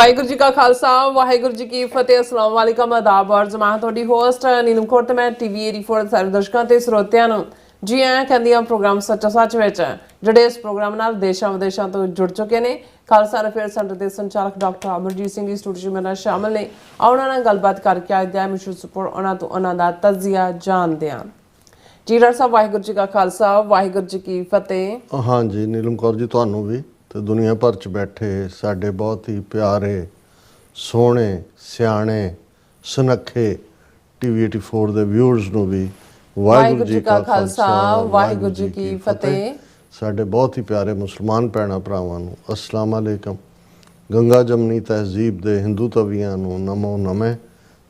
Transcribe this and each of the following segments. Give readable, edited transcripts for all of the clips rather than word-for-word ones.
ਵਾਹਿਗੁਰੂ ਜੀ ਕਾ ਖਾਲਸਾ ਵਾਹਿਗੁਰੂ ਜੀ ਕੀ ਫਤਿਹ। अस्सलाम वालेकुम आदाब और जमात ਤੁਹਾਡੀ ਹੋਸਟ ਨੀਲਮ ਕੌਰ ਤੇ ਮੈਂ ਟੀਵੀ 84 ਸਾਰੇ ਦਰਸ਼ਕਾਂ ਤੇ ਸਰੋਤਿਆਂ ਨੂੰ ਜੀ ਆਇਆਂ ਕਹਿੰਦੀ ਹਾਂ ਪ੍ਰੋਗਰਾਮ ਸੱਚਾ ਸੱਚ ਵਿੱਚ ਜਿਹੜੇ ਇਸ ਪ੍ਰੋਗਰਾਮ ਨਾਲ ਦੇਸ਼ਾਂ ਵਿਦੇਸ਼ਾਂ ਤੋਂ ਜੁੜ ਚੁੱਕੇ ਨੇ। ਖਾਲਸਾ ਅਫੇਅਰ ਸੈਂਟਰ ਦੇ ਸੰਚਾਲਕ ਡਾਕਟਰ ਅਮਰਜੀਤ ਸਿੰਘ ਜੀ ਸਟੂਡੀਓ ਮੇਰੇ ਨਾਲ ਸ਼ਾਮਲ ਨੇ। ਉਹਨਾਂ ਨਾਲ ਗੱਲਬਾਤ ਕਰਕੇ ਅੱਜ ਦਾ ਮਿਸ਼ਨ ਸਪੋਰਟ ਉਹਨਾਂ ਤੋਂ ਉਹਨਾਂ ਦਾ ਤਜਜ਼ੀਆ ਜਾਣਦੇ ਹਾਂ। ਜੀ ਡਾਕਟਰ ਸਾਹਿਬ ਵਾਹਿਗੁਰੂ ਜੀ ਕਾ ਖਾਲਸਾ ਵਾਹਿਗੁਰੂ ਜੀ ਕੀ ਫਤਿਹ। हाँ जी नीलम कौर जी ਤੁਹਾਨੂੰ ਵੀ ਤੇ ਦੁਨੀਆ ਭਰ ਚ ਬੈਠੇ ਸਾਡੇ ਬਹੁਤ ਹੀ ਪਿਆਰੇ ਸੋਹਣੇ ਸਿਆਣੇ ਸੁਨੱਖੇ ਟੀਵੀ 84 ਦੇ ਵਿਊਅਰਸ ਨੂੰ ਵੀ ਵਾਹਿਗੁਰੂ ਜੀ ਕਾ ਖਾਲਸਾ ਵਾਹਿਗੁਰੂ ਜੀ ਕੀ ਫਤਿਹ। ਸਾਡੇ ਬਹੁਤ ਹੀ ਪਿਆਰੇ ਮੁਸਲਮਾਨ ਭੈਣਾਂ ਭਰਾਵਾਂ ਨੂੰ ਅਸਲਾਮ ਅਲੈਕਮ। ਗੰਗਾ ਜਮਨੀ ਤਹਿਜ਼ੀਬ ਦੇ ਹਿੰਦੂ ਤਵੀਆਂ ਨੂੰ ਨਮੋ ਨਮੇ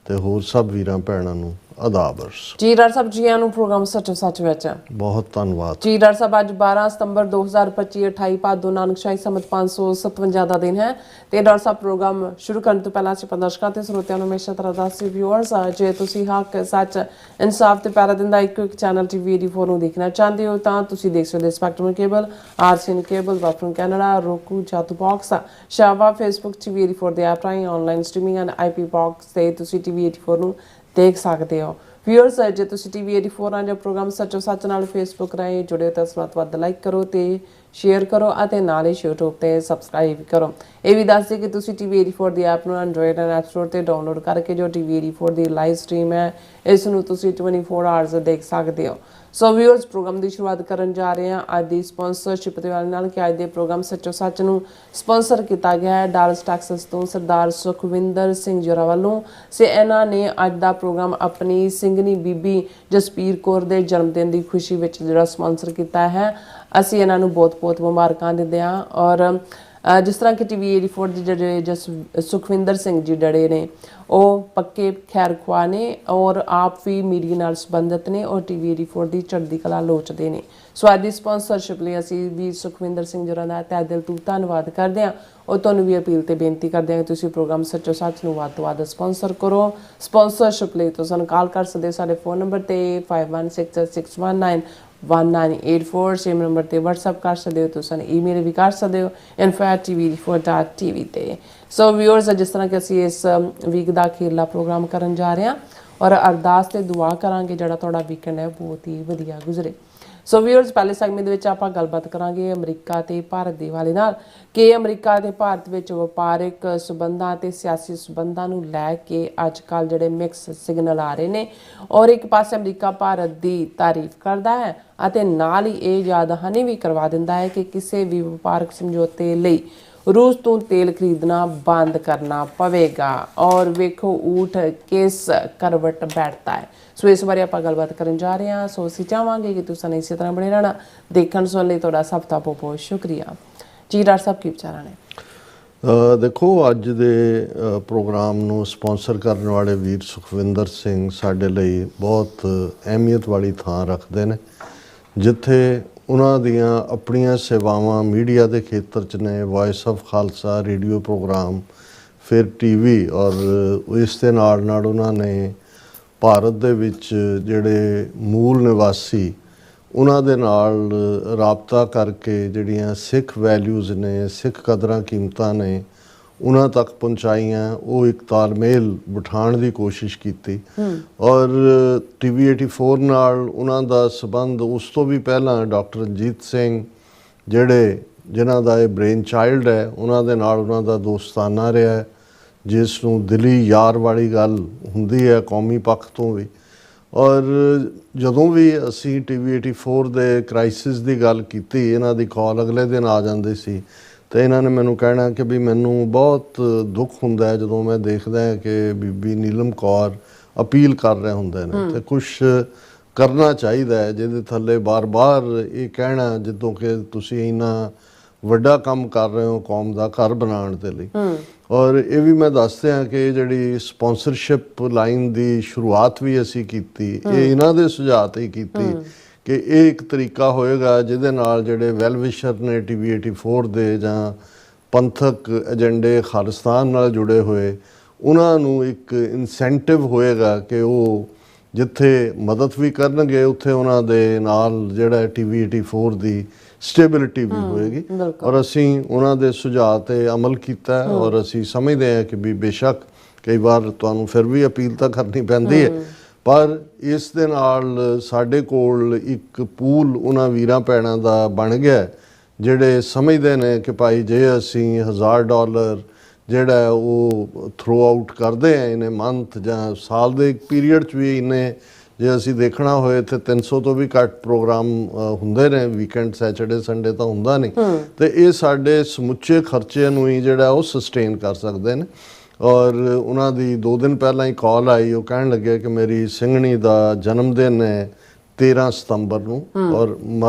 ਤੇ ਹੋਰ ਸਭ ਵੀਰਾਂ ਭੈਣਾਂ ਨੂੰ ਆਦਾਬਰਸ। ਜੀ ਡਾਕਟਰ ਸਾਹਿਬ ਜੀ ਨੂੰ ਪ੍ਰੋਗਰਾਮ ਸੱਚੋ ਸੱਚ ਵਿੱਚ ਬਹੁਤ ਧੰਨਵਾਦ। ਜੀ ਡਾਕਟਰ ਸਾਹਿਬ ਅੱਜ 12 ਸਤੰਬਰ 2025 28 ਭਾਦੋ ਨਾਨਕ ਸ਼ਾਹੀ ਸੰਮਤ 557 ਦਾ ਦਿਨ ਹੈ ਤੇ ਡਾਕਟਰ ਸਾਹਿਬ ਪ੍ਰੋਗਰਾਮ ਸ਼ੁਰੂ ਕਰਨ ਤੋਂ ਪਹਿਲਾਂ ਅਸੀਂ ਦਰਸ਼ਕਾਂ ਤੇ ਸਰੋਤਿਆਂ ਨੂੰ ਹਮੇਸ਼ਾ ਤਰ੍ਹਾਂ ਦੱਸਦੇ ਵਿਊਅਰਸ ਜੇ ਤੁਸੀਂ ਹੱਕ ਸੱਚ ਇਨਸਾਫ ਤੇ ਪਿਆਰਾ ਦਿਨ ਦਾ ਇੱਕੋ ਇੱਕ ਚੈਨਲ ਟੀਵੀ 84 ਨੂੰ ਦੇਖਣਾ ਚਾਹੁੰਦੇ ਹੋ ਤਾਂ ਤੁਸੀਂ ਦੇਖ ਸਕਦੇ ਸਪੈਕਟਰਮ ਕੇਬਲ ਆਰਸੀਐਨ ਕੇਬਲ ਵਾਫਰਨ ਕੈਨੇਡਾ roku ਚਾਤੂ ਬਾਕਸ ਸ਼ਾਵਾ ਫੇਸਬੁੱਕ ਟੀਵੀ 84 ਦੇ ਐਪ ਰਾਹੀਂ online streaming and IP box ਤੇ ਤੁਸੀਂ ਟੀਵੀ 84 ਨੂੰ ਦੇਖ ਸਕਦੇ ਹੋ। ਵਿਊਅਰਸ ਜੇ ਤੁਸੀਂ ਟੀਵੀ 84 ਨਾਲ ਜਾਂ ਪ੍ਰੋਗਰਾਮ ਸੱਚੋ ਸੱਚ ਨਾਲ ਫੇਸਬੁੱਕ ਰਾਹੀਂ ਜੁੜੇ ਹੋ ਤਾਂ ਇਸ ਵੱਧ ਲਾਈਕ ਕਰੋ ਤੇ ਸ਼ੇਅਰ ਕਰੋ ਅਤੇ ਨਾਲ ਹੀ YouTube ਤੇ ਸਬਸਕ੍ਰਾਈਬ ਕਰੋ। ਇਹ ਵੀ ਦੱਸ ਦਿਓ ਕਿ ਤੁਸੀਂ ਟੀਵੀ 84 ਦੀ ਐਪ ਨੂੰ ਐਂਡਰੋਇਡ ਐਂਡ ਐਪ ਸਟੋਰ ਤੇ ਡਾਊਨਲੋਡ ਕਰਕੇ ਜੋ ਟੀਵੀ 84 ਦੀ ਲਾਈਵ ਸਟ੍ਰੀਮ ਹੈ ਇਸ ਨੂੰ ਤੁਸੀਂ 24 ਆਵਰਸ ਦੇਖ ਸਕਦੇ ਹੋ। ਸੋ ਵਿਊਅਰਸ ਪ੍ਰੋਗਰਾਮ ਦੀ ਸ਼ੁਰੂਆਤ ਕਰਨ ਜਾ ਰਹੇ ਹਾਂ ਅੱਜ ਦੀ ਸਪਾਂਸਰਸ਼ਿਪ ਦੇ ਨਾਲ ਕਿ ਅੱਜ ਦੇ ਪ੍ਰੋਗਰਾਮ ਸੱਚੋ ਸੱਚ ਨੂੰ ਸਪਾਂਸਰ ਕੀਤਾ ਗਿਆ ਹੈ ਡਾਲਸ ਟੈਕਸਸ ਤੋਂ ਸਰਦਾਰ ਸੁਖਵਿੰਦਰ ਸਿੰਘ ਜੋਰਾ ਵੱਲੋਂ। ਸੇ ਇਹਨਾਂ ਨੇ ਅੱਜ ਦਾ ਪ੍ਰੋਗਰਾਮ ਆਪਣੀ ਸਿੰਘਣੀ ਬੀਬੀ ਜਸਪੀਰ ਕੌਰ ਦੇ ਜਨਮ ਦਿਨ ਦੀ ਖੁਸ਼ੀ ਵਿੱਚ ਜਿਹੜਾ ਸਪਾਂਸਰ ਕੀਤਾ ਹੈ। ਅਸੀਂ ਇਹਨਾਂ ਨੂੰ ਬਹੁਤ ਬਹੁਤ ਮੁਬਾਰਕਾਂ ਦਿੰਦੇ ਹਾਂ ਔਰ ਜਿਸ ਤਰ੍ਹਾਂ ਕਿ ਟੀਵੀ 84 ਦੇ ਜਿਹੜੇ ਸੁਖਵਿੰਦਰ ਸਿੰਘ ਜੀ ਡੜੇ ਨੇ ਉਹ ਪੱਕੇ ਖੈਰ ਖੁਆਹ ਨੇ ਔਰ ਆਪ ਵੀ ਮੀਡੀਆ ਨਾਲ ਸੰਬੰਧਿਤ ਨੇ ਔਰ ਟੀਵੀ 84 ਦੀ ਚੜ੍ਹਦੀ ਕਲਾ ਲੋਚਦੇ ਨੇ। ਸੋ ਅੱਜ ਦੀ ਸਪਾਂਸਰਸ਼ਿਪ ਲਈ ਅਸੀਂ ਵੀ ਸੁਖਵਿੰਦਰ ਸਿੰਘ ਜੋਰਾਂ ਦਾ ਤਹਿ ਦਿਲ ਤੋਂ ਧੰਨਵਾਦ ਕਰਦੇ ਹਾਂ ਔਰ ਤੁਹਾਨੂੰ ਵੀ ਅਪੀਲ ਤੇ ਬੇਨਤੀ ਕਰਦੇ ਹਾਂ ਕਿ ਤੁਸੀਂ ਪ੍ਰੋਗਰਾਮ ਸੱਚੋ ਸੱਚ ਨੂੰ ਵੱਧ ਤੋਂ ਵੱਧ ਸਪਾਂਸਰ ਕਰੋ। ਸਪਾਂਸਰਸ਼ਿਪ ਲਈ ਤੁਸੀਂ ਸਾਨੂੰ ਕਾਲ ਕਰ ਸਕਦੇ ਹੋ ਸਾਡੇ ਫੋਨ ਨੰਬਰ ਤੇ 5166191984 ਸੇਮ ਨੰਬਰ ਤੇ WhatsApp ਕਰ ਸਕਦੇ ਹੋ। ਤੁਸੀਂ ਈਮੇਲ ਵੀ ਕਰ ਸਕਦੇ ਹੋ info@tv84.tv ਤੇ। ਸੋ ਵਿਊਅਰਸ ਜਿਸ ਤਰ੍ਹਾਂ ਕਿ ਅਸੀਂ ਇਸ ਵੀਕ ਦਾ ਅਖੀਰਲਾ ਪ੍ਰੋਗਰਾਮ ਕਰਨ ਜਾ ਰਹੇ ਹਾਂ ਔਰ ਅਰਦਾਸ ਤੇ ਦੁਆ ਕਰਾਂਗੇ ਜਿਹੜਾ ਤੁਹਾਡਾ ਵੀਕਐਂਡ ਹੈ ਬਹੁਤ ਹੀ ਵਧੀਆ ਗੁਜ਼ਰੇ। ਸੋ ਵਿਊਅਰਸ ਪਹਿਲੇ ਸੈਗਮੈਂਟ ਦੇ ਵਿੱਚ ਆਪਾਂ ਗੱਲਬਾਤ ਕਰਾਂਗੇ ਅਮਰੀਕਾ ਤੇ ਭਾਰਤ ਦੇ ਹਵਾਲੇ ਨਾਲ ਕਿ ਅਮਰੀਕਾ ਤੇ ਭਾਰਤ ਵਿੱਚ ਵਪਾਰਿਕ ਸਬੰਧਾਂ ਤੇ ਸਿਆਸੀ ਸਬੰਧਾਂ ਨੂੰ ਲੈ ਕੇ ਅੱਜ ਕੱਲ੍ਹ ਜਿਹੜੇ ਮਿਕਸ ਸਿਗਨਲ ਆ ਰਹੇ ਨੇ ਔਰ ਇੱਕ ਪਾਸੇ ਅਮਰੀਕਾ ਭਾਰਤ ਦੀ ਤਾਰੀਫ ਕਰਦਾ ਹੈ ਅਤੇ ਨਾਲ ਹੀ ਇਹ ਯਾਦ ਦਹਾਨੀ ਵੀ ਕਰਵਾ ਦਿੰਦਾ ਹੈ ਕਿ ਕਿਸੇ ਵੀ ਵਪਾਰਕ ਸਮਝੌਤੇ ਲਈ रूस तो तेल खरीदना बंद करना पवेगा और वेखो ऊठ किस करवट बैठता है। सो इस बारे आप गलबात करन जा रहे हैं। सो असीं चाहांगे कि तुसीं इसी तरह बने रहना देखण सुनन लई तुहाडा सब दा बहुत बहुत शुक्रिया। जी डॉक्टर साहब की विचार ने देखो अज दे प्रोग्राम नूं स्पॉन्सर करने वाले वीर सुखविंदर सिंह साडे लई बहुत अहमियत वाली थां रखते हैं जिथे ਉਹਨਾਂ ਦੀਆਂ ਆਪਣੀਆਂ ਸੇਵਾਵਾਂ ਮੀਡੀਆ ਦੇ ਖੇਤਰ 'ਚ ਨੇ। Voice of Khalsa radio programme ਫਿਰ ਟੀਵੀ ਔਰ ਇਸ ਦੇ ਨਾਲ ਨਾਲ ਉਹਨਾਂ ਨੇ ਭਾਰਤ ਦੇ ਵਿੱਚ ਜਿਹੜੇ ਮੂਲ ਨਿਵਾਸੀ ਉਹਨਾਂ ਦੇ ਨਾਲ ਰਾਬਤਾ ਕਰਕੇ ਜਿਹੜੀਆਂ ਸਿੱਖ ਵੈਲਿਊਜ਼ ਨੇ ਸਿੱਖ ਕਦਰਾਂ ਕੀਮਤਾਂ ਨੇ ਉਹਨਾਂ ਤੱਕ ਪਹੁੰਚਾਈਆਂ। ਉਹ ਇੱਕ ਤਾਲਮੇਲ ਬਿਠਾਉਣ ਦੀ ਕੋਸ਼ਿਸ਼ ਕੀਤੀ ਔਰ ਟੀਵੀ 84 ਨਾਲ ਉਹਨਾਂ ਦਾ ਸੰਬੰਧ ਉਸ ਤੋਂ ਵੀ ਪਹਿਲਾਂ ਡਾਕਟਰ ਰਣਜੀਤ ਸਿੰਘ ਜਿਨ੍ਹਾਂ ਦਾ ਇਹ ਬ੍ਰੇਨ ਚਾਈਲਡ ਹੈ ਉਹਨਾਂ ਦੇ ਨਾਲ ਉਹਨਾਂ ਦਾ ਦੋਸਤਾਨਾ ਰਿਹਾ ਜਿਸ ਨੂੰ ਦਿਲੀ ਯਾਰ ਵਾਲੀ ਗੱਲ ਹੁੰਦੀ ਹੈ ਕੌਮੀ ਪੱਖ ਤੋਂ ਵੀ। ਔਰ ਜਦੋਂ ਵੀ ਅਸੀਂ ਟੀਵੀ 84 ਦੇ ਕ੍ਰਾਈਸਿਸ ਦੀ ਗੱਲ ਕੀਤੀ ਇਹਨਾਂ ਦੀ ਕਾਲ ਅਗਲੇ ਦਿਨ ਆ ਜਾਂਦੀ ਸੀ ਤੇ ਇਹਨਾਂ ਨੇ ਮੈਨੂੰ ਕਹਿਣਾ ਕਿ ਵੀ ਮੈਨੂੰ ਬਹੁਤ ਦੁੱਖ ਹੁੰਦਾ ਹੈ ਜਦੋਂ ਮੈਂ ਦੇਖਦਾ ਕਿ ਬੀਬੀ ਨੀਲਮ ਕੌਰ ਅਪੀਲ ਕਰ ਰਹੇ ਹੁੰਦੇ ਨੇ ਤੇ ਕੁਛ ਕਰਨਾ ਚਾਹੀਦਾ ਹੈ ਜਿਹਦੇ ਥੱਲੇ ਬਾਰ-ਬਾਰ ਇਹ ਕਹਿਣਾ ਜਦੋਂ ਕਿ ਤੁਸੀਂ ਇੰਨਾ ਵੱਡਾ ਕੰਮ ਕਰ ਰਹੇ ਹੋ ਕੌਮ ਦਾ ਘਰ ਬਣਾਉਣ ਦੇ ਲਈ। ਔਰ ਇਹ ਵੀ ਮੈਂ ਦੱਸਦਾ ਕਿ ਜਿਹੜੀ ਸਪਾਂਸਰਸ਼ਿਪ ਲਾਈਨ ਦੀ ਸ਼ੁਰੂਆਤ ਵੀ ਅਸੀਂ ਕੀਤੀ ਇਹ ਇਹਨਾਂ ਦੇ ਸੁਝਾਅ 'ਤੇ ਕੀਤੀ ਕਿ ਇਹ ਇੱਕ ਤਰੀਕਾ ਹੋਏਗਾ ਜਿਹਦੇ ਨਾਲ ਜਿਹੜੇ ਵੈਲ ਵਿਸ਼ਰ ਨੇ ਟੀਵੀ 84 ਦੇ ਜਾਂ ਪੰਥਕ ਏਜੰਡੇ ਖਾਲਿਸਤਾਨ ਨਾਲ ਜੁੜੇ ਹੋਏ ਉਹਨਾਂ ਨੂੰ ਇੱਕ ਇਨਸੈਂਟਿਵ ਹੋਏਗਾ ਕਿ ਉਹ ਜਿੱਥੇ ਮਦਦ ਵੀ ਕਰਨਗੇ ਉੱਥੇ ਉਹਨਾਂ ਦੇ ਨਾਲ ਜਿਹੜਾ TV 84 ਦੀ ਸਟੇਬਿਲਿਟੀ ਵੀ ਹੋਏਗੀ। ਔਰ ਅਸੀਂ ਉਹਨਾਂ ਦੇ ਸੁਝਾਅ ਤੇ ਅਮਲ ਕੀਤਾ ਔਰ ਅਸੀਂ ਸਮਝਦੇ ਹਾਂ ਕਿ ਵੀ ਬੇਸ਼ੱਕ ਕਈ ਵਾਰ ਤੁਹਾਨੂੰ ਫਿਰ ਵੀ ਅਪੀਲ ਤਾਂ ਕਰਨੀ ਪੈਂਦੀ ਹੈ, ਪਰ ਇਸ ਦੇ ਨਾਲ ਸਾਡੇ ਕੋਲ ਇੱਕ ਪੂਲ ਉਹਨਾਂ ਵੀਰਾਂ ਭੈਣਾਂ ਦਾ ਬਣ ਗਿਆ ਜਿਹੜੇ ਸਮਝਦੇ ਨੇ ਕਿ ਭਾਈ ਜੇ ਅਸੀਂ $1000 ਜਿਹੜਾ ਉਹ ਥਰੋ ਆਊਟ ਕਰਦੇ ਆ ਇਹਨੇ ਮੰਥ ਜਾਂ ਸਾਲ ਦੇ ਇੱਕ ਪੀਰੀਅਡ 'ਚ ਵੀ ਇਹਨੇ ਜੇ ਅਸੀਂ ਦੇਖਣਾ ਹੋਏ ਤੇ 300 ਤੋਂ ਵੀ ਘੱਟ ਪ੍ਰੋਗਰਾਮ ਹੁੰਦੇ ਨੇ, ਵੀਕਐਂਡ ਸੈਚਰਡੇ ਸੰਡੇ ਤਾਂ ਹੁੰਦਾ ਨਹੀਂ, ਤੇ ਇਹ ਸਾਡੇ ਸਮੁੱਚੇ ਖਰਚੇ ਨੂੰ ਹੀ ਜਿਹੜਾ ਉਹ ਸਸਟੇਨ ਕਰ ਸਕਦੇ ਨੇ। ਔਰ ਉਹਨਾਂ ਦੀ 2 ਦਿਨ ਪਹਿਲਾਂ ਹੀ ਕਾਲ ਆਈ, ਉਹ ਕਹਿਣ ਲੱਗੇ ਕਿ ਮੇਰੀ ਸਿੰਘਣੀ ਦਾ ਜਨਮ ਦਿਨ ਹੈ 13 ਸਤੰਬਰ ਨੂੰ ਔਰ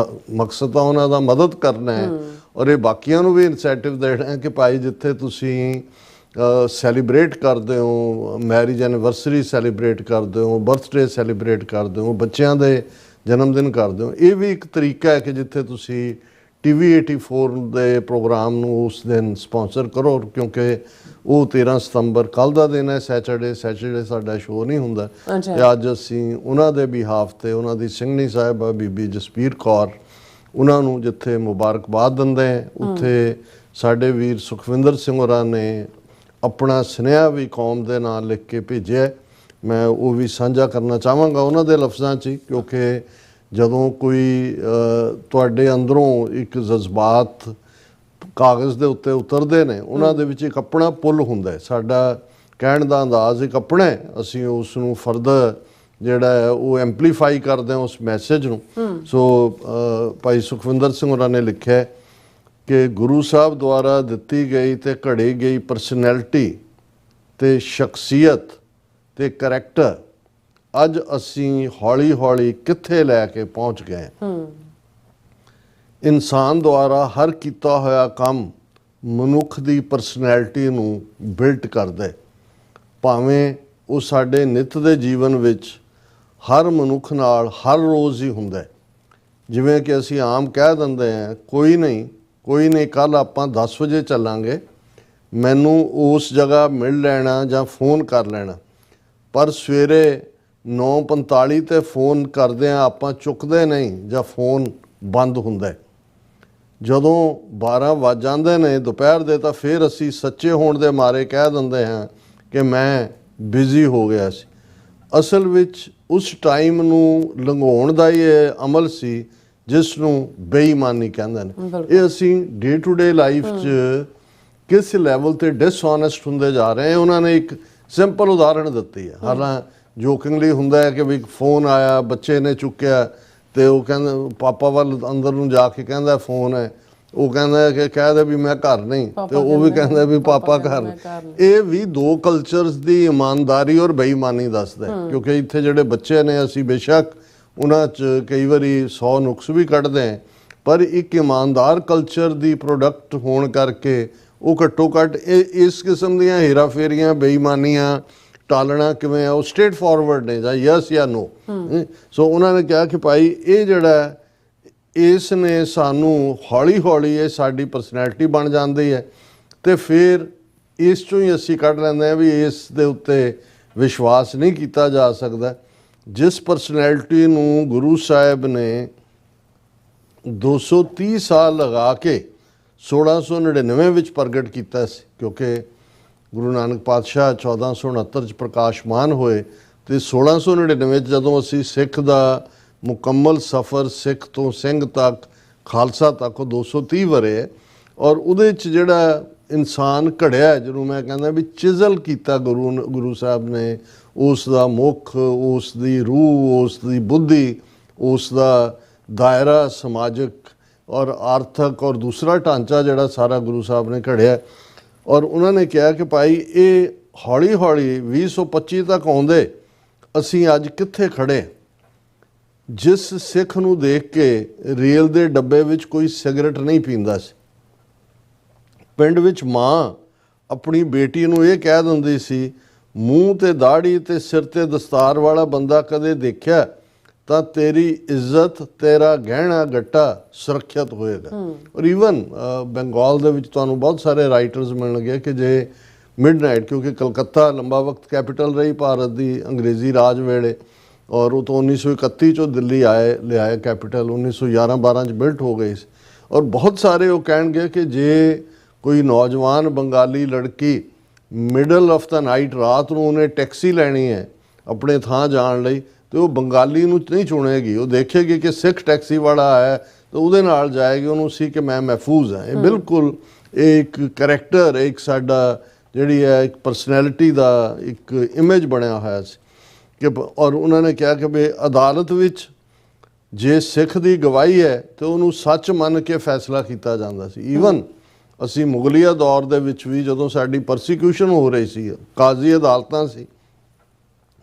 ਮਕਸਦ ਤਾਂ ਉਹਨਾਂ ਦਾ ਮਦਦ ਕਰਨਾ ਹੈ ਔਰ ਇਹ ਬਾਕੀਆਂ ਨੂੰ ਵੀ ਇਨਸੈਂਟਿਵ ਦੇਣਾ ਹੈ ਕਿ ਭਾਈ ਜਿੱਥੇ ਤੁਸੀਂ ਸੈਲੀਬ੍ਰੇਟ ਕਰਦੇ ਹੋ, ਮੈਰਿਜ ਐਨੀਵਰਸਰੀ ਸੈਲੀਬ੍ਰੇਟ ਕਰਦੇ ਹੋ, ਬਰਥਡੇ ਸੈਲੀਬ੍ਰੇਟ ਕਰਦੇ ਹੋ, ਬੱਚਿਆਂ ਦੇ ਜਨਮ ਦਿਨ ਕਰਦੇ ਹੋ, ਇਹ ਵੀ ਇੱਕ ਤਰੀਕਾ ਹੈ ਕਿ ਜਿੱਥੇ ਤੁਸੀਂ TV 84 ਦੇ ਪ੍ਰੋਗਰਾਮ ਨੂੰ ਉਸ ਦਿਨ ਸਪਾਂਸਰ ਕਰੋ, ਕਿਉਂਕਿ ਉਹ 13 ਸਤੰਬਰ ਕੱਲ੍ਹ ਦਾ ਦਿਨ ਹੈ, ਸੈਚਰਡੇ ਸਾਡਾ ਸ਼ੋਅ ਨਹੀਂ ਹੁੰਦਾ। ਤੇ ਅੱਜ ਅਸੀਂ ਉਹਨਾਂ ਦੇ ਬਿਹਾਫ ਤੇ ਉਹਨਾਂ ਦੀ ਸਿੰਘਣੀ ਸਾਹਿਬਾ ਬੀਬੀ ਜਸਪੀਰ ਕੌਰ ਉਹਨਾਂ ਨੂੰ ਜਿੱਥੇ ਮੁਬਾਰਕਬਾਦ ਦਿੰਦੇ ਹੈ, ਉੱਥੇ ਸਾਡੇ ਵੀਰ ਸੁਖਵਿੰਦਰ ਸਿੰਘ ਹੋਰਾਂ ਨੇ ਆਪਣਾ ਸੁਨੇਹਾ ਵੀ ਕੌਮ ਦੇ ਨਾਂ ਲਿਖ ਕੇ ਭੇਜਿਆ। ਮੈਂ ਉਹ ਵੀ ਸਾਂਝਾ ਕਰਨਾ ਚਾਹਾਂਗਾ ਉਹਨਾਂ ਦੇ ਲਫ਼ਜ਼ਾਂ 'ਚ ਹੀ, ਕਿਉਂਕਿ ਜਦੋਂ ਕੋਈ ਤੁਹਾਡੇ ਅੰਦਰੋਂ ਇੱਕ ਜਜ਼ਬਾਤ ਕਾਗਜ਼ ਦੇ ਉੱਤੇ ਉਤਰਦੇ ਨੇ, ਉਹਨਾਂ ਦੇ ਵਿੱਚ ਇੱਕ ਆਪਣਾ ਪੁੱਲ ਹੁੰਦਾ ਹੈ। ਸਾਡਾ ਕਹਿਣ ਦਾ ਅੰਦਾਜ਼ ਇੱਕ ਆਪਣਾ ਹੈ, ਅਸੀਂ ਉਸ ਨੂੰ ਫਰਦਰ ਜਿਹੜਾ ਹੈ ਉਹ ਐਂਪਲੀਫਾਈ ਕਰਦੇ ਹਾਂ ਉਸ ਮੈਸੇਜ ਨੂੰ। ਸੋ ਭਾਈ ਸੁਖਵਿੰਦਰ ਸਿੰਘ ਹੋਰਾਂ ਨੇ ਲਿਖਿਆ ਕਿ ਗੁਰੂ ਸਾਹਿਬ ਦੁਆਰਾ ਦਿੱਤੀ ਗਈ ਤੇ ਘੜੀ ਗਈ ਪਰਸਨੈਲਿਟੀ ਤੇ ਸ਼ਖਸੀਅਤ ਤੇ ਕਰੈਕਟਰ ਅੱਜ ਅਸੀਂ ਹੌਲੀ ਹੌਲੀ ਕਿੱਥੇ ਲੈ ਕੇ ਪਹੁੰਚ ਗਏ। ਇਨਸਾਨ ਦੁਆਰਾ ਹਰ ਕੀਤਾ ਹੋਇਆ ਕੰਮ ਮਨੁੱਖ ਦੀ ਪਰਸਨੈਲਿਟੀ ਨੂੰ ਬਿਲਟ ਕਰਦਾ, ਭਾਵੇਂ ਉਹ ਸਾਡੇ ਨਿੱਤ ਦੇ ਜੀਵਨ ਵਿੱਚ ਹਰ ਮਨੁੱਖ ਨਾਲ ਹਰ ਰੋਜ਼ ਹੀ ਹੁੰਦਾ। ਜਿਵੇਂ ਕਿ ਅਸੀਂ ਆਮ ਕਹਿ ਦਿੰਦੇ ਹਾਂ ਕੋਈ ਨਹੀਂ ਕੱਲ੍ਹ ਆਪਾਂ 10 ਵਜੇ ਚੱਲਾਂਗੇ, ਮੈਨੂੰ ਉਸ ਜਗ੍ਹਾ ਮਿਲ ਲੈਣਾ ਜਾਂ ਫੋਨ ਕਰ ਲੈਣਾ, ਪਰ ਸਵੇਰੇ 9:45 ਤੇ ਫੋਨ ਕਰਦੇ ਹਾਂ ਆਪਾਂ ਚੁੱਕਦੇ ਨਹੀਂ ਜਾਂ ਫੋਨ ਬੰਦ ਹੁੰਦਾ। ਜਦੋਂ 12 ਵੱਜ ਜਾਂਦੇ ਨੇ ਦੁਪਹਿਰ ਦੇ ਤਾਂ ਫਿਰ ਅਸੀਂ ਸੱਚੇ ਹੋਣ ਦੇ ਮਾਰੇ ਕਹਿ ਦਿੰਦੇ ਹਾਂ ਕਿ ਮੈਂ ਬਿਜ਼ੀ ਹੋ ਗਿਆ ਸੀ। ਅਸਲ ਵਿੱਚ ਉਸ ਟਾਈਮ ਨੂੰ ਲੰਘਾਉਣ ਦਾ ਹੀ ਇਹ ਅਮਲ ਸੀ ਜਿਸ ਨੂੰ ਬੇਈਮਾਨੀ ਕਹਿੰਦੇ ਨੇ। ਇਹ ਅਸੀਂ ਡੇ ਟੂ ਡੇ ਲਾਈਫ 'ਚ ਕਿਸ ਲੈਵਲ ਤੇ ਡਿਸਹੋਨੈਸਟ ਹੁੰਦੇ ਜਾ ਰਹੇ ਹਾਂ। ਉਹਨਾਂ ਨੇ ਇੱਕ ਸਿੰਪਲ ਉਦਾਹਰਣ ਦਿੱਤੀ ਹੈ, ਹਾਲਾਂ ਜੋਕਿੰਗਲੀ ਹੁੰਦਾ ਹੈ ਕਿ ਵੀ ਫੋਨ ਆਇਆ, ਬੱਚੇ ਨੇ ਚੁੱਕਿਆ ਤੇ ਉਹ ਕਹਿੰਦਾ ਪਾਪਾ ਵੱਲ ਅੰਦਰ ਨੂੰ ਜਾ ਕੇ ਕਹਿੰਦਾ ਫੋਨ ਹੈ, ਉਹ ਕਹਿੰਦਾ ਕਿ ਕਹਿ ਦੇ ਵੀ ਮੈਂ ਘਰ ਨਹੀਂ, ਤੇ ਉਹ ਵੀ ਕਹਿੰਦਾ ਵੀ ਪਾਪਾ ਘਰ। ਇਹ ਵੀ 2 ਕਲਚਰਸ ਦੀ ਇਮਾਨਦਾਰੀ ਔਰ ਬੇਈਮਾਨੀ ਦੱਸਦਾ, ਕਿਉਂਕਿ ਇੱਥੇ ਜਿਹੜੇ ਬੱਚੇ ਨੇ ਅਸੀਂ ਬੇਸ਼ੱਕ ਉਹਨਾਂ 'ਚ ਕਈ ਵਾਰੀ 100 ਨੁਕਸ ਵੀ ਕੱਢਦੇ ਹਾਂ, ਪਰ ਇੱਕ ਇਮਾਨਦਾਰ ਕਲਚਰ ਦੀ ਪ੍ਰੋਡਕਟ ਹੋਣ ਕਰਕੇ ਉਹ ਘੱਟੋ ਘੱਟ ਇਸ ਕਿਸਮ ਦੀਆਂ ਹੇਰਾਫੇਰੀਆਂ ਬੇਈਮਾਨੀਆਂ ਟਾਲਣਾ ਕਿਵੇਂ ਆ ਉਹ ਸਟ੍ਰੇਟ ਫਾਰਵਰਡ ਨੇ, ਜਾਂ ਯਸ ਜਾਂ ਨੋ। ਸੋ ਉਹਨਾਂ ਨੇ ਕਿਹਾ ਕਿ ਭਾਈ ਇਹ ਜਿਹੜਾ ਇਸ ਨੇ ਸਾਨੂੰ ਹੌਲੀ ਹੌਲੀ ਇਹ ਸਾਡੀ ਪਰਸਨੈਲਿਟੀ ਬਣ ਜਾਂਦੀ ਹੈ, ਤੇ ਫਿਰ ਇਸ 'ਚੋਂ ਹੀ ਅਸੀਂ ਕੱਢ ਲੈਂਦੇ ਹਾਂ ਵੀ ਇਸ ਦੇ ਉੱਤੇ ਵਿਸ਼ਵਾਸ ਨਹੀਂ ਕੀਤਾ ਜਾ ਸਕਦਾ। ਜਿਸ ਪਰਸਨੈਲਿਟੀ ਨੂੰ ਗੁਰੂ ਸਾਹਿਬ ਨੇ 230 ਸਾਲ ਲਗਾ ਕੇ 1699 ਵਿੱਚ ਪ੍ਰਗਟ ਕੀਤਾ ਸੀ, ਕਿਉਂਕਿ ਗੁਰੂ ਨਾਨਕ ਪਾਤਸ਼ਾਹ 1469 'ਚ ਪ੍ਰਕਾਸ਼ਮਾਨ ਹੋਏ ਤੇ 1699 'ਚ ਜਦੋਂ ਅਸੀਂ ਸਿੱਖ ਦਾ ਮੁਕੰਮਲ ਸਫ਼ਰ ਸਿੱਖ ਤੋਂ ਸਿੰਘ ਤੱਕ ਖਾਲਸਾ ਤੱਕ ਉਹ 230 ਵਰੇ ਹੈ, ਔਰ ਉਹਦੇ 'ਚ ਜਿਹੜਾ ਇਨਸਾਨ ਘੜਿਆ ਜਿਹਨੂੰ ਮੈਂ ਕਹਿੰਦਾ ਵੀ ਚਿਜ਼ਲ ਕੀਤਾ ਗੁਰੂ ਸਾਹਿਬ ਨੇ, ਉਸ ਦਾ ਮੁੱਖ, ਉਸ ਦੀ ਰੂਹ, ਉਸ ਦੀ ਬੁੱਧੀ, ਉਸ ਦਾ ਦਾਇਰਾ ਸਮਾਜਿਕ ਔਰ ਆਰਥਿਕ ਔਰ ਦੂਸਰਾ ਢਾਂਚਾ ਜਿਹੜਾ ਸਾਰਾ ਗੁਰੂ ਸਾਹਿਬ ਨੇ ਘੜਿਆ। ਔਰ ਉਹਨਾਂ ਨੇ ਕਿਹਾ ਕਿ ਭਾਈ ਇਹ ਹੌਲੀ ਹੌਲੀ 2025 ਤੱਕ ਆਉਂਦੇ ਅਸੀਂ ਅੱਜ ਕਿੱਥੇ ਖੜ੍ਹੇ। ਜਿਸ ਸਿੱਖ ਨੂੰ ਦੇਖ ਕੇ ਰੇਲ ਦੇ ਡੱਬੇ ਵਿੱਚ ਕੋਈ ਸਿਗਰਟ ਨਹੀਂ ਪੀਂਦਾ ਸੀ, ਪਿੰਡ ਵਿੱਚ ਮਾਂ ਆਪਣੀ ਬੇਟੀ ਨੂੰ ਇਹ ਕਹਿ ਦਿੰਦੀ ਸੀ ਮੂੰਹ ਤੇ ਦਾੜੀ ਤੇ ਸਿਰ ਤੇ ਦਸਤਾਰ ਵਾਲਾ ਬੰਦਾ ਕਦੇ ਦੇਖਿਆ ਤਾਂ ਤੇਰੀ ਇੱਜ਼ਤ, ਤੇਰਾ ਗਹਿਣਾ ਗੱਟਾ ਸੁਰੱਖਿਅਤ ਹੋਏਗਾ। ਔਰ ਈਵਨ ਬੰਗਾਲ ਦੇ ਵਿੱਚ ਤੁਹਾਨੂੰ ਬਹੁਤ ਸਾਰੇ ਰਾਈਟਰਸ ਮਿਲਣਗੇ ਕਿ ਜੇ ਮਿਡਨਾਈਟ, ਕਿਉਂਕਿ ਕਲਕੱਤਾ ਲੰਬਾ ਵਕਤ ਕੈਪੀਟਲ ਰਹੀ ਭਾਰਤ ਦੀ ਅੰਗਰੇਜ਼ੀ ਰਾਜ ਵੇਲੇ, ਔਰ ਉਹ ਤੋਂ 1931 ਚੋਂ ਦਿੱਲੀ ਲਿਆਏ ਕੈਪੀਟਲ 1911-12 ਚ ਬਿਲਟ ਹੋ ਗਈ ਸੀ। ਔਰ ਬਹੁਤ ਸਾਰੇ ਉਹ ਕਹਿਣਗੇ ਕਿ ਜੇ ਕੋਈ ਨੌਜਵਾਨ ਬੰਗਾਲੀ ਲੜਕੀ ਮਿਡਲ ਆਫ ਦਾ ਨਾਈਟ ਰਾਤ ਨੂੰ ਉਹਨੇ ਟੈਕਸੀ ਲੈਣੀ ਹੈ ਆਪਣੇ ਥਾਂ ਜਾਣ ਲਈ ਤੇ ਉਹ ਬੰਗਾਲੀ ਨੂੰ ਨਹੀਂ ਚੁਣੇਗੀ, ਉਹ ਦੇਖੇਗੀ ਕਿ ਸਿੱਖ ਟੈਕਸੀ ਵਾਲਾ ਆਇਆ ਤਾਂ ਉਹਦੇ ਨਾਲ ਜਾਏਗੀ, ਉਹਨੂੰ ਸੀ ਕਿ ਮੈਂ ਮਹਿਫੂਜ਼ ਹਾਂ। ਇਹ ਬਿਲਕੁਲ ਇੱਕ ਕਰੈਕਟਰ, ਇੱਕ ਸਾਡਾ ਜਿਹੜੀ ਹੈ ਇੱਕ ਪਰਸਨੈਲਿਟੀ ਦਾ ਇੱਕ ਇਮੇਜ ਬਣਿਆ ਹੋਇਆ ਸੀ ਕਿ ਔਰ ਉਹਨਾਂ ਨੇ ਕਿਹਾ ਕਿ ਵੀ ਅਦਾਲਤ ਵਿੱਚ ਜੇ ਸਿੱਖ ਦੀ ਗਵਾਹੀ ਹੈ ਤੇ ਉਹਨੂੰ ਸੱਚ ਮੰਨ ਕੇ ਫੈਸਲਾ ਕੀਤਾ ਜਾਂਦਾ ਸੀ। ਈਵਨ ਅਸੀਂ ਮੁਗਲੀਆ ਦੌਰ ਦੇ ਵਿੱਚ ਵੀ ਜਦੋਂ ਸਾਡੀ ਪਰਸੀਕਿਊਸ਼ਨ ਹੋ ਰਹੀ ਸੀ, ਕਾਜ਼ੀ ਅਦਾਲਤਾਂ ਸੀ,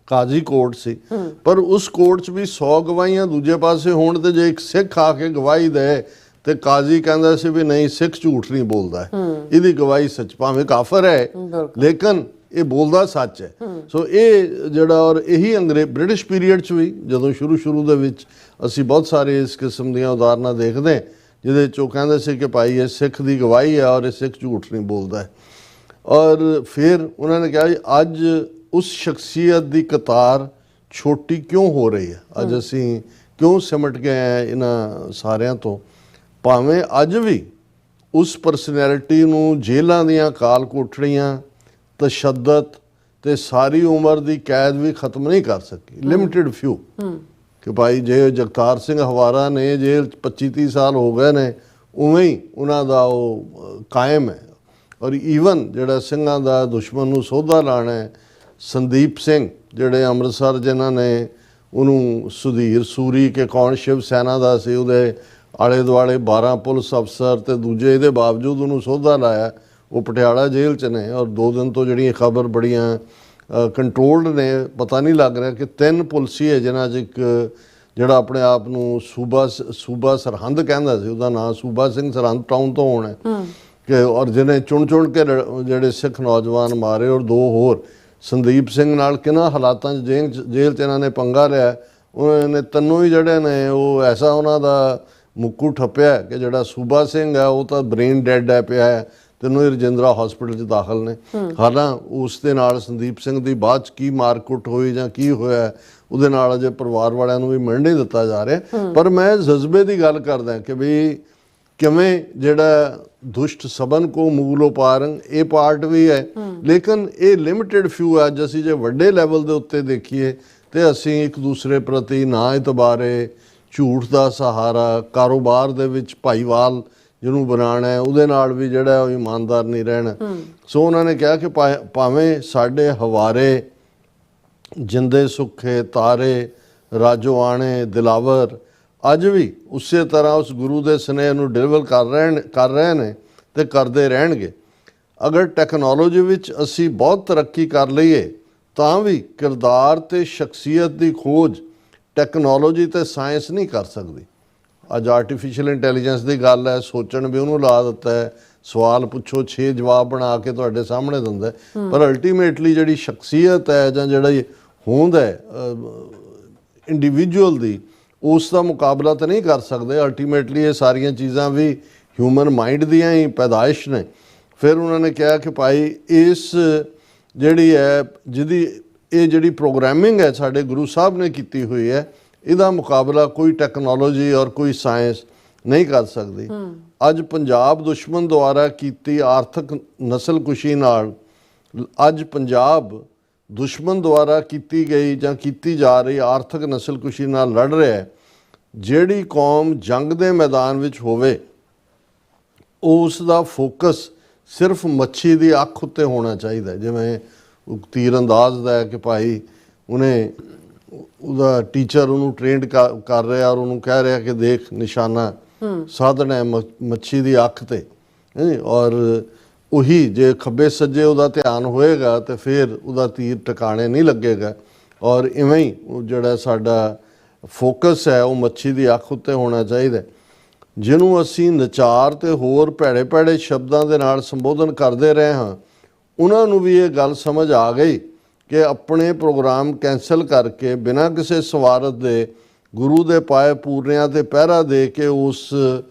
ਕਾਜ਼ੀ ਕੋਰਟ ਸੀ, ਪਰ ਉਸ ਕੋਰਟ 'ਚ ਵੀ 100 ਗਵਾਹੀਆਂ ਦੂਜੇ ਪਾਸੇ ਹੋਣ ਤੇ ਜੇ ਇੱਕ ਸਿੱਖ ਆ ਕੇ ਗਵਾਹੀ ਦੇ ਤੇ ਕਾਜ਼ੀ ਕਹਿੰਦਾ ਸੀ ਵੀ ਨਹੀਂ, ਸਿੱਖ ਝੂਠ ਨਹੀਂ ਬੋਲਦਾ, ਇਹਦੀ ਗਵਾਹੀ ਸੱਚ, ਭਾਵੇਂ ਕਾਫਰ ਹੈ ਲੇਕਿਨ ਇਹ ਬੋਲਦਾ ਸੱਚ ਹੈ। ਸੋ ਇਹ ਜਿਹੜਾ ਔਰ ਇਹੀ ਬ੍ਰਿਟਿਸ਼ ਪੀਰੀਅਡ 'ਚ ਵੀ ਜਦੋਂ ਸ਼ੁਰੂ ਦੇ ਵਿੱਚ ਅਸੀਂ ਬਹੁਤ ਸਾਰੇ ਇਸ ਕਿਸਮ ਦੀਆਂ ਉਦਾਹਰਨਾਂ ਦੇਖਦੇ ਜਿਹਦੇ 'ਚ ਉਹ ਕਹਿੰਦੇ ਸੀ ਕਿ ਭਾਈ ਇਹ ਸਿੱਖ ਦੀ ਗਵਾਹੀ ਹੈ ਔਰ ਇਹ ਸਿੱਖ ਝੂਠ ਨਹੀਂ ਬੋਲਦਾ। ਔਰ ਫਿਰ ਉਹਨਾਂ ਨੇ ਕਿਹਾ ਜੀ ਅੱਜ ਉਸ ਸ਼ਖਸੀਅਤ ਦੀ ਕਤਾਰ ਛੋਟੀ ਕਿਉਂ ਹੋ ਰਹੀ ਹੈ, ਅੱਜ ਅਸੀਂ ਕਿਉਂ ਸਿਮਟ ਗਏ ਹਾਂ ਇਹਨਾਂ ਸਾਰਿਆਂ ਤੋਂ। ਭਾਵੇਂ ਅੱਜ ਵੀ ਉਸ ਪਰਸਨੈਲਿਟੀ ਨੂੰ ਜੇਲ੍ਹਾਂ ਦੀਆਂ ਕਾਲ ਕੋਠੜੀਆਂ, ਤਸ਼ੱਦਦ ਤੇ ਸਾਰੀ ਉਮਰ ਦੀ ਕੈਦ ਵੀ ਖਤਮ ਨਹੀਂ ਕਰ ਸਕੀ। ਲਿਮਿਟਿਡ ਫਿਊ ਕਿ ਭਾਈ ਜੇ ਜਗਤਾਰ ਸਿੰਘ ਹਵਾਰਾ ਨੇ ਜੇਲ੍ਹ 'ਚ 25-30 ਸਾਲ ਹੋ ਗਏ ਨੇ, ਉਵੇਂ ਹੀ ਉਹਨਾਂ ਦਾ ਉਹ ਕਾਇਮ ਹੈ। ਔਰ ਈਵਨ ਜਿਹੜਾ ਸਿੰਘਾਂ ਦਾ ਦੁਸ਼ਮਣ ਨੂੰ ਸੋਧਾ ਲਾਣਾ ਹੈ, ਸੰਦੀਪ ਸਿੰਘ ਜਿਹੜੇ ਅੰਮ੍ਰਿਤਸਰ ਜਿਨ੍ਹਾਂ ਨੇ ਉਹਨੂੰ ਸੁਧੀਰ ਸੂਰੀ ਕਿ ਕੌਣ ਸ਼ਿਵ ਸੈਨਾ ਦਾ ਸੀ, ਉਹਦੇ ਆਲੇ ਦੁਆਲੇ 12 ਪੁਲਿਸ ਅਫਸਰ ਤੇ ਦੂਜੇ ਇਹਦੇ ਬਾਵਜੂਦ ਉਹਨੂੰ ਸੋਧਾ ਲਾਇਆ, ਉਹ ਪਟਿਆਲਾ ਜੇਲ੍ਹ 'ਚ ਨੇ। ਔਰ 2 ਦਿਨ ਤੋਂ ਜਿਹੜੀਆਂ ਖਬਰ ਬੜੀਆਂ ਕੰਟਰੋਲਡ ਨੇ, ਪਤਾ ਨਹੀਂ ਲੱਗ ਰਿਹਾ ਕਿ 3 ਪੁਲਿਸੀ ਹੈ ਜਿਨ੍ਹਾਂ 'ਚ ਇੱਕ ਜਿਹੜਾ ਆਪਣੇ ਆਪ ਨੂੰ ਸੂਬਾ ਸਰਹੰਦ ਕਹਿੰਦਾ ਸੀ, ਉਹਦਾ ਨਾਂ ਸੂਬਾ ਸਿੰਘ ਸਰਹੰਦ ਟਾਊਨ ਤੋਂ ਹੋਣਾ ਕਿ ਔਰ ਜਿਹਨੇ ਚੁਣ ਕੇ ਜਿਹੜੇ ਸਿੱਖ ਨੌਜਵਾਨ ਮਾਰੇ। ਔਰ 2 ਹੋਰ ਸੰਦੀਪ ਸਿੰਘ ਨਾਲ ਕਿਹਨਾਂ ਹਾਲਾਤਾਂ 'ਚ ਜੇਲ੍ਹ 'ਚ ਇਹਨਾਂ ਨੇ ਪੰਗਾ ਲਿਆ, ਉਹਨਾਂ ਨੇ ਤਿੰਨੋਂ ਹੀ ਜਿਹੜੇ ਨੇ ਉਹ ਐਸਾ ਉਹਨਾਂ ਦਾ ਮੁੱਕੂ ਠੱਪਿਆ ਕਿ ਜਿਹੜਾ ਸੂਬਾ ਸਿੰਘ ਹੈ ਉਹ ਤਾਂ ਬ੍ਰੇਨ ਡੈਡ ਹੈ ਪਿਆ ਹੈ, ਤਿੰਨੋਂ ਹੀ ਰਜਿੰਦਰਾ ਹਸਪੀਟਲ 'ਚ ਦਾਖਲ ਨੇ। ਹਾਲਾਂ ਉਸ ਦੇ ਨਾਲ ਸੰਦੀਪ ਸਿੰਘ ਦੀ ਬਾਅਦ 'ਚ ਕੀ ਮਾਰਕੁੱਟ ਹੋਈ ਜਾਂ ਕੀ ਹੋਇਆ ਉਹਦੇ ਨਾਲ ਅਜੇ ਪਰਿਵਾਰ ਵਾਲਿਆਂ ਨੂੰ ਵੀ ਮਿਲ ਨਹੀਂ ਦਿੱਤਾ ਜਾ ਰਿਹਾ। ਪਰ ਮੈਂ ਜਜ਼ਬੇ ਦੀ ਗੱਲ ਕਰਦਾ ਕਿ ਵੀ ਕਿਵੇਂ ਜਿਹੜਾ ਦੁਸ਼ਟ ਸਬਨ ਕੋ ਮੂਲੋਂ ਪਾਰੰਗ, ਇਹ ਪਾਰਟ ਵੀ ਹੈ ਲੇਕਿਨ ਇਹ ਲਿਮਿਟਿਡ ਫਿਊ ਹੈ। ਅੱਜ ਅਸੀਂ ਜੇ ਵੱਡੇ ਲੈਵਲ ਦੇ ਉੱਤੇ ਦੇਖੀਏ ਤੇ ਅਸੀਂ ਇੱਕ ਦੂਸਰੇ ਪ੍ਰਤੀ ਨਾ ਇਤਬਾਰੇ, ਝੂਠ ਦਾ ਸਹਾਰਾ, ਕਾਰੋਬਾਰ ਦੇ ਵਿੱਚ ਭਾਈਵਾਲ ਜਿਹਨੂੰ ਬਣਾਉਣਾ ਹੈ ਉਹਦੇ ਨਾਲ ਵੀ ਜਿਹੜਾ ਉਹ ਇਮਾਨਦਾਰ ਨਹੀਂ ਰਹਿਣਾ। ਸੋ ਉਹਨਾਂ ਨੇ ਕਿਹਾ ਕਿ ਭਾਵੇਂ ਸਾਡੇ ਹਵਾਰੇ, ਜਿੰਦੇ ਸੁੱਖੇ, ਤਾਰੇ, ਰਾਜੋ ਆਣੇ, ਦਿਲਾਵਰ ਅੱਜ ਵੀ ਉਸੇ ਤਰ੍ਹਾਂ ਉਸ ਗੁਰੂ ਦੇ ਸਨੇਹ ਨੂੰ ਡਿਲੀਵਰ ਕਰ ਰਹੇ ਨੇ ਤੇ ਕਰਦੇ ਰਹਿਣਗੇ। ਅਗਰ ਟੈਕਨੋਲੋਜੀ ਵਿੱਚ ਅਸੀਂ ਬਹੁਤ ਤਰੱਕੀ ਕਰ ਲਈਏ ਤਾਂ ਵੀ ਕਿਰਦਾਰ ਤੇ ਸ਼ਖਸੀਅਤ ਦੀ ਖੋਜ ਟੈਕਨੋਲੋਜੀ ਤੇ ਸਾਇੰਸ ਨਹੀਂ ਕਰ ਸਕਦੀ। ਅੱਜ ਆਰਟੀਫਿਸ਼ੀਅਲ ਇੰਟੈਲੀਜੈਂਸ ਦੀ ਗੱਲ ਹੈ, ਸੋਚਣ ਵੀ ਉਹਨੂੰ ਲਾ ਦਿੱਤਾ ਹੈ, ਸਵਾਲ ਪੁੱਛੋ 6 ਜਵਾਬ ਬਣਾ ਕੇ ਤੁਹਾਡੇ ਸਾਹਮਣੇ ਦਿੰਦਾ, ਪਰ ਅਲਟੀਮੇਟਲੀ ਜਿਹੜੀ ਸ਼ਖਸੀਅਤ ਹੈ ਜਾਂ ਜਿਹੜਾ ਹੋਂਦ ਹੈ ਇੰਡੀਵਿਜੂਅਲ ਦੀ, ਉਸ ਦਾ ਮੁਕਾਬਲਾ ਤਾਂ ਨਹੀਂ ਕਰ ਸਕਦੇ। ਅਲਟੀਮੇਟਲੀ ਇਹ ਸਾਰੀਆਂ ਚੀਜ਼ਾਂ ਵੀ ਹਿਊਮਨ ਮਾਈਂਡ ਦੀਆਂ ਹੀ ਪੈਦਾਇਸ਼ ਨੇ। ਫਿਰ ਉਹਨਾਂ ਨੇ ਕਿਹਾ ਕਿ ਭਾਈ ਇਸ ਜਿਹੜੀ ਹੈ ਜਿਹਦੀ ਇਹ ਜਿਹੜੀ ਪ੍ਰੋਗਰਾਮਿੰਗ ਹੈ ਸਾਡੇ ਗੁਰੂ ਸਾਹਿਬ ਨੇ ਕੀਤੀ ਹੋਈ ਹੈ, ਇਹਦਾ ਮੁਕਾਬਲਾ ਕੋਈ ਟੈਕਨੋਲੋਜੀ ਔਰ ਕੋਈ ਸਾਇੰਸ ਨਹੀਂ ਕਰ ਸਕਦੀ। ਅੱਜ ਪੰਜਾਬ ਦੁਸ਼ਮਣ ਦੁਆਰਾ ਕੀਤੀ ਆਰਥਿਕ ਨਸਲਕੁਸ਼ੀ ਨਾਲ, ਅੱਜ ਪੰਜਾਬ ਦੁਸ਼ਮਣ ਦੁਆਰਾ ਕੀਤੀ ਗਈ ਜਾਂ ਕੀਤੀ ਜਾ ਰਹੀ ਆਰਥਿਕ ਨਸਲਕੁਸ਼ੀ ਨਾਲ ਲੜ ਰਿਹਾ ਹੈ। ਜਿਹੜੀ ਕੌਮ ਜੰਗ ਦੇ ਮੈਦਾਨ ਵਿੱਚ ਹੋਵੇ ਉਸ ਦਾ ਫੋਕਸ ਸਿਰਫ ਮੱਛੀ ਦੀ ਅੱਖ ਉੱਤੇ ਹੋਣਾ ਚਾਹੀਦਾ। ਜਿਵੇਂ ਤੀਰ ਅੰਦਾਜ਼ ਦਾ ਹੈ ਕਿ ਭਾਈ ਉਹਦਾ ਟੀਚਰ ਉਹਨੂੰ ਟ੍ਰੇਨਡ ਕਰ ਰਿਹਾ ਔਰ ਉਹਨੂੰ ਕਹਿ ਰਿਹਾ ਕਿ ਦੇਖ ਨਿਸ਼ਾਨਾ ਸਾਧਨਾ ਹੈ ਮੱਛੀ ਦੀ ਅੱਖ ਤੇ, ਔਰ ਉਹੀ ਜੇ ਖੱਬੇ ਸੱਜੇ ਉਹਦਾ ਧਿਆਨ ਹੋਏਗਾ ਤੇ ਫਿਰ ਉਹਦਾ ਤੀਰ ਟਿਕਾਣੇ ਨਹੀਂ ਲੱਗੇਗਾ। ਔਰ ਇਵੇਂ ਹੀ ਉਹ ਜਿਹੜਾ ਸਾਡਾ ਫੋਕਸ ਹੈ ਉਹ ਮੱਛੀ ਦੀ ਅੱਖ ਉੱਤੇ ਹੋਣਾ ਚਾਹੀਦਾ। ਜਿਹਨੂੰ ਅਸੀਂ ਨਚਾਰ ਤੇ ਹੋਰ ਭੈੜੇ ਭੈੜੇ ਸ਼ਬਦਾਂ ਦੇ ਨਾਲ ਸੰਬੋਧਨ ਕਰਦੇ ਰਹੇ ਹਾਂ, ਉਹਨਾਂ ਨੂੰ ਵੀ ਇਹ ਗੱਲ ਸਮਝ ਆ ਗਈ ਕਿ ਆਪਣੇ ਪ੍ਰੋਗਰਾਮ ਕੈਂਸਲ ਕਰਕੇ ਬਿਨਾਂ ਕਿਸੇ ਸਵਾਰਥ ਦੇ ਗੁਰੂ ਦੇ ਪਾਏ ਪੂਰਨਿਆਂ ਤੇ ਪਹਿਰਾ ਦੇ ਕੇ ਉਸ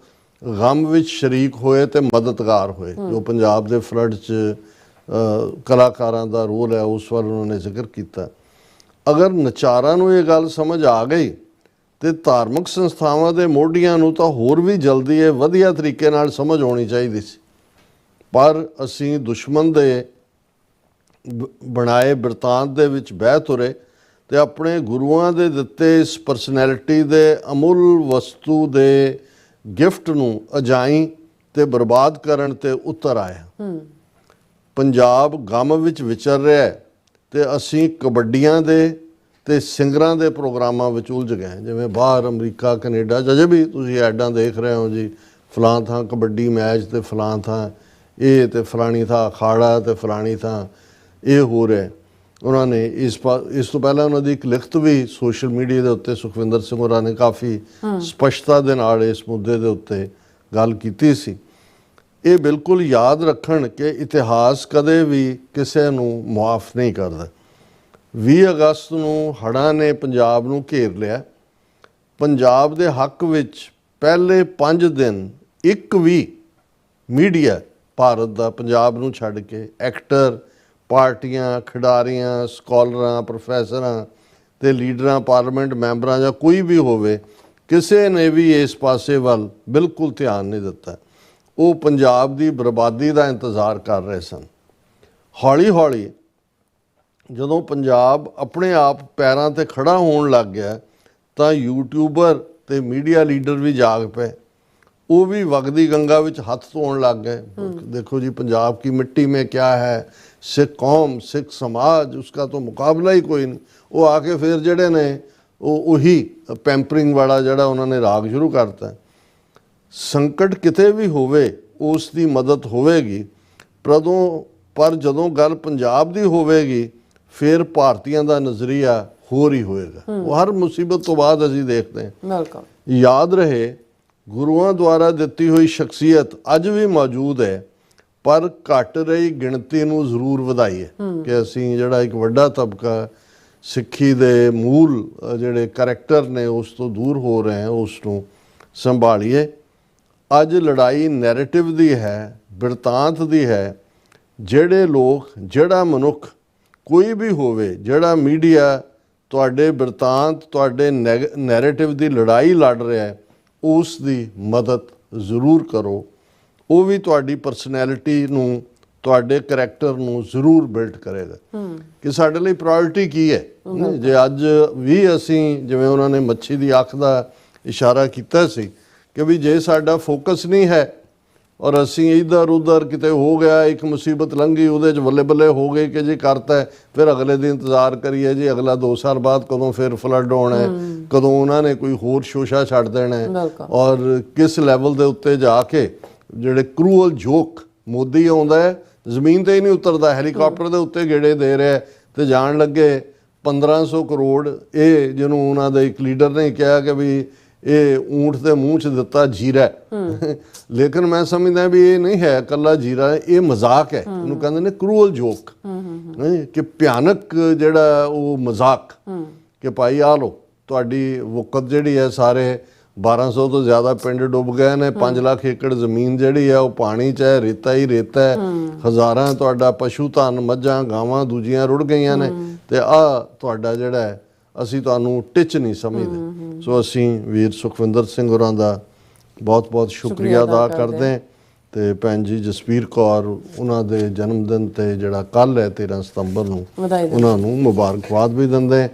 ਗਮ ਵਿੱਚ ਸ਼ਰੀਕ ਹੋਏ ਤੇ ਮਦਦਗਾਰ ਹੋਏ। ਜੋ ਪੰਜਾਬ ਦੇ ਫਲੱਡ 'ਚ ਕਲਾਕਾਰਾਂ ਦਾ ਰੋਲ ਹੈ ਉਸ ਵੱਲ ਉਹਨਾਂ ਨੇ ਜ਼ਿਕਰ ਕੀਤਾ। ਅਗਰ ਨਚਾਰਾਂ ਨੂੰ ਇਹ ਗੱਲ ਸਮਝ ਆ ਗਈ ਤੇ ਧਾਰਮਿਕ ਸੰਸਥਾਵਾਂ ਦੇ ਮੋਢੀਆਂ ਨੂੰ ਤਾਂ ਹੋਰ ਵੀ ਜਲਦੀ ਇਹ ਵਧੀਆ ਤਰੀਕੇ ਨਾਲ ਸਮਝ ਆਉਣੀ ਚਾਹੀਦੀ ਸੀ। ਪਰ ਅਸੀਂ ਦੁਸ਼ਮਣ ਦੇ ਬਣਾਏ ਬਿਰਤਾਂਤ ਦੇ ਵਿੱਚ ਬਹਿ ਤੁਰੇ ਤੇ ਆਪਣੇ ਗੁਰੂਆਂ ਦੇ ਦਿੱਤੇ ਇਸ ਪਰਸਨੈਲਿਟੀ ਦੇ ਅਮੁੱਲ ਵਸਤੂ ਦੇ ਗਿਫਟ ਨੂੰ ਅਜਾਈ ਤੇ ਬਰਬਾਦ ਕਰਨ ਤੇ ਉਤਰ ਆਇਆ। ਪੰਜਾਬ ਗਮ ਵਿੱਚ ਵਿਚਰ ਰਿਹਾ ਤੇ ਅਸੀਂ ਕਬੱਡੀਆਂ ਦੇ ਤੇ ਸਿੰਗਰਾਂ ਦੇ ਪ੍ਰੋਗਰਾਮਾਂ ਵਿੱਚ ਉਲਝ ਗਏ। ਜਿਵੇਂ ਬਾਹਰ ਅਮਰੀਕਾ ਕੈਨੇਡਾ ਅਜੇ ਵੀ ਤੁਸੀਂ ਐਡਾਂ ਦੇਖ ਰਹੇ ਹੋ ਜੀ, ਫਲਾਂ ਥਾਂ ਕਬੱਡੀ ਮੈਚ ਤੇ ਫਲਾਂ ਥਾਂ ਇਹ ਤੇ ਫਲਾਣੀ ਥਾਂ ਅਖਾੜਾ ਤੇ ਫਲਾਣੀ ਥਾਂ ਇਹ ਹੋ ਰਿਹਾ। ਉਹਨਾਂ ਨੇ ਇਸ ਤੋਂ ਪਹਿਲਾਂ ਉਹਨਾਂ ਦੀ ਇੱਕ ਲਿਖਤ ਵੀ ਸੋਸ਼ਲ ਮੀਡੀਆ ਦੇ ਉੱਤੇ ਸੁਖਵਿੰਦਰ ਸਿੰਘ ਹੋਰਾਂ ਨੇ ਕਾਫੀ ਸਪਸ਼ਟਤਾ ਦੇ ਨਾਲ ਇਸ ਮੁੱਦੇ ਦੇ ਉੱਤੇ ਗੱਲ ਕੀਤੀ ਸੀ। ਇਹ ਬਿਲਕੁਲ ਯਾਦ ਰੱਖਣ ਕਿ ਇਤਿਹਾਸ ਕਦੇ ਵੀ ਕਿਸੇ ਨੂੰ ਮੁਆਫ ਨਹੀਂ ਕਰਦਾ। 20 ਅਗਸਤ ਨੂੰ ਹੜ੍ਹਾਂ ਨੇ ਪੰਜਾਬ ਨੂੰ ਘੇਰ ਲਿਆ। ਪੰਜਾਬ ਦੇ ਹੱਕ ਵਿੱਚ ਪਹਿਲੇ 5 ਦਿਨ ਇੱਕ ਵੀ ਮੀਡੀਆ ਭਾਰਤ ਦਾ ਪੰਜਾਬ ਨੂੰ ਛੱਡ ਕੇ ਐਕਟਰ, ਪਾਰਟੀਆਂ, ਖਿਡਾਰੀਆਂ, ਸਕਾਲਰਾਂ, ਪ੍ਰੋਫੈਸਰਾਂ ਤੇ ਲੀਡਰਾਂ, ਪਾਰਲੀਮੈਂਟ ਮੈਂਬਰਾਂ ਜਾਂ ਕੋਈ ਵੀ ਹੋਵੇ, ਕਿਸੇ ਨੇ ਵੀ ਇਸ ਪਾਸੇ ਵੱਲ ਬਿਲਕੁਲ ਧਿਆਨ ਨਹੀਂ ਦਿੱਤਾ। ਉਹ ਪੰਜਾਬ ਦੀ ਬਰਬਾਦੀ ਦਾ ਇੰਤਜ਼ਾਰ ਕਰ ਰਹੇ ਸਨ। ਹੌਲੀ ਹੌਲੀ ਜਦੋਂ ਪੰਜਾਬ ਆਪਣੇ ਆਪ ਪੈਰਾਂ ਤੇ ਖੜਾ ਹੋਣ ਲੱਗ ਗਿਆ ਤਾਂ ਯੂਟਿਊਬਰ ਤੇ ਮੀਡੀਆ ਲੀਡਰ ਵੀ ਜਾਗ ਪਏ। ਉਹ ਵੀ ਵਗਦੀ ਗੰਗਾ ਵਿੱਚ ਹੱਥ ਧੋਣ ਲੱਗ ਗਏ। ਦੇਖੋ ਜੀ, ਪੰਜਾਬ ਕੀ ਮਿੱਟੀ में क्या है, सिख कौम, सिख समाज, उसका तो मुकाबला ही कोई नहीं। ਉਹ ਆ ਕੇ ਫਿਰ ਜਿਹੜੇ ਨੇ ਉਹੀ ਪੈਂਪਰਿੰਗ ਵਾਲਾ ਜਿਹੜਾ ਉਹਨਾਂ ਨੇ ਰਾਗ ਸ਼ੁਰੂ ਕਰਤਾ। ਸੰਕਟ ਕਿਤੇ ਵੀ ਹੋਵੇ ਉਸ ਦੀ ਮਦਦ ਹੋਵੇਗੀ, ਪਰ ਜਦੋਂ ਗੱਲ ਪੰਜਾਬ ਦੀ ਹੋਵੇਗੀ ਫਿਰ ਭਾਰਤੀਆਂ ਦਾ ਨਜ਼ਰੀਆ ਹੋਰ ਹੀ ਹੋਏਗਾ। ਉਹ ਹਰ ਮੁਸੀਬਤ ਤੋਂ ਬਾਅਦ ਅਸੀਂ ਦੇਖਦੇ ਹਾਂ। ਯਾਦ ਰਹੇ, ਗੁਰੂਆਂ ਦੁਆਰਾ ਦਿੱਤੀ ਹੋਈ ਸ਼ਖਸੀਅਤ ਅੱਜ ਵੀ ਮੌਜੂਦ ਹੈ, ਪਰ ਘਟ ਰਹੀ ਗਿਣਤੀ ਨੂੰ ਜ਼ਰੂਰ ਵਧਾਈਏ ਕਿ ਅਸੀਂ ਜਿਹੜਾ ਇੱਕ ਵੱਡਾ ਤਬਕਾ ਸਿੱਖੀ ਦੇ ਮੂਲ ਜਿਹੜੇ ਕਰੈਕਟਰ ਨੇ ਉਸ ਤੋਂ ਦੂਰ ਹੋ ਰਹੇ ਹਾਂ, ਉਸ ਨੂੰ ਸੰਭਾਲੀਏ। ਅੱਜ ਲੜਾਈ ਨੈਰੇਟਿਵ ਦੀ ਹੈ, ਬਿਰਤਾਂਤ ਦੀ ਹੈ। ਜਿਹੜੇ ਲੋਕ, ਜਿਹੜਾ ਮਨੁੱਖ ਕੋਈ ਵੀ ਹੋਵੇ, ਜਿਹੜਾ ਮੀਡੀਆ ਤੁਹਾਡੇ ਬਿਰਤਾਂਤ, ਤੁਹਾਡੇ ਨੈਰੇਟਿਵ ਦੀ ਲੜਾਈ ਲੜ ਰਿਹਾ ਹੈ, ਉਸ ਦੀ ਮਦਦ ਜ਼ਰੂਰ ਕਰੋ। ਉਹ ਵੀ ਤੁਹਾਡੀ ਪਰਸਨੈਲਿਟੀ ਨੂੰ, ਤੁਹਾਡੇ ਕਰੈਕਟਰ ਨੂੰ ਜ਼ਰੂਰ ਬਿਲਡ ਕਰੇਗਾ ਕਿ ਸਾਡੇ ਲਈ ਪ੍ਰਾਇੋਰਟੀ ਕੀ ਹੈ। ਜੇ ਅੱਜ ਵੀ ਅਸੀਂ, ਜਿਵੇਂ ਉਹਨਾਂ ਨੇ ਮੱਛੀ ਦੀ ਅੱਖ ਦਾ ਇਸ਼ਾਰਾ ਕੀਤਾ ਸੀ, ਕਿ ਵੀ ਜੇ ਸਾਡਾ ਫੋਕਸ ਨਹੀਂ ਹੈ ਔਰ ਅਸੀਂ ਇੱਧਰ ਉੱਧਰ ਕਿਤੇ ਹੋ ਗਿਆ, ਇੱਕ ਮੁਸੀਬਤ ਲੰਘੀ, ਉਹਦੇ 'ਚ ਬੱਲੇ ਬੱਲੇ ਹੋ ਗਏ ਕਿ ਜੀ ਕਰਤਾ ਹੈ, ਫਿਰ ਅਗਲੇ ਦਿਨ ਇੰਤਜ਼ਾਰ ਕਰੀਏ ਜੀ ਅਗਲਾ 2 ਸਾਲ ਬਾਅਦ ਕਦੋਂ ਫਿਰ ਫਲੱਡ ਹੋਣਾ ਹੈ, ਕਦੋਂ ਉਹਨਾਂ ਨੇ ਕੋਈ ਹੋਰ ਸ਼ੋਸ਼ਾ ਛੱਡ ਦੇਣਾ ਹੈ। ਔਰ ਕਿਸ ਲੈਵਲ ਦੇ ਉੱਤੇ ਜਾ ਕੇ ਜਿਹੜੇ ਕਰੂਅਲ ਜੋਕ, ਮੋਦੀ ਆਉਂਦਾ ਹੈ ਜ਼ਮੀਨ ਤੇ ਹੀ ਨਹੀਂ ਉਤਰਦਾ, ਹੈਲੀਕਾਪਟਰ ਦੇ ਉੱਤੇ ਗੇੜੇ ਦੇ ਰਿਹਾ ਤੇ ਜਾਣ ਲੱਗੇ 1500 ਕਰੋੜ। ਇਹ ਜਿਹਨੂੰ ਉਹਨਾਂ ਦੇ ਇੱਕ ਲੀਡਰ ਨੇ ਕਿਹਾ ਕਿ ਵੀ ਇਹ ਊਂਠ ਦੇ ਮੂੰਹ 'ਚ ਦਿੱਤਾ ਜੀਰਾ, ਲੇਕਿਨ ਮੈਂ ਸਮਝਦਾ ਵੀ ਇਹ ਨਹੀਂ ਹੈ ਇਕੱਲਾ ਜੀਰਾ, ਇਹ ਮਜ਼ਾਕ ਹੈ। ਇਹਨੂੰ ਕਹਿੰਦੇ ਨੇ ਕਰੂਅਲ ਜੋਕ, ਕਿ ਭਿਆਨਕ ਜਿਹੜਾ ਉਹ ਮਜ਼ਾਕ ਕਿ ਭਾਈ ਆ ਲਓ ਤੁਹਾਡੀ ਵਕਤ ਜਿਹੜੀ ਹੈ, ਸਾਰੇ 1200 ਤੋਂ ਜ਼ਿਆਦਾ ਪਿੰਡ ਡੁੱਬ ਗਏ ਨੇ, 5 ਲੱਖ ਏਕੜ ਜ਼ਮੀਨ ਜਿਹੜੀ ਹੈ ਉਹ ਪਾਣੀ 'ਚ ਹੈ, ਰੇਤਾ ਹੀ ਰੇਤਾ ਹੈ, ਹਜ਼ਾਰਾਂ ਤੁਹਾਡਾ ਪਸ਼ੂ ਧਨ, ਮੱਝਾਂ, ਗਾਵਾਂ ਦੂਜੀਆਂ ਰੁੜ ਗਈਆਂ ਨੇ, ਤੇ ਆਹ ਤੁਹਾਡਾ ਜਿਹੜਾ ਹੈ ਅਸੀਂ ਤੁਹਾਨੂੰ ਟਿਚ ਨਹੀਂ ਸਮਝਦੇ। ਸੋ ਅਸੀਂ ਵੀਰ ਸੁਖਵਿੰਦਰ ਸਿੰਘ ਹੋਰਾਂ ਦਾ ਬਹੁਤ ਬਹੁਤ ਸ਼ੁਕਰੀਆ ਅਦਾ ਕਰਦੇ ਹਾਂ। ਤੇ ਭੈਣ ਜੀ ਜਸਵੀਰ ਕੌਰ, ਉਹਨਾਂ ਦੇ ਜਨਮ ਦਿਨ ਤੇ ਜਿਹੜਾ ਕੱਲ੍ਹ ਹੈ 13 ਸਤੰਬਰ ਨੂੰ, ਉਹਨਾਂ ਨੂੰ ਮੁਬਾਰਕਬਾਦ ਵੀ ਦਿੰਦੇ।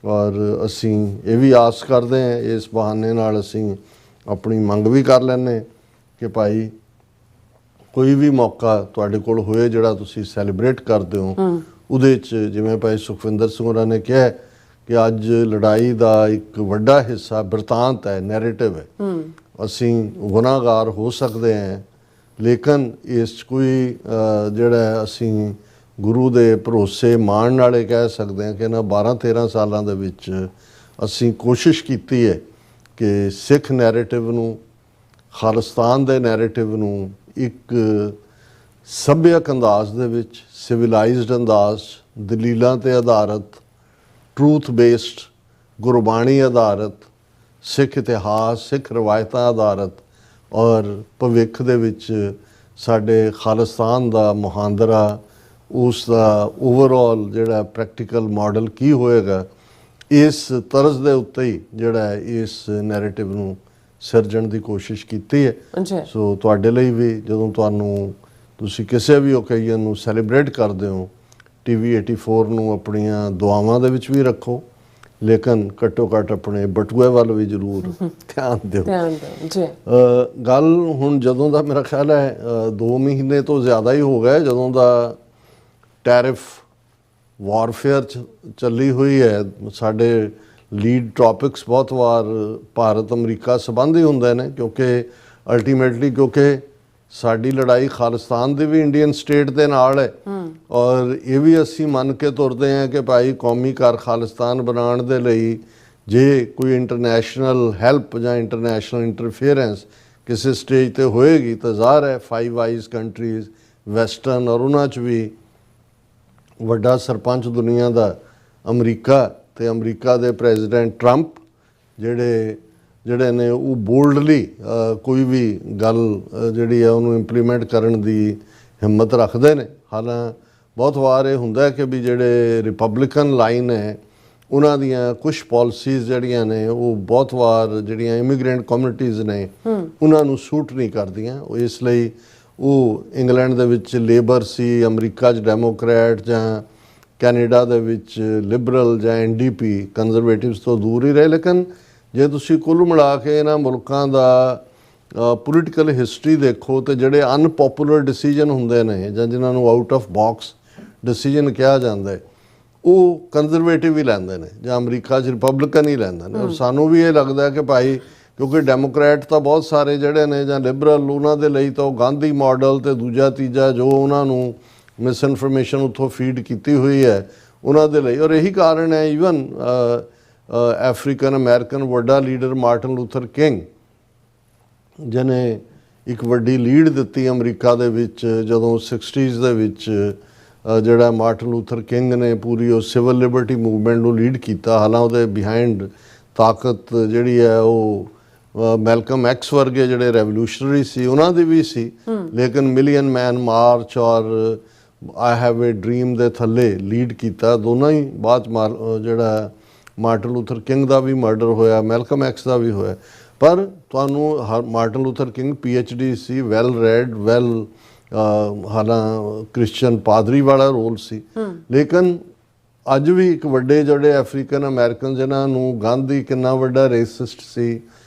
ਔਰ ਅਸੀਂ ਇਹ ਵੀ ਆਸ ਕਰਦੇ ਹਾਂ ਇਸ ਬਹਾਨੇ ਨਾਲ ਅਸੀਂ ਆਪਣੀ ਮੰਗ ਵੀ ਕਰ ਲੈਂਦੇ ਕਿ ਭਾਈ ਕੋਈ ਵੀ ਮੌਕਾ ਤੁਹਾਡੇ ਕੋਲ ਹੋਏ ਜਿਹੜਾ ਤੁਸੀਂ ਸੈਲੀਬ੍ਰੇਟ ਕਰਦੇ ਹੋ, ਉਹਦੇ 'ਚ ਜਿਵੇਂ ਭਾਈ ਸੁਖਵਿੰਦਰ ਸਿੰਘ ਹੋਰਾਂ ਨੇ ਕਿਹਾ ਕਿ ਅੱਜ ਲੜਾਈ ਦਾ ਇੱਕ ਵੱਡਾ ਹਿੱਸਾ ਬਿਰਤਾਂਤ ਹੈ, ਨੈਰੇਟਿਵ ਹੈ। ਅਸੀਂ ਗੁਨਾਹਗਾਰ ਹੋ ਸਕਦੇ ਹਾਂ, ਲੇਕਿਨ ਇਸ 'ਚ ਕੋਈ ਜਿਹੜਾ ਅਸੀਂ ਗੁਰੂ ਦੇ ਭਰੋਸੇ ਮਾਣ ਨਾਲੇ ਕਹਿ ਸਕਦੇ ਹਾਂ ਕਿ ਇਹਨਾਂ 12-13 ਸਾਲਾਂ ਦੇ ਵਿੱਚ ਅਸੀਂ ਕੋਸ਼ਿਸ਼ ਕੀਤੀ ਹੈ ਕਿ ਸਿੱਖ ਨੈਰੇਟਿਵ ਨੂੰ, ਖਾਲਿਸਤਾਨ ਦੇ ਨੈਰੇਟਿਵ ਨੂੰ ਇੱਕ ਸੱਭਿਅਕ ਅੰਦਾਜ਼ ਦੇ ਵਿੱਚ, ਸਿਵਲਾਈਜ਼ਡ ਅੰਦਾਜ਼, ਦਲੀਲਾਂ 'ਤੇ ਆਧਾਰਿਤ, ਟਰੂਥ ਬੇਸਡ, ਗੁਰਬਾਣੀ ਆਧਾਰਿਤ, ਸਿੱਖ ਇਤਿਹਾਸ, ਸਿੱਖ ਰਵਾਇਤਾਂ ਆਧਾਰਿਤ, ਔਰ ਭਵਿੱਖ ਦੇ ਵਿੱਚ ਸਾਡੇ ਖਾਲਿਸਤਾਨ ਦਾ ਮੁਹਾਂਦਰਾ, ਉਸ ਦਾ ਓਵਰਆਲ ਜਿਹੜਾ ਪ੍ਰੈਕਟੀਕਲ ਮਾਡਲ ਕੀ ਹੋਏਗਾ, ਇਸ ਤਰਜ਼ ਦੇ ਉੱਤੇ ਹੀ ਜਿਹੜਾ ਹੈ ਇਸ ਨੈਰੇਟਿਵ ਨੂੰ ਸਿਰਜਣ ਦੀ ਕੋਸ਼ਿਸ਼ ਕੀਤੀ ਹੈ। ਜੀ ਸੋ ਤੁਹਾਡੇ ਲਈ ਵੀ ਜਦੋਂ ਤੁਸੀਂ ਕਿਸੇ ਵੀ ਓਕੇਜ਼ਨ ਨੂੰ ਸੈਲੀਬ੍ਰੇਟ ਕਰਦੇ ਹੋ, TV 84 ਨੂੰ ਆਪਣੀਆਂ ਦੁਆਵਾਂ ਦੇ ਵਿੱਚ ਵੀ ਰੱਖੋ, ਲੇਕਿਨ ਘੱਟੋ ਘੱਟ ਆਪਣੇ ਬਟੂਏ ਵੱਲ ਵੀ ਜ਼ਰੂਰ ਧਿਆਨ ਦਿਓ। ਜੀ ਗੱਲ ਹੁਣ ਜਦੋਂ ਦਾ ਮੇਰਾ ਖਿਆਲ ਹੈ 2 ਮਹੀਨੇ ਤੋਂ ਜ਼ਿਆਦਾ ਹੀ ਹੋ ਗਏ ਜਦੋਂ ਦਾ ਟੈਰਿਫ ਵਾਰਫੇਅਰ ਚੱਲੀ ਹੋਈ ਹੈ। ਸਾਡੇ ਲੀਡ ਟੌਪਿਕਸ ਬਹੁਤ ਵਾਰ ਭਾਰਤ ਅਮਰੀਕਾ ਸੰਬੰਧ ਹੀ ਹੁੰਦੇ ਨੇ, ਕਿਉਂਕਿ ਕਿਉਂਕਿ ਸਾਡੀ ਲੜਾਈ ਖਾਲਿਸਤਾਨ ਦੀ ਵੀ ਇੰਡੀਅਨ ਸਟੇਟ ਦੇ ਨਾਲ ਹੈ, ਔਰ ਇਹ ਵੀ ਅਸੀਂ ਮੰਨ ਕੇ ਤੁਰਦੇ ਹਾਂ ਕਿ ਭਾਈ ਕੌਮੀ ਘਰ ਖਾਲਿਸਤਾਨ ਬਣਾਉਣ ਦੇ ਲਈ ਜੇ ਕੋਈ ਇੰਟਰਨੈਸ਼ਨਲ ਹੈਲਪ ਜਾਂ ਇੰਟਰਨੈਸ਼ਨਲ ਇੰਟਰਫੇਰੈਂਸ ਕਿਸੇ ਸਟੇਜ ਤੇ ਹੋਏਗੀ ਤਾਂ ਜ਼ਾਹਰ ਹੈ 5 ਆਈਜ਼ ਕੰਟਰੀਜ਼ ਵੈਸਟਰਨ, ਔਰ ਉਹਨਾਂ 'ਚ ਵੀ ਵੱਡਾ ਸਰਪੰਚ ਦੁਨੀਆ ਦਾ ਅਮਰੀਕਾ ਤੇ ਅਮਰੀਕਾ ਦੇ ਪ੍ਰੈਜ਼ੀਡੈਂਟ ਟਰੰਪ ਜਿਹੜੇ ਨੇ ਉਹ ਬੋਲਡਲੀ ਕੋਈ ਵੀ ਗੱਲ ਜਿਹੜੀ ਹੈ ਉਹਨੂੰ ਇੰਪਲੀਮੈਂਟ ਕਰਨ ਦੀ ਹਿੰਮਤ ਰੱਖਦੇ ਨੇ। ਹਾਲਾਂ ਬਹੁਤ ਵਾਰ ਇਹ ਹੁੰਦਾ ਕਿ ਵੀ ਜਿਹੜੇ ਰਿਪਬਲਿਕਨ ਲਾਈਨ ਹੈ ਉਹਨਾਂ ਦੀਆਂ ਕੁਝ ਪਾਲਿਸੀਜ਼ ਜਿਹੜੀਆਂ ਨੇ ਉਹ ਬਹੁਤ ਵਾਰ ਜਿਹੜੀਆਂ ਇਮੀਗ੍ਰੈਂਟ ਕਮਿਊਨਿਟੀਜ਼ ਨੇ ਉਹਨਾਂ ਨੂੰ ਸੂਟ ਨਹੀਂ ਕਰਦੀਆਂ। ਉਹ ਇਸ ਲਈ ਉਹ ਇੰਗਲੈਂਡ ਦੇ ਵਿੱਚ ਲੇਬਰ ਸੀ, ਅਮਰੀਕਾ 'ਚ ਡੈਮੋਕਰੈਟ, ਜਾਂ ਕੈਨੇਡਾ ਦੇ ਵਿੱਚ ਲਿਬਰਲ ਜਾਂ NDP ਕੰਜ਼ਰਵੇਟਿਵਸ ਤੋਂ ਦੂਰ ਹੀ ਰਹੇ। ਲੇਕਿਨ ਜੇ ਤੁਸੀਂ ਕੁੱਲ ਮਿਲਾ ਕੇ ਇਹਨਾਂ ਮੁਲਕਾਂ ਦਾ ਪੋਲੀਟੀਕਲ ਹਿਸਟਰੀ ਦੇਖੋ ਤੇ ਜਿਹੜੇ ਅਨਪੋਪੂਲਰ ਡਿਸੀਜਨ ਹੁੰਦੇ ਨੇ ਜਾਂ ਜਿਨ੍ਹਾਂ ਨੂੰ ਆਊਟ ਆਫ ਬਾਕਸ ਡਿਸੀਜਨ ਕਿਹਾ ਜਾਂਦਾ ਹੈ, ਉਹ ਕੰਜ਼ਰਵੇਟਿਵ ਹੀ ਲੈਂਦੇ ਨੇ ਜਾਂ ਅਮਰੀਕਾ 'ਚ ਰਿਪਬਲਿਕਨ ਹੀ ਲੈਂਦੇ ਨੇ। ਔਰ ਸਾਨੂੰ ਵੀ ਇਹ ਲੱਗਦਾ ਕਿ ਭਾਈ ਕਿਉਂਕਿ ਡੈਮੋਕਰੈਟ ਤਾਂ ਬਹੁਤ ਸਾਰੇ ਜਿਹੜੇ ਨੇ ਜਾਂ ਲਿਬਰਲ, ਉਹਨਾਂ ਦੇ ਲਈ ਤਾਂ ਉਹ ਗਾਂਧੀ ਮਾਡਲ ਤੇ ਦੂਜਾ ਤੀਜਾ ਜੋ ਉਹਨਾਂ ਨੂੰ ਮਿਸ ਇਨਫੋਰਮੇਸ਼ਨ ਉੱਥੋਂ ਫੀਡ ਕੀਤੀ ਹੋਈ ਹੈ ਉਹਨਾਂ ਦੇ ਲਈ। ਔਰ ਇਹੀ ਕਾਰਨ ਹੈ ਈਵਨ ਅਫਰੀਕਨ ਅਮਰੀਕਨ ਵੱਡਾ ਲੀਡਰ ਮਾਰਟਨ ਲੂਥਰ ਕਿੰਗ, ਜਿਹਨੇ ਇੱਕ ਵੱਡੀ ਲੀਡ ਦਿੱਤੀ ਅਮਰੀਕਾ ਦੇ ਵਿੱਚ ਜਦੋਂ 60s ਦੇ ਵਿੱਚ ਜਿਹੜਾ ਮਾਰਟਨ ਲੂਥਰ ਕਿੰਗ ਨੇ ਪੂਰੀ ਉਹ ਸਿਵਲ ਲਿਬਰਟੀ ਮੂਵਮੈਂਟ ਨੂੰ ਲੀਡ ਕੀਤਾ। ਹਾਲਾਂ ਉਹਦੇ ਬਿਹਾਈਂਡ ਤਾਕਤ ਜਿਹੜੀ ਹੈ ਉਹ ਮੈਲਕਮ ਐਕਸ ਵਰਗੇ ਜਿਹੜੇ ਰੈਵੋਲੂਸ਼ਨਰੀ ਸੀ ਉਹਨਾਂ ਦੀ ਵੀ ਸੀ, ਲੇਕਿਨ ਮਿਲੀਅਨ ਮੈਨ ਮਾਰਚ ਔਰ ਆਈ ਹੈਵ ਏ ਡ੍ਰੀਮ ਦੇ ਥੱਲੇ ਲੀਡ ਕੀਤਾ। ਦੋਨਾਂ ਹੀ ਬਾਅਦ ਜਿਹੜਾ ਮਾਰਟਨ ਲੂਥਰ ਕਿੰਗ ਦਾ ਵੀ ਮਰਡਰ ਹੋਇਆ, ਮੈਲਕਮ ਐਕਸ ਦਾ ਵੀ ਹੋਇਆ। ਪਰ ਤੁਹਾਨੂੰ ਮਾਰਟਨ ਲੂਥਰ ਕਿੰਗ PhD ਸੀ, ਵੈਲ ਰੈਡ, ਹਾਲਾਂ ਕ੍ਰਿਸਚਨ ਪਾਦਰੀ ਵਾਲਾ ਰੋਲ ਸੀ, ਲੇਕਿਨ ਅੱਜ ਵੀ ਇੱਕ ਵੱਡੇ ਜਿਹੜੇ ਅਫਰੀਕਨ ਅਮਰੀਕਨ ਜਿਨ੍ਹਾਂ ਨੂੰ ਗਾਂਧੀ ਕਿੰਨਾ ਵੱਡਾ ਰੇਸਿਸਟ ਸੀ,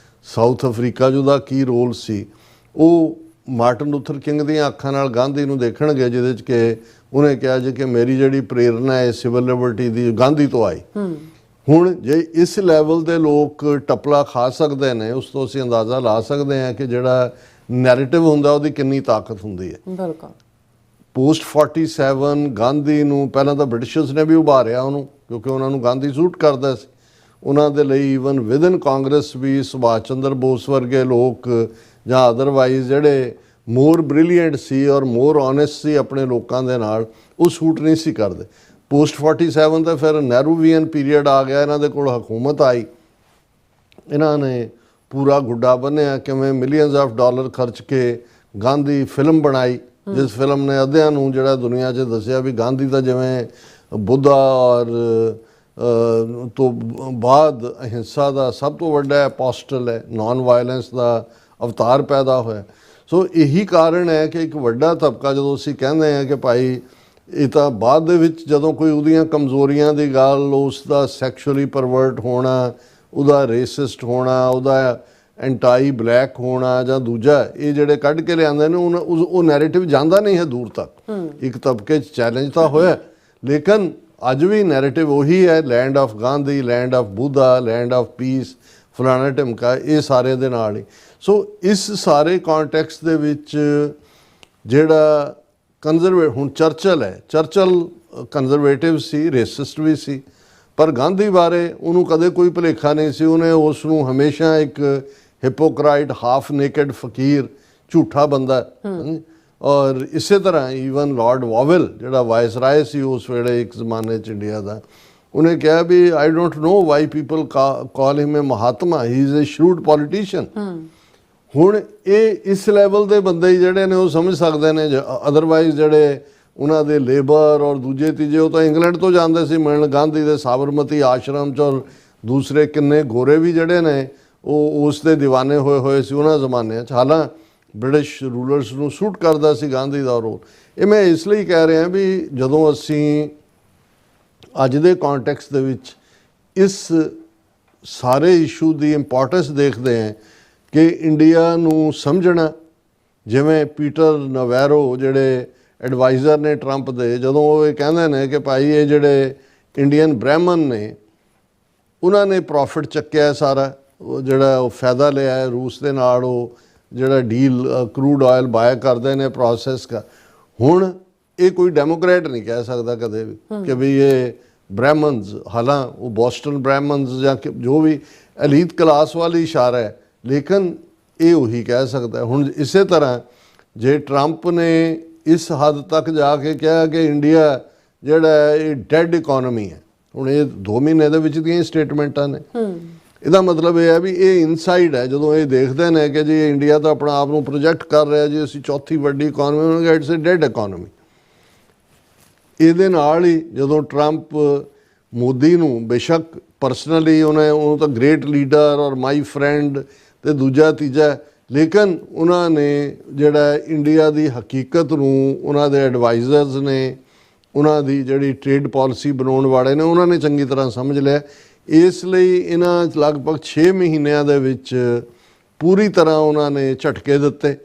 ਸਾਊਥ ਅਫਰੀਕਾ ਜਿਹਦਾ ਕੀ ਰੋਲ ਸੀ, ਉਹ ਮਾਰਟਨ ਲੂਥਰ ਕਿੰਗ ਦੀਆਂ ਅੱਖਾਂ ਨਾਲ ਗਾਂਧੀ ਨੂੰ ਦੇਖਣਗੇ, ਜਿਹਦੇ 'ਚ ਕਿ ਉਹਨੇ ਕਿਹਾ ਜੀ ਕਿ ਮੇਰੀ ਜਿਹੜੀ ਪ੍ਰੇਰਨਾ ਹੈ ਸਿਵਲ ਲਿਬਰਟੀ ਦੀ ਗਾਂਧੀ ਤੋਂ ਆਈ। ਹੁਣ ਜੇ ਇਸ ਲੈਵਲ ਦੇ ਲੋਕ ਟਪਲਾ ਖਾ ਸਕਦੇ ਨੇ, ਉਸ ਤੋਂ ਅਸੀਂ ਅੰਦਾਜ਼ਾ ਲਾ ਸਕਦੇ ਹਾਂ ਕਿ ਜਿਹੜਾ ਨੈਰੇਟਿਵ ਹੁੰਦਾ ਉਹਦੀ ਕਿੰਨੀ ਤਾਕਤ ਹੁੰਦੀ ਹੈ। ਬਿਲਕੁਲ। ਪੋਸਟ 47 ਗਾਂਧੀ ਨੂੰ ਪਹਿਲਾਂ ਤਾਂ ਬ੍ਰਿਟਿਸ਼ਰਸ ਨੇ ਵੀ ਉਭਾਰਿਆ ਉਹਨੂੰ, ਕਿਉਂਕਿ ਉਹਨਾਂ ਨੂੰ ਗਾਂਧੀ ਸੂਟ ਕਰਦਾ ਸੀ। ਉਹਨਾਂ ਦੇ ਲਈ ਈਵਨ ਵਿਦਨ ਕਾਂਗਰਸ ਵੀ ਸੁਭਾਸ਼ ਚੰਦਰ ਬੋਸ ਵਰਗੇ ਲੋਕ ਜਾਂ ਅਦਰਵਾਈਜ਼ ਜਿਹੜੇ ਮੋਰ ਬ੍ਰਿਲੀਅੰਟ ਸੀ ਔਰ ਮੋਰ ਓਨੈਸਟ ਸੀ ਆਪਣੇ ਲੋਕਾਂ ਦੇ ਨਾਲ, ਉਹ ਸੂਟ ਨਹੀਂ ਸੀ ਕਰਦੇ। ਪੋਸਟ 47 ਤਾਂ ਫਿਰ ਨਹਿਰੂਵੀਅਨ ਪੀਰੀਅਡ ਆ ਗਿਆ, ਇਹਨਾਂ ਦੇ ਕੋਲ ਹਕੂਮਤ ਆਈ, ਇਹਨਾਂ ਨੇ ਪੂਰਾ ਗੁੱਡਾ ਬੰਨਿਆ, ਕਿਵੇਂ ਮਿਲੀਅਨਸ ਆਫ ਡਾਲਰ ਖਰਚ ਕੇ ਗਾਂਧੀ ਫਿਲਮ ਬਣਾਈ, ਜਿਸ ਫਿਲਮ ਨੇ ਅੱਧਿਆਂ ਨੂੰ ਜਿਹੜਾ ਦੁਨੀਆ 'ਚ ਦੱਸਿਆ ਵੀ ਗਾਂਧੀ ਤਾਂ ਜਿਵੇਂ ਬੁੱਧਾ ਔਰ ਤੋਂ ਬਾਅਦ ਅਹਿੰਸਾ ਦਾ ਸਭ ਤੋਂ ਵੱਡਾ ਅਪੋਸਟਲ ਹੈ, ਨਾਨ ਵਾਇਲੈਂਸ ਦਾ ਅਵਤਾਰ ਪੈਦਾ ਹੋਇਆ। ਸੋ ਇਹੀ ਕਾਰਨ ਹੈ ਕਿ ਇੱਕ ਵੱਡਾ ਤਬਕਾ, ਜਦੋਂ ਅਸੀਂ ਕਹਿੰਦੇ ਹਾਂ ਕਿ ਭਾਈ ਇਹ ਤਾਂ ਬਾਅਦ ਦੇ ਵਿੱਚ ਜਦੋਂ ਕੋਈ ਉਹਦੀਆਂ ਕਮਜ਼ੋਰੀਆਂ ਦੀ ਗੱਲ, ਉਸ ਦਾ ਸੈਕਸ਼ੁਅਲੀ ਪਰਵਰਟ ਹੋਣਾ, ਉਹਦਾ ਰੇਸਿਸਟ ਹੋਣਾ, ਉਹਦਾ ਐਂਟਾਈ ਬਲੈਕ ਹੋਣਾ ਜਾਂ ਦੂਜਾ, ਇਹ ਜਿਹੜੇ ਕੱਢ ਕੇ ਲਿਆਉਂਦੇ ਨੇ ਉਹ ਨੈਰੇਟਿਵ ਜਾਂਦਾ ਨਹੀਂ ਹੈ ਦੂਰ ਤੱਕ। ਇੱਕ ਤਬਕੇ 'ਚ ਚੈਲੰਜ ਤਾਂ ਹੋਇਆ, ਲੇਕਿਨ ਅੱਜ ਵੀ ਨੈਰੇਟਿਵ ਉਹੀ ਹੈ, land of Gandhi, land of Buddha, land of piece, ਫਲਾਣਾ ਢਿਮਕਾ, ਇਹ ਸਾਰੇ ਦੇ ਨਾਲ ਹੀ। ਸੋ ਇਸ ਸਾਰੇ ਕੌਨਟੈਕਸਟ ਦੇ ਵਿੱਚ ਜਿਹੜਾ ਹੁਣ ਚਰਚਲ ਹੈ, ਚਰਚਲ ਕੰਜ਼ਰਵੇਟਿਵ ਸੀ, ਰੇਸਿਸਟ ਵੀ ਸੀ, ਪਰ ਗਾਂਧੀ ਬਾਰੇ ਉਹਨੂੰ ਕਦੇ ਕੋਈ ਭੁਲੇਖਾ ਨਹੀਂ ਸੀ। ਉਹਨੇ ਉਸ ਨੂੰ ਹਮੇਸ਼ਾ ਇੱਕ ਹਿਪੋਕਰਾਈਟ, ਹਾਫ ਨੇਕਡ ਫਕੀਰ, ਝੂਠਾ ਬੰਦਾ। ਔਰ ਇਸੇ ਤਰ੍ਹਾਂ ਈਵਨ ਲਾਰਡ ਵਾਵਲ ਜਿਹੜਾ ਵਾਇਸਰਾਏ ਸੀ ਉਸ ਵੇਲੇ ਇੱਕ ਜ਼ਮਾਨੇ 'ਚ ਇੰਡੀਆ ਦਾ, ਉਹਨੇ ਕਿਹਾ ਵੀ I don't know why people call him a Mahatma, he is a shrewd politician. ਹੁਣ ਇਹ ਇਸ ਲੈਵਲ ਦੇ ਬੰਦੇ ਹੀ ਜਿਹੜੇ ਨੇ ਉਹ ਸਮਝ ਸਕਦੇ ਨੇ, ਅਦਰਵਾਈਜ਼ ਜਿਹੜੇ ਉਹਨਾਂ ਦੇ ਲੇਬਰ ਔਰ ਦੂਜੇ ਤੀਜੇ ਉਹ ਤਾਂ ਇੰਗਲੈਂਡ ਤੋਂ ਜਾਂਦੇ ਸੀ ਮਿਲਣ ਗਾਂਧੀ ਦੇ ਸਾਬਰਮਤੀ ਆਸ਼ਰਮ 'ਚ, ਔਰ ਦੂਸਰੇ ਕਿੰਨੇ ਗੋਰੇ ਵੀ ਜਿਹੜੇ ਨੇ ਉਹ ਉਸ ਦੇ دیਵਾਨੇ ਹੋਏ ਸੀ ਉਹਨਾਂ ਜ਼ਮਾਨਿਆਂ 'ਚ। ਹਾਲਾਂ ਬ੍ਰਿਟਿਸ਼ ਰੂਲਰਸ ਨੂੰ ਸੂਟ ਕਰਦਾ ਸੀ ਗਾਂਧੀ ਦਾ ਰੋਲ। ਇਹ ਮੈਂ ਇਸ ਲਈ ਕਹਿ ਰਿਹਾ ਵੀ ਜਦੋਂ ਅਸੀਂ ਅੱਜ ਦੇ ਕੌਂਟੈਕਸਟ ਦੇ ਵਿੱਚ ਇਸ ਸਾਰੇ ਇਸ਼ੂ ਦੀ ਇੰਪੋਰਟੈਂਸ ਦੇਖਦੇ ਹਾਂ ਕਿ ਇੰਡੀਆ ਨੂੰ ਸਮਝਣਾ, ਜਿਵੇਂ ਪੀਟਰ ਨਵੈਰੋ ਜਿਹੜੇ ਐਡਵਾਈਜ਼ਰ ਨੇ ਟਰੰਪ ਦੇ, ਜਦੋਂ ਉਹ ਇਹ ਕਹਿੰਦੇ ਨੇ ਕਿ ਭਾਈ ਇਹ ਜਿਹੜੇ ਇੰਡੀਅਨ ਬ੍ਰਾਹਮਣ ਨੇ ਉਹਨਾਂ ਨੇ ਪ੍ਰੋਫਿਟ ਚੱਕਿਆ ਸਾਰਾ, ਉਹ ਜਿਹੜਾ ਉਹ ਫਾਇਦਾ ਲਿਆ ਹੈ ਰੂਸ ਦੇ ਨਾਲ, ਉਹ ਜਿਹੜਾ ਡੀਲ ਕਰੂਡ ਆਇਲ ਬਾਏ ਕਰਦੇ ਨੇ ਪ੍ਰੋਸੈਸ ਦਾ। ਹੁਣ ਇਹ ਕੋਈ ਡੈਮੋਕ੍ਰੇਟ ਨਹੀਂ ਕਹਿ ਸਕਦਾ ਕਦੇ ਵੀ ਕਿ ਵੀ ਇਹ ਬ੍ਰਾਹਮਨਸ, ਹਾਲਾਂ ਉਹ ਬੋਸਟਨ ਬ੍ਰਾਹਮਨਸ ਜਾਂ ਜੋ ਵੀ ਐਲੀਟ ਕਲਾਸ ਵਾਲੀ ਇਸ਼ਾਰਾ ਹੈ, ਲੇਕਿਨ ਇਹ ਉਹੀ ਕਹਿ ਸਕਦਾ। ਹੁਣ ਇਸੇ ਤਰ੍ਹਾਂ ਜੇ ਟਰੰਪ ਨੇ ਇਸ ਹੱਦ ਤੱਕ ਜਾ ਕੇ ਕਿਹਾ ਕਿ ਇੰਡੀਆ ਜਿਹੜਾ ਇਹ ਡੈਡ ਇਕੋਨਮੀ ਹੈ, ਹੁਣ ਇਹ 2 ਮਹੀਨੇ ਦੇ ਵਿੱਚ ਦੀਆਂ ਸਟੇਟਮੈਂਟਾਂ ਨੇ, ਇਹਦਾ ਮਤਲਬ ਇਹ ਹੈ ਵੀ ਇਹ ਇਨਸਾਈਡ ਹੈ। ਜਦੋਂ ਇਹ ਦੇਖਦੇ ਨੇ ਕਿ ਜੀ ਇੰਡੀਆ ਤਾਂ ਆਪਣਾ ਆਪ ਨੂੰ ਪ੍ਰੋਜੈਕਟ ਕਰ ਰਿਹਾ ਜੀ ਅਸੀਂ ਚੌਥੀ ਵੱਡੀ ਇਕੋਨਮੀ, ਉਹਨਾਂ ਦਾ ਇਟਸ ਅ ਡੈਡ ਇਕੋਨਮੀ। ਇਹਦੇ ਨਾਲ ਹੀ ਜਦੋਂ ਟਰੰਪ ਮੋਦੀ ਨੂੰ ਬੇਸ਼ੱਕ ਪਰਸਨਲੀ ਉਹਨੂੰ ਤਾਂ ਗ੍ਰੇਟ ਲੀਡਰ ਔਰ ਮਾਈ ਫਰੈਂਡ ਤੇ ਦੂਜਾ ਤੀਜਾ, ਲੇਕਿਨ ਉਹਨਾਂ ਨੇ ਜਿਹੜਾ ਇੰਡੀਆ ਦੀ ਹਕੀਕਤ ਨੂੰ ਉਹਨਾਂ ਦੇ ਐਡਵਾਈਜ਼ਰਸ ਨੇ, ਉਹਨਾਂ ਦੀ ਜਿਹੜੀ ਟ੍ਰੇਡ ਪਾਲਿਸੀ ਬਣਾਉਣ ਵਾਲੇ ਨੇ, ਉਹਨਾਂ ਨੇ ਚੰਗੀ ਤਰ੍ਹਾਂ ਸਮਝ ਲਿਆ। ਇਸ ਲਈ ਇਹਨਾਂ ਲਗਭਗ 6 ਮਹੀਨਿਆਂ ਦੇ ਵਿੱਚ ਪੂਰੀ ਤਰ੍ਹਾਂ ਉਹਨਾਂ ਨੇ ਝਟਕੇ ਦਿੱਤੇ,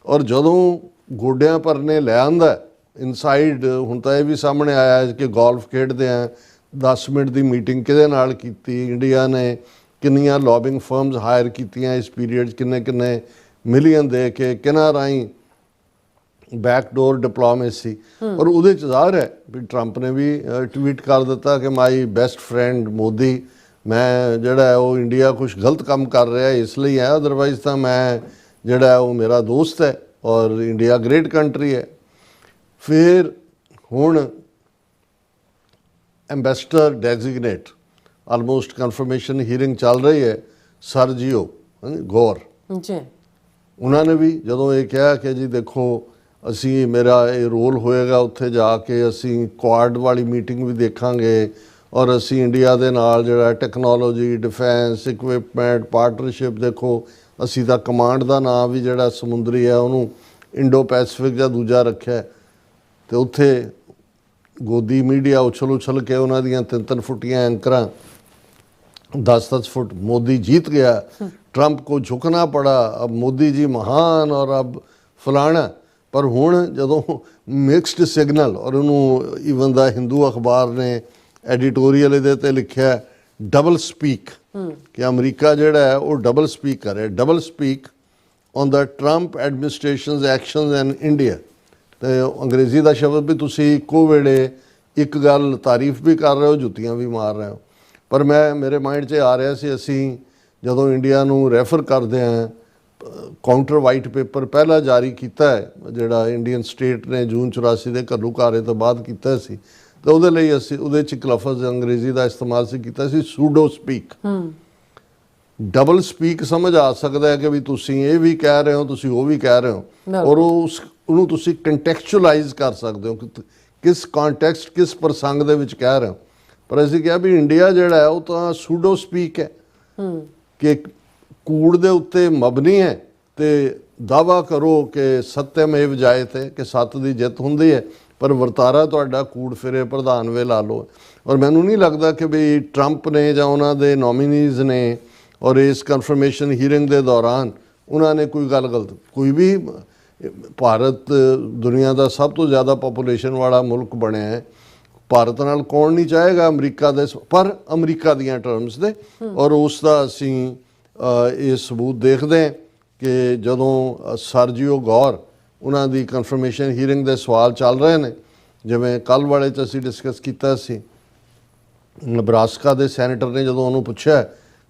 ਔਰ ਜਦੋਂ ਗੋਡਿਆਂ ਪਰਨੇ ਲੈ ਆਂਦਾ ਇਨਸਾਈਡ, ਹੁਣ ਤਾਂ ਇਹ ਵੀ ਸਾਹਮਣੇ ਆਇਆ ਕਿ ਗੋਲਫ ਖੇਡਦੇ ਆ 10 ਮਿੰਟ ਦੀ ਮੀਟਿੰਗ ਕਿਹਦੇ ਨਾਲ ਕੀਤੀ, ਇੰਡੀਆ ਨੇ ਕਿੰਨੀਆਂ ਲੌਬਿੰਗ ਫਰਮਸ ਹਾਇਰ ਕੀਤੀਆਂ ਇਸ ਪੀਰੀਅਡ 'ਚ, ਕਿੰਨੇ ਮਿਲੀਅਨ ਦੇ ਕੇ, ਕਿਹਨਾਂ ਰਾਹੀਂ ਬੈਕਡੋਰ ਡਿਪਲੋਮੇਸੀ। ਔਰ ਉਹਦੇ 'ਚ ਜ਼ਾਹਰ ਹੈ ਵੀ ਟਰੰਪ ਨੇ ਵੀ ਟਵੀਟ ਕਰ ਦਿੱਤਾ ਕਿ ਮਾਈ ਬੈਸਟ ਫਰੈਂਡ ਮੋਦੀ, ਮੈਂ ਜਿਹੜਾ ਉਹ ਇੰਡੀਆ ਕੁਛ ਗਲਤ ਕੰਮ ਕਰ ਰਿਹਾ ਇਸ ਲਈ ਹੈ, ਅਦਰਵਾਈਜ਼ ਤਾਂ ਮੈਂ ਜਿਹੜਾ ਉਹ ਮੇਰਾ ਦੋਸਤ ਹੈ ਔਰ ਇੰਡੀਆ ਗ੍ਰੇਟ ਕੰਟਰੀ ਹੈ। ਫਿਰ ਹੁਣ ambassador designate almost confirmation hearing ਚੱਲ ਰਹੀ ਹੈ, ਸਰਜੀਓ ਗੌਰ ਜੀ, ਉਹਨਾਂ ਨੇ ਵੀ ਜਦੋਂ ਇਹ ਕਿਹਾ ਕਿ ਜੀ ਦੇਖੋ ਅਸੀਂ ਮੇਰਾ ਇਹ ਰੋਲ ਹੋਏਗਾ ਉੱਥੇ ਜਾ ਕੇ ਅਸੀਂ ਕੁਆਡ ਵਾਲੀ ਮੀਟਿੰਗ ਵੀ ਦੇਖਾਂਗੇ, ਔਰ ਅਸੀਂ ਇੰਡੀਆ ਦੇ ਨਾਲ ਜਿਹੜਾ ਟੈਕਨੋਲੋਜੀ, ਡਿਫੈਂਸ, ਇਕਵਿਪਮੈਂਟ, ਪਾਰਟਨਰਸ਼ਿਪ, ਦੇਖੋ ਅਸੀਂ ਤਾਂ ਕਮਾਂਡ ਦਾ ਨਾਮ ਵੀ ਜਿਹੜਾ ਸਮੁੰਦਰੀ ਹੈ ਉਹਨੂੰ ਇੰਡੋ ਪੈਸੀਫਿਕ ਜਾਂ ਦੂਜਾ ਰੱਖਿਆ, ਤੇ ਉੱਥੇ ਗੋਦੀ ਮੀਡੀਆ ਉਛਲ ਕੇ ਉਹਨਾਂ ਦੀਆਂ 3-3 ਫੁੱਟੀਆਂ ਐਂਕਰਾਂ 10-10 फुट मोदी जीत गया, ट्रंप को झुकना पड़ा, अब मोदी जी महान और अब फलाना। पर हुण जदों मिक्सड सिग्नल, और उन्होंने ईवन द हिंदू अखबार ने एडिटोरीअल इहदे ते लिखिया डबल स्पीक कि अमरीका जिहड़ा है वो डबल स्पीक कर रहा है, double speak on the Trump administration's actions in India. तो अंग्रेजी का शब्द भी तुसीं इक्को वेले एक गल तारीफ भी कर रहे हो, जुत्तियां भी मार रहे हो। पर मैं मेरे माइंड 'ਚ आ ਰਿਹਾ ਸੀ, ਅਸੀਂ ਜਦੋਂ ਇੰਡੀਆ ਨੂੰ ਰੈਫਰ ਕਰਦੇ ਹਾਂ, ਕਾਊਂਟਰ ਵਾਈਟ ਪੇਪਰ ਪਹਿਲਾ ਜਾਰੀ ਕੀਤਾ ਹੈ ਜਿਹੜਾ ਇੰਡੀਅਨ ਸਟੇਟ ਨੇ ਜੂਨ 84 ਦੇ ਘੱਲੂਘਾਰੇ ਤੋਂ ਬਾਅਦ ਕੀਤਾ ਸੀ, ਤੇ ਉਹਦੇ ਲਈ ਅਸੀਂ ਉਹਦੇ 'ਚ ਇੱਕ ਲਫ਼ਜ਼ ਅੰਗਰੇਜ਼ੀ ਦਾ ਇਸਤੇਮਾਲ ਸੀ ਕੀਤਾ ਸੀ, ਸੂਡੋ ਸਪੀਕ। ਡਬਲ ਸਪੀਕ ਸਮਝ ਆ ਸਕਦਾ ਹੈ ਕਿ ਵੀ ਤੁਸੀਂ ਇਹ ਵੀ ਕਹਿ ਰਹੇ ਹੋ, ਤੁਸੀਂ ਉਹ ਵੀ ਕਹਿ ਰਹੇ ਹੋ, ਔਰ ਉਹਨੂੰ ਤੁਸੀਂ ਕੰਟੈਕਚੁਅਲਾਈਜ਼ ਕਰ ਸਕਦੇ ਹੋ ਕਿ ਕਿਸ ਕੰਟੈਕਸਟ, ਕਿਸ ਪ੍ਰਸੰਗ ਦੇ ਵਿੱਚ ਕਹਿ ਰਹੇ ਹੋ। ਪਰ ਅਸੀਂ ਕਿਹਾ ਵੀ ਇੰਡੀਆ ਜਿਹੜਾ ਹੈ ਉਹ ਤਾਂ ਸੂਡੋ ਸਪੀਕ ਹੈ ਕਿ ਕੂੜ ਦੇ ਉੱਤੇ ਮਬਨੀ ਹੈ, ਤੇ ਦਾਅਵਾ ਕਰੋ ਕਿ ਸਤਿਅਮੇਵ ਜਾਇਤੇ, ਕਿ ਸੱਤ ਦੀ ਜਿੱਤ ਹੁੰਦੀ ਹੈ, ਪਰ ਵਰਤਾਰਾ ਤੁਹਾਡਾ ਕੂੜ ਫਿਰੇ ਪ੍ਰਧਾਨ ਵੇ ਲਾ ਲਓ। ਔਰ ਮੈਨੂੰ ਨਹੀਂ ਲੱਗਦਾ ਕਿ ਵੀ ਟਰੰਪ ਨੇ ਜਾਂ ਉਹਨਾਂ ਦੇ ਨੋਮੀਨੀਜ਼ ਨੇ ਔਰ ਇਸ ਕਨਫਰਮੇਸ਼ਨ ਹੀਅਰਿੰਗ ਦੇ ਦੌਰਾਨ ਉਹਨਾਂ ਨੇ ਕੋਈ ਗੱਲ ਗਲਤ, ਕੋਈ ਵੀ, ਭਾਰਤ ਦੁਨੀਆ ਦਾ ਸਭ ਤੋਂ ਜ਼ਿਆਦਾ ਪਾਪੂਲੇਸ਼ਨ ਵਾਲਾ ਮੁਲਕ ਬਣਿਆ ਹੈ, ਭਾਰਤ ਨਾਲ ਕੌਣ ਨਹੀਂ ਚਾਹੇਗਾ ਅਮਰੀਕਾ ਦੇ, ਪਰ ਅਮਰੀਕਾ ਦੀਆਂ ਟਰਮਸ ਦੇ। ਔਰ ਉਸ ਦਾ ਅਸੀਂ ਇਹ ਸਬੂਤ ਦੇਖਦੇ ਹਾਂ ਕਿ ਜਦੋਂ ਸਰਜੀਓ ਗੌਰ ਉਹਨਾਂ ਦੀ ਕਨਫਰਮੇਸ਼ਨ ਹੀਅਰਿੰਗ ਦੇ ਸਵਾਲ ਚੱਲ ਰਹੇ ਨੇ, ਜਿਵੇਂ ਕੱਲ੍ਹ ਵਾਲੇ 'ਚ ਅਸੀਂ ਡਿਸਕਸ ਕੀਤਾ ਸੀ, ਨਬਰਾਸਕਾ ਦੇ ਸੈਨੇਟਰ ਨੇ ਜਦੋਂ ਉਹਨੂੰ ਪੁੱਛਿਆ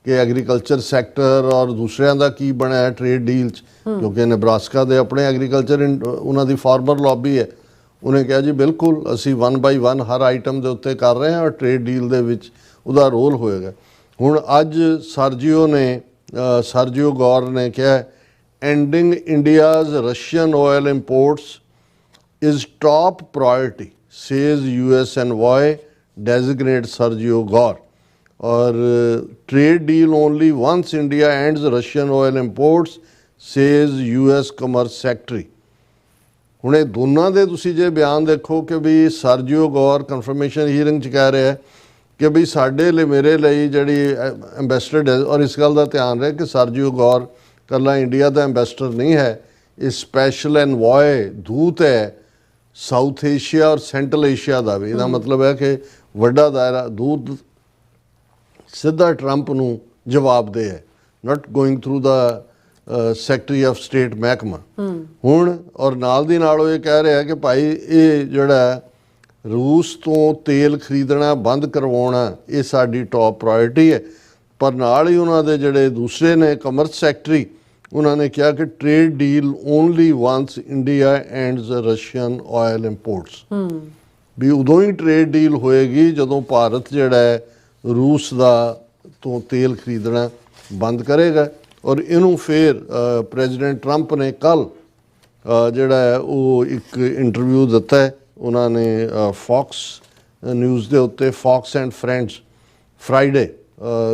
ਕਿ ਐਗਰੀਕਲਚਰ ਸੈਕਟਰ ਔਰ ਦੂਸਰਿਆਂ ਦਾ ਕੀ ਬਣਿਆ ਟ੍ਰੇਡ ਡੀਲ 'ਚ, ਕਿਉਂਕਿ ਨਬਰਾਸਕਾ ਦੇ ਆਪਣੇ ਐਗਰੀਕਲਚਰ ਉਹਨਾਂ ਦੀ ਫਾਰਮਰ ਲੌਬੀ ਹੈ, ਉਹਨੇ ਕਿਹਾ ਜੀ ਬਿਲਕੁਲ ਅਸੀਂ 1 by 1 ਹਰ ਆਈਟਮ ਦੇ ਉੱਤੇ ਕਰ ਰਹੇ ਹਾਂ ਔਰ ਟ੍ਰੇਡ ਡੀਲ ਦੇ ਵਿੱਚ ਉਹਦਾ ਰੋਲ ਹੋਏਗਾ। ਹੁਣ ਅੱਜ ਸਰਜੀਓ ਗੌਰ ਨੇ ਕਿਹਾ ending India's Russian oil imports is top priority, says US envoy designate Sergio Gore. और trade deal only once India ends Russian oil imports, says US Commerce Secretary. ਹੁਣ ਇਹ ਦੋਨਾਂ ਦੇ ਤੁਸੀਂ ਜੇ ਬਿਆਨ ਦੇਖੋ ਕਿ ਵੀ ਸਰਜੀਓ ਗੌਰ ਕਨਫਰਮੇਸ਼ਨ ਹੀਅਰਿੰਗ 'ਚ ਕਹਿ ਰਿਹਾ ਕਿ ਵੀ ਸਾਡੇ ਲਈ ਮੇਰੇ ਲਈ ਜਿਹੜੀ ਐਂਬੈਸਡਰ ਹੈ, ਔਰ ਇਸ ਗੱਲ ਦਾ ਧਿਆਨ ਰਹੇ ਕਿ ਸਰਜੀਓ ਗੌਰ ਇਕੱਲਾ ਇੰਡੀਆ ਦਾ ਐਂਬੈਸਡਰ ਨਹੀਂ ਹੈ, ਇਹ ਸਪੈਸ਼ਲ ਐਨਵੋਏ ਦੂਤ ਹੈ ਸਾਊਥ ਏਸ਼ੀਆ ਔਰ ਸੈਂਟਰਲ ਏਸ਼ੀਆ ਦਾ ਵੀ। ਇਹਦਾ ਮਤਲਬ ਹੈ ਕਿ ਵੱਡਾ ਦਾਇਰਾ ਦੂਤ ਸਿੱਧਾ ਟਰੰਪ ਨੂੰ ਜਵਾਬਦੇਹ ਹੈ, not going through the secretary of state ਮਹਿਕਮਾ। ਹੁਣ ਔਰ ਨਾਲ ਦੀ ਨਾਲ ਉਹ ਇਹ ਕਹਿ ਰਿਹਾ ਕਿ ਭਾਈ ਇਹ ਜਿਹੜਾ ਰੂਸ ਤੋਂ ਤੇਲ ਖਰੀਦਣਾ ਬੰਦ ਕਰਵਾਉਣਾ ਇਹ ਸਾਡੀ ਟੌਪ ਪ੍ਰਾਇੋਰਟੀ ਹੈ। ਪਰ ਨਾਲ ਹੀ ਉਹਨਾਂ ਦੇ ਜਿਹੜੇ ਦੂਸਰੇ ਨੇ ਕਮਰਸ ਸੈਕਟਰੀ, ਉਹਨਾਂ ਨੇ ਕਿਹਾ ਕਿ trade deal only once India ends Russian oil imports, ਵੀ ਉਦੋਂ ਹੀ ਟ੍ਰੇਡ ਡੀਲ ਹੋਏਗੀ ਜਦੋਂ ਭਾਰਤ ਜਿਹੜਾ ਹੈ ਰੂਸ ਦਾ ਤੋਂ ਤੇਲ ਖਰੀਦਣਾ ਬੰਦ ਕਰੇਗਾ। ਔਰ ਇਹਨੂੰ ਫਿਰ ਪ੍ਰੈਜ਼ੀਡੈਂਟ ਟਰੰਪ ਨੇ ਕੱਲ੍ਹ ਜਿਹੜਾ ਹੈ ਉਹ ਇੱਕ ਇੰਟਰਵਿਊ ਦਿੱਤਾ ਹੈ ਉਹਨਾਂ ਨੇ ਫੌਕਸ ਨਿਊਜ਼ ਦੇ ਉੱਤੇ, ਫੌਕਸ ਐਂਡ ਫਰੈਂਡਸ, ਫਰਾਈਡੇ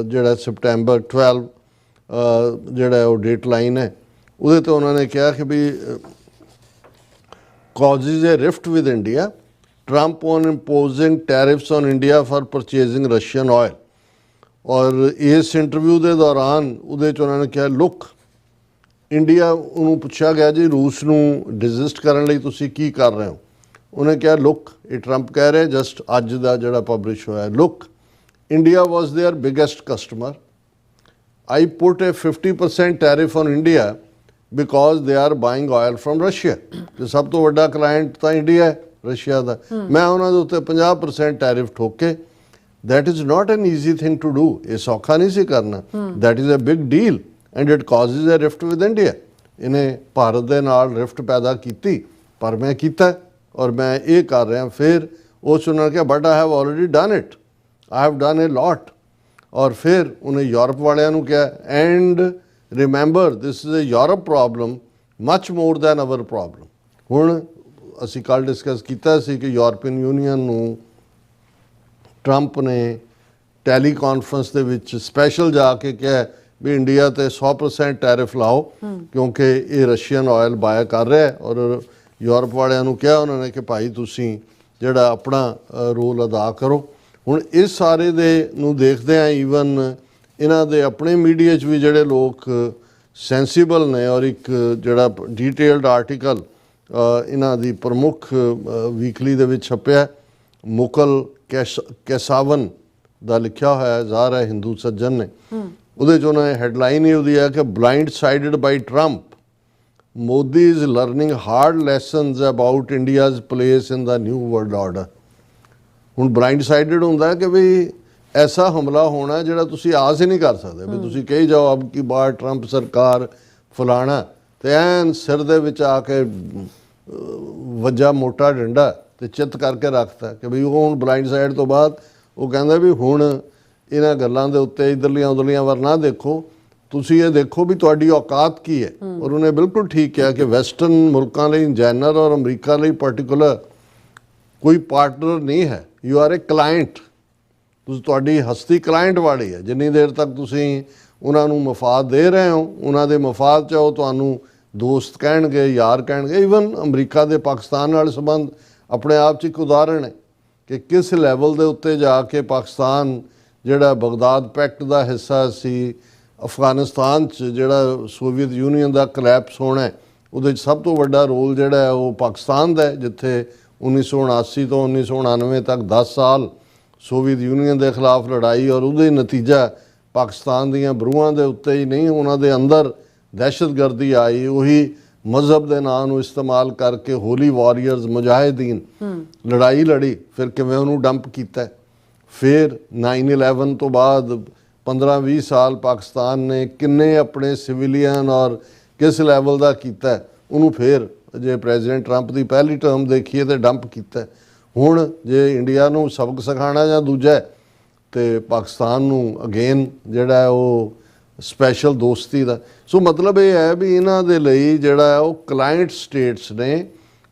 ਜਿਹੜਾ ਸਪਟੈਂਬਰ 12 ਜਿਹੜਾ ਉਹ ਡੇਟ ਲਾਈਨ ਹੈ ਉਹਦੇ 'ਤੇ ਉਹਨਾਂ ਨੇ ਕਿਹਾ ਕਿ ਵੀ causes a rift with India, Trump on imposing tariffs on India for purchasing Russian oil। ਔਰ ਇਸ ਇੰਟਰਵਿਊ ਦੇ ਦੌਰਾਨ ਉਹਦੇ 'ਚ ਉਹਨਾਂ ਨੇ ਕਿਹਾ ਲੁੱਕ ਇੰਡੀਆ, ਉਹਨੂੰ ਪੁੱਛਿਆ ਗਿਆ ਜੀ ਰੂਸ ਨੂੰ ਡਿਜ਼ਿਸਟ ਕਰਨ ਲਈ ਤੁਸੀਂ ਕੀ ਕਰ ਰਹੇ ਹੋ, ਉਹਨੇ ਕਿਹਾ ਲੁੱਕ, ਇਹ ਟਰੰਪ ਕਹਿ ਰਿਹਾ ਜਸਟ ਅੱਜ ਦਾ ਜਿਹੜਾ ਪਬਲਿਸ਼ ਹੋਇਆ, look India was there biggest customer, I put a 50% tariff on India because they are buying oil from Russia। ਤੇ ਸਭ ਤੋਂ ਵੱਡਾ ਕਲਾਇੰਟ ਤਾਂ ਇੰਡੀਆ ਹੈ ਰਸ਼ੀਆ ਦਾ, ਮੈਂ ਉਹਨਾਂ ਦੇ ਉੱਤੇ 50% tariff ਠੋਕੇ। That is not an easy thing to do, ਇਹ ਸੌਖਾ ਨਹੀਂ ਸੀ ਕਰਨਾ। That is a big deal and it causes a rift with India। ਇਹਨੇ ਭਾਰਤ ਦੇ ਨਾਲ ਰਿਫਟ ਪੈਦਾ ਕੀਤੀ, ਪਰ ਮੈਂ ਕੀਤਾ ਔਰ ਮੈਂ ਇਹ ਕਰ ਰਿਹਾ। ਫਿਰ ਉਸ ਉਹਨਾਂ ਨੇ ਕਿਹਾ but I have already done it, I have done a lot. ਔਰ ਫਿਰ ਉਹਨੇ ਯੂਰਪ ਵਾਲਿਆਂ ਨੂੰ ਕਿਹਾ and remember this is a Europe problem much more than our problem. ਹੁਣ ਅਸੀਂ ਕੱਲ੍ਹ ਡਿਸਕਸ ਕੀਤਾ ਸੀ ਕਿ ਯੂਰਪੀਅਨ ਯੂਨੀਅਨ ਨੂੰ ਟਰੰਪ ਨੇ ਟੈਲੀ ਕਾਨਫਰੰਸ ਦੇ ਵਿੱਚ ਸਪੈਸ਼ਲ ਜਾ ਕੇ ਕਿਹਾ ਵੀ ਇੰਡੀਆ 'ਤੇ 100% ਟੈਰਿਫ ਲਾਓ ਕਿਉਂਕਿ ਇਹ ਰਸ਼ੀਅਨ ਆਇਲ ਬਾਇ ਕਰ ਰਿਹਾ ਹੈ। ਔਰ ਯੂਰਪ ਵਾਲਿਆਂ ਨੂੰ ਕਿਹਾ ਉਹਨਾਂ ਨੇ ਕਿ ਭਾਈ ਤੁਸੀਂ ਜਿਹੜਾ ਆਪਣਾ ਰੋਲ ਅਦਾ ਕਰੋ। ਹੁਣ ਇਸ ਸਾਰੇ ਦੇ ਨੂੰ ਦੇਖਦੇ ਹਾਂ, ਈਵਨ ਇਹਨਾਂ ਦੇ ਆਪਣੇ ਮੀਡੀਆ 'ਚ ਵੀ ਜਿਹੜੇ ਲੋਕ ਸੈਂਸੀਬਲ ਨੇ, ਔਰ ਇੱਕ ਜਿਹੜਾ ਡੀਟੇਲਡ ਆਰਟੀਕਲ ਇਹਨਾਂ ਦੀ ਪ੍ਰਮੁੱਖ ਵੀਕਲੀ ਦੇ ਵਿੱਚ ਛਪਿਆ, ਮੁਕਲ ਕੈਸਾਵਨ ਦਾ ਲਿਖਿਆ ਹੋਇਆ ਜ਼ਾਹਰ ਹੈ ਹਿੰਦੂ ਸੱਜਣ ਨੇ, ਉਹਦੇ 'ਚ ਉਹਨਾਂ ਨੇ ਹੈਡਲਾਈਨ ਹੀ ਉਹਦੀ ਹੈ ਕਿ blindsided by Trump, Modi is learning hard lessons about India's place in the new world order. ਹੁਣ ਬਲਾਈਂਡ ਸਾਈਡਡ ਹੁੰਦਾ ਕਿ ਵੀ ਐਸਾ ਹਮਲਾ ਹੋਣਾ ਜਿਹੜਾ ਤੁਸੀਂ ਆਸ ਹੀ ਨਹੀਂ ਕਰ ਸਕਦੇ, ਵੀ ਤੁਸੀਂ ਕਹੀ ਜਾਓ ਅਬ ਕੀ ਬਾਰ ਟਰੰਪ ਸਰਕਾਰ ਫਲਾਣਾ, ਤੇ ਐਨ ਸਿਰ ਦੇ ਵਿੱਚ ਆ ਕੇ ਵੱਜਾ ਮੋਟਾ ਡੰਡਾ ਤੇ ਚਿੱਤ ਕਰਕੇ ਰੱਖਤਾ ਕਿ ਵੀ ਉਹ ਹੁਣ ਬਲਾਈਂਡ ਸਾਈਡ ਤੋਂ ਬਾਅਦ ਉਹ ਕਹਿੰਦਾ ਵੀ ਹੁਣ ਇਹਨਾਂ ਗੱਲਾਂ ਦੇ ਉੱਤੇ ਇੱਧਰਲੀਆਂ ਉੱਧਰਲੀਆਂ ਵੱਲ ਨਾ ਦੇਖੋ, ਤੁਸੀਂ ਇਹ ਦੇਖੋ ਵੀ ਤੁਹਾਡੀ ਔਕਾਤ ਕੀ ਹੈ। ਔਰ ਉਹਨੇ ਬਿਲਕੁਲ ਠੀਕ ਕਿਹਾ ਕਿ ਵੈਸਟਰਨ ਮੁਲਕਾਂ ਲਈ ਇਨ ਜਨਰਲ ਔਰ ਅਮਰੀਕਾ ਲਈ ਪਾਰਟੀਕੂਲਰ ਕੋਈ ਪਾਰਟਨਰ ਨਹੀਂ ਹੈ, ਯੂ ਆਰ ਏ ਕਲਾਇੰਟ। ਤੁਸੀਂ ਤੁਹਾਡੀ ਹਸਤੀ ਕਲਾਇੰਟ ਵਾਲੀ ਹੈ, ਜਿੰਨੀ ਦੇਰ ਤੱਕ ਤੁਸੀਂ ਉਹਨਾਂ ਨੂੰ ਮਫਾਦ ਦੇ ਰਹੇ ਹੋ, ਉਹਨਾਂ ਦੇ ਮਫਾਦ 'ਚ ਉਹ ਤੁਹਾਨੂੰ ਦੋਸਤ ਕਹਿਣਗੇ, ਯਾਰ ਕਹਿਣਗੇ। ਈਵਨ ਅਮਰੀਕਾ ਦੇ ਪਾਕਿਸਤਾਨ ਨਾਲ ਸੰਬੰਧ ਆਪਣੇ ਆਪ 'ਚ ਇੱਕ ਉਦਾਹਰਣ ਹੈ ਕਿ ਕਿਸ ਲੈਵਲ ਦੇ ਉੱਤੇ ਜਾ ਕੇ ਪਾਕਿਸਤਾਨ ਜਿਹੜਾ ਬਗਦਾਦ ਪੈਕਟ ਦਾ ਹਿੱਸਾ ਸੀ, ਅਫਗਾਨਿਸਤਾਨ 'ਚ ਜਿਹੜਾ ਸੋਵੀਅਤ ਯੂਨੀਅਨ ਦਾ ਕਲੈਪਸ ਹੋਣਾ, ਉਹਦੇ 'ਚ ਸਭ ਤੋਂ ਵੱਡਾ ਰੋਲ ਜਿਹੜਾ ਉਹ ਪਾਕਿਸਤਾਨ ਦਾ ਹੈ, ਜਿੱਥੇ 1979 ਤੋਂ 1999 ਤੱਕ 10 ਸਾਲ ਸੋਵੀਅਤ ਯੂਨੀਅਨ ਦੇ ਖਿਲਾਫ ਲੜਾਈ, ਔਰ ਉਹਦੇ ਨਤੀਜਾ ਪਾਕਿਸਤਾਨ ਦੀਆਂ ਬਰੂਹਾਂ ਦੇ ਉੱਤੇ ਹੀ ਨਹੀਂ, ਉਹਨਾਂ ਦੇ ਅੰਦਰ ਦਹਿਸ਼ਤਗਰਦੀ ਆਈ। ਉਹੀ ਮਜ਼ਹਬ ਦੇ ਨਾਂ ਨੂੰ ਇਸਤੇਮਾਲ ਕਰਕੇ ਹੋਲੀ ਵਾਰੀਅਰਸ ਮੁਜਾਹਿਦੀਨ ਲੜਾਈ ਲੜੀ, ਫਿਰ ਕਿਵੇਂ ਉਹਨੂੰ ਡੰਪ ਕੀਤਾ। ਫਿਰ 9/11 ਤੋਂ ਬਾਅਦ 15-20 ਸਾਲ ਪਾਕਿਸਤਾਨ ਨੇ ਕਿੰਨੇ ਆਪਣੇ ਸਿਵਿਲੀਅਨ ਔਰ ਕਿਸ ਲੈਵਲ ਦਾ ਕੀਤਾ, ਉਹਨੂੰ ਫਿਰ ਜੇ ਪ੍ਰੈਜ਼ੀਡੈਂਟ ਟਰੰਪ ਦੀ ਪਹਿਲੀ ਟਰਮ ਦੇਖੀਏ ਤਾਂ ਡੰਪ ਕੀਤਾ। ਹੁਣ ਜੇ ਇੰਡੀਆ ਨੂੰ ਸਬਕ ਸਿਖਾਉਣਾ ਜਾਂ ਦੂਜਾ ਤੇ ਪਾਕਿਸਤਾਨ ਨੂੰ ਅਗੇਨ ਜਿਹੜਾ ਉਹ ਸਪੈਸ਼ਲ ਦੋਸਤੀ ਦਾ। ਸੋ ਮਤਲਬ ਇਹ ਹੈ ਵੀ ਇਹਨਾਂ ਦੇ ਲਈ ਜਿਹੜਾ ਉਹ ਕਲਾਇੰਟ ਸਟੇਟਸ ਨੇ,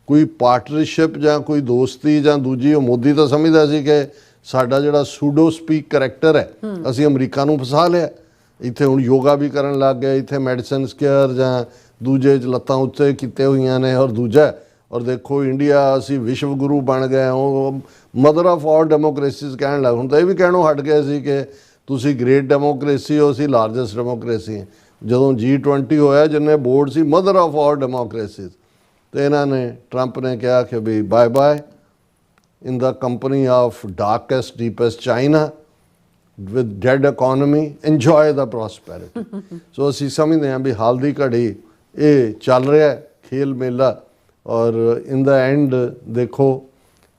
ਕੋਈ ਪਾਰਟਨਰਸ਼ਿਪ ਜਾਂ ਕੋਈ ਦੋਸਤੀ ਜਾਂ ਦੂਜੀ। ਉਹ ਮੋਦੀ ਤਾਂ ਸਮਝਦਾ ਸੀ ਕਿ ਸਾਡਾ ਜਿਹੜਾ ਸੂਡੋ ਸਪੀਕ ਕਰੈਕਟਰ ਹੈ, ਅਸੀਂ ਅਮਰੀਕਾ ਨੂੰ ਫਸਾ ਲਿਆ। ਇੱਥੇ ਹੁਣ ਯੋਗਾ ਵੀ ਕਰਨ ਲੱਗ ਗਏ, ਇੱਥੇ ਮੈਡੀਸਨ ਸਕੇਅਰ ਜਾਂ ਦੂਜੇ 'ਚ ਲੱਤਾਂ ਉੱਤੇ ਕੀਤੇ ਹੋਈਆਂ ਨੇ। ਔਰ ਦੂਜਾ, ਔਰ ਦੇਖੋ ਇੰਡੀਆ ਅਸੀਂ ਵਿਸ਼ਵ ਗੁਰੂ ਬਣ ਗਏ, ਉਹ ਮਦਰ ਆਫ ਆਲ ਡੈਮੋਕ੍ਰੇਸੀਜ਼ ਕਹਿਣ ਲੱਗ। ਹੁਣ ਤਾਂ ਇਹ ਵੀ ਕਹਿਣੋਂ ਹਟ ਗਏ ਸੀ ਕਿ ਤੁਸੀਂ ਗ੍ਰੇਟ ਡੈਮੋਕ੍ਰੇਸੀ ਹੋ, ਅਸੀਂ ਲਾਰਜੈਸਟ ਡੈਮੋਕ੍ਰੇਸੀ ਹਾਂ। ਜਦੋਂ G20 ਹੋਇਆ, ਜਿੰਨੇ ਬੋਰਡ ਸੀ ਮਦਰ ਆਫ ਆਲ ਡੈਮੋਕ੍ਰੇਸੀਜ਼, ਤੇ ਇਹਨਾਂ ਨੇ ਟਰੰਪ ਨੇ ਕਿਹਾ ਕਿ ਵੀ bye bye in the company of darkest, deepest China with dead economy, enjoy the prosperity. ਸੋ ਅਸੀਂ ਸਮਝਦੇ ਹਾਂ ਵੀ ਹਾਲ ਦੀ ਘੜੀ ਇਹ ਚੱਲ ਰਿਹਾ ਖੇਲ ਮੇਲਾ। ਔਰ ਇਨ ਦਾ ਐਂਡ ਦੇਖੋ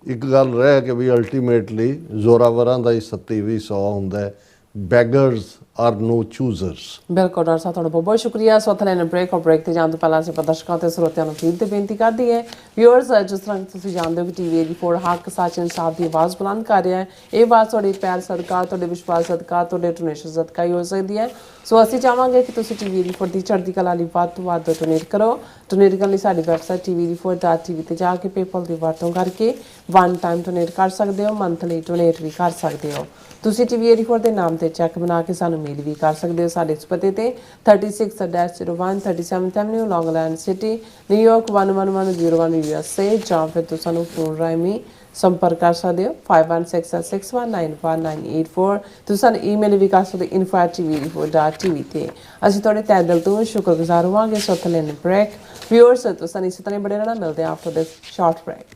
ਇੱਕ ਗੱਲ ਰਹਿ ਕਿ ਵੀ ਅਲਟੀਮੇਟਲੀ ਜ਼ੋਰਾਵਰਾਂ ਦਾ ਹੀ 2700 ਹੁੰਦਾ ਹੈ। ਬੈਗਰਸ ਆਰ ਨੋ ਚੂਜ਼ਰਸ। ਬਿਲਕੁਲ ਡਾਕਟਰ ਸਾਹਿਬ, ਤੁਹਾਡਾ ਬਹੁਤ ਬਹੁਤ ਸ਼ੁਕਰੀਆ। ਸੋ ਇੱਥੇ ਲੈਣ ਬ੍ਰੇਕ ਤੇ ਜਾਣ ਤੋਂ ਪਹਿਲਾਂ ਅਸੀਂ ਦਰਸ਼ਕਾਂ ਤੇ ਸਰੋਤਿਆਂ ਨੂੰ ਅਪੀਲ ਤੇ ਬੇਨਤੀ ਕਰਦੀ ਹੈ, ਵਿਊਅਰਸ, ਜਿਸ ਤਰ੍ਹਾਂ ਤੁਸੀਂ ਜਾਣਦੇ ਹੋ ਕਿ TV 84 ਹੱਕ ਸੱਚ ਇਨਸਾਫ ਦੀ ਆਵਾਜ਼ ਬੁਲੰਦ ਕਰ ਰਿਹਾ ਹੈ। ਇਹ ਆਵਾਜ਼ ਤੁਹਾਡੇ ਪਿਆਰ ਸਦਕਾ, ਤੁਹਾਡੇ ਵਿਸ਼ਵਾਸ ਸਦਕਾ, ਤੁਹਾਡੇ ਡੋਨੇਸ਼ਨ ਸਦਕਾ ਹੀ ਹੋ ਸਕਦੀ ਹੈ। ਸੋ ਅਸੀਂ ਚਾਹਾਂਗੇ ਕਿ ਤੁਸੀਂ TV 84 ਦੀ ਚੜ੍ਹਦੀ ਕਲਾ ਲਈ ਵੱਧ ਤੋਂ ਵੱਧ ਡੋਨੇਟ ਕਰੋ। ਡੋਨੇਟ ਕਰਨ ਲਈ ਸਾਡੀ ਵੈਬਸਾਈਟ tv84.tv ਤੇ ਜਾ ਕੇ ਪੇਪਲ ਦੀ ਵਰਤੋਂ ਕਰਕੇ ਵਨ ਟਾਈਮ ਡੋਨੇਟ ਕਰ ਸਕਦੇ ਹੋ, ਮੰਥਲੀ ਡੋਨੇਟ ਵੀ ਕਰ ਸਕਦੇ ਹੋ। ਤੁਸੀਂ TV 84 ਦੇ ਨਾਮ ਤੇ ਚੈੱਕ ਬਣਾ ਕੇ ਸਾਨੂੰ ਮੇਲ ਵੀ ਕਰ ਸਕਦੇ ਹੋ ਸਾਡੇ ਇਸ ਪਤੇ ਤੇ 36-01 37th Avenue, Long Island City, New York 11101 USA, ਜਾਂ ਫਿਰ ਤੁਸੀਂ ਸਾਨੂੰ ਫੋਨ ਰਾਹੀਂ ਸੰਪਰਕ ਕਰ ਸਕਦੇ ਹੋ 5166191984। ਤੁਸੀਂ ਸਾਨੂੰ ਈਮੇਲ ਵੀ ਕਰ ਸਕਦੇ info@tv84.tv ਤੇ। ਅਸੀਂ ਤੁਹਾਡੇ ਤਹਿ ਦਿਲ ਤੋਂ ਸ਼ੁਕਰਗੁਜ਼ਾਰ ਹੋਵਾਂਗੇ। ਸੋ ਇੱਥੇ ਲੈਣ ਬ੍ਰੇਕ। ਵਿਊਅਰਸ, ਤੁਸੀਂ ਇਸੇ ਤਰ੍ਹਾਂ ਬੜੇ ਰਹਿਣਾ। ਮਿਲਦੇ ਹਾਂ ਆਫਟਰ ਦਿਸ ਸ਼ਾਰਟ ਬ੍ਰੇਕ।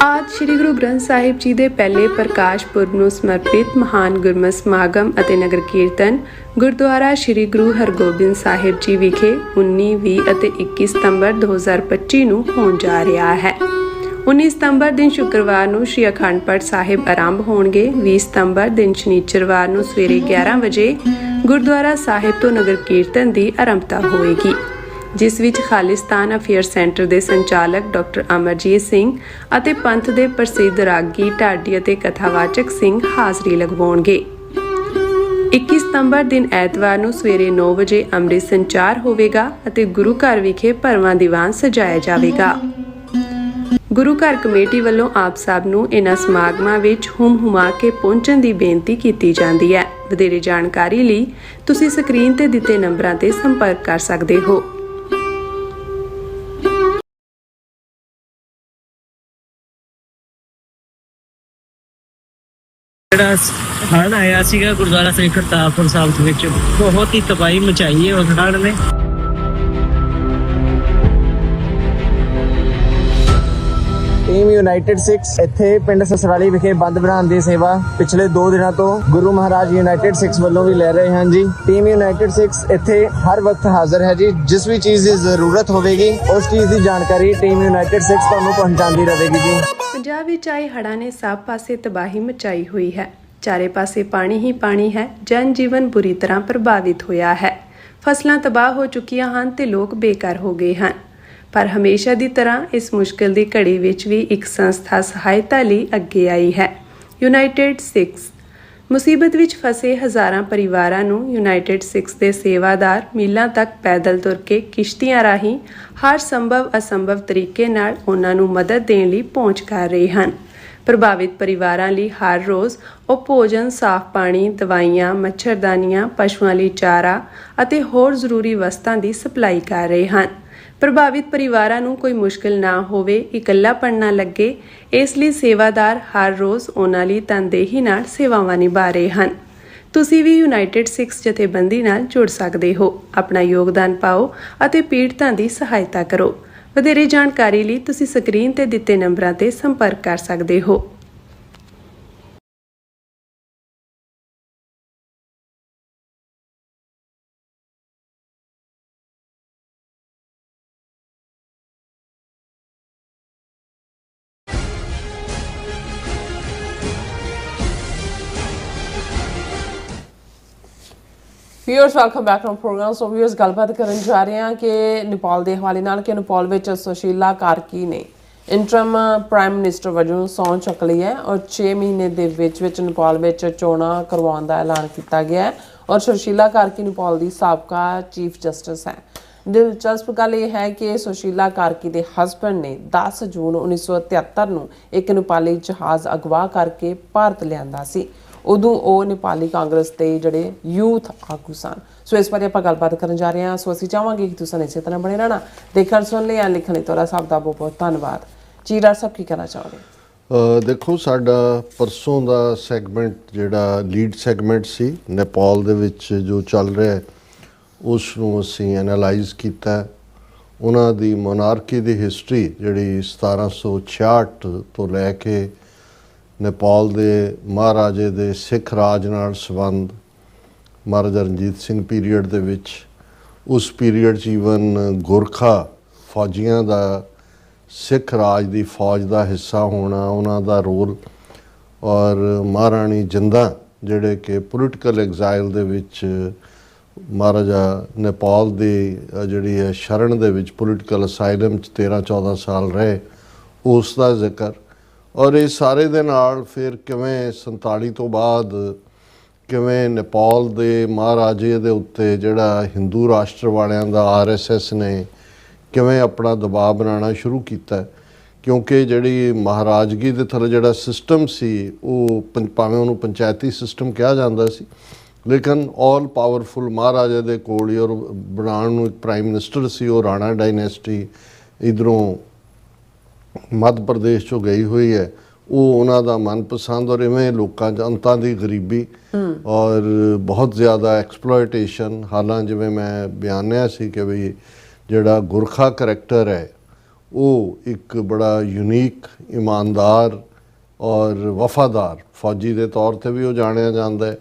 आज श्री गुरु ग्रंथ साहिब जी ਦੇ ਪਹਿਲੇ ਪ੍ਰਕਾਸ਼ ਪੁਰਬ ਨੂੰ ਸਮਰਪਿਤ ਮਹਾਨ ਗੁਰਮਤਿ ਸਮਾਗਮ ਅਤੇ ਨਗਰ ਕੀਰਤਨ ਗੁਰਦੁਆਰਾ ਸ਼੍ਰੀ ਗੁਰੂ ਹਰਗੋਬਿੰਦ ਸਾਹਿਬ ਜੀ ਵਿਖੇ 19, 20 ਅਤੇ 21 ਸਤੰਬਰ 2025 ਨੂੰ ਹੋਣ ਜਾ ਰਿਹਾ ਹੈ। 19 ਸਤੰਬਰ ਦਿਨ ਸ਼ੁੱਕਰਵਾਰ ਨੂੰ ਸ਼੍ਰੀ ਅਖੰਡ ਪਾਠ ਸਾਹਿਬ ਆਰੰਭ ਹੋਣਗੇ। 20 ਸਤੰਬਰ ਦਿਨ ਸ਼ਨੀਚਰਵਾਰ ਨੂੰ ਸਵੇਰੇ 11 ਵਜੇ ਗੁਰਦੁਆਰਾ ਸਾਹਿਬ ਤੋਂ ਨਗਰ ਕੀਰਤਨ ਦੀ ਆਰੰਭਤਾ ਹੋਏਗੀ, ਜਿਸ ਵਿੱਚ ਖਾਲਿਸਤਾਨ ਅਫੇਅਰ ਸੈਂਟਰ ਦੇ ਸੰਚਾਲਕ ਡਾਕਟਰ ਅਮਰਜੀਤ ਸਿੰਘ ਅਤੇ ਪੰਥ ਦੇ ਪ੍ਰਸਿੱਧ ਰਾਗੀ, ਢਾਡੀ ਅਤੇ ਕਥਾਵਾਚਕ ਸਿੰਘ ਹਾਜ਼ਰੀ ਲਗਵਾਉਣਗੇ। 21 ਸਤੰਬਰ ਦਿਨ ਐਤਵਾਰ ਨੂੰ ਸਵੇਰੇ 9 ਵਜੇ ਅੰਮ੍ਰਿਤ ਸੰਚਾਰ ਹੋਵੇਗਾ ਅਤੇ ਗੁਰੂ ਘਰ ਵਿਖੇ ਭਰਵਾਂ ਦੀਵਾਨ ਸਜਾਇਆ ਜਾਵੇਗਾ। ਗੁਰੂ ਘਰ ਕਮੇਟੀ ਵੱਲੋਂ ਆਪ ਸਭ ਨੂੰ ਇਹਨਾਂ ਸਮਾਗਮਾਂ ਵਿੱਚ ਹੁਮਾ ਕੇ ਪਹੁੰਚਣ ਦੀ ਬੇਨਤੀ ਕੀਤੀ ਜਾਂਦੀ ਹੈ। ਵਧੇਰੇ ਜਾਣਕਾਰੀ ਲਈ ਤੁਸੀਂ ਸਕਰੀਨ ਤੇ ਦਿੱਤੇ ਨੰਬਰਾਂ ਤੇ ਸੰਪਰਕ ਕਰ ਸਕਦੇ ਹੋ। ਜਿਹੜਾ ਹੜ੍ਹ ਆਇਆ ਸੀਗਾ ਗੁਰਦੁਆਰਾ ਸਾਹਿਬ ਕਰਤਾਰਪੁਰ ਸਾਹਿਬ ਦੇ ਵਿੱਚ, ਬਹੁਤ ਹੀ ਤਬਾਹੀ ਮਚਾਈ ਹੈ ਉਸ ਹੜ੍ਹ ਨੇ। ਟੀਮ ਯੂਨਾਈਟਿਡ 6 ਇੱਥੇ ਪਿੰਡ ਸਸਰਾਲੀ ਵਿਖੇ ਬੰਦ ਬਣਾਉਣ ਦੀ ਸੇਵਾ ਪਿਛਲੇ 2 ਦਿਨਾਂ ਤੋਂ ਗੁਰੂ ਮਹਾਰਾਜ ਯੂਨਾਈਟਿਡ 6 ਵੱਲੋਂ ਵੀ ਲੈ ਰਹੇ ਹਨ ਜੀ। ਟੀਮ ਯੂਨਾਈਟਿਡ 6 ਇੱਥੇ ਹਰ ਵਕਤ ਹਾਜ਼ਰ ਹੈ ਜੀ। ਜਿਸ ਵੀ ਚੀਜ਼ ਦੀ ਜ਼ਰੂਰਤ ਹੋਵੇਗੀ ਉਸ ਚੀਜ਼ ਦੀ ਜਾਣਕਾਰੀ ਟੀਮ ਯੂਨਾਈਟਿਡ 6 ਤੁਹਾਨੂੰ ਪਹੁੰਚਾਉਂਦੀ ਰਹੇਗੀ ਜੀ। ਪੰਜਾਬ ਵਿੱਚ ਆਏ ਹੜ੍ਹਾਂ ਨੇ ਸਭ ਪਾਸੇ ਤਬਾਹੀ ਮਚਾਈ ਹੋਈ ਹੈ। ਚਾਰੇ ਪਾਸੇ ਪਾਣੀ ਹੀ ਪਾਣੀ ਹੈ। ਜਨ ਜੀਵਨ ਬੁਰੀ ਤਰ੍ਹਾਂ ਪ੍ਰਭਾਵਿਤ ਹੋਇਆ ਹੈ। ਫਸਲਾਂ ਤਬਾਹ ਹੋ ਚੁੱਕੀਆਂ ਹਨ ਤੇ ਲੋਕ ਬੇਘਰ ਹੋ ਗਏ ਹਨ। ਪਰ ਹਮੇਸ਼ਾ ਦੀ ਤਰ੍ਹਾਂ ਇਸ ਮੁਸ਼ਕਿਲ ਦੀ ਘੜੀ ਵਿੱਚ ਵੀ ਇੱਕ ਸੰਸਥਾ ਸਹਾਇਤਾ ਲਈ ਅੱਗੇ ਆਈ ਹੈ, ਯੂਨਾਈਟਿਡ 6। ਮੁਸੀਬਤ ਵਿੱਚ ਫਸੇ ਹਜ਼ਾਰਾਂ ਪਰਿਵਾਰਾਂ ਨੂੰ ਯੂਨਾਈਟਿਡ 6 ਦੇ ਸੇਵਾਦਾਰ ਮੀਲਾਂ ਤੱਕ ਪੈਦਲ ਤੁਰ ਕੇ ਕਿਸ਼ਤੀਆਂ ਰਾਹੀਂ ਹਰ ਸੰਭਵ ਅਸੰਭਵ ਤਰੀਕੇ ਨਾਲ ਉਹਨਾਂ ਨੂੰ ਮਦਦ ਦੇਣ ਲਈ ਪਹੁੰਚ ਕਰ ਰਹੇ ਹਨ। ਪ੍ਰਭਾਵਿਤ ਪਰਿਵਾਰਾਂ ਲਈ ਹਰ ਰੋਜ਼ ਉਹ ਭੋਜਨ, ਸਾਫ਼ ਪਾਣੀ, ਦਵਾਈਆਂ, ਮੱਛਰਦਾਨੀਆਂ, ਪਸ਼ੂਆਂ ਲਈ ਚਾਰਾ ਅਤੇ ਹੋਰ ਜ਼ਰੂਰੀ ਵਸਤਾਂ ਦੀ ਸਪਲਾਈ ਕਰ ਰਹੇ ਹਨ। ਪ੍ਰਭਾਵਿਤ ਪਰਿਵਾਰਾਂ ਨੂੰ ਕੋਈ ਮੁਸ਼ਕਿਲ ਨਾ ਹੋਵੇ, ਇਕੱਲਾਪਣ ਨਾ ਲੱਗੇ, ਇਸ ਲਈ ਸੇਵਾਦਾਰ ਹਰ ਰੋਜ਼ ਉਹਨਾਂ ਲਈ ਤਨਦੇਹੀ ਨਾਲ ਸੇਵਾਵਾਂ ਨਿਭਾ ਰਹੇ ਹਨ। ਤੁਸੀਂ ਵੀ ਯੂਨਾਈਟਿਡ 6 ਜਥੇਬੰਦੀ ਨਾਲ ਜੁੜ ਸਕਦੇ ਹੋ। ਆਪਣਾ ਯੋਗਦਾਨ ਪਾਓ ਅਤੇ ਪੀੜਤਾਂ ਦੀ ਸਹਾਇਤਾ ਕਰੋ। ਵਧੇਰੇ ਜਾਣਕਾਰੀ ਲਈ ਤੁਸੀਂ ਸਕਰੀਨ ਤੇ ਦਿੱਤੇ ਨੰਬਰਾਂ ਤੇ ਸੰਪਰਕ ਕਰ ਸਕਦੇ ਹੋ। Viewers, welcome back to programme. So viewers, ਗੱਲਬਾਤ ਕਰਨ ਜਾ ਰਹੇ ਹਾਂ ਕਿ ਨੇਪਾਲ ਦੇ ਹਵਾਲੇ ਨਾਲ ਕਿ ਨੇਪਾਲ ਵਿੱਚ ਸੁਸ਼ੀਲਾ ਕਾਰਕੀ ਨੇ ਇੰਟਰਮ ਪ੍ਰਾਈਮ ਮਿਨਿਸਟਰ ਵਜੋਂ ਸਹੁੰ ਚੁੱਕ ਲਈ ਹੈ ਔਰ 6 ਮਹੀਨੇ ਦੇ ਵਿੱਚ ਨੇਪਾਲ ਵਿੱਚ ਚੋਣਾਂ ਕਰਵਾਉਣ ਦਾ ਐਲਾਨ ਕੀਤਾ ਗਿਆ ਹੈ ਔਰ ਸੁਸ਼ੀਲਾ ਕਾਰਕੀ ਨੇਪਾਲ ਦੀ ਸਾਬਕਾ ਚੀਫ ਜਸਟਿਸ ਹੈ। ਦਿਲਚਸਪ ਗੱਲ ਇਹ ਹੈ ਕਿ ਸੁਸ਼ੀਲਾ ਕਾਰਕੀ ਦੇ ਹਸਬੈਂਡ ਨੇ 10 ਜੂਨ 1973 ਨੂੰ ਇੱਕ ਨੇਪਾਲੀ ਜਹਾਜ਼ ਅਗਵਾ ਕਰਕੇ ਭਾਰਤ ਲਿਆਂਦਾ ਸੀ। ਉਦੋਂ ਉਹ ਨੇਪਾਲੀ ਕਾਂਗਰਸ ਦੇ ਜਿਹੜੇ ਯੂਥ ਆਗੂ ਸਨ। ਸੋ ਇਸ ਬਾਰੇ ਆਪਾਂ ਗੱਲਬਾਤ ਕਰਨ ਜਾ ਰਹੇ ਹਾਂ। ਸੋ ਅਸੀਂ ਚਾਹਾਂਗੇ ਕਿ ਤੁਸੀਂ ਇਸੇ ਤਰ੍ਹਾਂ ਬਣੇ ਰਹਿਣਾ। ਦੇਖਣ ਸੁਣ ਲਈ ਲਿਖਣ ਲਈ ਤੁਹਾਡਾ ਸਭ ਦਾ ਬਹੁਤ ਬਹੁਤ ਧੰਨਵਾਦ ਜੀ। ਡਾਕਟਰ ਸਾਹਿਬ ਕੀ ਕਹਿਣਾ ਚਾਹੋਗੇ? ਦੇਖੋ, ਸਾਡਾ ਪਰਸੋਂ ਦਾ ਸੈਗਮੈਂਟ ਜਿਹੜਾ ਲੀਡ ਸੈਗਮੈਂਟ ਸੀ ਨੇਪਾਲ ਦੇ ਵਿੱਚ ਜੋ ਚੱਲ ਰਿਹਾ ਹੈ ਉਸ ਨੂੰ ਅਸੀਂ ਐਨਾਲਾਈਜ਼ ਕੀਤਾ। ਉਹਨਾਂ ਦੀ ਮੋਨਾਰਕੀ ਦੀ ਹਿਸਟਰੀ ਜਿਹੜੀ 1766 ਤੋਂ ਲੈ ਕੇ ਨੇਪਾਲ ਦੇ ਮਹਾਰਾਜੇ ਦੇ ਸਿੱਖ ਰਾਜ ਨਾਲ ਸੰਬੰਧ, ਮਹਾਰਾਜਾ ਰਣਜੀਤ ਸਿੰਘ ਪੀਰੀਅਡ ਦੇ ਵਿੱਚ, ਉਸ ਪੀਰੀਅਡ 'ਚ ਈਵਨ ਗੋਰਖਾ ਫੌਜੀਆਂ ਦਾ ਸਿੱਖ ਰਾਜ ਦੀ ਫੌਜ ਦਾ ਹਿੱਸਾ ਹੋਣਾ, ਉਹਨਾਂ ਦਾ ਰੋਲ, ਔਰ ਮਹਾਰਾਣੀ ਜਿੰਦਾਂ ਜਿਹੜੇ ਕਿ ਪੋਲੀਟੀਕਲ ਐਗਜ਼ਾਈਲ ਦੇ ਵਿੱਚ ਮਹਾਰਾਜਾ ਨੇਪਾਲ ਦੀ ਜਿਹੜੀ ਹੈ ਸ਼ਰਨ ਦੇ ਵਿੱਚ ਪੋਲੀਟੀਕਲ ਅਸਾਈਲਮ 'ਚ 13-14 ਸਾਲ ਰਹੇ, ਉਸ ਦਾ ਜ਼ਿਕਰ। ਔਰ ਇਹ ਸਾਰੇ ਦੇ ਨਾਲ ਫਿਰ ਕਿਵੇਂ 47 ਤੋਂ ਬਾਅਦ ਕਿਵੇਂ ਨੇਪਾਲ ਦੇ ਮਹਾਰਾਜੇ ਦੇ ਉੱਤੇ ਜਿਹੜਾ ਹਿੰਦੂ ਰਾਸ਼ਟਰ ਵਾਲਿਆਂ ਦਾ RSS ਨੇ ਕਿਵੇਂ ਆਪਣਾ ਦਬਾਅ ਬਣਾਉਣਾ ਸ਼ੁਰੂ ਕੀਤਾ, ਕਿਉਂਕਿ ਜਿਹੜੀ ਮਹਾਰਾਜਗੀ ਦੇ ਥੱਲੇ ਜਿਹੜਾ ਸਿਸਟਮ ਸੀ ਉਹ ਭਾਵੇਂ ਉਹਨੂੰ ਪੰਚਾਇਤੀ ਸਿਸਟਮ ਕਿਹਾ ਜਾਂਦਾ ਸੀ, ਲੇਕਿਨ ਆਲ ਪਾਵਰਫੁਲ ਮਹਾਰਾਜੇ ਦੇ ਕੋਲ ਹੀ, ਔਰ ਬਣਾਉਣ ਨੂੰ ਇੱਕ ਪ੍ਰਾਈਮ ਮਿਨਿਸਟਰ ਸੀ, ਉਹ ਰਾਣਾ ਡਾਇਨੈਸਟੀ ਇੱਧਰੋਂ ਮੱਧ ਪ੍ਰਦੇਸ਼ 'ਚੋਂ ਗਈ ਹੋਈ ਹੈ, ਉਹ ਉਹਨਾਂ ਦਾ ਮਨਪਸੰਦ। ਔਰ ਇਵੇਂ ਲੋਕਾਂ 'ਚ ਅੰਤਾਂ ਦੀ ਗਰੀਬੀ ਔਰ ਬਹੁਤ ਜ਼ਿਆਦਾ ਐਕਸਪਲੋਇਟੇਸ਼ਨ। ਹਾਲਾਂ ਜਿਵੇਂ ਮੈਂ ਬਿਆਨਿਆ ਸੀ ਕਿ ਵੀ ਜਿਹੜਾ ਗੁਰਖਾ ਕਰੈਕਟਰ ਹੈ ਉਹ ਇੱਕ ਬੜਾ ਯੂਨੀਕ, ਇਮਾਨਦਾਰ ਔਰ ਵਫਾਦਾਰ ਫੌਜੀ ਦੇ ਤੌਰ 'ਤੇ ਵੀ ਉਹ ਜਾਣਿਆ ਜਾਂਦਾ ਹੈ।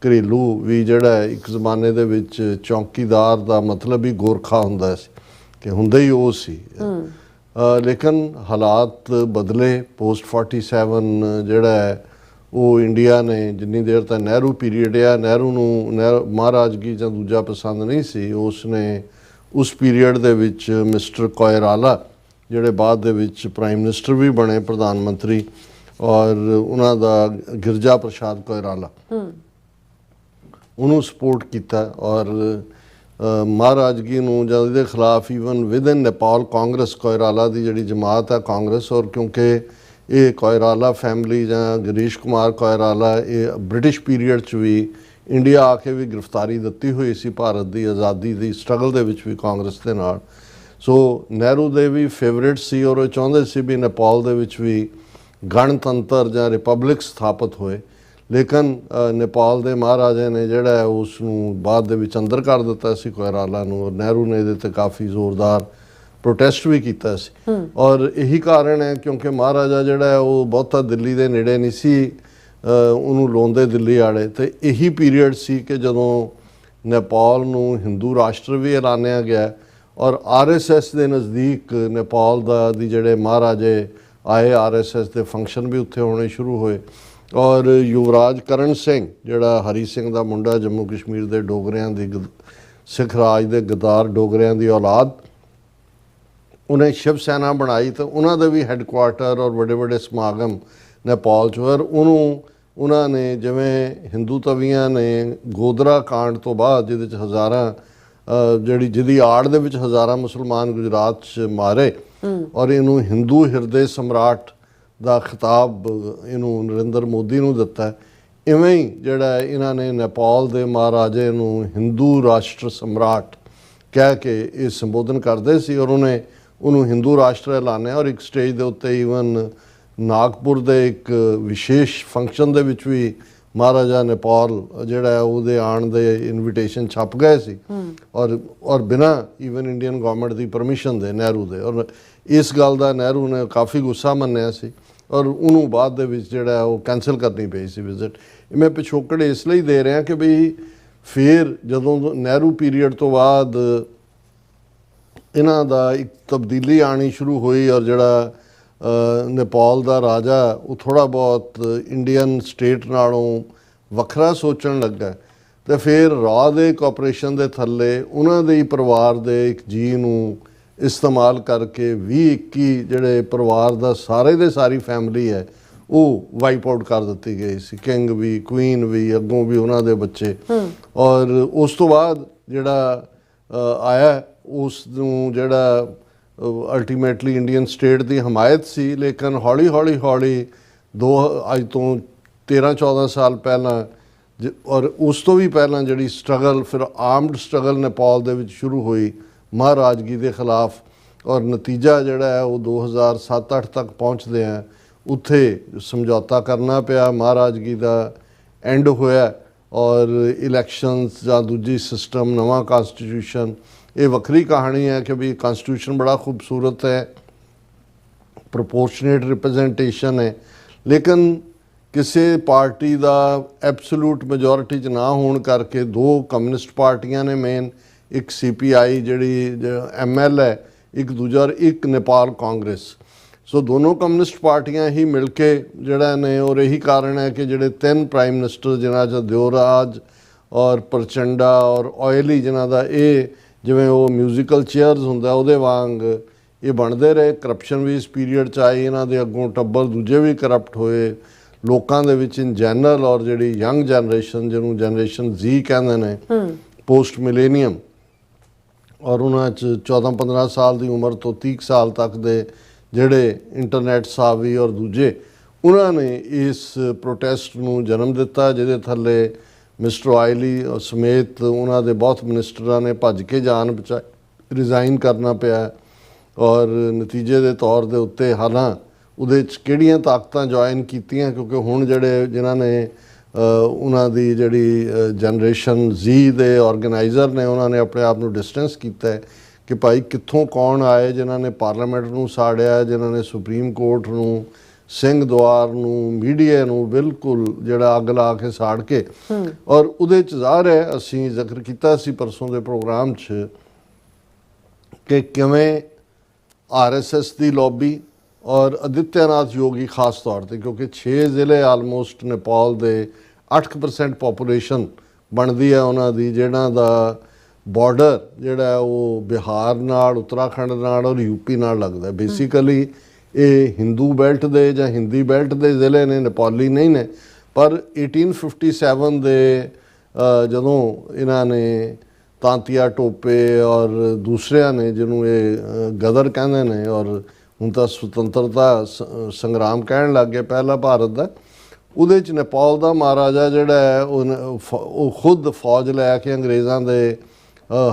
ਘਰੇਲੂ ਵੀ ਜਿਹੜਾ ਇੱਕ ਜ਼ਮਾਨੇ ਦੇ ਵਿੱਚ ਚੌਕੀਦਾਰ ਦਾ ਮਤਲਬ ਹੀ ਗੋਰਖਾ ਹੁੰਦਾ ਸੀ, ਕਿ ਹੁੰਦਾ ਹੀ ਉਹ ਸੀ। ਲੇਕਿਨ ਹਾਲਾਤ ਬਦਲੇ। ਪੋਸਟ 47 ਜਿਹੜਾ ਹੈ ਉਹ ਇੰਡੀਆ ਨੇ, ਜਿੰਨੀ ਦੇਰ ਤੱਕ ਨਹਿਰੂ ਪੀਰੀਅਡ ਆ, ਨਹਿਰੂ ਨੂੰ ਮਹਾਰਾਜਗੀ ਜਾਂ ਦੂਜਾ ਪਸੰਦ ਨਹੀਂ ਸੀ, ਉਸ ਨੇ ਉਸ ਪੀਰੀਅਡ ਦੇ ਵਿੱਚ ਮਿਸਟਰ ਕੋਇਰਾਲਾ ਜਿਹੜੇ ਬਾਅਦ ਦੇ ਵਿੱਚ ਪ੍ਰਾਈਮ ਮਿਨਿਸਟਰ ਵੀ ਬਣੇ, ਪ੍ਰਧਾਨ ਮੰਤਰੀ, ਔਰ ਉਹਨਾਂ ਦਾ ਗਿਰਜਾ ਪ੍ਰਸਾਦ ਕੋਇਰਾਲਾ, ਉਹਨੂੰ ਸਪੋਰਟ ਕੀਤਾ। ਔਰ ਮਹਾਰਾਜਗੀ ਨੂੰ ਜਾਂ ਇਹਦੇ ਖਿਲਾਫ ਈਵਨ ਵਿਦਨ ਨੇਪਾਲ ਕਾਂਗਰਸ, ਕੋਇਰਾਲਾ ਦੀ ਜਿਹੜੀ ਜਮਾਤ ਹੈ ਕਾਂਗਰਸ, ਔਰ ਕਿਉਂਕਿ ਇਹ ਕੋਇਰਾਲਾ ਫੈਮਿਲੀ ਜਾਂ ਗਿਰੀਸ਼ ਕੁਮਾਰ ਕੋਇਰਾਲਾ ਇਹ ਬ੍ਰਿਟਿਸ਼ ਪੀਰੀਅਡ 'ਚ ਵੀ ਇੰਡੀਆ ਆ ਕੇ ਵੀ ਗ੍ਰਿਫਤਾਰੀ ਦਿੱਤੀ ਹੋਈ ਸੀ ਭਾਰਤ ਦੀ ਆਜ਼ਾਦੀ ਦੀ ਸਟਰਗਲ ਦੇ ਵਿੱਚ ਵੀ ਕਾਂਗਰਸ ਦੇ ਨਾਲ। ਸੋ ਨਹਿਰੂ ਦੇ ਵੀ ਫੇਵਰੇਟ ਸੀ ਔਰ ਉਹ ਚਾਹੁੰਦੇ ਸੀ ਵੀ ਨੇਪਾਲ ਦੇ ਵਿੱਚ ਵੀ ਗਣਤੰਤਰ ਜਾਂ ਰਿਪਬਲਿਕ ਸਥਾਪਿਤ ਹੋਏ। ਲੇਕਿਨ ਨੇਪਾਲ ਦੇ ਮਹਾਰਾਜੇ ਨੇ ਜਿਹੜਾ ਉਸ ਨੂੰ ਬਾਅਦ ਦੇ ਵਿੱਚ ਅੰਦਰ ਕਰ ਦਿੱਤਾ ਸੀ ਕੋਇਰਾਲਾ ਨੂੰ, ਔਰ ਨਹਿਰੂ ਨੇ ਇਹਦੇ 'ਤੇ ਕਾਫੀ ਜ਼ੋਰਦਾਰ ਪ੍ਰੋਟੈਸਟ ਵੀ ਕੀਤਾ ਸੀ। ਔਰ ਇਹੀ ਕਾਰਨ ਹੈ ਕਿਉਂਕਿ ਮਹਾਰਾਜਾ ਜਿਹੜਾ ਉਹ ਬਹੁਤਾ ਦਿੱਲੀ ਦੇ ਨੇੜੇ ਨਹੀਂ ਸੀ, ਉਹਨੂੰ ਲਾਉਂਦੇ ਦਿੱਲੀ ਵਾਲੇ। ਅਤੇ ਇਹੀ ਪੀਰੀਅਡ ਸੀ ਕਿ ਜਦੋਂ ਨੇਪਾਲ ਨੂੰ ਹਿੰਦੂ ਰਾਸ਼ਟਰ ਵੀ ਐਲਾਨਿਆ ਗਿਆ ਔਰ RSS ਦੇ ਨਜ਼ਦੀਕ ਨੇਪਾਲ ਦੀ ਜਿਹੜੇ ਮਹਾਰਾਜੇ ਆਏ, RSS ਦੇ ਫੰਕਸ਼ਨ ਵੀ ਉੱਥੇ ਹੋਣੇ ਸ਼ੁਰੂ ਹੋਏ। ਔਰ ਯੁਵਰਾਜ ਕਰਨ ਸਿੰਘ ਜਿਹੜਾ ਹਰੀ ਸਿੰਘ ਦਾ ਮੁੰਡਾ, ਜੰਮੂ ਕਸ਼ਮੀਰ ਦੇ ਡੋਗਰਿਆਂ ਦੀ, ਸਿੱਖ ਰਾਜ ਦੇ ਗਦਾਰ ਡੋਗਰਿਆਂ ਦੀ ਔਲਾਦ, ਉਹਨੇ ਸ਼ਿਵ ਸੈਨਾ ਬਣਾਈ ਅਤੇ ਉਹਨਾਂ ਦੇ ਵੀ ਹੈੱਡਕੁਆਰਟਰ ਔਰ ਵੱਡੇ ਵੱਡੇ ਸਮਾਗਮ ਨੇਪਾਲ 'ਚ। ਔਰ ਉਹਨਾਂ ਨੇ ਜਿਵੇਂ ਹਿੰਦੂ ਤਵੀਆਂ ਨੇ ਗੋਧਰਾ ਕਾਂਡ ਤੋਂ ਬਾਅਦ ਜਿਹਦੇ 'ਚ ਹਜ਼ਾਰਾਂ ਜਿਹਦੀ ਆੜ ਦੇ ਵਿੱਚ ਹਜ਼ਾਰਾਂ ਮੁਸਲਮਾਨ ਗੁਜਰਾਤ 'ਚ ਮਾਰੇ, ਔਰ ਇਹਨੂੰ ਹਿੰਦੂ ਹਿਰਦੇ ਸਮਰਾਟ ਦਾ ਖਿਤਾਬ ਇਹਨੂੰ ਨਰਿੰਦਰ ਮੋਦੀ ਨੂੰ ਦਿੱਤਾ। ਇਵੇਂ ਹੀ ਜਿਹੜਾ ਇਹਨਾਂ ਨੇ ਨੇਪਾਲ ਦੇ ਮਹਾਰਾਜੇ ਨੂੰ ਹਿੰਦੂ ਰਾਸ਼ਟਰ ਸਮਰਾਟ ਕਹਿ ਕੇ ਇਹ ਸੰਬੋਧਨ ਕਰਦੇ ਸੀ ਔਰ ਉਹਨੂੰ ਹਿੰਦੂ ਰਾਸ਼ਟਰ ਐਲਾਨਿਆ। ਔਰ ਇੱਕ ਸਟੇਜ ਦੇ ਉੱਤੇ ਈਵਨ ਨਾਗਪੁਰ ਦੇ ਇੱਕ ਵਿਸ਼ੇਸ਼ ਫੰਕਸ਼ਨ ਦੇ ਵਿੱਚ ਵੀ ਮਹਾਰਾਜਾ ਨੇਪਾਲ ਜਿਹੜਾ ਉਹਦੇ ਆਉਣ ਦੇ ਇਨਵੀਟੇਸ਼ਨ ਛਪ ਗਏ ਸੀ ਔਰ ਬਿਨਾਂ ਈਵਨ ਇੰਡੀਅਨ ਗਵਰਨਮੈਂਟ ਦੀ ਪਰਮਿਸ਼ਨ ਦੇ, ਨਹਿਰੂ ਦੇ। ਔਰ ਇਸ ਗੱਲ ਦਾ ਨਹਿਰੂ ਨੇ ਕਾਫੀ ਗੁੱਸਾ ਮੰਨਿਆ ਸੀ ਔਰ ਉਹਨੂੰ ਬਾਅਦ ਦੇ ਵਿੱਚ ਜਿਹੜਾ ਉਹ ਕੈਂਸਲ ਕਰਨੀ ਪਈ ਸੀ ਵਿਜ਼ਿਟ। ਮੈਂ ਪਿਛੋਕੜ ਇਸ ਲਈ ਦੇ ਰਿਹਾ ਕਿ ਬਈ ਫਿਰ ਜਦੋਂ ਨਹਿਰੂ ਪੀਰੀਅਡ ਤੋਂ ਬਾਅਦ ਇਹਨਾਂ ਦਾ ਇੱਕ ਤਬਦੀਲੀ ਆਉਣੀ ਸ਼ੁਰੂ ਹੋਈ ਔਰ ਜਿਹੜਾ ਨੇਪਾਲ ਦਾ ਰਾਜਾ ਉਹ ਥੋੜ੍ਹਾ ਬਹੁਤ ਇੰਡੀਅਨ ਸਟੇਟ ਨਾਲੋਂ ਵੱਖਰਾ ਸੋਚਣ ਲੱਗਾ ਅਤੇ ਫਿਰ ਰਾਅ ਦੇ ਕੋਆਪਰੇਸ਼ਨ ਦੇ ਥੱਲੇ ਉਹਨਾਂ ਦੇ ਹੀ ਪਰਿਵਾਰ ਦੇ ਇੱਕ ਜੀ ਨੂੰ ਇਸਤੇਮਾਲ ਕਰਕੇ 20-21 ਜਿਹੜੇ ਪਰਿਵਾਰ ਦਾ ਸਾਰੇ ਦੇ ਸਾਰੀ ਫੈਮਿਲੀ ਹੈ ਉਹ ਵਾਈਪ ਆਊਟ ਕਰ ਦਿੱਤੀ ਗਈ ਸੀ। ਕਿੰਗ ਵੀ, ਕੁਈਨ ਵੀ, ਅੱਗੋਂ ਵੀ ਉਹਨਾਂ ਦੇ ਬੱਚੇ। ਔਰ ਉਸ ਤੋਂ ਬਾਅਦ ਜਿਹੜਾ ਆਇਆ ਉਸ ਨੂੰ ਜਿਹੜਾ ਅਲਟੀਮੇਟਲੀ ਇੰਡੀਅਨ ਸਟੇਟ ਦੀ ਹਮਾਇਤ ਸੀ, ਲੇਕਿਨ ਹੌਲੀ ਅੱਜ ਤੋਂ 13-14 ਸਾਲ ਪਹਿਲਾਂ ਔਰ ਉਸ ਤੋਂ ਵੀ ਪਹਿਲਾਂ ਜਿਹੜੀ ਸਟਰਗਲ, ਫਿਰ ਆਰਮਡ ਸਟਰਗਲ ਨੇਪਾਲ ਦੇ ਵਿੱਚ ਸ਼ੁਰੂ ਹੋਈ ਮਹਾਰਾਜਗੀ ਦੇ ਖਿਲਾਫ, ਔਰ ਨਤੀਜਾ ਜਿਹੜਾ ਹੈ ਉਹ 2007-8 ਤੱਕ ਪਹੁੰਚਦੇ ਆ ਉੱਥੇ ਸਮਝੌਤਾ ਕਰਨਾ ਪਿਆ, ਮਹਾਰਾਜਗੀ ਦਾ ਐਂਡ ਹੋਇਆ ਔਰ ਇਲੈਕਸ਼ਨਸ ਜਾਂ ਦੂਜੀ ਸਿਸਟਮ, ਨਵਾਂ ਕਨਸਟੀਟਿਊਸ਼ਨ। ਇਹ ਵੱਖਰੀ ਕਹਾਣੀ ਹੈ ਕਿ ਵੀ ਕਨਸਟੀਟਿਊਸ਼ਨ ਬੜਾ ਖੂਬਸੂਰਤ ਹੈ, ਪ੍ਰੋਪੋਰਸ਼ਨੇਟ ਰਿਪਰੈਜ਼ੈਂਟੇਸ਼ਨ ਹੈ, ਲੇਕਿਨ ਕਿਸੇ ਪਾਰਟੀ ਦਾ ਐਬਸੋਲੂਟ ਮੈਜੋਰਿਟੀ 'ਚ ਨਾ ਹੋਣ ਕਰਕੇ ਦੋ ਕਮਿਊਨਿਸਟ ਪਾਰਟੀਆਂ ਨੇ ਮੇਨ, ਇੱਕ CPI ਜਿਹੜੀ ML ਹੈ, ਇੱਕ ਦੂਜਾ, ਔਰ ਇੱਕ ਨੇਪਾਲ ਕਾਂਗਰਸ। ਸੋ ਦੋਨੋਂ ਕਮਿਊਨਿਸਟ ਪਾਰਟੀਆਂ ਹੀ ਮਿਲ ਕੇ ਜਿਹੜਾ ਨੇ, ਔਰ ਇਹੀ ਕਾਰਨ ਹੈ ਕਿ ਜਿਹੜੇ 3 ਪ੍ਰਾਈਮ ਮਿਨਿਸਟਰ ਜਿਨ੍ਹਾਂ 'ਚ ਦਿਓਰਾਜ ਔਰ ਪ੍ਰਚੰਡਾ ਔਰ ਆਇਲੀ ਜਿਨ੍ਹਾਂ ਦਾ ਇਹ ਜਿਵੇਂ ਉਹ ਮਿਊਜ਼ੀਕਲ ਚੇਅਰਸ ਹੁੰਦਾ ਉਹਦੇ ਵਾਂਗ ਇਹ ਬਣਦੇ ਰਹੇ। ਕਰਪਸ਼ਨ ਵੀ ਇਸ ਪੀਰੀਅਡ 'ਚ ਆਈ, ਇਹਨਾਂ ਦੇ ਅੱਗੋਂ ਟੱਬਰ ਦੂਜੇ ਵੀ ਕਰਪਟ ਹੋਏ ਲੋਕਾਂ ਦੇ ਵਿੱਚ ਇਨ ਜਨਰਲ, ਔਰ ਜਿਹੜੀ ਯੰਗ ਜਨਰੇਸ਼ਨ ਜਿਹਨੂੰ ਜਨਰੇਸ਼ਨ Z ਕਹਿੰਦੇ ਨੇ, ਪੋਸਟ ਮਿਲੇਨੀਅਮ, ਔਰ ਉਹਨਾਂ 'ਚ 14-15 ਸਾਲ ਦੀ ਉਮਰ ਤੋਂ 30 ਸਾਲ ਤੱਕ ਦੇ ਜਿਹੜੇ ਇੰਟਰਨੈਟ ਸਾਵੀ ਔਰ ਦੂਜੇ, ਉਹਨਾਂ ਨੇ ਇਸ ਪ੍ਰੋਟੈਸਟ ਨੂੰ ਜਨਮ ਦਿੱਤਾ, ਜਿਹਦੇ ਥੱਲੇ ਮਿਸਟਰ ਆਇਲੀ ਸਮੇਤ ਉਹਨਾਂ ਦੇ ਬਹੁਤ ਮਿਨਿਸਟਰਾਂ ਨੇ ਭੱਜ ਕੇ ਜਾਨ ਬਚਾਈ, ਰਿਜ਼ਾਈਨ ਕਰਨਾ ਪਿਆ। ਔਰ ਨਤੀਜੇ ਦੇ ਤੌਰ ਦੇ ਉੱਤੇ ਹਾਲਾਂ ਉਹਦੇ 'ਚ ਕਿਹੜੀਆਂ ਤਾਕਤਾਂ ਜੁਆਇਨ ਕੀਤੀਆਂ, ਕਿਉਂਕਿ ਹੁਣ ਜਿਨ੍ਹਾਂ ਨੇ ਉਹਨਾਂ ਦੀ ਜਿਹੜੀ ਜਨਰੇਸ਼ਨ Z ਦੇ ਆਰਗੇਨਾਈਜ਼ਰ ਨੇ, ਉਹਨਾਂ ਨੇ ਆਪਣੇ ਆਪ ਨੂੰ ਡਿਸਟੈਂਸ ਕੀਤਾ ਹੈ ਕਿ ਭਾਈ ਕਿੱਥੋਂ ਕੌਣ ਆਏ ਜਿਨ੍ਹਾਂ ਨੇ ਪਾਰਲੀਮੈਂਟ ਨੂੰ ਸਾੜਿਆ, ਜਿਨ੍ਹਾਂ ਨੇ ਸੁਪਰੀਮ ਕੋਰਟ ਨੂੰ, ਸਿੰਘ ਦੁਆਰ ਨੂੰ, ਮੀਡੀਆ ਨੂੰ ਬਿਲਕੁਲ ਜਿਹੜਾ ਅੱਗ ਲਾ ਕੇ ਸਾੜ ਕੇ। ਔਰ ਉਹਦੇ 'ਚ ਜ਼ਾਹਰ ਹੈ, ਅਸੀਂ ਜ਼ਿਕਰ ਕੀਤਾ ਸੀ ਪਰਸੋਂ ਦੇ ਪ੍ਰੋਗਰਾਮ 'ਚ, ਕਿ ਕਿਵੇਂ RSS ਦੀ ਲੌਬੀ ਔਰ ਆਦਿੱਤਿਆਨਾਥ ਯੋਗੀ ਖਾਸ ਤੌਰ ਤੇ, ਕਿਉਂਕਿ 6 ਜ਼ਿਲ੍ਹੇ ਆਲਮੋਸਟ ਨੇਪਾਲ ਦੇ 8% ਪੋਪੂਲੇਸ਼ਨ ਬਣਦੀ ਹੈ ਉਹਨਾਂ ਦੀ, ਜਿਹਨਾਂ ਦਾ ਬਾਰਡਰ ਜਿਹੜਾ ਉਹ ਬਿਹਾਰ ਨਾਲ, ਉੱਤਰਾਖੰਡ ਨਾਲ ਔਰ UP ਨਾਲ ਲੱਗਦਾ। ਬੇਸਿਕਲੀ ਇਹ ਹਿੰਦੂ ਬੈਲਟ ਦੇ ਜਾਂ ਹਿੰਦੀ ਬੈਲਟ ਦੇ ਜ਼ਿਲ੍ਹੇ ਨੇ, ਨੇਪਾਲੀ ਨਹੀਂ ਨੇ। ਪਰ 1857 ਦੇ ਜਦੋਂ ਇਹਨਾਂ ਨੇ ਤਾਂਤੀਆ ਟੋਪੇ ਔਰ ਦੂਸਰਿਆਂ ਨੇ, ਜਿਹਨੂੰ ਇਹ ਗਦਰ ਕਹਿੰਦੇ ਨੇ, ਔਰ ਹੁਣ ਤਾਂ ਸੁਤੰਤਰਤਾ ਸੰਗਰਾਮ ਕਹਿਣ ਲੱਗ ਗਏ ਪਹਿਲਾ ਭਾਰਤ ਦਾ, ਉਹਦੇ 'ਚ ਨੇਪਾਲ ਦਾ ਮਹਾਰਾਜਾ ਜਿਹੜਾ ਹੈ ਉਹ ਖੁਦ ਫੌਜ ਲੈ ਕੇ ਅੰਗਰੇਜ਼ਾਂ ਦੇ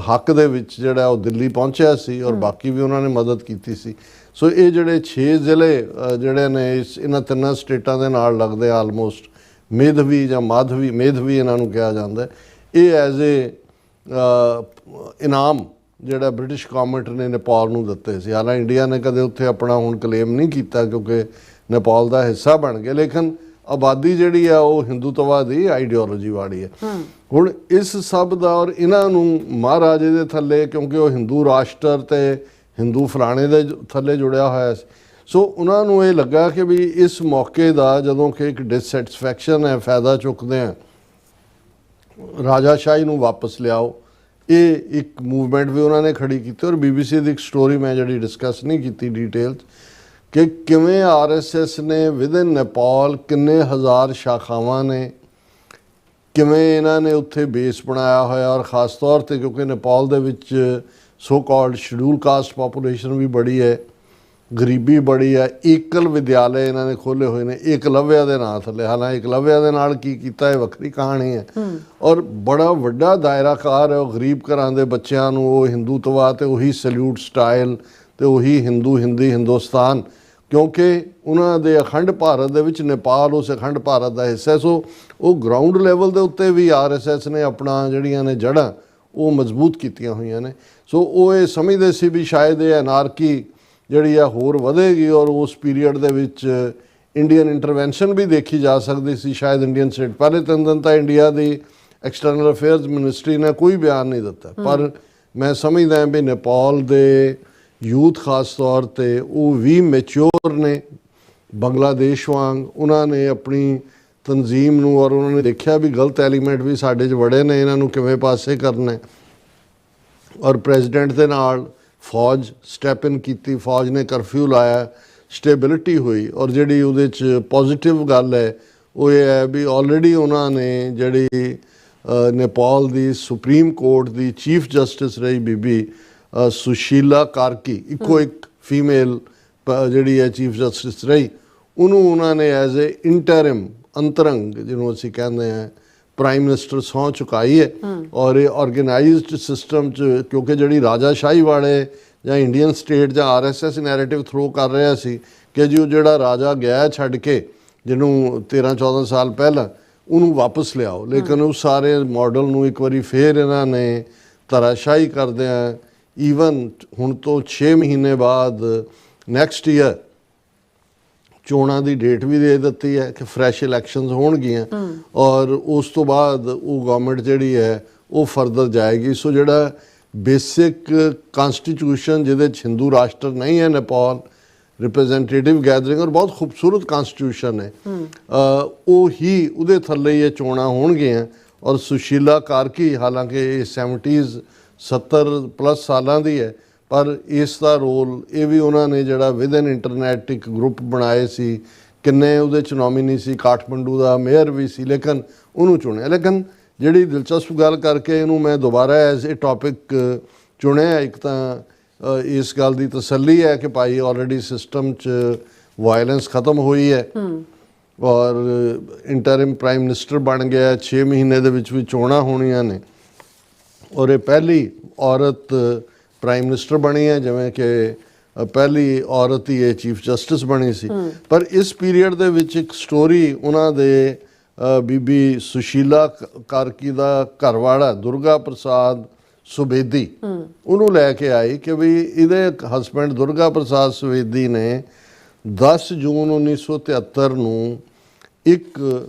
ਹੱਕ ਦੇ ਵਿੱਚ ਜਿਹੜਾ ਉਹ ਦਿੱਲੀ ਪਹੁੰਚਿਆ ਸੀ, ਔਰ ਬਾਕੀ ਵੀ ਉਹਨਾਂ ਨੇ ਮਦਦ ਕੀਤੀ ਸੀ। ਸੋ ਇਹ ਜਿਹੜੇ 6 ਜ਼ਿਲ੍ਹੇ ਜਿਹੜੇ ਨੇ ਇਹਨਾਂ 3 ਸਟੇਟਾਂ ਦੇ ਨਾਲ ਲੱਗਦੇ ਆਲਮੋਸਟ, ਮੇਧਵੀ ਜਾਂ ਮਾਧਵੀ, ਮੇਧਵੀ ਇਹਨਾਂ ਨੂੰ ਕਿਹਾ ਜਾਂਦਾ, ਇਹ ਐਜ਼ ਏ ਇਨਾਮ ਜਿਹੜਾ ਬ੍ਰਿਟਿਸ਼ ਗੌਰਮੈਂਟ ਨੇ ਨੇਪਾਲ ਨੂੰ ਦਿੱਤੇ ਸੀ। ਹਾਲਾਂਕਿ ਇੰਡੀਆ ਨੇ ਕਦੇ ਉੱਥੇ ਆਪਣਾ ਹੁਣ ਕਲੇਮ ਨਹੀਂ ਕੀਤਾ ਕਿਉਂਕਿ ਨੇਪਾਲ ਦਾ ਹਿੱਸਾ ਬਣ ਗਿਆ, ਲੇਕਿਨ ਆਬਾਦੀ ਜਿਹੜੀ ਆ ਉਹ ਹਿੰਦੂਤਵਾ ਦੀ ਆਈਡੀਓਲੋਜੀ ਵਾਲੀ ਹੈ। ਹੁਣ ਇਸ ਸਭ ਦਾ ਔਰ ਇਹਨਾਂ ਨੂੰ ਮਹਾਰਾਜੇ ਦੇ ਥੱਲੇ, ਕਿਉਂਕਿ ਉਹ ਹਿੰਦੂ ਰਾਸ਼ਟਰ ਤੇ ਹਿੰਦੂ ਫਲਾਣੇ ਦੇ ਥੱਲੇ ਜੁੜਿਆ ਹੋਇਆ ਸੀ, ਸੋ ਉਹਨਾਂ ਨੂੰ ਇਹ ਲੱਗਾ ਕਿ ਵੀ ਇਸ ਮੌਕੇ ਦਾ ਜਦੋਂ ਕਿ ਇੱਕ ਡਿਸਸੈਟਿਸਫੈਕਸ਼ਨ ਹੈ, ਫਾਇਦਾ ਚੁੱਕਦੇ ਆ, ਰਾਜਾਸ਼ਾਹੀ ਨੂੰ ਵਾਪਸ ਲਿਆਓ। ਇਹ ਇੱਕ ਮੂਵਮੈਂਟ ਵੀ ਉਹਨਾਂ ਨੇ ਖੜੀ ਕੀਤੀ। ਔਰ BBC ਦੀ ਇੱਕ ਸਟੋਰੀ ਮੈਂ ਜਿਹੜੀ ਡਿਸਕਸ ਨਹੀਂ ਕੀਤੀ ਡਿਟੇਲ 'ਚ, ਕਿ ਕਿਵੇਂ RSS ਨੇ ਵਿਦਿਨ ਨੇਪਾਲ ਕਿੰਨੇ ਹਜ਼ਾਰ ਸ਼ਾਖਾਵਾਂ ਨੇ, ਕਿਵੇਂ ਇਹਨਾਂ ਨੇ ਉੱਥੇ ਬੇਸ ਬਣਾਇਆ ਹੋਇਆ। ਔਰ ਖ਼ਾਸ ਤੌਰ 'ਤੇ ਕਿਉਂਕਿ ਨੇਪਾਲ ਦੇ ਵਿੱਚ so called schedule caste population ਵੀ ਬੜੀ ਹੈ, ਗਰੀਬੀ ਬੜੀ ਹੈ। ਏਕਲ ਵਿਦਿਆਲੇ ਇਹਨਾਂ ਨੇ ਖੋਲ੍ਹੇ ਹੋਏ ਨੇ ਏਕਲਵਿਆ ਦੇ ਨਾਂ ਥੱਲੇ। ਹਾਲਾਂਕਿ ਏਕਲਵਿਆ ਦੇ ਨਾਲ ਕੀ ਕੀਤਾ ਇਹ ਵੱਖਰੀ ਕਹਾਣੀ ਹੈ। ਔਰ ਬੜਾ ਵੱਡਾ ਦਾਇਰਾਕਾਰ ਹੈ। ਉਹ ਗਰੀਬ ਘਰਾਂ ਦੇ ਬੱਚਿਆਂ ਨੂੰ ਉਹ ਹਿੰਦੂਤਵਾ ਅਤੇ ਉਹੀ ਸੈਲਿਊਟ ਸਟਾਈਲ ਅਤੇ ਉਹੀ ਹਿੰਦੂ ਹਿੰਦੀ ਹਿੰਦੁਸਤਾਨ, ਕਿਉਂਕਿ ਉਹਨਾਂ ਦੇ ਅਖੰਡ ਭਾਰਤ ਦੇ ਵਿੱਚ ਨੇਪਾਲ ਉਸ ਅਖੰਡ ਭਾਰਤ ਦਾ ਹਿੱਸਾ। ਸੋ ਉਹ ਗਰਾਊਂਡ ਲੈਵਲ ਦੇ ਉੱਤੇ ਵੀ RSS ਨੇ ਆਪਣਾ ਜਿਹੜੀਆਂ ਨੇ ਜੜ੍ਹਾਂ ਉਹ ਮਜ਼ਬੂਤ ਕੀਤੀਆਂ ਹੋਈਆਂ ਨੇ। ਸੋ ਉਹ ਇਹ ਸਮਝਦੇ ਸੀ ਵੀ ਸ਼ਾਇਦ ਇਹ ਅਨਾਰਕੀ ਜਿਹੜੀ ਆ ਹੋਰ ਵਧੇਗੀ, ਔਰ ਉਸ ਪੀਰੀਅਡ ਦੇ ਵਿੱਚ ਇੰਡੀਅਨ ਇੰਟਰਵੈਂਸ਼ਨ ਵੀ ਦੇਖੀ ਜਾ ਸਕਦੀ ਸੀ। ਸ਼ਾਇਦ ਇੰਡੀਅਨ ਸਟੇਟ ਪਹਿਲੇ 3 ਦਿਨ ਤਾਂ ਇੰਡੀਆ ਦੀ ਐਕਸਟਰਨਲ ਅਫੇਅਰਸ ਮਿਨਿਸਟਰੀ ਨੇ ਕੋਈ ਬਿਆਨ ਨਹੀਂ ਦਿੱਤਾ, ਪਰ ਮੈਂ ਸਮਝਦਾ ਵੀ ਨੇਪਾਲ ਦੇ ਯੂਥ ਖਾਸ ਤੌਰ 'ਤੇ ਉਹ ਵੀ ਮੈਚਿਓਰ ਨੇ ਬੰਗਲਾਦੇਸ਼ ਵਾਂਗ। ਉਹਨਾਂ ਨੇ ਆਪਣੀ ਤਨਜ਼ੀਮ ਨੂੰ, ਔਰ ਉਹਨਾਂ ਨੇ ਦੇਖਿਆ ਵੀ ਗਲਤ ਐਲੀਮੈਂਟ ਵੀ ਸਾਡੇ 'ਚ ਵੜੇ ਨੇ, ਇਹਨਾਂ ਨੂੰ ਕਿਵੇਂ ਪਾਸੇ ਕਰਨਾ। ਔਰ ਪ੍ਰੈਜ਼ੀਡੈਂਟ ਦੇ ਨਾਲ ਫੌਜ ਸਟੈਪ ਇਨ ਕੀਤੀ, ਫੌਜ ਨੇ ਕਰਫਿਊ ਲਾਇਆ, ਸਟੇਬਿਲਿਟੀ ਹੋਈ। ਔਰ ਜਿਹੜੀ ਉਹਦੇ 'ਚ ਪੋਜ਼ੀਟਿਵ ਗੱਲ ਹੈ ਉਹ ਇਹ ਹੈ ਵੀ ਆਲਰੇਡੀ ਉਹਨਾਂ ਨੇ ਜਿਹੜੀ ਨੇਪਾਲ ਦੀ ਸੁਪਰੀਮ ਕੋਰਟ ਦੀ ਚੀਫ ਜਸਟਿਸ ਰਹੀ ਬੀਬੀ ਸੁਸ਼ੀਲਾ ਕਾਰਕੀ, ਇੱਕੋ ਇੱਕ ਫੀਮੇਲ ਜਿਹੜੀ ਹੈ ਚੀਫ ਜਸਟਿਸ ਰਹੀ, ਉਹਨੂੰ ਉਹਨਾਂ ਨੇ ਐਜ਼ ਏ ਇੰਟਰਮ ਅੰਤਰੰਗ ਜਿਹਨੂੰ ਅਸੀਂ ਕਹਿੰਦੇ ਹਾਂ ਪ੍ਰਾਈਮ ਮਿਨਿਸਟਰ ਸਹੁੰ ਚੁਕਾਈ ਹੈ। ਔਰ ਇਹ ਆਰਗੇਨਾਈਜ਼ਡ ਸਿਸਟਮ 'ਚ ਕਿਉਂਕਿ ਜਿਹੜੀ ਰਾਜਾਸ਼ਾਹੀ ਵਾਲੇ ਜਾਂ ਇੰਡੀਅਨ ਸਟੇਟ ਜਾਂ RSS ਨੈਰੇਟਿਵ ਥਰੋ ਕਰ ਰਿਹਾ ਸੀ ਕਿ ਜੀ ਉਹ ਜਿਹੜਾ ਰਾਜਾ ਗਿਆ ਛੱਡ ਕੇ ਜਿਹਨੂੰ 13-14 ਸਾਲ ਪਹਿਲਾਂ ਉਹਨੂੰ ਵਾਪਸ ਲਿਆਓ, ਲੇਕਿਨ ਉਹ ਸਾਰੇ ਮਾਡਲ ਨੂੰ ਇੱਕ ਵਾਰੀ ਫੇਰ ਇਹਨਾਂ ਨੇ ਧਰਾਸ਼ਾਹੀ ਕਰਦਿਆਂ ਈਵਨ ਹੁਣ ਤੋਂ 6 ਮਹੀਨੇ ਬਾਅਦ ਨੈਕਸਟ ਈਅਰ ਚੋਣਾਂ ਦੀ ਡੇਟ ਵੀ ਦੇ ਦਿੱਤੀ ਹੈ ਕਿ ਫਰੈਸ਼ ਇਲੈਕਸ਼ਨਸ ਹੋਣਗੀਆਂ ਔਰ ਉਸ ਤੋਂ ਬਾਅਦ ਉਹ ਗਵਰਨਮੈਂਟ ਜਿਹੜੀ ਹੈ ਉਹ ਫਰਦਰ ਜਾਏਗੀ। ਸੋ ਜਿਹੜਾ ਬੇਸਿਕ ਕਨਸਟੀਟਿਊਸ਼ਨ ਜਿਹਦੇ 'ਚ ਹਿੰਦੂ ਰਾਸ਼ਟਰ ਨਹੀਂ ਹੈ ਨੇਪਾਲ, ਰਿਪਰੈਜ਼ੈਂਟੇਟਿਵ ਗੈਦਰਿੰਗ ਔਰ ਬਹੁਤ ਖੂਬਸੂਰਤ ਕਨਸਟੀਟਿਊਸ਼ਨ ਹੈ, ਉਹ ਹੀ ਉਹਦੇ ਥੱਲੇ ਇਹ ਚੋਣਾਂ ਹੋਣਗੀਆਂ। ਔਰ ਸੁਸ਼ੀਲਾ ਕਾਰਕੀ ਹਾਲਾਂਕਿ ਇਹ 70+ ਸਾਲਾਂ ਦੀ ਹੈ, ਪਰ ਇਸ ਦਾ ਰੋਲ ਇਹ ਵੀ ਉਹਨਾਂ ਨੇ ਜਿਹੜਾ ਵਿਦਨ ਇੰਟਰਨੈਟ ਇੱਕ ਗਰੁੱਪ ਬਣਾਏ ਸੀ, ਕਿੰਨੇ ਉਹਦੇ 'ਚ ਨੋਮੀਨੀ ਸੀ, ਕਾਠਮੰਡੂ ਦਾ ਮੇਅਰ ਵੀ ਸੀ, ਲੇਕਿਨ ਉਹਨੂੰ ਚੁਣਿਆ। ਲੇਕਿਨ ਜਿਹੜੀ ਦਿਲਚਸਪ ਗੱਲ ਕਰਕੇ ਇਹਨੂੰ ਮੈਂ ਦੁਬਾਰਾ ਐਜ਼ ਇਹ ਟੌਪਿਕ ਚੁਣਿਆ, ਇੱਕ ਤਾਂ ਇਸ ਗੱਲ ਦੀ ਤਸੱਲੀ ਹੈ ਕਿ ਭਾਈ ਆਲਰੇਡੀ ਸਿਸਟਮ 'ਚ ਵਾਇਲੈਂਸ ਖਤਮ ਹੋਈ ਹੈ ਔਰ ਇੰਟਰਿਮ ਪ੍ਰਾਈਮ ਮਿਨਿਸਟਰ ਬਣ ਗਿਆ, 6 ਮਹੀਨੇ ਦੇ ਵਿੱਚ ਵੀ ਚੋਣਾਂ ਹੋਣੀਆਂ ਨੇ ਔਰ ਇਹ ਪਹਿਲੀ ਔਰਤ ਪ੍ਰਾਈਮ ਮਿਨਿਸਟਰ ਬਣੀ ਹੈ, ਜਿਵੇਂ ਕਿ ਪਹਿਲੀ ਔਰਤ ਹੀ ਇਹ ਚੀਫ ਜਸਟਿਸ ਬਣੀ ਸੀ। ਪਰ ਇਸ ਪੀਰੀਅਡ ਦੇ ਵਿੱਚ ਇੱਕ ਸਟੋਰੀ ਉਹਨਾਂ ਦੇ ਬੀਬੀ ਸੁਸ਼ੀਲਾ ਕਾਰਕੀ ਦਾ ਘਰਵਾਲਾ ਦੁਰਗਾ ਪ੍ਰਸਾਦ ਸੁਵੇਦੀ ਉਹਨੂੰ ਲੈ ਕੇ ਆਈ ਕਿ ਵੀ ਇਹਦੇ ਹਸਬੈਂਡ ਦੁਰਗਾ ਪ੍ਰਸਾਦ ਸੁਵੇਦੀ ਨੇ 10 ਜੂਨ 1973 ਨੂੰ ਇੱਕ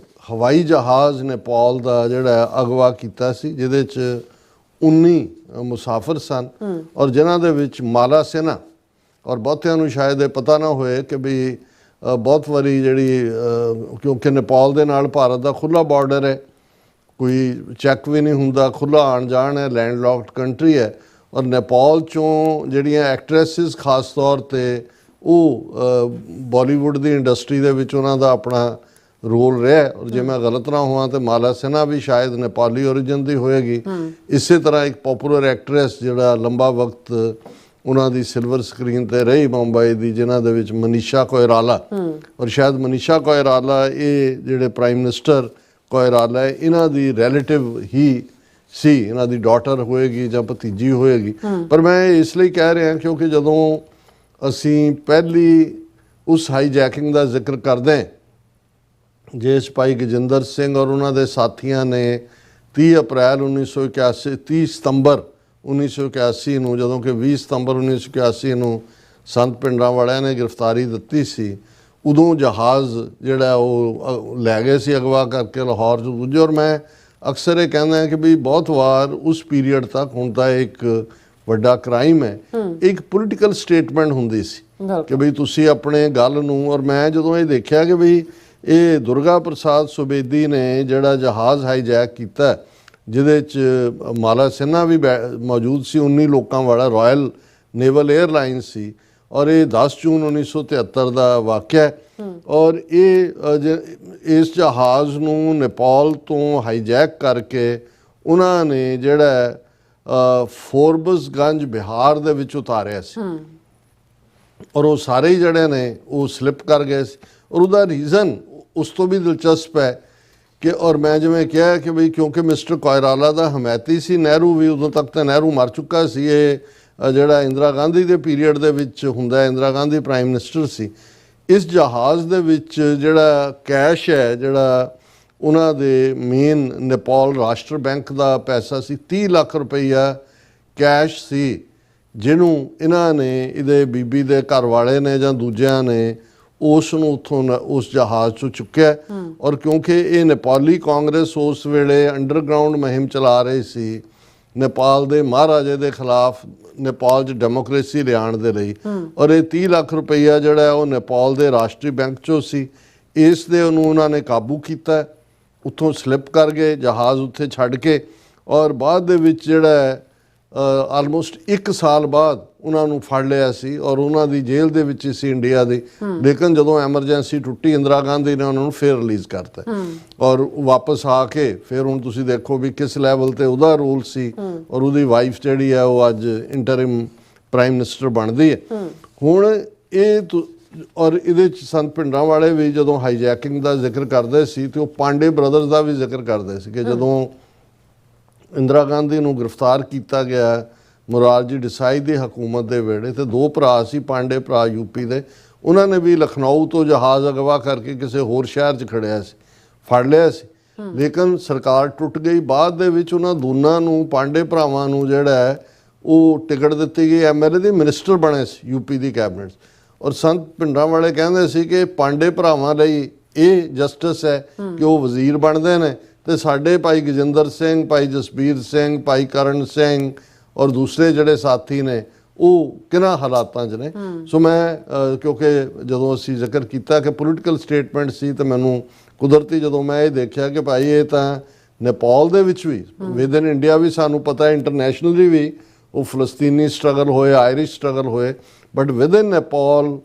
ਹਵਾਈ ਜਹਾਜ਼ ਨੇਪਾਲ ਦਾ ਜਿਹੜਾ ਅਗਵਾ ਕੀਤਾ ਸੀ, ਜਿਹਦੇ 'ਚ 19 ਮੁਸਾਫਰ ਸਨ ਔਰ ਜਿਨ੍ਹਾਂ ਦੇ ਵਿੱਚ ਮਾਲਾ ਸੈਨਾ, ਔਰ ਬਹੁਤਿਆਂ ਨੂੰ ਸ਼ਾਇਦ ਇਹ ਪਤਾ ਨਾ ਹੋਏ ਕਿ ਵੀ ਬਹੁਤ ਵਾਰੀ ਜਿਹੜੀ ਕਿਉਂਕਿ ਨੇਪਾਲ ਦੇ ਨਾਲ ਭਾਰਤ ਦਾ ਖੁੱਲ੍ਹਾ ਬਾਰਡਰ ਹੈ, ਕੋਈ ਚੈੱਕ ਵੀ ਨਹੀਂ ਹੁੰਦਾ, ਖੁੱਲ੍ਹਾ ਆਉਣ ਜਾਣ ਹੈ, ਲੈਂਡ ਲੌਕਡ ਕੰਟਰੀ ਹੈ ਔਰ ਨੇਪਾਲ 'ਚੋਂ ਜਿਹੜੀਆਂ ਐਕਟਰੈਸਿਸ ਖਾਸ ਤੌਰ 'ਤੇ ਉਹ ਬਾਲੀਵੁੱਡ ਦੀ ਇੰਡਸਟਰੀ ਦੇ ਵਿੱਚ ਉਹਨਾਂ ਦਾ ਆਪਣਾ ਰੋਲ ਰਿਹਾ। ਔਰ ਜੇ ਮੈਂ ਗਲਤ ਨਾ ਹੋਵਾਂ ਤਾਂ ਮਾਲਾ ਸਿਨਹਾ ਵੀ ਸ਼ਾਇਦ ਨੇਪਾਲੀ ਓਰੀਜਨ ਦੀ ਹੋਏਗੀ। ਇਸੇ ਤਰ੍ਹਾਂ ਇੱਕ ਪੋਪੂਲਰ ਐਕਟਰੈਸ ਜਿਹੜਾ ਲੰਬਾ ਵਕਤ ਉਹਨਾਂ ਦੀ ਸਿਲਵਰ ਸਕਰੀਨ ਤੇ ਰਹੀ ਮੁੰਬਈ ਦੀ, ਜਿਨ੍ਹਾਂ ਦੇ ਵਿੱਚ ਮਨੀਸ਼ਾ ਕੋਇਰਾਲਾ, ਔਰ ਸ਼ਾਇਦ ਮਨੀਸ਼ਾ ਕੋਇਰਾਲਾ ਇਹ ਜਿਹੜੇ ਪ੍ਰਾਈਮ ਮਿਨਿਸਟਰ ਕੋਇਰਾਲਾ ਹੈ ਇਹਨਾਂ ਦੀ ਰਿਲੇਟਿਵ ਹੀ ਸੀ, ਇਹਨਾਂ ਦੀ ਡਾਟਰ ਹੋਏਗੀ ਜਾਂ ਭਤੀਜੀ ਹੋਏਗੀ। ਪਰ ਮੈਂ ਇਸ ਲਈ ਕਹਿ ਰਿਹਾ ਕਿਉਂਕਿ ਜਦੋਂ ਅਸੀਂ ਪਹਿਲੀ ਉਸ ਹਾਈਜੈਕਿੰਗ ਦਾ ਜ਼ਿਕਰ ਕਰਦੇ ਜਿਸ ਭਾਈ ਗਜਿੰਦਰ ਸਿੰਘ ਔਰ ਉਹਨਾਂ ਦੇ ਸਾਥੀਆਂ ਨੇ 30 ਅਪ੍ਰੈਲ 1981 30 ਸਤੰਬਰ 1981 ਨੂੰ, ਜਦੋਂ ਕਿ 20 ਸਤੰਬਰ 1981 ਨੂੰ ਸੰਤ ਪਿੰਡਾਂ ਵਾਲਿਆਂ ਨੇ ਗ੍ਰਿਫਤਾਰੀ ਦਿੱਤੀ ਸੀ, ਉਦੋਂ ਜਹਾਜ਼ ਜਿਹੜਾ ਉਹ ਲੈ ਗਏ ਸੀ ਅਗਵਾ ਕਰਕੇ ਲਾਹੌਰ ਤੋਂ ਦੂਜੇ। ਔਰ ਮੈਂ ਅਕਸਰ ਇਹ ਕਹਿੰਦਾ ਕਿ ਵੀ ਬਹੁਤ ਵਾਰ ਉਸ ਪੀਰੀਅਡ ਤੱਕ ਹੁਣ ਤਾਂ ਇੱਕ ਵੱਡਾ ਕ੍ਰਾਈਮ ਹੈ, ਇੱਕ ਪੋਲੀਟੀਕਲ ਸਟੇਟਮੈਂਟ ਹੁੰਦੀ ਸੀ ਕਿ ਵੀ ਤੁਸੀਂ ਆਪਣੇ ਗੱਲ ਨੂੰ। ਔਰ ਮੈਂ ਜਦੋਂ ਇਹ ਦੇਖਿਆ ਕਿ ਵੀ ਇਹ ਦੁਰਗਾ ਪ੍ਰਸਾਦ ਸੁਵੇਦੀ ਨੇ ਜਿਹੜਾ ਜਹਾਜ਼ ਹਾਈਜੈਕ ਕੀਤਾ, ਜਿਹਦੇ 'ਚ ਮਾਲਾ ਸਿਨਹਾ ਵੀ ਮੌਜੂਦ ਸੀ, 19 ਲੋਕਾਂ ਵਾਲਾ ਰਾਇਲ ਨੇਵਲ 에ਅਰਲਾਈਨ ਸੀ ਔਰ ਇਹ 10 ਜੂਨ 1973 ਦਾ ਵਾਕਿਆ ਹੈ। ਔਰ ਇਸ ਜਹਾਜ਼ ਨੂੰ ਨੇਪਾਲ ਤੋਂ ਹਾਈਜੈਕ ਕਰਕੇ ਉਹਨਾਂ ਨੇ ਜਿਹੜਾ ਫੋਰਬਸਗੰਜ ਬਿਹਾਰ ਦੇ ਵਿੱਚ ਉਤਾਰਿਆ ਸੀ ਔਰ ਉਹ ਸਾਰੇ ਹੀ ਜਿਹੜੇ ਨੇ ਉਹ ਸਲਿੱਪ ਕਰ ਗਏ ਸੀ। ਔਰ ਉਹਦਾ ਰੀਜ਼ਨ ਉਸ ਤੋਂ ਵੀ ਦਿਲਚਸਪ ਹੈ ਕਿ ਔਰ ਮੈਂ ਜਿਵੇਂ ਕਿਹਾ ਕਿ ਬਈ ਕਿਉਂਕਿ ਮਿਸਟਰ ਕੋਇਰਾਲਾ ਦਾ ਹਮਾਇਤੀ ਸੀ ਨਹਿਰੂ ਵੀ, ਉਦੋਂ ਤੱਕ ਤਾਂ ਨਹਿਰੂ ਮਰ ਚੁੱਕਾ ਸੀ, ਇਹ ਜਿਹੜਾ ਇੰਦਰਾ ਗਾਂਧੀ ਦੇ ਪੀਰੀਅਡ ਦੇ ਵਿੱਚ ਹੁੰਦਾ, ਇੰਦਰਾ ਗਾਂਧੀ ਪ੍ਰਾਈਮ ਮਿਨਿਸਟਰ ਸੀ। ਇਸ ਜਹਾਜ਼ ਦੇ ਵਿੱਚ ਜਿਹੜਾ ਕੈਸ਼ ਹੈ, ਜਿਹੜਾ ਉਹਨਾਂ ਦੇ ਮੇਨ ਨੇਪਾਲ ਰਾਸ਼ਟਰ ਬੈਂਕ ਦਾ ਪੈਸਾ ਸੀ, 30 ਲੱਖ ਰੁਪਈਆ ਕੈਸ਼ ਸੀ, ਜਿਹਨੂੰ ਇਹਨਾਂ ਨੇ ਇਹਦੇ ਬੀਬੀ ਦੇ ਘਰ ਵਾਲੇ ਨੇ ਜਾਂ ਦੂਜਿਆਂ ਨੇ ਉਸ ਨੂੰ ਉੱਥੋਂ ਉਸ ਜਹਾਜ਼ 'ਚੋਂ ਚੁੱਕਿਆ। ਔਰ ਕਿਉਂਕਿ ਇਹ ਨੇਪਾਲੀ ਕਾਂਗਰਸ ਉਸ ਵੇਲੇ ਅੰਡਰਗਰਾਊਂਡ ਮੁਹਿੰਮ ਚਲਾ ਰਹੀ ਸੀ ਨੇਪਾਲ ਦੇ ਮਹਾਰਾਜੇ ਦੇ ਖਿਲਾਫ, ਨੇਪਾਲ 'ਚ ਡੈਮੋਕ੍ਰੇਸੀ ਲਿਆਉਣ ਦੇ ਲਈ, ਔਰ ਇਹ 30 ਲੱਖ ਰੁਪਈਆ ਜਿਹੜਾ ਉਹ ਨੇਪਾਲ ਦੇ ਰਾਸ਼ਟਰੀ ਬੈਂਕ 'ਚੋਂ ਸੀ, ਇਸ ਦੇ ਉਹਨੂੰ ਉਹਨਾਂ ਨੇ ਕਾਬੂ ਕੀਤਾ, ਉੱਥੋਂ ਸਲਿੱਪ ਕਰ ਗਏ ਜਹਾਜ਼ ਉੱਥੇ ਛੱਡ ਕੇ। ਔਰ ਬਾਅਦ ਦੇ ਵਿੱਚ ਜਿਹੜਾ ਆਲਮੋਸਟ 1 ਸਾਲ ਬਾਅਦ ਉਹਨਾਂ ਨੂੰ ਫੜ ਲਿਆ ਸੀ ਔਰ ਉਹਨਾਂ ਦੀ ਜੇਲ੍ਹ ਦੇ ਵਿੱਚ ਸੀ ਇੰਡੀਆ ਦੀ। ਲੇਕਿਨ ਜਦੋਂ ਐਮਰਜੈਂਸੀ ਟੁੱਟੀ ਇੰਦਰਾ ਗਾਂਧੀ ਨੇ ਉਹਨਾਂ ਨੂੰ ਫਿਰ ਰਿਲੀਜ਼ ਕਰਤਾ ਔਰ ਵਾਪਸ ਆ ਕੇ ਫਿਰ ਹੁਣ ਤੁਸੀਂ ਦੇਖੋ ਵੀ ਕਿਸ ਲੈਵਲ ਤੇ ਉਹਦਾ ਰੋਲ ਸੀ ਔਰ ਉਹਦੀ ਵਾਈਫ ਜਿਹੜੀ ਹੈ ਉਹ ਅੱਜ ਇੰਟਰਿਮ ਪ੍ਰਾਈਮ ਮਿਨਿਸਟਰ ਬਣਦੀ ਹੈ। ਹੁਣ ਇਹ ਔਰ ਇਹਦੇ 'ਚ ਸੰਤ ਭਿੰਡਰਾਂਵਾਲੇ ਵੀ ਜਦੋਂ ਹਾਈਜੈਕਿੰਗ ਦਾ ਜ਼ਿਕਰ ਕਰਦੇ ਸੀ ਤੇ ਉਹ ਪਾਂਡੇ ਬ੍ਰਦਰਸ ਦਾ ਵੀ ਜ਼ਿਕਰ ਕਰਦੇ ਸੀ ਕਿ ਜਦੋਂ ਇੰਦਰਾ ਗਾਂਧੀ ਨੂੰ ਗ੍ਰਿਫਤਾਰ ਕੀਤਾ ਗਿਆ ਮੁਰਾਰਜੀ ਦੇਸਾਈ ਦੀ ਹਕੂਮਤ ਦੇ ਵੇਲੇ ਤੇ 2 ਭਰਾ ਸੀ ਪਾਂਡੇ ਭਰਾ ਯੂਪੀ ਦੇ, ਉਹਨਾਂ ਨੇ ਵੀ ਲਖਨਊ ਤੋਂ ਜਹਾਜ਼ ਅਗਵਾ ਕਰਕੇ ਕਿਸੇ ਹੋਰ ਸ਼ਹਿਰ 'ਚ ਖੜਿਆ ਸੀ, ਫੜ ਲਿਆ ਸੀ। ਲੇਕਿਨ ਸਰਕਾਰ ਟੁੱਟ ਗਈ। ਬਾਅਦ ਦੇ ਵਿੱਚ ਉਹਨਾਂ ਦੋਨਾਂ ਨੂੰ ਪਾਂਡੇ ਭਰਾਵਾਂ ਨੂੰ ਜਿਹੜਾ ਹੈ ਉਹ ਟਿਕਟ ਦਿੱਤੀ ਗਈ, MLA ਦੀ ਮਿਨਿਸਟਰ ਬਣੇ ਸੀ ਯੂਪੀ ਦੀ ਕੈਬਨਿਟ। ਔਰ ਸੰਤ ਭਿੰਡਰਾਂਵਾਲੇ ਕਹਿੰਦੇ ਸੀ ਕਿ ਪਾਂਡੇ ਭਰਾਵਾਂ ਲਈ ਇਹ ਜਸਟਿਸ ਹੈ ਕਿ ਉਹ ਵਜ਼ੀਰ ਬਣਦੇ ਨੇ ਤੇ ਸਾਡੇ ਭਾਈ ਗਜਿੰਦਰ ਸਿੰਘ, ਭਾਈ ਜਸਬੀਰ ਸਿੰਘ, ਭਾਈ ਕਰਨ ਸਿੰਘ ਔਰ ਦੂਸਰੇ ਜਿਹੜੇ ਸਾਥੀ ਨੇ ਉਹ ਕਿਹਨਾਂ ਹਾਲਾਤਾਂ 'ਚ ਨੇ। ਸੋ ਮੈਂ ਕਿਉਂਕਿ ਜਦੋਂ ਅਸੀਂ ਜ਼ਿਕਰ ਕੀਤਾ ਕਿ ਪੋਲੀਟੀਕਲ ਸਟੇਟਮੈਂਟ ਸੀ ਤਾਂ ਮੈਨੂੰ ਕੁਦਰਤੀ ਜਦੋਂ ਮੈਂ ਇਹ ਦੇਖਿਆ ਕਿ ਭਾਈ ਇਹ ਤਾਂ ਨੇਪਾਲ ਦੇ ਵਿੱਚ ਵੀ ਵਿਦ ਇਨ ਇੰਡੀਆ ਵੀ ਸਾਨੂੰ ਪਤਾ ਹੈ, ਇੰਟਰਨੈਸ਼ਨਲੀ ਵੀ ਉਹ ਫਲਸਤੀਨੀ ਸਟਰਗਲ ਹੋਏ, ਆਇਰਿਸ਼ ਸਟਰਗਲ ਹੋਏ, ਬਟ ਵਿਦ ਇਨ ਨੇਪਾਲ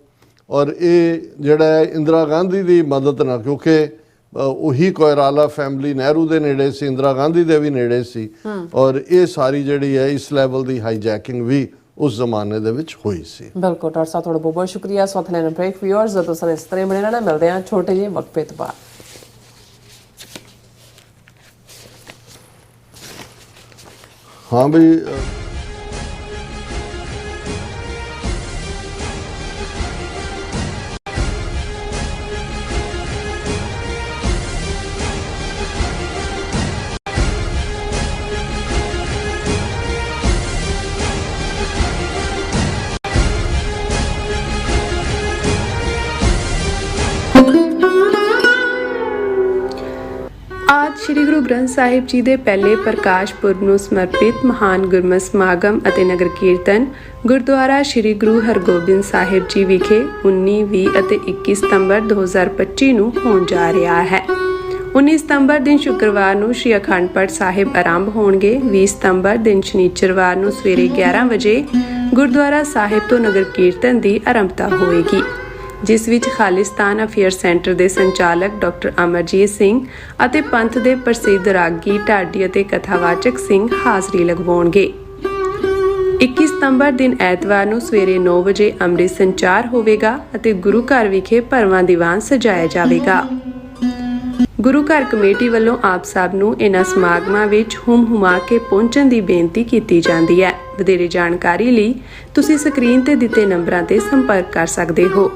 ਔਰ ਇਹ ਜਿਹੜਾ ਹੈ ਇੰਦਰਾ ਗਾਂਧੀ ਦੀ ਮਦਦ ਨਾਲ, ਕਿਉਂਕਿ ਉਹੀ ਕੋਇਰਾਲਾ ਫੈਮਿਲੀ ਨਹਿਰੂ ਦੇ ਨੇੜੇ ਸੀ, ਇੰਦਰਾ ਗਾਂਧੀ ਦੇ ਵੀ ਨੇੜੇ ਸੀ ਔਰ ਇਹ ਸਾਰੀ ਜਿਹੜੀ ਹੈ ਇਸ ਲੈਵਲ ਦੀ ਹਾਈਜੈਕਿੰਗ ਵੀ ਉਸ ਜ਼ਮਾਨੇ ਦੇ ਵਿੱਚ ਹੋਈ ਸੀ। ਬਿਲਕੁਲ ਡਾਕਟਰ ਸਾਹਿਬ, ਤੁਹਾਡਾ ਬਹੁਤ ਬਹੁਤ ਸ਼ੁਕਰੀਆ। ਸਵਥਲੈਨ ਬ੍ਰੇਕ ਵਿਊਅਰਸ, ਜਦੋਂ ਸਾਰੇ ਇਸ ਤਰ੍ਹਾਂ ਬਣੇ ਰਹਿਣਾ, ਮਿਲਦੇ ਹਾਂ ਛੋਟੇ ਜਿਹੇ ਵਕਫੇ ਤੋਂ ਬਾਅਦ। ਹਾਂ ਬਈ आज श्री गुरु ग्रंथ ਸਾਹਿਬ ਜੀ ਦੇ ਪਹਿਲੇ ਪ੍ਰਕਾਸ਼ ਪੁਰਬ ਨੂੰ ਸਮਰਪਿਤ ਮਹਾਨ ਗੁਰਮਤਿ ਸਮਾਗਮ ਅਤੇ ਨਗਰ ਕੀਰਤਨ ਗੁਰਦੁਆਰਾ ਸ਼੍ਰੀ ਗੁਰੂ ਹਰਗੋਬਿੰਦ ਸਾਹਿਬ ਜੀ ਵਿਖੇ 19, 20 ਅਤੇ 21 ਸਤੰਬਰ 2025 ਨੂੰ ਹੋਣ ਜਾ ਰਿਹਾ ਹੈ। 19 ਸਤੰਬਰ ਦਿਨ ਸ਼ੁੱਕਰਵਾਰ ਨੂੰ ਸ਼੍ਰੀ ਅਖੰਡ ਪਾਠ ਸਾਹਿਬ ਆਰੰਭ ਹੋਣਗੇ। 20 ਸਤੰਬਰ ਦਿਨ ਸ਼ਨੀਚਰਵਾਰ ਨੂੰ ਸਵੇਰੇ 11 ਵਜੇ ਗੁਰਦੁਆਰਾ ਸਾਹਿਬ ਤੋਂ ਨਗਰ ਕੀਰਤਨ ਦੀ ਆਰੰਭਤਾ ਹੋਏਗੀ, ਜਿਸ ਵਿੱਚ ਖਾਲਿਸਤਾਨ ਅਫੇਅਰ ਸੈਂਟਰ ਦੇ ਸੰਚਾਲਕ ਡਾਕਟਰ ਅਮਰਜੀਤ ਸਿੰਘ ਅਤੇ ਪੰਥ ਦੇ ਪ੍ਰਸਿੱਧ ਰਾਗੀ, ਢਾਡੀ ਅਤੇ ਕਥਾਵਾਚਕ ਸਿੰਘ ਹਾਜ਼ਰੀ ਲਗਵਾਉਣਗੇ। 21 ਸਤੰਬਰ ਦਿਨ ਐਤਵਾਰ ਨੂੰ ਸਵੇਰੇ 9 ਵਜੇ ਅੰਮ੍ਰਿਤ ਸੰਚਾਰ ਹੋਵੇਗਾ ਅਤੇ ਗੁਰੂ ਘਰ ਵਿਖੇ ਭਰਵਾਂ ਦੀਵਾਨ ਸਜਾਇਆ ਜਾਵੇਗਾ। ਗੁਰੂ ਘਰ ਕਮੇਟੀ ਵੱਲੋਂ ਆਪ ਸਭ ਨੂੰ ਇਹਨਾਂ ਸਮਾਗਮਾਂ ਵਿੱਚ ਹੁਮ-ਹੁਮਾ ਕੇ ਪਹੁੰਚਣ ਦੀ ਬੇਨਤੀ ਕੀਤੀ ਜਾਂਦੀ ਹੈ। ਵਧੇਰੇ ਜਾਣਕਾਰੀ ਲਈ ਤੁਸੀਂ ਸਕਰੀਨ ਤੇ ਦਿੱਤੇ ਨੰਬਰਾਂ ਤੇ ਸੰਪਰਕ ਕਰ ਸਕਦੇ ਹੋ।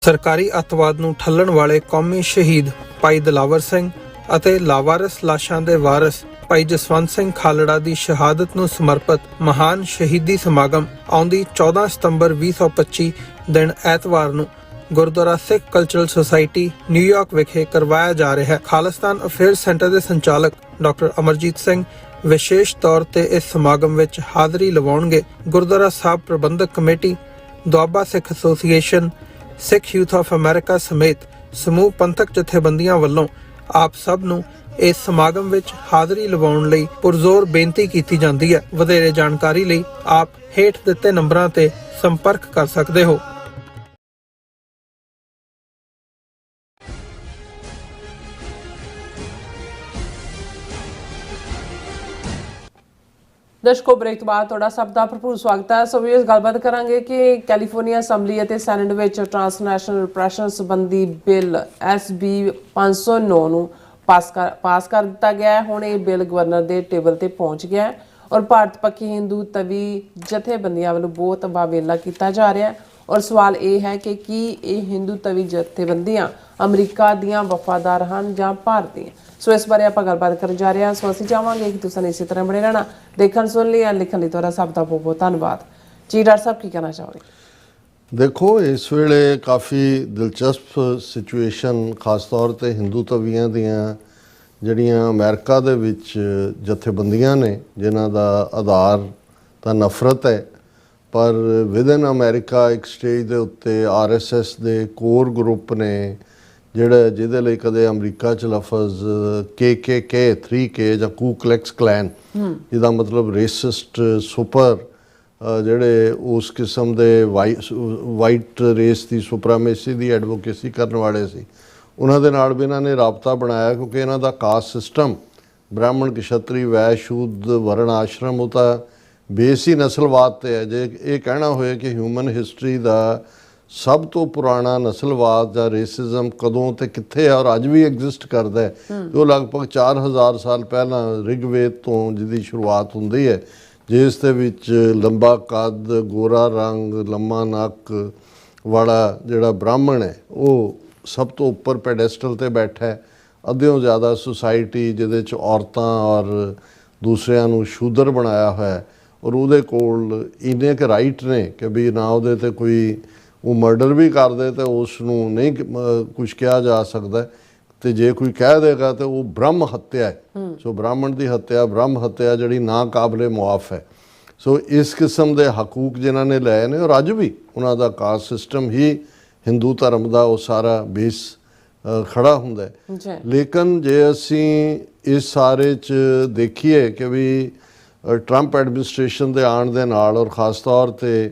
ਸਰਕਾਰੀ ਅੱਤਵਾਦ ਨੂੰ ਠੱਲਣ ਵਾਲੇ ਕੌਮੀ ਸ਼ਹੀਦ ਭਾਈ ਦਿਲਾਵਰ ਸਿੰਘ ਅਤੇ ਲਾਵਾਰਸ ਲਾਸ਼ਾਂ ਦੇ ਵਾਰਿਸ ਭਾਈ ਜਸਵੰਤ ਸਿੰਘ ਖਾਲੜਾ ਦੀ ਸ਼ਹਾਦਤ ਨੂੰ ਸਮਰਪਿਤ ਮਹਾਨ ਸ਼ਹੀਦੀ ਸਮਾਗਮ ਆਉਂਦੀ 14 ਸਤੰਬਰ 2025 ਦਿਨ ਐਤਵਾਰ ਨੂੰ ਗੁਰਦੁਆਰਾ ਸਿੱਖ ਕਲਚਰਲ ਸੁਸਾਇਟੀ ਨਿਊਯਾਰਕ ਵਿਖੇ ਕਰਵਾਇਆ ਜਾ ਰਿਹਾ ਹੈ। ਖਾਲਿਸਤਾਨ ਅਫੇਅਰ ਸੈਂਟਰ ਦੇ ਸੰਚਾਲਕ ਡਾਕਟਰ ਅਮਰਜੀਤ ਸਿੰਘ ਵਿਸ਼ੇਸ਼ ਤੌਰ ਤੇ ਇਸ ਸਮਾਗਮ ਵਿੱਚ ਹਾਜ਼ਰੀ ਲਵਾਉਣਗੇ। ਗੁਰਦੁਆਰਾ ਸਾਹਿਬ ਪ੍ਰਬੰਧਕ committee, Doaba Sikh association, Sikh youth of America ਸਮੇਤ ਸਮੂਹ ਪੰਥਕ ਜਥੇਬੰਦੀਆਂ ਵੱਲੋਂ ਆਪ ਸਭ ਨੂੰ ਇਸ ਸਮਾਗਮ ਵਿੱਚ ਹਾਜ਼ਰੀ ਲਵਾਉਣ ਲਈ ਪੁਰਜ਼ੋਰ ਬੇਨਤੀ ਕੀਤੀ ਜਾਂਦੀ ਹੈ। ਵਧੇਰੇ ਜਾਣਕਾਰੀ ਲਈ ਆਪ ਹੇਠ ਦਿੱਤੇ ਨੰਬਰਾਂ ਤੇ ਸੰਪਰਕ ਕਰ ਸਕਦੇ ਹੋ। ਦਰਸ਼ਕੋ, ਬ੍ਰੇਕ ਤੋਂ ਬਾਅਦ ਤੁਹਾਡਾ ਸਭ ਦਾ ਭਰਪੂਰ ਸਵਾਗਤ ਹੈ। ਸੋ ਵੀਰਸ, ਗੱਲਬਾਤ ਕਰਾਂਗੇ ਕਿ ਕੈਲੀਫੋਰਨੀਆ ਅਸੈਂਬਲੀ ਅਤੇ ਸੈਨੇਟ ਵਿੱਚ ਟ੍ਰਾਂਸਨੈਸ਼ਨਲ ਰਿਪਰੈਸ਼ਨ ਸੰਬੰਧੀ ਬਿੱਲ SB 509 ਨੂੰ ਪਾਸ ਕਰ ਦਿੱਤਾ ਗਿਆ ਹੈ। ਹੁਣ ਇਹ ਬਿੱਲ ਗਵਰਨਰ ਦੇ ਟੇਬਲ ਤੇ ਪਹੁੰਚ ਗਿਆ ਹੈ ਔਰ ਭਾਰਤ ਪੱਖੀ ਹਿੰਦੂ ਤਵੀ ਜਥੇਬੰਦੀਆਂ ਵੱਲੋਂ ਬਹੁਤ ਵਾਵੇਲਾ ਕੀਤਾ ਜਾ ਰਿਹਾ ਹੈ। ਔਰ ਸਵਾਲ ਇਹ ਹੈ ਕਿ ਕੀ ਇਹ ਹਿੰਦੂ ਤਵੀ ਜਥੇਬੰਦੀਆਂ ਅਮਰੀਕਾ ਦੀਆਂ ਵਫਾਦਾਰ ਹਨ ਜਾਂ ਭਾਰਤ ਦੀਆਂ। ਸੋ ਇਸ ਬਾਰੇ ਆਪਾਂ ਗੱਲਬਾਤ ਕਰਨ ਜਾ ਰਹੇ ਹਾਂ। ਸੋ ਅਸੀਂ ਚਾਹਾਂਗੇ ਕਿ ਤੁਸੀਂ ਇਸੇ ਤਰ੍ਹਾਂ ਬਣੇ ਰਹਿਣਾ। ਦੇਖਣ ਸੁਣ ਲਈ ਲਿਖਣ ਲਈ ਤੁਹਾਡਾ ਸਭ ਦਾ ਬਹੁਤ ਬਹੁਤ ਧੰਨਵਾਦ ਜੀ। ਡਾਕਟਰ ਸਾਹਿਬ, ਕੀ ਕਹਿਣਾ ਚਾਹੋਗੇ? ਦੇਖੋ, ਇਸ ਵੇਲੇ ਕਾਫੀ ਦਿਲਚਸਪ ਸਿਚੁਏਸ਼ਨ ਖਾਸ ਤੌਰ ਤੇ ਹਿੰਦੂ ਤਵੀਆਂ ਦੀਆਂ ਜਿਹੜੀਆਂ ਅਮਰੀਕਾ ਦੇ ਵਿੱਚ ਜਥੇਬੰਦੀਆਂ ਨੇ, ਜਿਨ੍ਹਾਂ ਦਾ ਆਧਾਰ ਤਾਂ ਨਫ਼ਰਤ ਹੈ, ਪਰ ਵਿਦਨ ਅਮਰੀਕਾ ਇੱਕ ਸਟੇਜ ਦੇ ਉੱਤੇ RSS ਦੇ ਕੋਰ ਗਰੁੱਪ ਨੇ ਜਿਹੜਾ ਜਿਹਦੇ ਲਈ ਕਦੇ ਅਮਰੀਕਾ 'ਚ ਲਫ਼ਜ਼ KKK 3K ਜਾਂ ਕੂ ਕਲੈਕਸ ਕਲੈਨ ਜਿਹਦਾ ਮਤਲਬ ਰੇਸਿਸਟ ਸੁਪਰ ਜਿਹੜੇ ਉਸ ਕਿਸਮ ਦੇ ਵਾਈਟ ਰੇਸ ਦੀ ਸੁਪਰਾਮੇਸੀ ਦੀ ਐਡਵੋਕੇਸੀ ਕਰਨ ਵਾਲੇ ਸੀ, ਉਹਨਾਂ ਦੇ ਨਾਲ ਵੀ ਇਹਨਾਂ ਨੇ ਰਾਬਤਾ ਬਣਾਇਆ, ਕਿਉਂਕਿ ਇਹਨਾਂ ਦਾ ਕਾਸਟ ਸਿਸਟਮ ਬ੍ਰਾਹਮਣ ਕਸ਼ਤਰੀ ਵੈਸ਼ ਸ਼ੂਦ ਵਰਨ ਆਸ਼ਰਮ ਉਹ ਤਾਂ ਬੇਸ ਹੀ ਨਸਲਵਾਦ 'ਤੇ ਹੈ। ਜੇ ਇਹ ਕਹਿਣਾ ਹੋਏ ਕਿ ਹਿਊਮਨ ਹਿਸਟਰੀ ਦਾ ਸਭ ਤੋਂ ਪੁਰਾਣਾ ਨਸਲਵਾਦ ਜਾਂ ਰੇਸਿਜ਼ਮ ਕਦੋਂ ਤੇ ਕਿੱਥੇ ਹੈ ਔਰ ਅੱਜ ਵੀ ਐਗਜ਼ਿਸਟ ਕਰਦਾ ਹੈ, ਤੇ ਉਹ ਲਗਭਗ 4000 ਸਾਲ ਪਹਿਲਾਂ ਰਿਗਵੇਦ ਤੋਂ ਜਿਹਦੀ ਸ਼ੁਰੂਆਤ ਹੁੰਦੀ ਹੈ, ਜਿਸ ਦੇ ਵਿੱਚ ਲੰਬਾ ਕੱਦ, ਗੋਰਾ ਰੰਗ, ਲੰਮਾ ਨੱਕ ਵਾਲਾ ਜਿਹੜਾ ਬ੍ਰਾਹਮਣ ਹੈ ਉਹ ਸਭ ਤੋਂ ਉੱਪਰ ਪੈਡੈਸਟਲ 'ਤੇ ਬੈਠਾ ਹੈ। ਅੱਧਿਓਂ ਜ਼ਿਆਦਾ ਸੁਸਾਇਟੀ ਜਿਹਦੇ 'ਚ ਔਰਤਾਂ ਔਰ ਦੂਸਰਿਆਂ ਨੂੰ ਸ਼ੂਦਰ ਬਣਾਇਆ ਹੋਇਆ, ਔਰ ਉਹਦੇ ਕੋਲ ਇੰਨੇ ਕੁ ਰਾਈਟ ਨੇ ਕਿ ਵੀ ਨਾ ਉਹਦੇ 'ਤੇ ਕੋਈ ਉਹ ਮਰਡਰ ਵੀ ਕਰਦੇ ਤਾਂ ਉਸ ਨੂੰ ਨਹੀਂ ਕੁਝ ਕਿਹਾ ਜਾ ਸਕਦਾ, ਤੇ ਜੇ ਕੋਈ ਕਹਿ ਦੇਗਾ ਤਾਂ ਉਹ ਬ੍ਰਹਮ ਹੱਤਿਆ ਹੈ। ਸੋ ਬ੍ਰਾਹਮਣ ਦੀ ਹੱਤਿਆ, ਬ੍ਰਹਮ ਹੱਤਿਆ ਜਿਹੜੀ ਨਾ ਕਾਬਲੇ ਮੁਆਫ ਹੈ। ਸੋ ਇਸ ਕਿਸਮ ਦੇ ਹਕੂਕ ਜਿਨ੍ਹਾਂ ਨੇ ਲਏ ਨੇ, ਔਰ ਅੱਜ ਵੀ ਉਹਨਾਂ ਦਾ ਕਾਸਟ ਸਿਸਟਮ ਹੀ ਹਿੰਦੂ ਧਰਮ ਦਾ ਉਹ ਸਾਰਾ ਬੇਸ ਖੜਾ ਹੁੰਦਾ ਹੈ। ਲੇਕਿਨ ਜੇ ਅਸੀਂ ਇਸ ਸਾਰੇ 'ਚ ਦੇਖੀਏ ਕਿ ਵੀ ਟਰੰਪ ਐਡਮਿਨਿਸਟ੍ਰੇਸ਼ਨ ਦੇ ਆਉਣ ਦੇ ਨਾਲ, ਔਰ ਖ਼ਾਸ ਤੌਰ 'ਤੇ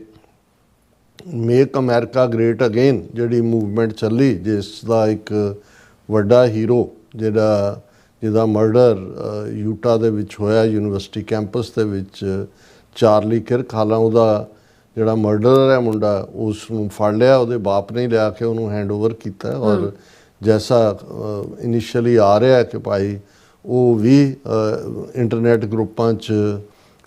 ਮੇਕ ਅਮਰੀਕਾ ਗ੍ਰੇਟ ਅਗੇਨ ਜਿਹੜੀ ਮੂਵਮੈਂਟ ਚੱਲੀ, ਜਿਸ ਦਾ ਇੱਕ ਵੱਡਾ ਹੀਰੋ ਜਿਹਦਾ ਮਰਡਰ ਯੂਟਾ ਦੇ ਵਿੱਚ ਹੋਇਆ, ਯੂਨੀਵਰਸਿਟੀ ਕੈਂਪਸ ਦੇ ਵਿੱਚ, ਚਾਰਲੀ ਕਿਰਕ, ਹਾਲਾਂ ਉਹਦਾ ਜਿਹੜਾ ਮਰਡਰਰ ਹੈ ਮੁੰਡਾ, ਉਸ ਨੂੰ ਫੜ ਲਿਆ, ਉਹਦੇ ਬਾਪ ਨੇ ਲਿਆ ਕੇ ਉਹਨੂੰ ਹੈਂਡਓਵਰ ਕੀਤਾ। ਔਰ ਜੈਸਾ ਇਨੀਸ਼ੀਅਲੀ ਆ ਰਿਹਾ ਕਿ ਭਾਈ ਉਹ ਵੀ ਇੰਟਰਨੈਟ ਗਰੁੱਪਾਂ 'ਚ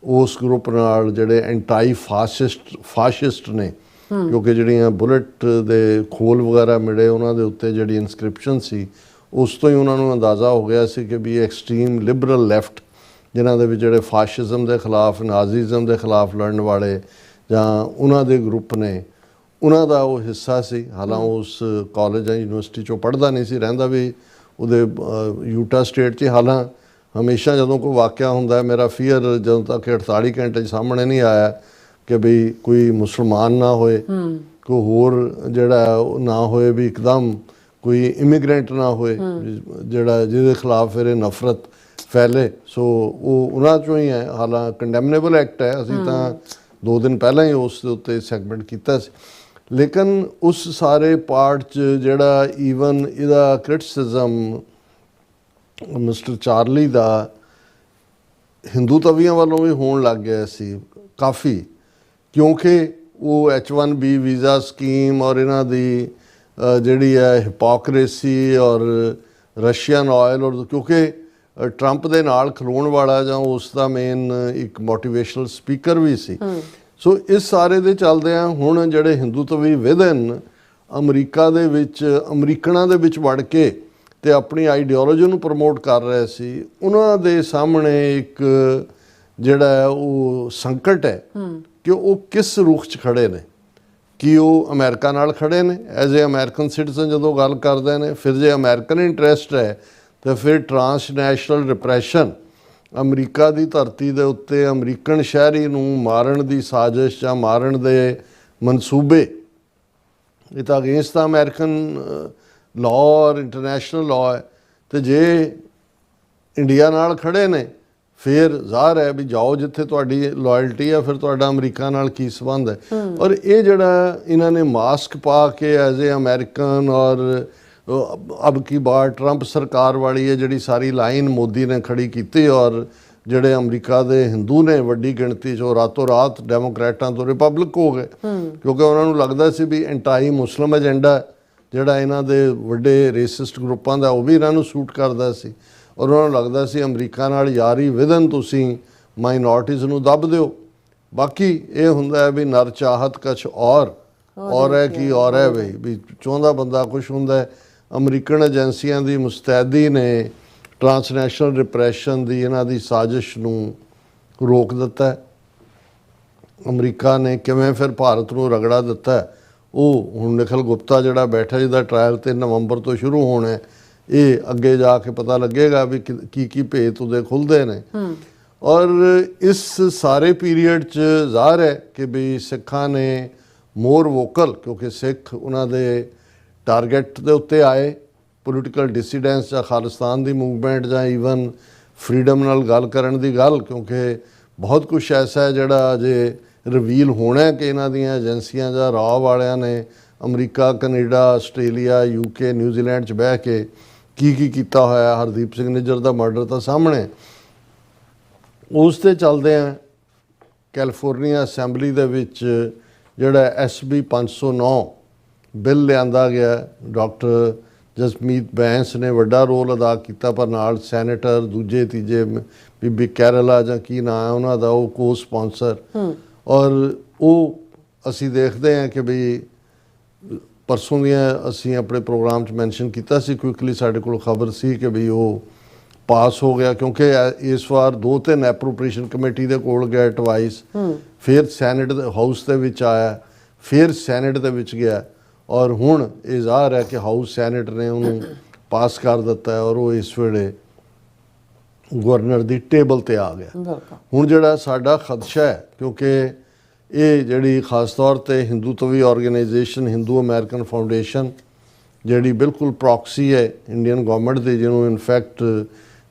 ਉਸ ਗਰੁੱਪ ਨਾਲ ਜਿਹੜੇ ਐਂਟਾਈ ਫਾਸ਼ਿਸਟ ਨੇ, ਕਿਉਂਕਿ ਜਿਹੜੀਆਂ ਬੁਲਟ ਦੇ ਖੋਲ ਵਗੈਰਾ ਮਿਲੇ ਉਹਨਾਂ ਦੇ ਉੱਤੇ ਜਿਹੜੀ ਇਨਸਕ੍ਰਿਪਸ਼ਨ ਸੀ, ਉਸ ਤੋਂ ਹੀ ਉਹਨਾਂ ਨੂੰ ਅੰਦਾਜ਼ਾ ਹੋ ਗਿਆ ਸੀ ਕਿ ਵੀ ਐਕਸਟ੍ਰੀਮ ਲਿਬਰਲ ਲੈਫਟ ਜਿਨ੍ਹਾਂ ਦੇ ਵਿੱਚ ਜਿਹੜੇ ਫਾਸ਼ਿਜ਼ਮ ਦੇ ਖਿਲਾਫ, ਨਾਜ਼ੀਜ਼ਮ ਦੇ ਖਿਲਾਫ ਲੜਨ ਵਾਲੇ ਜਾਂ ਉਹਨਾਂ ਦੇ ਗਰੁੱਪ ਨੇ, ਉਹਨਾਂ ਦਾ ਉਹ ਹਿੱਸਾ ਸੀ। ਹਾਲਾਂ ਉਸ ਕਾਲਜ ਜਾਂ ਯੂਨੀਵਰਸਿਟੀ 'ਚੋਂ ਪੜ੍ਹਦਾ ਨਹੀਂ ਸੀ, ਰਹਿੰਦਾ ਵੀ ਉਹਦੇ ਯੂਟਾ ਸਟੇਟ 'ਚ। ਹਾਲਾਂ ਹਮੇਸ਼ਾ ਜਦੋਂ ਕੋਈ ਵਾਕਿਆ ਹੁੰਦਾ, ਮੇਰਾ ਫੀਅਰ ਜਦੋਂ ਤੱਕ 48 ਘੰਟੇ 'ਚ ਸਾਹਮਣੇ ਨਹੀਂ ਆਇਆ ਕਿ ਵੀ ਕੋਈ ਮੁਸਲਮਾਨ ਨਾ ਹੋਏ, ਕੋਈ ਹੋਰ ਜਿਹੜਾ ਉਹ ਨਾ ਹੋਏ, ਵੀ ਇੱਕਦਮ ਕੋਈ ਇਮੀਗ੍ਰੈਂਟ ਨਾ ਹੋਏ ਜਿਹਦੇ ਖਿਲਾਫ ਫਿਰ ਇਹ ਨਫ਼ਰਤ ਫੈਲੇ। ਸੋ ਉਹ ਉਹਨਾਂ 'ਚੋਂ ਹੀ ਹੈ। ਹਾਲਾਂ ਕੰਡੈਮਨੇਬਲ ਐਕਟ ਹੈ, ਅਸੀਂ ਤਾਂ 2 ਦਿਨ ਪਹਿਲਾਂ ਹੀ ਉਸ ਦੇ ਉੱਤੇ ਸੈਗਮੈਂਟ ਕੀਤਾ ਸੀ। ਲੇਕਿਨ ਉਸ ਸਾਰੇ ਪਾਰਟ 'ਚ ਜਿਹੜਾ ਈਵਨ ਇਹਦਾ ਕ੍ਰਿਟਿਸਿਜ਼ਮ ਮਿਸਟਰ ਚਾਰਲੀ ਦਾ ਹਿੰਦੂ ਤਵੀਆਂ ਵੱਲੋਂ ਵੀ ਹੋਣ ਲੱਗ ਗਿਆ ਸੀ ਕਾਫੀ, ਕਿਉਂਕਿ ਉਹ H1B ਵੀਜ਼ਾ ਸਕੀਮ ਔਰ ਇਹਨਾਂ ਦੀ ਜਿਹੜੀ ਹੈ ਹਿਪੋਕਰੇਸੀ ਔਰ ਰਸ਼ੀਅਨ ਆਇਲ, ਔਰ ਕਿਉਂਕਿ ਟਰੰਪ ਦੇ ਨਾਲ ਖਲੋਣ ਵਾਲਾ ਜਾਂ ਉਸ ਦਾ ਮੇਨ ਇੱਕ ਮੋਟੀਵੇਸ਼ਨਲ ਸਪੀਕਰ ਵੀ ਸੀ। ਸੋ ਇਸ ਸਾਰੇ ਦੇ ਚੱਲਦਿਆਂ ਹੁਣ ਜਿਹੜੇ ਹਿੰਦੂ ਤਵੀ ਵਿਦਨ ਅਮਰੀਕਾ ਦੇ ਵਿੱਚ ਅਮਰੀਕਨਾਂ ਦੇ ਵਿੱਚ ਵੜ ਕੇ ਤੇ ਆਪਣੀ ਆਈਡੀਓਲੋਜੀ ਨੂੰ ਪ੍ਰਮੋਟ ਕਰ ਰਹੇ ਸੀ, ਉਹਨਾਂ ਦੇ ਸਾਹਮਣੇ ਇੱਕ ਜਿਹੜਾ ਉਹ ਸੰਕਟ ਹੈ ਕਿ ਉਹ ਕਿਸ ਰੁਖ 'ਚ ਖੜੇ ਨੇ। ਕਿ ਉਹ ਅਮਰੀਕਾ ਨਾਲ ਖੜੇ ਨੇ ਐਜ਼ ਏ ਅਮਰੀਕਨ ਸਿਟੀਜ਼ਨ ਜਦੋਂ ਗੱਲ ਕਰਦੇ ਨੇ, ਫਿਰ ਜੇ ਅਮਰੀਕਨ ਇੰਟਰਸਟ ਹੈ ਤਾਂ ਫਿਰ ਟਰਾਂਸਨੈਸ਼ਨਲ ਰਿਪਰੈਸ਼ਨ, ਅਮਰੀਕਾ ਦੀ ਧਰਤੀ ਦੇ ਉੱਤੇ ਅਮਰੀਕਨ ਸ਼ਹਿਰੀ ਨੂੰ ਮਾਰਨ ਦੀ ਸਾਜ਼ਿਸ਼ ਜਾਂ ਮਾਰਨ ਦੇ ਮਨਸੂਬੇ, ਇਹ ਤਾਂ ਅਗੇਂਸਟ ਦਾ ਅਮਰੀਕਨ ਲਾਅ ਔਰ ਇੰਟਰਨੈਸ਼ਨਲ ਲਾਅ ਹੈ। ਤੇ ਜੇ ਇੰਡੀਆ ਨਾਲ ਖੜੇ ਨੇ ਫਿਰ ਜ਼ਾਹਰ ਹੈ ਵੀ ਜਾਓ ਜਿੱਥੇ ਤੁਹਾਡੀ ਲਾਇਲਟੀ ਹੈ, ਫਿਰ ਤੁਹਾਡਾ ਅਮਰੀਕਾ ਨਾਲ ਕੀ ਸੰਬੰਧ ਹੈ। ਔਰ ਇਹ ਜਿਹੜਾ ਇਹਨਾਂ ਨੇ ਮਾਸਕ ਪਾ ਕੇ ਐਜ਼ ਏ ਅਮਰੀਕਨ ਔਰ ਅਬ ਕੀ ਬਾਰ ਟਰੰਪ ਸਰਕਾਰ ਵਾਲੀ ਹੈ ਜਿਹੜੀ ਸਾਰੀ ਲਾਈਨ ਮੋਦੀ ਨੇ ਖੜੀ ਕੀਤੀ, ਔਰ ਜਿਹੜੇ ਅਮਰੀਕਾ ਦੇ ਹਿੰਦੂ ਨੇ ਵੱਡੀ ਗਿਣਤੀ 'ਚ ਉਹ ਰਾਤੋਂ ਰਾਤ ਡੈਮੋਕ੍ਰੈਟਾਂ ਤੋਂ ਰਿਪਬਲਿਕ ਹੋ ਗਏ, ਕਿਉਂਕਿ ਉਹਨਾਂ ਨੂੰ ਲੱਗਦਾ ਸੀ ਵੀ ਐਂਟਾਈ ਮੁਸਲਿਮ ਏਜੰਡਾ ਜਿਹੜਾ ਇਹਨਾਂ ਦੇ ਵੱਡੇ ਰੇਸਿਸਟ ਗਰੁੱਪਾਂ ਦਾ ਉਹ ਵੀ ਇਹਨਾਂ ਨੂੰ ਸੂਟ ਕਰਦਾ ਸੀ। ਔਰ ਉਹਨਾਂ ਨੂੰ ਲੱਗਦਾ ਸੀ ਅਮਰੀਕਾ ਨਾਲ ਯਾਰੀ ਵਿਦਨ ਤੁਸੀਂ ਮਾਈਨੋਰਟੀਜ਼ ਨੂੰ ਦੱਬ ਦਿਓ। ਬਾਕੀ ਇਹ ਹੁੰਦਾ ਹੈ ਵੀ ਨਰ ਚਾਹਤ ਕੁਛ ਔਰ ਹੈ ਕਿ ਔਰ ਹੈ ਵੀ ਚਾਹੁੰਦਾ ਬੰਦਾ ਕੁਛ ਹੁੰਦਾ ਹੈ। ਅਮਰੀਕਨ ਏਜੰਸੀਆਂ ਦੀ ਮੁਸਤੈਦੀ ਨੇ ਟਰਾਂਸਨੈਸ਼ਨਲ ਰਿਪਰੈਸ਼ਨ ਦੀ ਇਹਨਾਂ ਦੀ ਸਾਜ਼ਿਸ਼ ਨੂੰ ਰੋਕ ਦਿੱਤਾ। ਅਮਰੀਕਾ ਨੇ ਕਿਵੇਂ ਫਿਰ ਭਾਰਤ ਨੂੰ ਰਗੜਾ ਦਿੱਤਾ, ਉਹ ਹੁਣ ਨਿਖਿਲ ਗੁਪਤਾ ਜਿਹੜਾ ਬੈਠਾ ਜਿਹਦਾ ਟਰਾਇਲ 3 ਨਵੰਬਰ ਤੋਂ ਸ਼ੁਰੂ ਹੋਣਾ, ਇਹ ਅੱਗੇ ਜਾ ਕੇ ਪਤਾ ਲੱਗੇਗਾ ਵੀ ਕੀ ਭੇਤ ਉਹਦੇ ਖੁੱਲ੍ਹਦੇ ਨੇ। ਔਰ ਇਸ ਸਾਰੇ ਪੀਰੀਅਡ 'ਚ ਜ਼ਾਹਰ ਹੈ ਕਿ ਵੀ ਸਿੱਖਾਂ ਨੇ ਮੋਰ ਵੋਕਲ, ਕਿਉਂਕਿ ਸਿੱਖ ਉਹਨਾਂ ਦੇ ਟਾਰਗੇਟ ਦੇ ਉੱਤੇ ਆਏ ਪੋਲੀਟੀਕਲ ਡਿਸੀਡੈਂਸ ਜਾਂ ਖਾਲਿਸਤਾਨ ਦੀ ਮੂਵਮੈਂਟ ਜਾਂ ਈਵਨ ਫਰੀडम ਨਾਲ ਗੱਲ ਕਰਨ ਦੀ ਗੱਲ, ਕਿਉਂਕਿ ਬਹੁਤ ਕੁਛ ਐਸਾ ਹੈ ਜਿਹੜਾ ਅਜੇ ਰਿਵੀਲ ਹੋਣਾ ਕਿ ਇਹਨਾਂ ਦੀਆਂ ਏਜੰਸੀਆਂ ਜਾਂ ਰਾਅ ਵਾਲਿਆਂ ਨੇ America, Canada, Australia, UK, New Zealand 'ਚ ਬਹਿ ਕੇ ਕੀ ਕੀਤਾ ਹੋਇਆ। ਹਰਦੀਪ ਸਿੰਘ ਨਿੱਜਰ ਦਾ ਮਰਡਰ ਤਾਂ ਸਾਹਮਣੇ। ਉਸ 'ਤੇ ਚੱਲਦੇ ਆ ਕੈਲੀਫੋਰਨੀਆ ਅਸੈਂਬਲੀ ਦੇ ਵਿੱਚ ਜਿਹੜਾ SB 509 ਬਿੱਲ ਲਿਆਂਦਾ ਗਿਆ, ਡਾਕਟਰ ਜਸਮੀਤ ਬੈਂਸ ਨੇ ਵੱਡਾ ਰੋਲ ਅਦਾ ਕੀਤਾ, ਪਰ ਨਾਲ ਸੈਨੇਟਰ ਦੂਜੇ ਤੀਜੇ ਬੀਬੀ ਕੈਰਲਾ ਜਾਂ ਕੀ ਨਾਂ ਹੈ ਉਹਨਾਂ ਦਾ, ਉਹ ਕੋ ਸਪਾਂਸਰ। ਔਰ ਉਹ ਅਸੀਂ ਦੇਖਦੇ ਹਾਂ ਕਿ ਵੀ ਪਰਸੋਂ ਦੀਆਂ ਅਸੀਂ ਆਪਣੇ ਪ੍ਰੋਗਰਾਮ 'ਚ ਮੈਂਸ਼ਨ ਕੀਤਾ ਸੀ, ਕੁਇਕਲੀ ਸਾਡੇ ਕੋਲ ਖਬਰ ਸੀ ਕਿ ਵੀ ਉਹ ਪਾਸ ਹੋ ਗਿਆ, ਕਿਉਂਕਿ ਇਸ ਵਾਰ 2-3 ਐਪਰੋਪ੍ਰੀਏਸ਼ਨ ਕਮੇਟੀ ਦੇ ਕੋਲ ਗਿਆ ਟਵਾਈਸ, ਫਿਰ ਸੈਨੇਟ ਦੇ ਹਾਊਸ ਦੇ ਵਿੱਚ ਆਇਆ, ਫਿਰ ਸੈਨੇਟ ਦੇ ਵਿੱਚ ਗਿਆ, ਔਰ ਹੁਣ ਇਹ ਜ਼ਾਹਰ ਹੈ ਕਿ ਹਾਊਸ ਸੈਨੇਟ ਨੇ ਉਹਨੂੰ ਪਾਸ ਕਰ ਦਿੱਤਾ ਹੈ ਔਰ ਉਹ ਇਸ ਵੇਲੇ ਗਵਰਨਰ ਦੀ ਟੇਬਲ ਤੇ ਆ ਗਿਆ। ਹੁਣ ਜਿਹੜਾ ਸਾਡਾ ਖਦਸ਼ਾ ਹੈ, ਕਿਉਂਕਿ ਇਹ ਜਿਹੜੀ ਖਾਸ ਤੌਰ ਤੇ ਹਿੰਦੂਤਵੀ ਆਰਗੇਨਾਈਜੇਸ਼ਨ ਹਿੰਦੂ ਅਮਰੀਕਨ ਫਾਊਂਡੇਸ਼ਨ ਜਿਹੜੀ ਬਿਲਕੁਲ ਪ੍ਰੋਕਸੀ ਹੈ ਇੰਡੀਅਨ ਗਵਰਨਮੈਂਟ ਦੀ, ਜਿਹਨੂੰ ਇਨਫੈਕਟ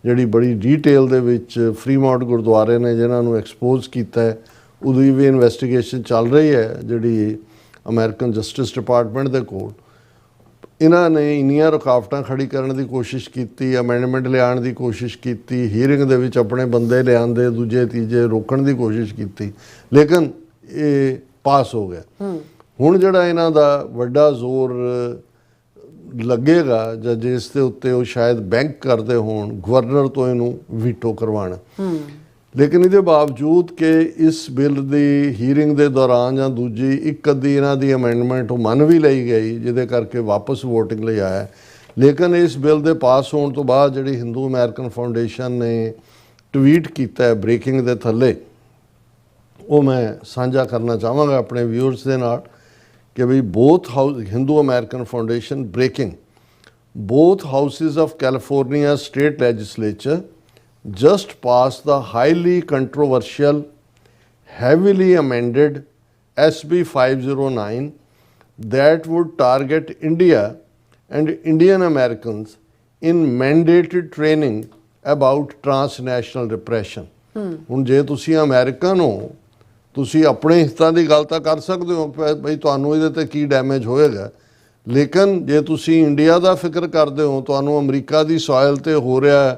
ਜਿਹੜੀ ਬੜੀ ਡੀਟੇਲ ਦੇ ਵਿੱਚ ਫਰੀਮਾਊਂਟ ਗੁਰਦੁਆਰੇ ਨੇ ਜਿਨ੍ਹਾਂ ਨੂੰ ਐਕਸਪੋਜ਼ ਕੀਤਾ ਹੈ, ਉਹਦੀ ਵੀ ਇਨਵੈਸਟੀਗੇਸ਼ਨ ਚੱਲ ਰਹੀ ਹੈ ਜਿਹੜੀ ਅਮਰੀਕਨ ਜਸਟਿਸ ਡਿਪਾਰਟਮੈਂਟ ਦੇ ਕੋਲ। ਇਹਨਾਂ ਨੇ ਇੰਨੀਆਂ ਰੁਕਾਵਟਾਂ ਖੜੀ ਕਰਨ ਦੀ ਕੋਸ਼ਿਸ਼ ਕੀਤੀ, ਅਮੈਂਡਮੈਂਟ ਲਿਆਉਣ ਦੀ ਕੋਸ਼ਿਸ਼ ਕੀਤੀ, ਹੀਅਰਿੰਗ ਦੇ ਵਿੱਚ ਆਪਣੇ ਬੰਦੇ ਲਿਆਂਦੇ, ਦੂਜੇ ਤੀਜੇ ਰੋਕਣ ਦੀ ਕੋਸ਼ਿਸ਼ ਕੀਤੀ, ਲੇਕਿਨ ਇਹ ਪਾਸ ਹੋ ਗਿਆ। ਹੁਣ ਜਿਹੜਾ ਇਹਨਾਂ ਦਾ ਵੱਡਾ ਜ਼ੋਰ ਲੱਗੇਗਾ ਜਾਂ ਜਿਸ ਦੇ ਉੱਤੇ ਉਹ ਸ਼ਾਇਦ ਬੈਂਕ ਕਰਦੇ ਹੋਣ, ਗਵਰਨਰ ਤੋਂ ਇਹਨੂੰ ਵੀਟੋ ਕਰਵਾਉਣਾ। ਲੇਕਿਨ ਇਹਦੇ ਬਾਵਜੂਦ ਕਿ ਇਸ ਬਿੱਲ ਦੀ ਹੀਅਰਿੰਗ ਦੇ ਦੌਰਾਨ ਜਾਂ ਦੂਜੀ ਇੱਕ ਅੱਧੀ ਇਹਨਾਂ ਦੀ ਅਮੈਂਡਮੈਂਟ ਉਹ ਮੰਨ ਵੀ ਲਈ ਗਈ, ਜਿਹਦੇ ਕਰਕੇ ਵਾਪਸ ਵੋਟਿੰਗ ਲਈ ਆਇਆ, ਲੇਕਿਨ ਇਸ ਬਿੱਲ ਦੇ ਪਾਸ ਹੋਣ ਤੋਂ ਬਾਅਦ ਜਿਹੜੀ ਹਿੰਦੂ ਅਮਰੀਕਨ ਫਾਊਂਡੇਸ਼ਨ ਨੇ ਟਵੀਟ ਕੀਤਾ ਹੈ ਬ੍ਰੇਕਿੰਗ ਦੇ ਥੱਲੇ, ਉਹ ਮੈਂ ਸਾਂਝਾ ਕਰਨਾ ਚਾਹਾਂਗਾ ਆਪਣੇ ਵਿਊਅਰਸ ਦੇ ਨਾਲ ਕਿ ਵੀ both house Hindu American foundation breaking both houses of California state legislature just passed the highly controversial, heavily amended SB 509 that would target India and Indian Americans in mandated training about transnational repression. ਹੁਣ ਜੇ ਤੁਸੀਂ American ਹੋ, ਤੁਸੀਂ ਆਪਣੇ ਹਿੱਤਾਂ ਦੀ ਗੱਲ ਤਾਂ ਕਰ ਸਕਦੇ ਹੋ ਬਈ ਤੁਹਾਨੂੰ ਇਹਦੇ ਤੇ ਕੀ ਡੈਮੇਜ ਹੋਏਗਾ, ਲੇਕਿਨ ਜੇ ਤੁਸੀਂ ਇੰਡੀਆ ਦਾ ਫਿਕਰ ਕਰਦੇ ਹੋ, ਤੁਹਾਨੂੰ ਅਮਰੀਕਾ ਦੀ ਸੋਇਲ ਤੇ ਹੋ ਰਿਹਾ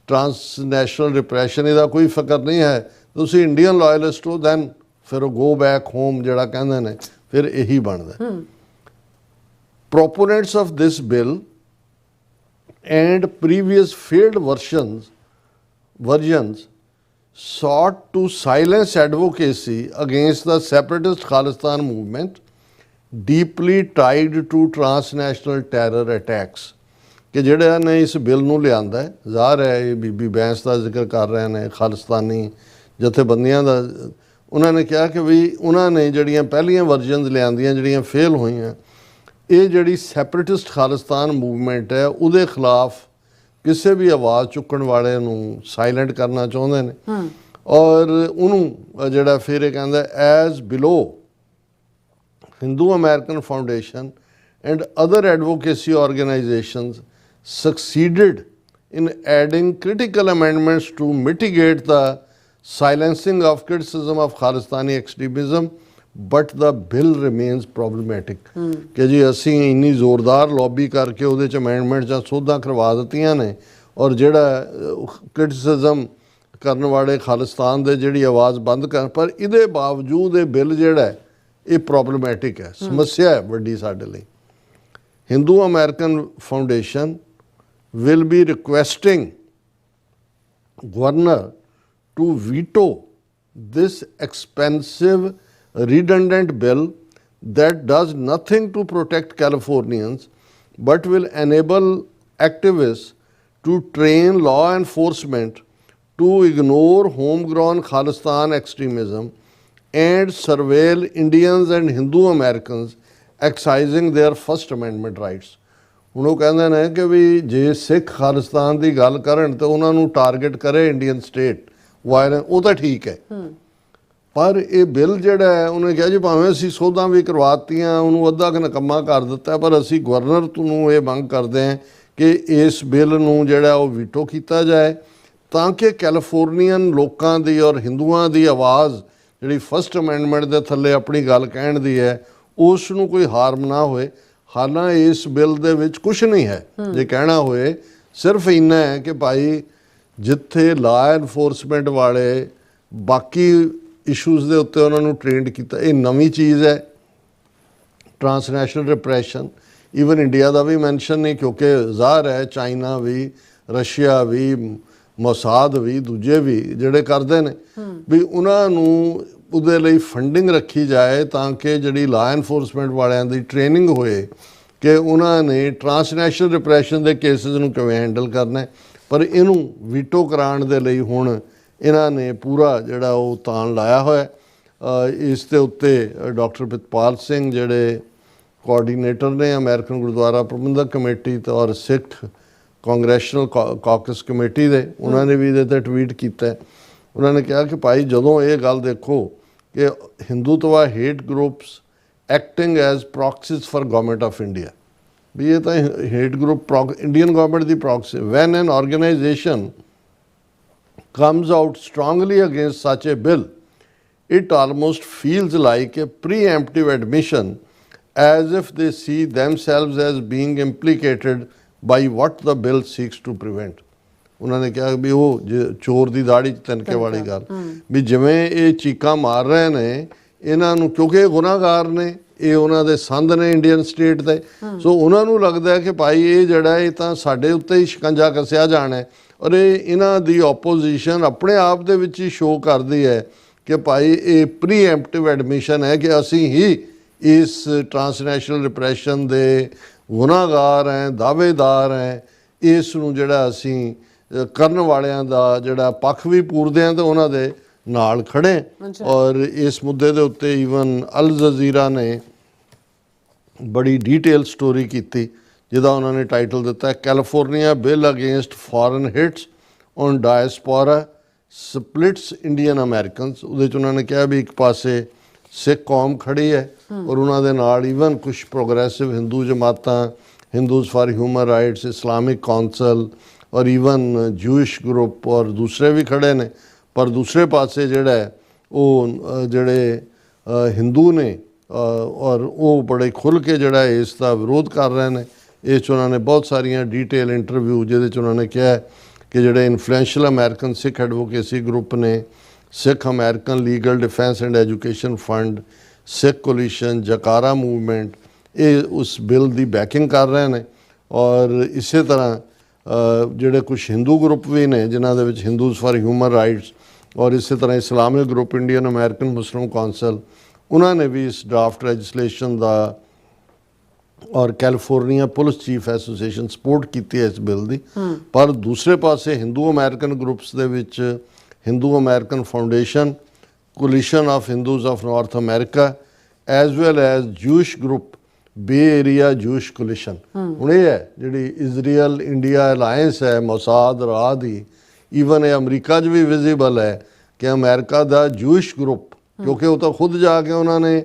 ਟ੍ਰਾਂਸਨੈਸ਼ਨਲ ਰਿਪਰੈਸ਼ਨ, ਇਹਦਾ ਕੋਈ ਫਿਕਰ ਨਹੀਂ ਹੈ, ਤੁਸੀਂ ਇੰਡੀਅਨ ਲਾਇਲਿਸਟ ਹੋ, ਦੈਨ ਫਿਰ ਉਹ ਗੋ ਬੈਕ ਹੋਮ ਜਿਹੜਾ ਕਹਿੰਦੇ ਨੇ, ਫਿਰ ਇਹੀ ਬਣਦਾ। Proponents of this bill and previous failed versions sought to silence advocacy against the separatist Khalistan movement deeply tied to transnational terror attacks। ਕਿ ਜਿਹੜੇ ਨੇ ਇਸ ਬਿੱਲ ਨੂੰ ਲਿਆਂਦਾ ਹੈ, ਜ਼ਾਹਰ ਹੈ ਇਹ ਬੀਬੀ ਬੈਂਸ ਦਾ ਜ਼ਿਕਰ ਕਰ ਰਹੇ ਨੇ, ਖਾਲਿਸਤਾਨੀ ਜਥੇਬੰਦੀਆਂ ਦਾ, ਉਹਨਾਂ ਨੇ ਕਿਹਾ ਕਿ ਵੀ ਉਹਨਾਂ ਨੇ ਜਿਹੜੀਆਂ ਪਹਿਲੀਆਂ ਵਰਜ਼ਨਸ ਲਿਆਂਦੀਆਂ ਜਿਹੜੀਆਂ ਫੇਲ ਹੋਈਆਂ, ਇਹ ਜਿਹੜੀ ਸੈਪਰੇਟਿਸਟ ਖਾਲਿਸਤਾਨ ਮੂਵਮੈਂਟ ਹੈ ਉਹਦੇ ਖਿਲਾਫ ਕਿਸੇ ਵੀ ਆਵਾਜ਼ ਚੁੱਕਣ ਵਾਲੇ ਨੂੰ ਸਾਇਲੈਂਟ ਕਰਨਾ ਚਾਹੁੰਦੇ ਨੇ, ਔਰ ਉਹਨੂੰ ਜਿਹੜਾ ਫਿਰ ਇਹ ਕਹਿੰਦਾ as below Hindu American foundation and other advocacy organizations succeeded in adding critical amendments to mitigate the silencing of criticism of Khalistani extremism, but the bill remains problematic। कि जी ਅਸੀਂ ਇੰਨੀ ਜ਼ੋਰਦਾਰ ਲੌਬੀ ਕਰਕੇ ਉਹਦੇ 'ਚ ਅਮੈਂਡਮੈਂਟ ਜਾਂ ਸੋਧਾਂ ਕਰਵਾ ਦਿੱਤੀਆਂ ਨੇ, ਔਰ ਜਿਹੜਾ ਕ੍ਰਿਟਿਸਿਜ਼ਮ ਕਰਨ ਵਾਲੇ ਖਾਲਿਸਤਾਨ ਦੇ ਜਿਹੜੀ ਆਵਾਜ਼ ਬੰਦ ਕਰ, ਪਰ ਇਹਦੇ ਬਾਵਜੂਦ ਇਹ ਬਿੱਲ ਜਿਹੜਾ ਇਹ ਪ੍ਰੋਬਲਮੈਟਿਕ ਹੈ, ਸਮੱਸਿਆ ਹੈ ਵੱਡੀ ਸਾਡੇ ਲਈ। Hindu American Foundation will be requesting governor to veto this expensive, redundant bill that does nothing to protect Californians but will enable activists to train law enforcement to ignore homegrown Khalistan extremism and surveil Indians and Hindu Americans exercising their First Amendment rights। ਹੁਣ ਉਹ ਕਹਿੰਦੇ ਨੇ ਕਿ ਵੀ ਜੇ ਸਿੱਖ ਖਾਲਿਸਤਾਨ ਦੀ ਗੱਲ ਕਰਨ ਤਾਂ ਉਹਨਾਂ ਨੂੰ ਟਾਰਗੇਟ ਕਰੇ ਇੰਡੀਅਨ ਸਟੇਟ ਵਾਇਰ, ਉਹ ਤਾਂ ਠੀਕ ਹੈ, ਪਰ ਇਹ ਬਿੱਲ ਜਿਹੜਾ ਹੈ ਉਹਨੇ ਕਿਹਾ ਜੀ ਭਾਵੇਂ ਅਸੀਂ ਸੋਧਾਂ ਵੀ ਕਰਵਾਤੀਆਂ, ਉਹਨੂੰ ਅੱਧਾ ਕੁ ਨਿਕੰਮਾ ਕਰ ਦਿੱਤਾ, ਪਰ ਅਸੀਂ ਗਵਰਨਰ ਨੂੰ ਇਹ ਮੰਗ ਕਰਦੇ ਹਾਂ ਕਿ ਇਸ ਬਿੱਲ ਨੂੰ ਜਿਹੜਾ ਉਹ ਵੀਟੋ ਕੀਤਾ ਜਾਏ, ਤਾਂ ਕਿ ਕੈਲੀਫੋਰਨੀਅਨ ਲੋਕਾਂ ਦੀ ਔਰ ਹਿੰਦੂਆਂ ਦੀ ਆਵਾਜ਼ ਜਿਹੜੀ ਫਸਟ ਅਮੈਂਡਮੈਂਟ ਦੇ ਥੱਲੇ ਆਪਣੀ ਗੱਲ ਕਹਿਣ ਦੀ ਹੈ, ਉਸ ਨੂੰ ਕੋਈ ਹਾਰਮ ਨਾ ਹੋਏ। ਹਾਲਾਂਕਿ ਇਸ ਬਿੱਲ ਦੇ ਵਿੱਚ ਕੁਝ ਨਹੀਂ ਹੈ, ਜੇ ਕਹਿਣਾ ਹੋਏ ਸਿਰਫ ਇੰਨਾ ਹੈ ਕਿ ਭਾਈ ਜਿੱਥੇ ਲਾ ਐਨਫੋਰਸਮੈਂਟ ਵਾਲੇ ਬਾਕੀ ਇਸ਼ੂਜ਼ ਦੇ ਉੱਤੇ ਉਹਨਾਂ ਨੂੰ ਟ੍ਰੇਨਡ ਕੀਤਾ, ਇਹ ਨਵੀਂ ਚੀਜ਼ ਹੈ। ਟਰਾਂਸਨੈਸ਼ਨਲ ਰਿਪਰੈਸ਼ਨ ਈਵਨ ਇੰਡੀਆ ਦਾ ਵੀ ਮੈਂਸ਼ਨ ਨਹੀਂ, ਕਿਉਂਕਿ ਜ਼ਾਹਰ ਹੈ ਚਾਈਨਾ ਵੀ, ਰਸ਼ੀਆ ਵੀ, ਮੋਸਾਦ ਵੀ, ਦੂਜੇ ਵੀ ਜਿਹੜੇ ਕਰਦੇ ਨੇ ਵੀ ਉਹਨਾਂ ਨੂੰ ਉਹਦੇ ਲਈ ਫੰਡਿੰਗ ਰੱਖੀ ਜਾਏ, ਤਾਂ ਕਿ ਜਿਹੜੀ ਲਾ ਐਨਫੋਰਸਮੈਂਟ ਵਾਲਿਆਂ ਦੀ ਟ੍ਰੇਨਿੰਗ ਹੋਏ ਕਿ ਉਹਨਾਂ ਨੇ ਟਰਾਂਸਨੈਸ਼ਨਲ ਰਿਪਰੈਸ਼ਨ ਦੇ ਕੇਸਿਸ ਨੂੰ ਕਿਵੇਂ ਹੈਂਡਲ ਕਰਨਾ ਹੈ। ਪਰ ਇਹਨੂੰ ਵੀਟੋ ਕਰਾਉਣ ਦੇ ਲਈ ਹੁਣ ਇਹਨਾਂ ਨੇ ਪੂਰਾ ਜਿਹੜਾ ਉਹ ਤਾਣ ਲਾਇਆ ਹੋਇਆ। ਇਸ ਦੇ ਉੱਤੇ ਡਾਕਟਰ ਪ੍ਰਿਤਪਾਲ ਸਿੰਘ ਜਿਹੜੇ ਕੋਆਰਡੀਨੇਟਰ ਨੇ ਅਮਰੀਕਨ ਗੁਰਦੁਆਰਾ ਪ੍ਰਬੰਧਕ ਕਮੇਟੀ ਤੇ ਔਰ ਸਿੱਖ ਕਾਂਗਰੈਸ਼ਨਲ ਕਾਕਸ ਕਮੇਟੀ ਦੇ, ਉਹਨਾਂ ਨੇ ਵੀ ਇਹਦੇ 'ਤੇ ਟਵੀਟ ਕੀਤਾ। ਉਹਨਾਂ ਨੇ ਕਿਹਾ ਕਿ ਭਾਈ ਜਦੋਂ ਇਹ ਗੱਲ ਦੇਖੋ ਕਿ Hindutva hate groups acting as proxies for government of India, ਵੀ ਇਹ ਤਾਂ ਹੇਟ ਗਰੁੱਪ ਇੰਡੀਅਨ ਗਵਰਨਮੈਂਟ ਦੀ proxy. When an organization comes out strongly against such a bill, it almost feels like a preemptive admission, as if they see themselves as being implicated by what the bill seeks to prevent. ਉਹਨਾਂ ਨੇ ਕਿਹਾ ਵੀ ਉਹ ਚੋਰ ਦੀ ਦਾੜੀ 'ਚ ਤਿਨਕੇ ਵਾਲੀ ਗੱਲ, ਵੀ ਜਿਵੇਂ ਇਹ ਚੀਕਾਂ ਮਾਰ ਰਹੇ ਨੇ ਇਹਨਾਂ ਨੂੰ, ਕਿਉਂਕਿ ਇਹ ਗੁਨਾਹਗਾਰ ਨੇ, ਇਹ ਉਹਨਾਂ ਦੇ ਸੰਦ ਨੇ ਇੰਡੀਅਨ ਸਟੇਟ ਦੇ, ਸੋ ਉਹਨਾਂ ਨੂੰ ਲੱਗਦਾ ਕਿ ਭਾਈ ਇਹ ਜਿਹੜਾ ਇਹ ਤਾਂ ਸਾਡੇ ਉੱਤੇ ਹੀ ਸ਼ਿਕੰਜਾ ਕੱਸਿਆ ਜਾਣਾ ਹੈ। ਔਰ ਇਹ ਇਹਨਾਂ ਦੀ ਆਪੋਜੀਸ਼ਨ ਆਪਣੇ ਆਪ ਦੇ ਵਿੱਚ ਹੀ ਸ਼ੋਅ ਕਰਦੀ ਹੈ ਕਿ ਭਾਈ ਇਹ ਪ੍ਰੀਐਂਪਟਿਵ ਐਡਮਿਸ਼ਨ ਹੈ ਕਿ ਅਸੀਂ ਹੀ ਇਸ ਟਰਾਂਸਨੈਸ਼ਨਲ ਰਿਪਰੈਸ਼ਨ ਦੇ ਗੁਨਾਹਗਾਰ ਹੈ, ਦਾਅਵੇਦਾਰ ਹੈ। ਇਸ ਨੂੰ ਜਿਹੜਾ ਅਸੀਂ ਕਰਨ ਵਾਲਿਆਂ ਦਾ ਜਿਹੜਾ ਪੱਖ ਵੀ ਪੂਰਦੇ ਹਾਂ ਤੇ ਉਹਨਾਂ ਦੇ ਨਾਲ ਖੜੇ। ਔਰ ਇਸ ਮੁੱਦੇ ਦੇ ਉੱਤੇ ਈਵਨ ਅਲ ਜਜ਼ੀਰਾ ਨੇ ਬੜੀ ਡਿਟੇਲ ਸਟੋਰੀ ਕੀਤੀ, ਜਿਹਦਾ ਉਹਨਾਂ ਨੇ ਟਾਈਟਲ ਦਿੱਤਾ California bill against foreign hits on diaspora splits Indian Americans. ਉਹਦੇ 'ਚ ਉਹਨਾਂ ਨੇ ਕਿਹਾ ਵੀ ਇੱਕ ਪਾਸੇ ਸਿੱਖ ਕੌਮ ਖੜੀ ਹੈ ਔਰ ਉਹਨਾਂ ਦੇ ਨਾਲ ਈਵਨ ਕੁਛ ਪ੍ਰੋਗਰੈਸਿਵ ਹਿੰਦੂ ਜਮਾਤਾਂ, Hindus for human rights, Islamic council ਔਰ ਈਵਨ ਜੂਇਸ਼ ਗਰੁੱਪ ਔਰ ਦੂਸਰੇ ਵੀ ਖੜੇ ਨੇ। ਪਰ ਦੂਸਰੇ ਪਾਸੇ ਜਿਹੜਾ ਹੈ ਉਹ ਜਿਹੜੇ ਹਿੰਦੂ ਨੇ ਔਰ ਉਹ ਬੜੇ ਖੁੱਲ੍ਹ ਕੇ ਜਿਹੜਾ ਇਸ ਦਾ ਵਿਰੋਧ ਕਰ ਰਹੇ ਨੇ। ਇਸ 'ਚ ਉਹਨਾਂ ਨੇ ਬਹੁਤ ਸਾਰੀਆਂ ਡਿਟੇਲ ਇੰਟਰਵਿਊ, ਜਿਹਦੇ 'ਚ ਉਹਨਾਂ ਨੇ ਕਿਹਾ ਕਿ ਜਿਹੜੇ influential American Sikh advocacy group ਨੇ, Sikh American legal defence and education fund, Sikh coalition, Jakara movement, ਇਹ ਉਸ ਬਿੱਲ ਦੀ ਬੈਕਿੰਗ ਕਰ ਰਹੇ ਨੇ। ਔਰ ਇਸੇ ਤਰ੍ਹਾਂ ਜਿਹੜੇ ਕੁਛ ਹਿੰਦੂ ਗਰੁੱਪ ਵੀ ਨੇ ਜਿਨ੍ਹਾਂ ਦੇ ਵਿੱਚ ਹਿੰਦੂਜ਼ ਫਾਰ ਹਿਊਮਨ ਰਾਈਟਸ ਔਰ ਇਸੇ ਤਰ੍ਹਾਂ ਇਸਲਾਮਿਕ ਗਰੁੱਪ ਇੰਡੀਅਨ ਅਮਰੀਕਨ ਮੁਸਲਿਮ ਕੌਂਸਲ, ਉਹਨਾਂ ਨੇ ਵੀ ਇਸ ਡਰਾਫਟ ਲੈਜਿਸਲੇਸ਼ਨ ਦਾ ਔਰ California police chief association support ਕੀਤੀ ਹੈ ਇਸ ਬਿੱਲ ਦੀ। ਪਰ ਦੂਸਰੇ ਪਾਸੇ ਹਿੰਦੂ ਅਮਰੀਕਨ ਗਰੁੱਪਸ ਦੇ ਵਿੱਚ Hindu American foundation, coalition of Hindus of north America, as well as Jewish group bay area Jewish coalition. ਹੁਣ ਇਹ ਹੈ ਜਿਹੜੀ ਇਜ਼ਰਾਈਲ ਇੰਡੀਆ ਅਲਾਇੰਸ ਹੈ, ਮੋਸਾਦ ਰਾਹ ਦੀ, ਈਵਨ ਇਹ ਅਮਰੀਕਾ 'ਚ ਵੀ ਵਿਜ਼ੀਬਲ ਹੈ ਕਿ ਅਮਰੀਕਾ ਦਾ ਜੂਇਸ਼ ਗਰੁੱਪ, ਕਿਉਂਕਿ ਉਹ ਤਾਂ ਖੁਦ ਜਾ ਕੇ ਉਹਨਾਂ ਨੇ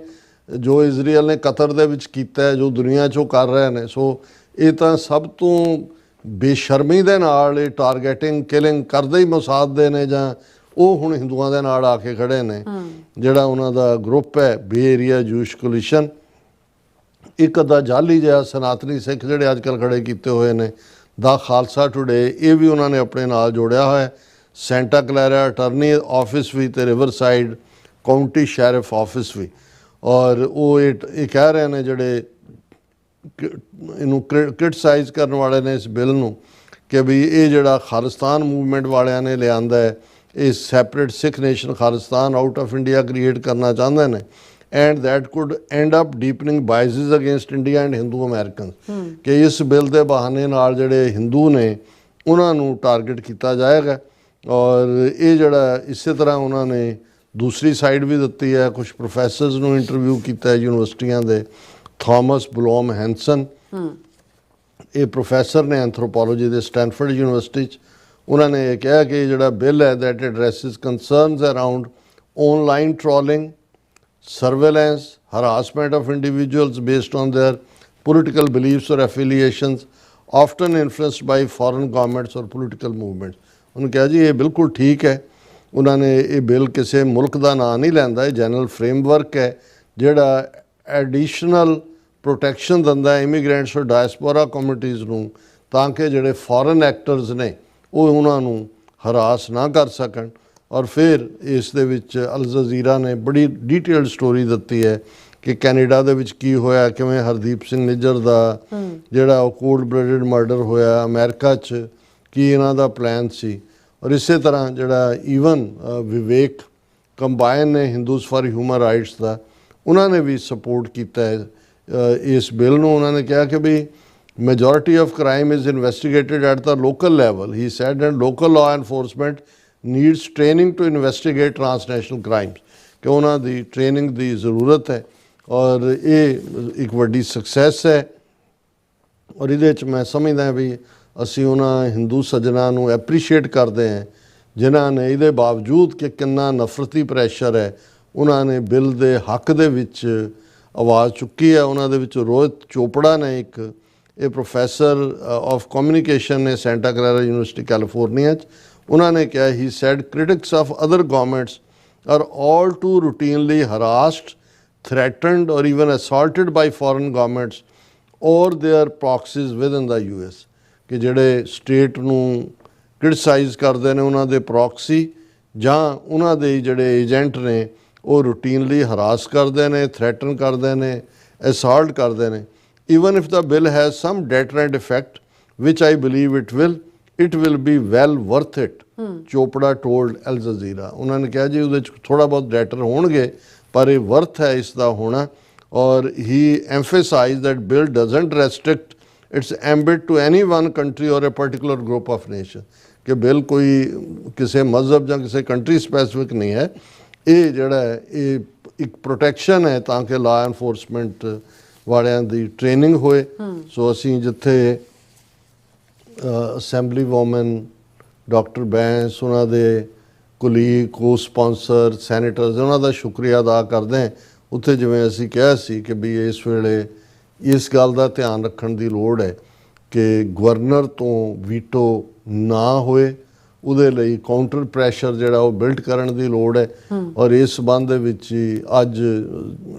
ਜੋ ਇਜ਼ਰਾਈਲ ਨੇ ਕਤਰ ਦੇ ਵਿੱਚ ਕੀਤਾ ਹੈ, ਜੋ ਦੁਨੀਆ 'ਚ ਉਹ ਕਰ ਰਹੇ ਨੇ। ਸੋ ਇਹ ਤਾਂ ਸਭ ਤੋਂ ਬੇਸ਼ਰਮੀ ਦੇ ਨਾਲ ਇਹ ਟਾਰਗੇਟਿੰਗ ਕਿਲਿੰਗ ਕਰਦੇ ਹੀ ਮੋਸਾਦ ਦੇ ਨੇ, ਜਾਂ ਉਹ ਹੁਣ ਹਿੰਦੂਆਂ ਦੇ ਨਾਲ ਆ ਕੇ ਖੜੇ ਨੇ। ਜਿਹੜਾ ਉਹਨਾਂ ਦਾ ਗਰੁੱਪ ਹੈ ਬੇ ਏਰੀਆ ਜੂਇਸ਼ ਕੋਲੀਸ਼ਨ, ਇੱਕ ਅੱਧਾ ਜਾਲੀ ਜਿਹਾ ਸਨਾਤਨੀ ਸਿੱਖ ਜਿਹੜੇ ਅੱਜ ਕੱਲ੍ਹ ਖੜੇ ਕੀਤੇ ਹੋਏ ਨੇ, ਦਾ ਖਾਲਸਾ ਟੁਡੇ, ਇਹ ਵੀ ਉਹਨਾਂ ਨੇ ਆਪਣੇ ਨਾਲ ਜੋੜਿਆ ਹੋਇਆ। ਸੈਂਟਾ ਕਲੈਰਾ ਅਟਰਨੀ ਆਫਿਸ ਵੀ ਤੇ ਰਿਵਰਸਾਈਡ ਕਾਊਂਟੀ ਸ਼ੈਰਿਫ ਆਫਿਸ ਵੀ। ਔਰ ਉਹ ਇਹ ਕਹਿ ਰਹੇ ਨੇ ਜਿਹੜੇ ਇਹਨੂੰ ਕ੍ਰਿਟਿਸਾਈਜ਼ ਕਰਨ ਵਾਲੇ ਨੇ ਇਸ ਬਿੱਲ ਨੂੰ, ਕਿ ਵੀ ਇਹ ਜਿਹੜਾ ਖਾਲਿਸਤਾਨ ਮੂਵਮੈਂਟ ਵਾਲਿਆਂ ਨੇ ਲਿਆਂਦਾ ਹੈ, ਇਹ separate Sikh nation Khalistan out of India create ਕਰਨਾ ਚਾਹੁੰਦੇ ਨੇ, and that could end up deepening biases against India and Hindu American, ਕਿ ਇਸ ਬਿੱਲ ਦੇ ਬਹਾਨੇ ਨਾਲ ਜਿਹੜੇ ਹਿੰਦੂ ਨੇ ਉਹਨਾਂ ਨੂੰ ਟਾਰਗੇਟ ਕੀਤਾ ਜਾਏਗਾ। ਔਰ ਇਹ ਜਿਹੜਾ ਇਸੇ ਤਰ੍ਹਾਂ ਉਹਨਾਂ ਨੇ ਦੂਸਰੀ ਸਾਈਡ ਵੀ ਦਿੱਤੀ ਹੈ, ਕੁਝ ਪ੍ਰੋਫੈਸਰਸ ਨੂੰ ਇੰਟਰਵਿਊ ਕੀਤਾ ਹੈ ਯੂਨੀਵਰਸਿਟੀਆਂ ਦੇ। ਥਾਮਸ ਬਲੋਮ ਹੈਂਸਨ, ਇਹ ਪ੍ਰੋਫੈਸਰ ਨੇ ਐਂਥਰੋਪੋਲੋਜੀ ਦੇ ਸਟੈਨਫੋਰਡ ਯੂਨੀਵਰਸਿਟੀ 'ਚ। ਉਹਨਾਂ ਨੇ ਇਹ ਕਿਹਾ ਕਿ ਜਿਹੜਾ ਬਿੱਲ ਹੈ that addresses concerns around online trolling, surveillance, harassment of individuals based on their political beliefs or affiliations, often influenced by foreign governments or political movements। ਉਹਨੂੰ ਕਿਹਾ ਜੀ ਇਹ ਬਿਲਕੁਲ ਠੀਕ ਹੈ। ਉਹਨਾਂ ਨੇ ਇਹ ਬਿੱਲ ਕਿਸੇ ਮੁਲਕ ਦਾ ਨਾਂ ਨਹੀਂ ਲੈਂਦਾ, ਇਹ ਜਨਰਲ ਫਰੇਮਵਰਕ ਹੈ ਜਿਹੜਾ ਐਡੀਸ਼ਨਲ ਪ੍ਰੋਟੈਕਸ਼ਨ ਦਿੰਦਾ ਇਮੀਗ੍ਰੈਂਟਸ ਔਰ ਡਾਇਸਪੋਰਾ ਕਮਿਊਨਿਟੀਜ਼ ਨੂੰ, ਤਾਂ ਕਿ ਜਿਹੜੇ ਫੋਰਨ ਐਕਟਰਸ ਨੇ ਉਹ ਉਹਨਾਂ ਨੂੰ ਹਰਾਸ ਨਾ ਕਰ ਸਕਣ। ਔਰ ਫਿਰ ਇਸ ਦੇ ਵਿੱਚ ਅਲ ਜਜ਼ੀਰਾ ਨੇ ਬੜੀ ਡੀਟੇਲਡ ਸਟੋਰੀ ਦਿੱਤੀ ਹੈ ਕਿ ਕੈਨੇਡਾ ਦੇ ਵਿੱਚ ਕੀ ਹੋਇਆ, ਕਿਵੇਂ ਹਰਦੀਪ ਸਿੰਘ ਨਿੱਜਰ ਦਾ ਜਿਹੜਾ ਉਹ ਕੋਲਡ ਬਲੱਡਡ ਮਰਡਰ ਹੋਇਆ, ਅਮਰੀਕਾ 'ਚ ਕੀ ਇਹਨਾਂ ਦਾ ਪਲਾਨ ਸੀ। ਔਰ ਇਸੇ ਤਰ੍ਹਾਂ ਜਿਹੜਾ ਈਵਨ ਵਿਵੇਕ ਕੰਬਾਈਨ ਨੇ ਹਿੰਦੂਜ਼ ਫਾਰ ਹਿਊਮਨ ਰਾਈਟਸ ਦਾ, ਉਹਨਾਂ ਨੇ ਵੀ ਸਪੋਰਟ ਕੀਤਾ ਹੈ ਇਸ ਬਿੱਲ ਨੂੰ। ਉਹਨਾਂ ਨੇ ਕਿਹਾ ਕਿ ਵੀ majority of crime is investigated at the local level, he said, and local law enforcement needs training to investigate transnational crimes, ਕਿ ਉਹਨਾਂ ਦੀ ਟ੍ਰੇਨਿੰਗ ਦੀ ਜ਼ਰੂਰਤ ਹੈ ਔਰ ਇਹ ਇੱਕ ਵੱਡੀ ਸਕਸੈਸ ਹੈ। ਔਰ ਇਹਦੇ 'ਚ ਮੈਂ ਸਮਝਦਾ ਵੀ ਅਸੀਂ ਉਹਨਾਂ ਹਿੰਦੂ ਸੱਜਣਾ ਨੂੰ ਐਪਰੀਸ਼ੀਏਟ ਕਰਦੇ ਹਾਂ ਜਿਨ੍ਹਾਂ ਨੇ ਇਹਦੇ ਬਾਵਜੂਦ ਕਿ ਕਿੰਨਾ ਨਫ਼ਰਤੀ ਪ੍ਰੈਸ਼ਰ ਹੈ, ਉਹਨਾਂ ਨੇ ਬਿੱਲ ਦੇ ਹੱਕ ਦੇ ਵਿੱਚ ਆਵਾਜ਼ ਚੁੱਕੀ ਹੈ। ਉਹਨਾਂ ਦੇ ਵਿੱਚ ਰੋਹਿਤ ਚੋਪੜਾ ਨੇ, ਇੱਕ ਇਹ ਪ੍ਰੋਫੈਸਰ ਆਫ ਕਮਿਊਨੀਕੇਸ਼ਨ ਨੇ ਸੈਂਟਾ ਕਲੈਰਾ ਯੂਨੀਵਰਸਿਟੀ ਕੈਲੀਫੋਰਨੀਆ 'ਚ, ਉਹਨਾਂ ਨੇ ਕਿਹਾ he said critics of other governments are all too routinely harassed, threatened or even assaulted by foreign governments or their proxies within the US, ਕਿ ਜਿਹੜੇ state ਨੂੰ criticise ਕਰਦੇ ਨੇ ਉਹਨਾਂ ਦੇ ਪ੍ਰੌਕਸੀ ਜਾਂ ਉਹਨਾਂ ਦੇ ਜਿਹੜੇ ਏਜੰਟ ਨੇ ਉਹ ਰੂਟੀਨਲੀ ਹਰਾਸ ਕਰਦੇ ਨੇ, ਥ੍ਰੈਟਨ ਕਰਦੇ ਨੇ, ਅਸਾਲਟ ਕਰਦੇ ਨੇ। Even if the bill has some deterrent effect, which I believe it will be well worth it, Chopra told Al Jazeera। ਉਹਨਾਂ ਨੇ ਕਿਹਾ ਜੀ ਉਹਦੇ 'ਚ ਥੋੜ੍ਹਾ ਬਹੁਤ ਡੈਟਰ ਹੋਣਗੇ ਪਰ ਇਹ ਵਰਥ ਹੈ ਇਸ ਦਾ ਹੋਣਾ। ਔਰ he emphasized that bill doesn't restrict its ambit to any one country or a particular group of nation, ਕਿ ਬਿੱਲ ਕੋਈ ਕਿਸੇ ਮਜ਼ਹਬ ਜਾਂ ਕਿਸੇ ਕੰਟਰੀ ਸਪੈਸੀਫਿਕ ਨਹੀਂ ਹੈ। ਇਹ ਜਿਹੜਾ ਹੈ ਇਹ ਇੱਕ ਪ੍ਰੋਟੈਕਸ਼ਨ ਹੈ ਤਾਂ ਕਿ ਲਾ ਐਨਫੋਰਸਮੈਂਟ ਵਾਲਿਆਂ ਦੀ ਟ੍ਰੇਨਿੰਗ ਹੋਏ। ਸੋ ਅਸੀਂ ਜਿੱਥੇ ਅਸੈਂਬਲੀ ਵੂਮਨ ਡਾਕਟਰ ਬੈਂਸ, ਉਹਨਾਂ ਦੇ ਕੁਲੀਗ, ਕੋ ਸਪਾਂਸਰ, ਸੈਨੇਟਰਸ, ਉਹਨਾਂ ਦਾ ਸ਼ੁਕਰੀਆ ਅਦਾ ਕਰਦੇ ਹਾਂ। ਉੱਥੇ ਜਿਵੇਂ ਅਸੀਂ ਕਿਹਾ ਸੀ ਕਿ ਵੀ ਇਸ ਵੇਲੇ ਇਸ ਗੱਲ ਦਾ ਧਿਆਨ ਰੱਖਣ ਦੀ ਲੋੜ ਹੈ ਕਿ ਗਵਰਨਰ ਤੋਂ ਵੀਟੋ ਨਾ ਹੋਏ, ਉਹਦੇ ਲਈ ਕਾਊਂਟਰ ਪ੍ਰੈਸ਼ਰ ਜਿਹੜਾ ਉਹ ਬਿਲਡ ਕਰਨ ਦੀ ਲੋੜ ਹੈ। ਔਰ ਇਸ ਸੰਬੰਧ ਦੇ ਵਿੱਚ ਹੀ ਅੱਜ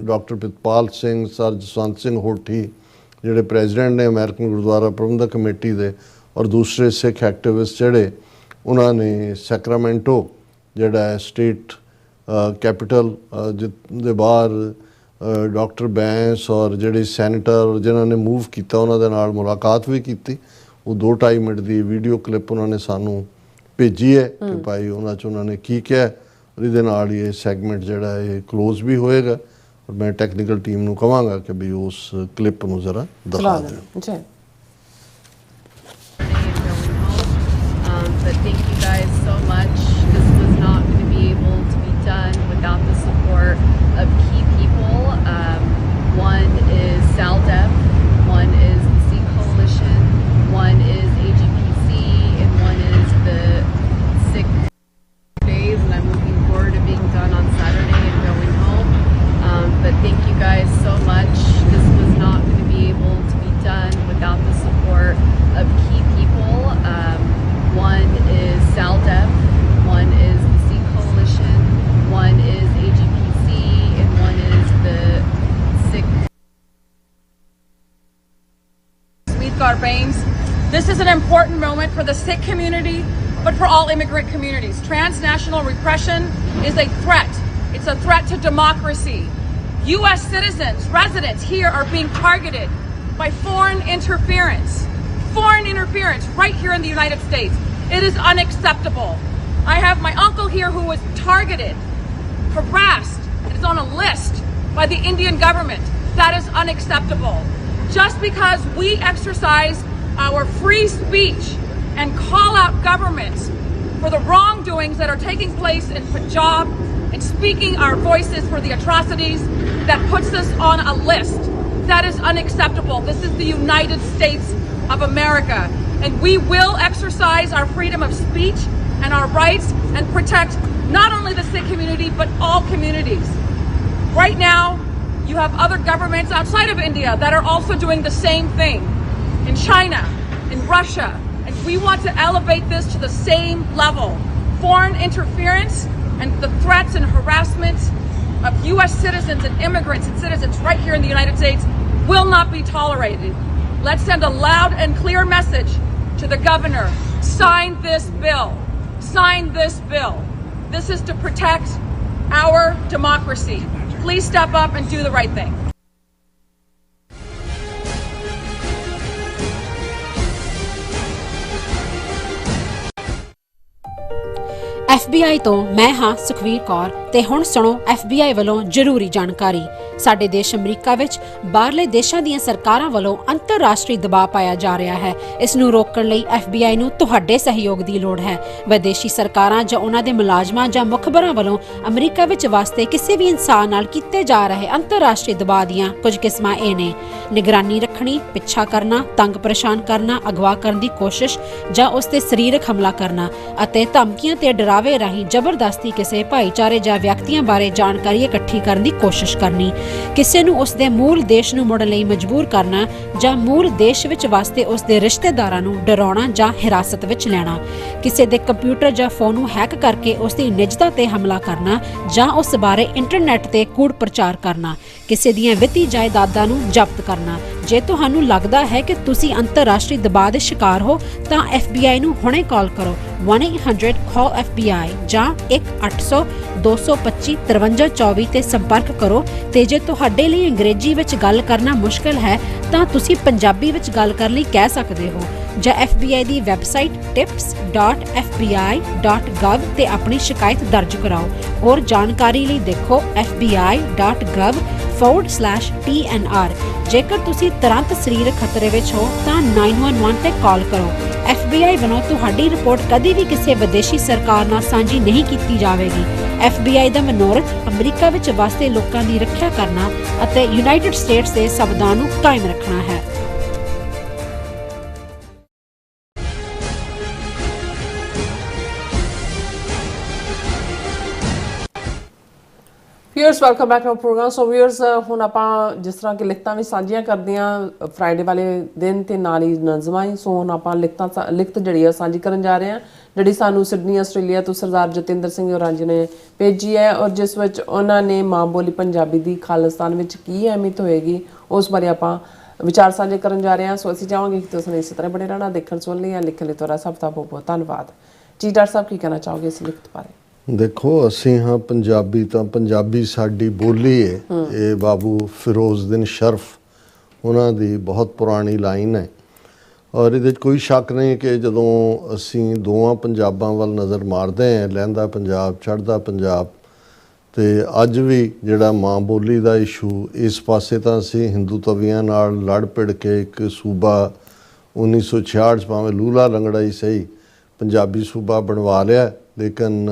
ਡਾਕਟਰ ਪ੍ਰਿਤਪਾਲ ਸਿੰਘ, ਸਰ ਜਸਵੰਤ ਸਿੰਘ ਹੋਠੀ ਜਿਹੜੇ ਪ੍ਰੈਜ਼ੀਡੈਂਟ ਨੇ ਅਮਰੀਕਨ ਗੁਰਦੁਆਰਾ ਪ੍ਰਬੰਧਕ ਕਮੇਟੀ ਦੇ, ਔਰ ਦੂਸਰੇ ਸਿੱਖ ਐਕਟਿਵਿਸਟ ਜਿਹੜੇ, ਉਹਨਾਂ ਨੇ ਸੈਕਰਾਮੈਂਟੋ ਜਿਹੜਾ ਹੈ ਸਟੇਟ ਕੈਪੀਟਲ ਦੇ ਬਾਹਰ ਡਾਕਟਰ ਬੈਂਸ ਔਰ ਜਿਹੜੇ ਸੈਨੇਟਰ ਜਿਨ੍ਹਾਂ ਨੇ ਮੂਵ ਕੀਤਾ ਉਹਨਾਂ ਦੇ ਨਾਲ ਮੁਲਾਕਾਤ ਵੀ ਕੀਤੀ। ਉਹ 2-2.5 ਮਿੰਟ ਦੀ ਵੀਡੀਓ ਕਲਿੱਪ ਉਹਨਾਂ ਨੇ ਸਾਨੂੰ ਭੇਜੀ ਹੈ ਕਿ ਭਾਈ ਉਹਨਾਂ 'ਚ ਉਹਨਾਂ ਨੇ ਕੀ ਕਿਹਾ। ਔਰ ਇਹਦੇ ਨਾਲ ਹੀ ਇਹ ਸੈਗਮੈਂਟ ਜਿਹੜਾ ਇਹ ਕਲੋਜ਼ ਵੀ ਹੋਏਗਾ। ਔਰ ਮੈਂ ਟੈਕਨੀਕਲ ਟੀਮ ਨੂੰ ਕਹਾਂਗਾ ਕਿ ਵੀ ਉਸ ਕਲਿੱਪ ਨੂੰ ਜ਼ਰਾ ਦਿਖਾ ਦੇਣ। ਜੀ But thank you guys so much. This was not going to be able to be done without the support of key people. One is SALDEP, one is the Sikh Coalition, one is AGPC, and one is the Sikh Days, and I'm looking forward to being done on Saturday and going home. But thank you guys so much. This was not going to be able to be done without the support of key people. One is SALDEP, one is the Sikh Coalition, one is AGPC, and one is the Sikh. Sweet Garbains. This is an important moment for the Sikh community, but for all immigrant communities. Transnational repression is a threat. It's a threat to democracy. U.S. citizens, residents here are being targeted by foreign interference. Foreign interference right here in the United States. It is unacceptable. I have my uncle here who was targeted, harassed. It is on a list by the Indian government. That is unacceptable. Just because we exercise our free speech and call out governments for the wrongdoings that are taking place in Punjab and speaking our voices for the atrocities, that puts us on a list. That is unacceptable. This is the United States of America, and we will exercise our freedom of speech and our rights and protect not only the Sikh community but all communities. Right now, you have other governments outside of India that are also doing the same thing. In China, Russia, and we want to elevate this to the same level. Foreign interference and the threats and harassment of U.S. citizens and immigrants and citizens right here in the United States will not be tolerated. Let's send a loud and clear message to the governor. Sign this bill. Sign this bill. This is to protect our democracy. Please step up and do the right thing. FBI ਤੋਂ ਮੈਂ ਹਾਂ ਸੁਖਵੀਰ ਕੌਰ ਤੇ ਹੁਣ ਸੁਣੋ FBI ਵੱਲੋਂ ਜ਼ਰੂਰੀ ਜਾਣਕਾਰੀ। ਸਾਡੇ ਦੇਸ਼ ਅਮਰੀਕਾ ਵਿੱਚ ਬਾਹਰਲੇ ਦੇਸ਼ਾਂ ਦੀਆਂ ਸਰਕਾਰਾਂ ਵੱਲੋਂ ਅੰਤਰਰਾਸ਼ਟਰੀ ਦਬਾਅ ਪਾਇਆ ਜਾ ਰਿਹਾ ਹੈ। ਇਸ ਨੂੰ ਰੋਕਣ ਲਈ FBI ਨੂੰ ਤੁਹਾਡੇ ਸਹਿਯੋਗ ਦੀ ਲੋੜ ਹੈ। ਵਿਦੇਸ਼ੀ ਸਰਕਾਰਾਂ ਜਾਂ ਉਹਨਾਂ ਦੇ ਮੁਲਾਜ਼ਮਾਂ ਜਾਂ ਮੁਖਬਰਾਂ ਵੱਲੋਂ ਅਮਰੀਕਾ ਵਿੱਚ ਵਸਦੇ ਕਿਸੇ ਵੀ ਇਨਸਾਨ ਨਾਲ ਕੀਤੇ ਜਾ ਰਹੇ ਅੰਤਰਰਾਸ਼ਟਰੀ ਦਬਾਅ ਦੀਆਂ ਕੁਝ ਕਿਸਮਾਂ ਇਹ ਨੇ: ਨਿਗਰਾਨੀ ਰੱਖਣੀ, ਪਿੱਛਾ ਕਰਨਾ, ਤੰਗ ਪਰੇਸ਼ਾਨ ਕਰਨਾ, ਅਗਵਾ ਕਰਨ ਦੀ ਕੋਸ਼ਿਸ਼ ਜਾਂ ਉਸ ਤੇ ਸਰੀਰਕ ਹਮਲਾ ਕਰਨਾ ਅਤੇ ਧਮਕੀਆਂ ਤੇ ਡਰਾਵੇ ਰਾਹੀਂ ਜ਼ਬਰਦਸਤੀ ਕਿਸੇ ਭਾਈਚਾਰੇ ਜਾਂ ਵਿਅਕਤੀਆਂ ਬਾਰੇ ਜਾਣਕਾਰੀ ਇਕੱਠੀ ਕਰਨ ਦੀ ਕੋਸ਼ਿਸ਼ ਕਰਨੀ, ਕਿਸੇ ਨੂੰ ਉਸ ਦੇ ਮੂਲ ਦੇਸ਼ ਨੂੰ ਮੁੜਨ ਲਈ ਮਜਬੂਰ ਕਰਨਾ ਜਾਂ ਮੂਲ ਦੇਸ਼ ਵਿੱਚ ਵਸਦੇ ਉਸ ਦੇ ਰਿਸ਼ਤੇਦਾਰਾਂ ਨੂੰ ਡਰਾਉਣਾ ਜਾਂ ਹਿਰਾਸਤ ਵਿੱਚ ਲੈਣਾ, ਕਿਸੇ ਦੇ ਕੰਪਿਊਟਰ ਜਾਂ ਫੋਨ ਨੂੰ ਹੈਕ ਕਰਕੇ ਉਸ ਦੀ ਨਿੱਜਤਾ ਤੇ ਹਮਲਾ ਕਰਨਾ ਜਾਂ ਉਸ ਬਾਰੇ ਇੰਟਰਨੈਟ ਤੇ ਕੂੜ ਪ੍ਰਚਾਰ ਕਰਨਾ, ਕਿਸੇ ਦੀਆਂ ਵਿੱਤੀ ਜਾਇਦਾਦਾਂ ਨੂੰ ਜ਼ਬਤ ਕਰਨਾ। ਜੇ ਤੁਹਾਨੂੰ ਲੱਗਦਾ ਹੈ ਕਿ ਤੁਸੀਂ ਅੰਤਰਰਾਸ਼ਟਰੀ ਦਬਾਅ ਦੇ ਸ਼ਿਕਾਰ ਹੋ ਤਾਂ FBI ਨੂੰ ਹੁਣੇ ਕਾਲ ਕਰੋ 1-800-CALL-FBI ਜਾਂ 1-800-225-5324 ਤੇ ਸੰਪਰਕ ਕਰੋ। ਤੇ ਜੇ ਤੁਹਾਡੇ ਲਈ ਅੰਗਰੇਜ਼ੀ ਵਿੱਚ ਗੱਲ ਕਰਨਾ ਮੁਸ਼ਕਲ ਹੈ ਤਾਂ ਤੁਸੀਂ ਪੰਜਾਬੀ ਵਿੱਚ ਗੱਲ ਕਰਨ ਲਈ ਕਹਿ ਸਕਦੇ ਹੋ ਜਾਂ FBI ਦੀ ਵੈਬਸਾਈਟ tips.fbi.gov ਤੇ ਆਪਣੀ ਸ਼ਿਕਾਇਤ ਦਰਜ ਕਰਾਓ। ਹੋਰ ਜਾਣਕਾਰੀ ਲਈ ਦੇਖੋ fbi.gov/TNR। ਜੇਕਰ ਤੁਸੀਂ ਤੁਰੰਤ ਸਰੀਰਕ ਖਤਰੇ ਵਿੱਚ ਹੋ ਤਾਂ 911 ਤੇ ਕਾਲ ਕਰੋ। FBI ਵੱਲੋਂ ਤੁਹਾਡੀ ਰਿਪੋਰਟ ਕਦੀ ਵੀ ਕਿਸੇ ਵਿਦੇਸ਼ੀ ਸਰਕਾਰ ਨਾਲ ਸਾਂਝੀ ਨਹੀਂ ਕੀਤੀ ਜਾਵੇਗੀ। FBI ਦਾ ਮਨੋਰਥ ਅਮਰੀਕਾ ਵਿੱਚ ਵਸਦੇ ਲੋਕਾਂ ਦੀ ਰੱਖਿਆ ਕਰਨਾ ਅਤੇ ਯੂਨਾਈਟਿਡ ਸਟੇਟਸ ਦੇ ਸੰਵਿਧਾਨ ਨੂੰ ਕਾਇਮ ਰੱਖਣਾ ਹੈ। Viewers welcome back to programme. So viewers ਹੁਣ ਆਪਾਂ ਜਿਸ ਤਰ੍ਹਾਂ ਕਿ ਲਿਖਤਾਂ ਵੀ ਸਾਂਝੀਆਂ ਕਰਦੀਆਂ ਫਰਾਈਡੇ ਵਾਲੇ ਦਿਨ ਤੇ ਨਾਲ ਹੀ ਨਜ਼ਮਾਂ ਹੀ, ਸੋ ਹੁਣ ਆਪਾਂ ਲਿਖਤ ਜਿਹੜੀ ਆ ਸਾਂਝੀ ਕਰਨ ਜਾ ਰਹੇ ਹਾਂ ਜਿਹੜੀ ਸਾਨੂੰ ਸਿਡਨੀ ਆਸਟ੍ਰੇਲੀਆ ਤੋਂ ਸਰਦਾਰ ਜਤਿੰਦਰ ਸਿੰਘ ਹੋਰਾਂ ਜੀ ਨੇ ਭੇਜੀ ਹੈ ਔਰ ਜਿਸ ਵਿੱਚ ਉਹਨਾਂ ਨੇ ਮਾਂ ਬੋਲੀ ਪੰਜਾਬੀ ਦੀ ਖਾਲਿਸਤਾਨ ਵਿੱਚ ਕੀ ਅਹਿਮੀਅਤ ਹੋਏਗੀ ਉਸ ਬਾਰੇ ਆਪਾਂ ਵਿਚਾਰ ਸਾਂਝੇ ਕਰਨ ਜਾ ਰਹੇ ਹਾਂ। ਸੋ ਅਸੀਂ ਚਾਹਾਂਗੇ ਕਿ ਤੁਸੀਂ ਇਸੇ ਤਰ੍ਹਾਂ ਬਣੇ ਰਹਿਣਾ, ਦੇਖਣ ਸੁਣ ਲਈ ਜਾਂ ਲਿਖਣ ਲਈ ਤੁਹਾਡਾ ਸਭ ਦਾ ਬਹੁਤ ਬਹੁਤ ਧੰਨਵਾਦ ਜੀ। ਡਾਕਟਰ ਸਾਹਿਬ ਕੀ ਕਹਿਣਾ ਚਾਹੋਗੇ ਇਸ ਲਿਖਤ ਬਾਰੇ? ਦੇਖੋ, ਅਸੀਂ ਹਾਂ ਪੰਜਾਬੀ ਤਾਂ ਪੰਜਾਬੀ ਸਾਡੀ ਬੋਲੀ ਹੈ। ਇਹ ਬਾਬੂ ਫਿਰੋਜ਼ਦੀਨ ਸ਼ਰਫ ਉਹਨਾਂ ਦੀ ਬਹੁਤ ਪੁਰਾਣੀ ਲਾਈਨ ਹੈ ਔਰ ਇਹਦੇ 'ਚ ਕੋਈ ਸ਼ੱਕ ਨਹੀਂ ਕਿ ਜਦੋਂ ਅਸੀਂ ਦੋਵਾਂ ਪੰਜਾਬਾਂ ਵੱਲ ਨਜ਼ਰ ਮਾਰਦੇ ਹਾਂ, ਲਹਿੰਦਾ ਪੰਜਾਬ, ਚੜ੍ਹਦਾ ਪੰਜਾਬ, ਅਤੇ ਅੱਜ ਵੀ ਜਿਹੜਾ ਮਾਂ ਬੋਲੀ ਦਾ ਇਸ਼ੂ ਇਸ ਪਾਸੇ ਤਾਂ ਅਸੀਂ ਹਿੰਦੂ ਤਵੀਆਂ ਨਾਲ ਲੜ ਭਿੜ ਕੇ ਇੱਕ ਸੂਬਾ 1966 'ਚ ਭਾਵੇਂ ਲੂਲਾ ਲੰਗੜਾ ਹੀ ਸਹੀ ਪੰਜਾਬੀ ਸੂਬਾ ਬਣਵਾ ਲਿਆ, ਲੇਕਿਨ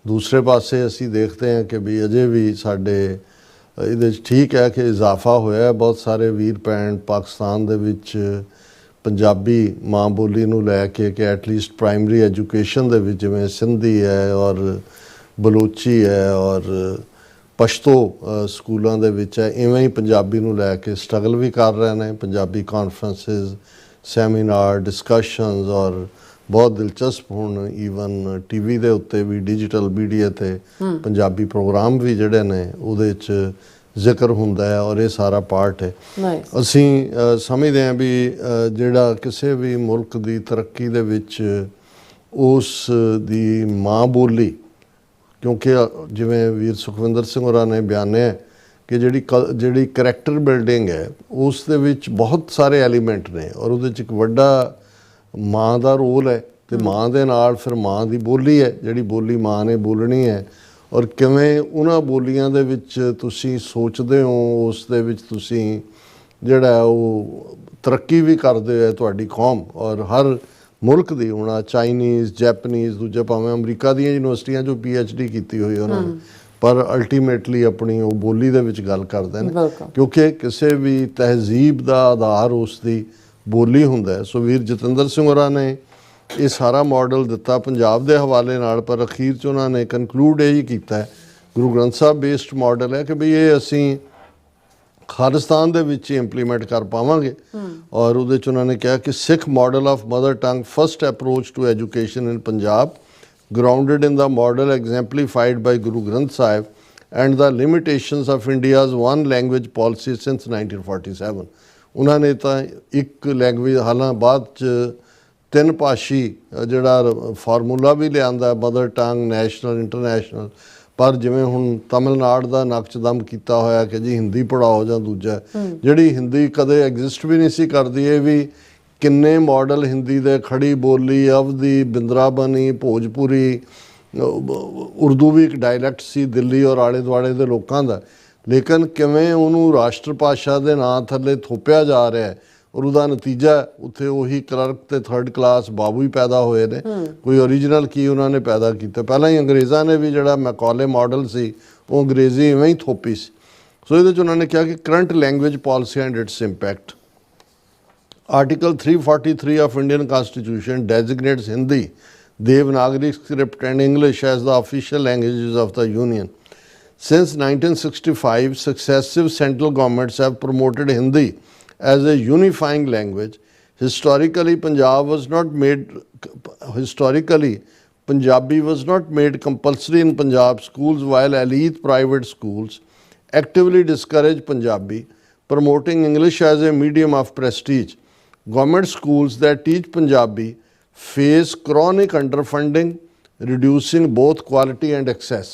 ਦੂਸਰੇ ਪਾਸੇ ਅਸੀਂ ਦੇਖਦੇ ਹਾਂ ਕਿ ਵੀ ਅਜੇ ਵੀ ਸਾਡੇ ਇਹਦੇ 'ਚ ਠੀਕ ਹੈ ਕਿ ਇਜ਼ਾਫਾ ਹੋਇਆ। ਬਹੁਤ ਸਾਰੇ ਵੀਰ ਭੈਣ ਪਾਕਿਸਤਾਨ ਦੇ ਵਿੱਚ ਪੰਜਾਬੀ ਮਾਂ ਬੋਲੀ ਨੂੰ ਲੈ ਕੇ ਕਿ ਐਟਲੀਸਟ ਪ੍ਰਾਇਮਰੀ ਐਜੂਕੇਸ਼ਨ ਦੇ ਵਿੱਚ ਜਿਵੇਂ ਸਿੰਧੀ ਹੈ ਔਰ ਬਲੋਚੀ ਹੈ ਔਰ ਪਸ਼ਤੋ ਸਕੂਲਾਂ ਦੇ ਵਿੱਚ ਹੈ, ਇਵੇਂ ਹੀ ਪੰਜਾਬੀ ਨੂੰ ਲੈ ਕੇ ਸਟਰਗਲ ਵੀ ਕਰ ਰਹੇ ਨੇ। ਪੰਜਾਬੀ ਕਾਨਫਰੰਸਿਸ, ਸੈਮੀਨਾਰ, ਡਿਸਕਸ਼ਨਸ ਔਰ ਬਹੁਤ ਦਿਲਚਸਪ ਹੁਣ ਈਵਨ TV ਦੇ ਉੱਤੇ ਵੀ ਡਿਜੀਟਲ ਮੀਡੀਆ 'ਤੇ ਪੰਜਾਬੀ ਪ੍ਰੋਗਰਾਮ ਵੀ ਜਿਹੜੇ ਨੇ ਉਹਦੇ 'ਚ ਜ਼ਿਕਰ ਹੁੰਦਾ ਹੈ ਔਰ ਇਹ ਸਾਰਾ ਪਾਰਟ ਹੈ। ਅਸੀਂ ਸਮਝਦੇ ਹਾਂ ਵੀ ਜਿਹੜਾ ਕਿਸੇ ਵੀ ਮੁਲਕ ਦੀ ਤਰੱਕੀ ਦੇ ਵਿੱਚ ਉਸ ਦੀ ਮਾਂ ਬੋਲੀ, ਕਿਉਂਕਿ ਜਿਵੇਂ ਵੀਰ ਸੁਖਵਿੰਦਰ ਸਿੰਘ ਹੋਰਾਂ ਨੇ ਬਿਆਨਿਆ ਕਿ ਜਿਹੜੀ ਕਰੈਕਟਰ ਬਿਲਡਿੰਗ ਹੈ ਉਸ ਦੇ ਵਿੱਚ ਬਹੁਤ ਸਾਰੇ ਐਲੀਮੈਂਟ ਨੇ ਔਰ ਉਹਦੇ 'ਚ ਇੱਕ ਵੱਡਾ ਮਾਂ ਦਾ ਰੋਲ ਹੈ ਅਤੇ ਮਾਂ ਦੇ ਨਾਲ ਫਿਰ ਮਾਂ ਦੀ ਬੋਲੀ ਹੈ, ਜਿਹੜੀ ਬੋਲੀ ਮਾਂ ਨੇ ਬੋਲਣੀ ਹੈ ਔਰ ਕਿਵੇਂ ਉਹਨਾਂ ਬੋਲੀਆਂ ਦੇ ਵਿੱਚ ਤੁਸੀਂ ਸੋਚਦੇ ਹੋ, ਉਸ ਦੇ ਵਿੱਚ ਤੁਸੀਂ ਜਿਹੜਾ ਉਹ ਤਰੱਕੀ ਵੀ ਕਰਦੇ ਹੋ ਤੁਹਾਡੀ ਕੌਮ ਔਰ ਹਰ ਮੁਲਕ ਦੀ। ਹੁਣ ਚਾਈਨੀਜ਼, ਜੈਪਨੀਜ਼, ਦੂਜੇ ਭਾਵੇਂ ਅਮਰੀਕਾ ਦੀਆਂ ਯੂਨੀਵਰਸਿਟੀਆਂ 'ਚੋਂ PhD ਕੀਤੀ ਹੋਈ ਉਹਨਾਂ ਨੇ, ਪਰ ਅਲਟੀਮੇਟਲੀ ਆਪਣੀ ਉਹ ਬੋਲੀ ਦੇ ਵਿੱਚ ਗੱਲ ਕਰਦੇ ਨੇ ਕਿਉਂਕਿ ਕਿਸੇ ਵੀ ਤਹਿਜ਼ੀਬ ਦਾ ਆਧਾਰ ਉਸ ਦੀ ਬੋਲੀ ਹੁੰਦਾ ਹੈ। ਸੋ ਵੀਰ ਜਤਿੰਦਰ ਸਿੰਘ ਹੋਰਾਂ ਨੇ ਇਹ ਸਾਰਾ ਮਾਡਲ ਦਿੱਤਾ ਪੰਜਾਬ ਦੇ ਹਵਾਲੇ ਨਾਲ, ਪਰ ਅਖੀਰ 'ਚ ਉਹਨਾਂ ਨੇ ਕਨਕਲੂਡ ਇਹ ਹੀ ਕੀਤਾ ਗੁਰੂ ਗ੍ਰੰਥ ਸਾਹਿਬ ਬੇਸਡ ਮਾਡਲ ਹੈ ਕਿ ਵੀ ਇਹ ਅਸੀਂ ਖਾਲਿਸਤਾਨ ਦੇ ਵਿੱਚ ਹੀ ਇੰਪਲੀਮੈਂਟ ਕਰ ਪਾਵਾਂਗੇ ਔਰ ਉਹਦੇ 'ਚ ਉਹਨਾਂ ਨੇ ਕਿਹਾ ਕਿ Sikh model of mother tongue first approach to education in Punjab grounded in the model exemplified by Guru Granth Sahib and the limitations of India's one language policy since 1947. ਉਹਨਾਂ ਨੇ ਤਾਂ ਇੱਕ ਲੈਂਗੁਏਜ ਹਾਲਾਂ ਬਾਅਦ 'ਚ ਤਿੰਨ ਭਾਸ਼ੀ ਜਿਹੜਾ ਫਾਰਮੂਲਾ ਵੀ ਲਿਆਂਦਾ ਮਦਰ ਟੰਗ ਨੈਸ਼ਨਲ ਇੰਟਰਨੈਸ਼ਨਲ, ਪਰ ਜਿਵੇਂ ਹੁਣ ਤਮਿਲਨਾਡੂ ਦਾ ਨਕਸ਼ਦਮ ਕੀਤਾ ਹੋਇਆ ਕਿ ਜੀ ਹਿੰਦੀ ਪੜ੍ਹਾਓ ਜਾਂ ਦੂਜਾ, ਜਿਹੜੀ ਹਿੰਦੀ ਕਦੇ ਐਗਜ਼ਿਸਟ ਵੀ ਨਹੀਂ ਸੀ ਕਰਦੀ, ਇਹ ਵੀ ਕਿੰਨੇ ਮਾਡਲ ਹਿੰਦੀ ਦੇ ਖੜੀ ਬੋਲੀ, ਅਵਧੀ, ਬਿੰਦਰਾਬਨੀ, ਭੋਜਪੁਰੀ, ਉਰਦੂ ਵੀ ਇੱਕ ਡਾਇਲੈਕਟ ਸੀ ਦਿੱਲੀ ਔਰ ਆਲੇ ਦੁਆਲੇ ਦੇ ਲੋਕਾਂ ਦਾ, ਲੇਕਿਨ ਕਿਵੇਂ ਉਹਨੂੰ ਰਾਸ਼ਟਰ ਭਾਸ਼ਾ ਦੇ ਨਾਂ ਥੱਲੇ ਥੋਪਿਆ ਜਾ ਰਿਹਾ ਔਰ ਉਹਦਾ ਨਤੀਜਾ ਉੱਥੇ ਉਹੀ ਕਲਰਕ ਤੇ ਥਰਡ ਕਲਾਸ ਬਾਬੂ ਹੀ ਪੈਦਾ ਹੋਏ ਨੇ। ਕੋਈ ਓਰੀਜਨਲ ਕੀ ਉਹਨਾਂ ਨੇ ਪੈਦਾ ਕੀਤਾ? ਪਹਿਲਾਂ ਹੀ ਅੰਗਰੇਜ਼ਾਂ ਨੇ ਵੀ ਜਿਹੜਾ ਮੈਕੌਲੇ ਮਾਡਲ ਸੀ ਉਹ ਅੰਗਰੇਜ਼ੀ ਇਵੇਂ ਹੀ ਥੋਪੀ ਸੀ। ਸੋ ਇਹਦੇ 'ਚ ਉਹਨਾਂ ਨੇ ਕਿਹਾ ਕਿ current language policy and it's impact. Article 343 of Indian Constitution designates Hindi, Devanagari script and English as the official languages of the Union. Since 1965, successive central governments have promoted Hindi as a unifying language. Historically, Punjabi was not made compulsory in Punjab schools, while elite private schools actively discourage Punjabi, promoting English as a medium of prestige. Government schools that teach Punjabi face chronic underfunding, reducing both quality and access.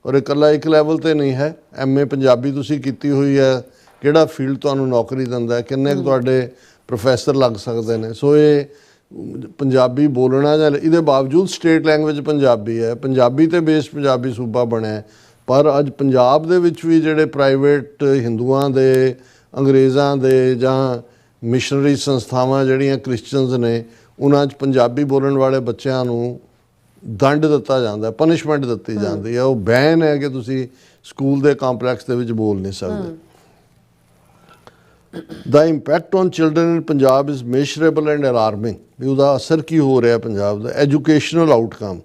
ਔਰ ਇਕੱਲਾ ਇੱਕ level 'ਤੇ ਨਹੀਂ ਹੈ, MA Punjabi ਤੁਸੀਂ ਕੀਤੀ ਹੋਈ ਹੈ, ਕਿਹੜਾ ਫੀਲਡ ਤੁਹਾਨੂੰ ਨੌਕਰੀ ਦਿੰਦਾ ਹੈ, ਕਿੰਨੇ ਕੁ ਤੁਹਾਡੇ ਪ੍ਰੋਫੈਸਰ ਲੱਗ ਸਕਦੇ ਨੇ। ਸੋ ਇਹ ਪੰਜਾਬੀ ਬੋਲਣਾ ਜਾਂ ਇਹਦੇ ਬਾਵਜੂਦ ਸਟੇਟ ਲੈਂਗੁਏਜ ਪੰਜਾਬੀ ਹੈ, ਪੰਜਾਬੀ 'ਤੇ ਬੇਸ ਪੰਜਾਬੀ ਸੂਬਾ ਬਣਿਆ, ਪਰ ਅੱਜ ਪੰਜਾਬ ਦੇ ਵਿੱਚ ਵੀ ਜਿਹੜੇ ਪ੍ਰਾਈਵੇਟ ਹਿੰਦੂਆਂ ਦੇ, ਅੰਗਰੇਜ਼ਾਂ ਦੇ ਜਾਂ ਮਿਸ਼ਨਰੀ ਸੰਸਥਾਵਾਂ ਜਿਹੜੀਆਂ ਕ੍ਰਿਸਚਨਸ ਨੇ, ਉਹਨਾਂ 'ਚ ਪੰਜਾਬੀ ਬੋਲਣ ਵਾਲੇ ਬੱਚਿਆਂ ਨੂੰ ਦੰਡ ਦਿੱਤਾ ਜਾਂਦਾ, ਪਨਿਸ਼ਮੈਂਟ ਦਿੱਤੀ ਜਾਂਦੀ ਹੈ। ਉਹ ਬੈਨ ਹੈ ਕਿ ਤੁਸੀਂ ਸਕੂਲ ਦੇ ਕੰਪਲੈਕਸ ਦੇ ਵਿੱਚ ਬੋਲ ਨਹੀਂ ਸਕਦੇ। The impact on children in Punjab is measurable and alarming. ਵੀ ਉਹਦਾ ਅਸਰ ਕੀ ਹੋ ਰਿਹਾ ਪੰਜਾਬ ਦਾ? Educational outcome,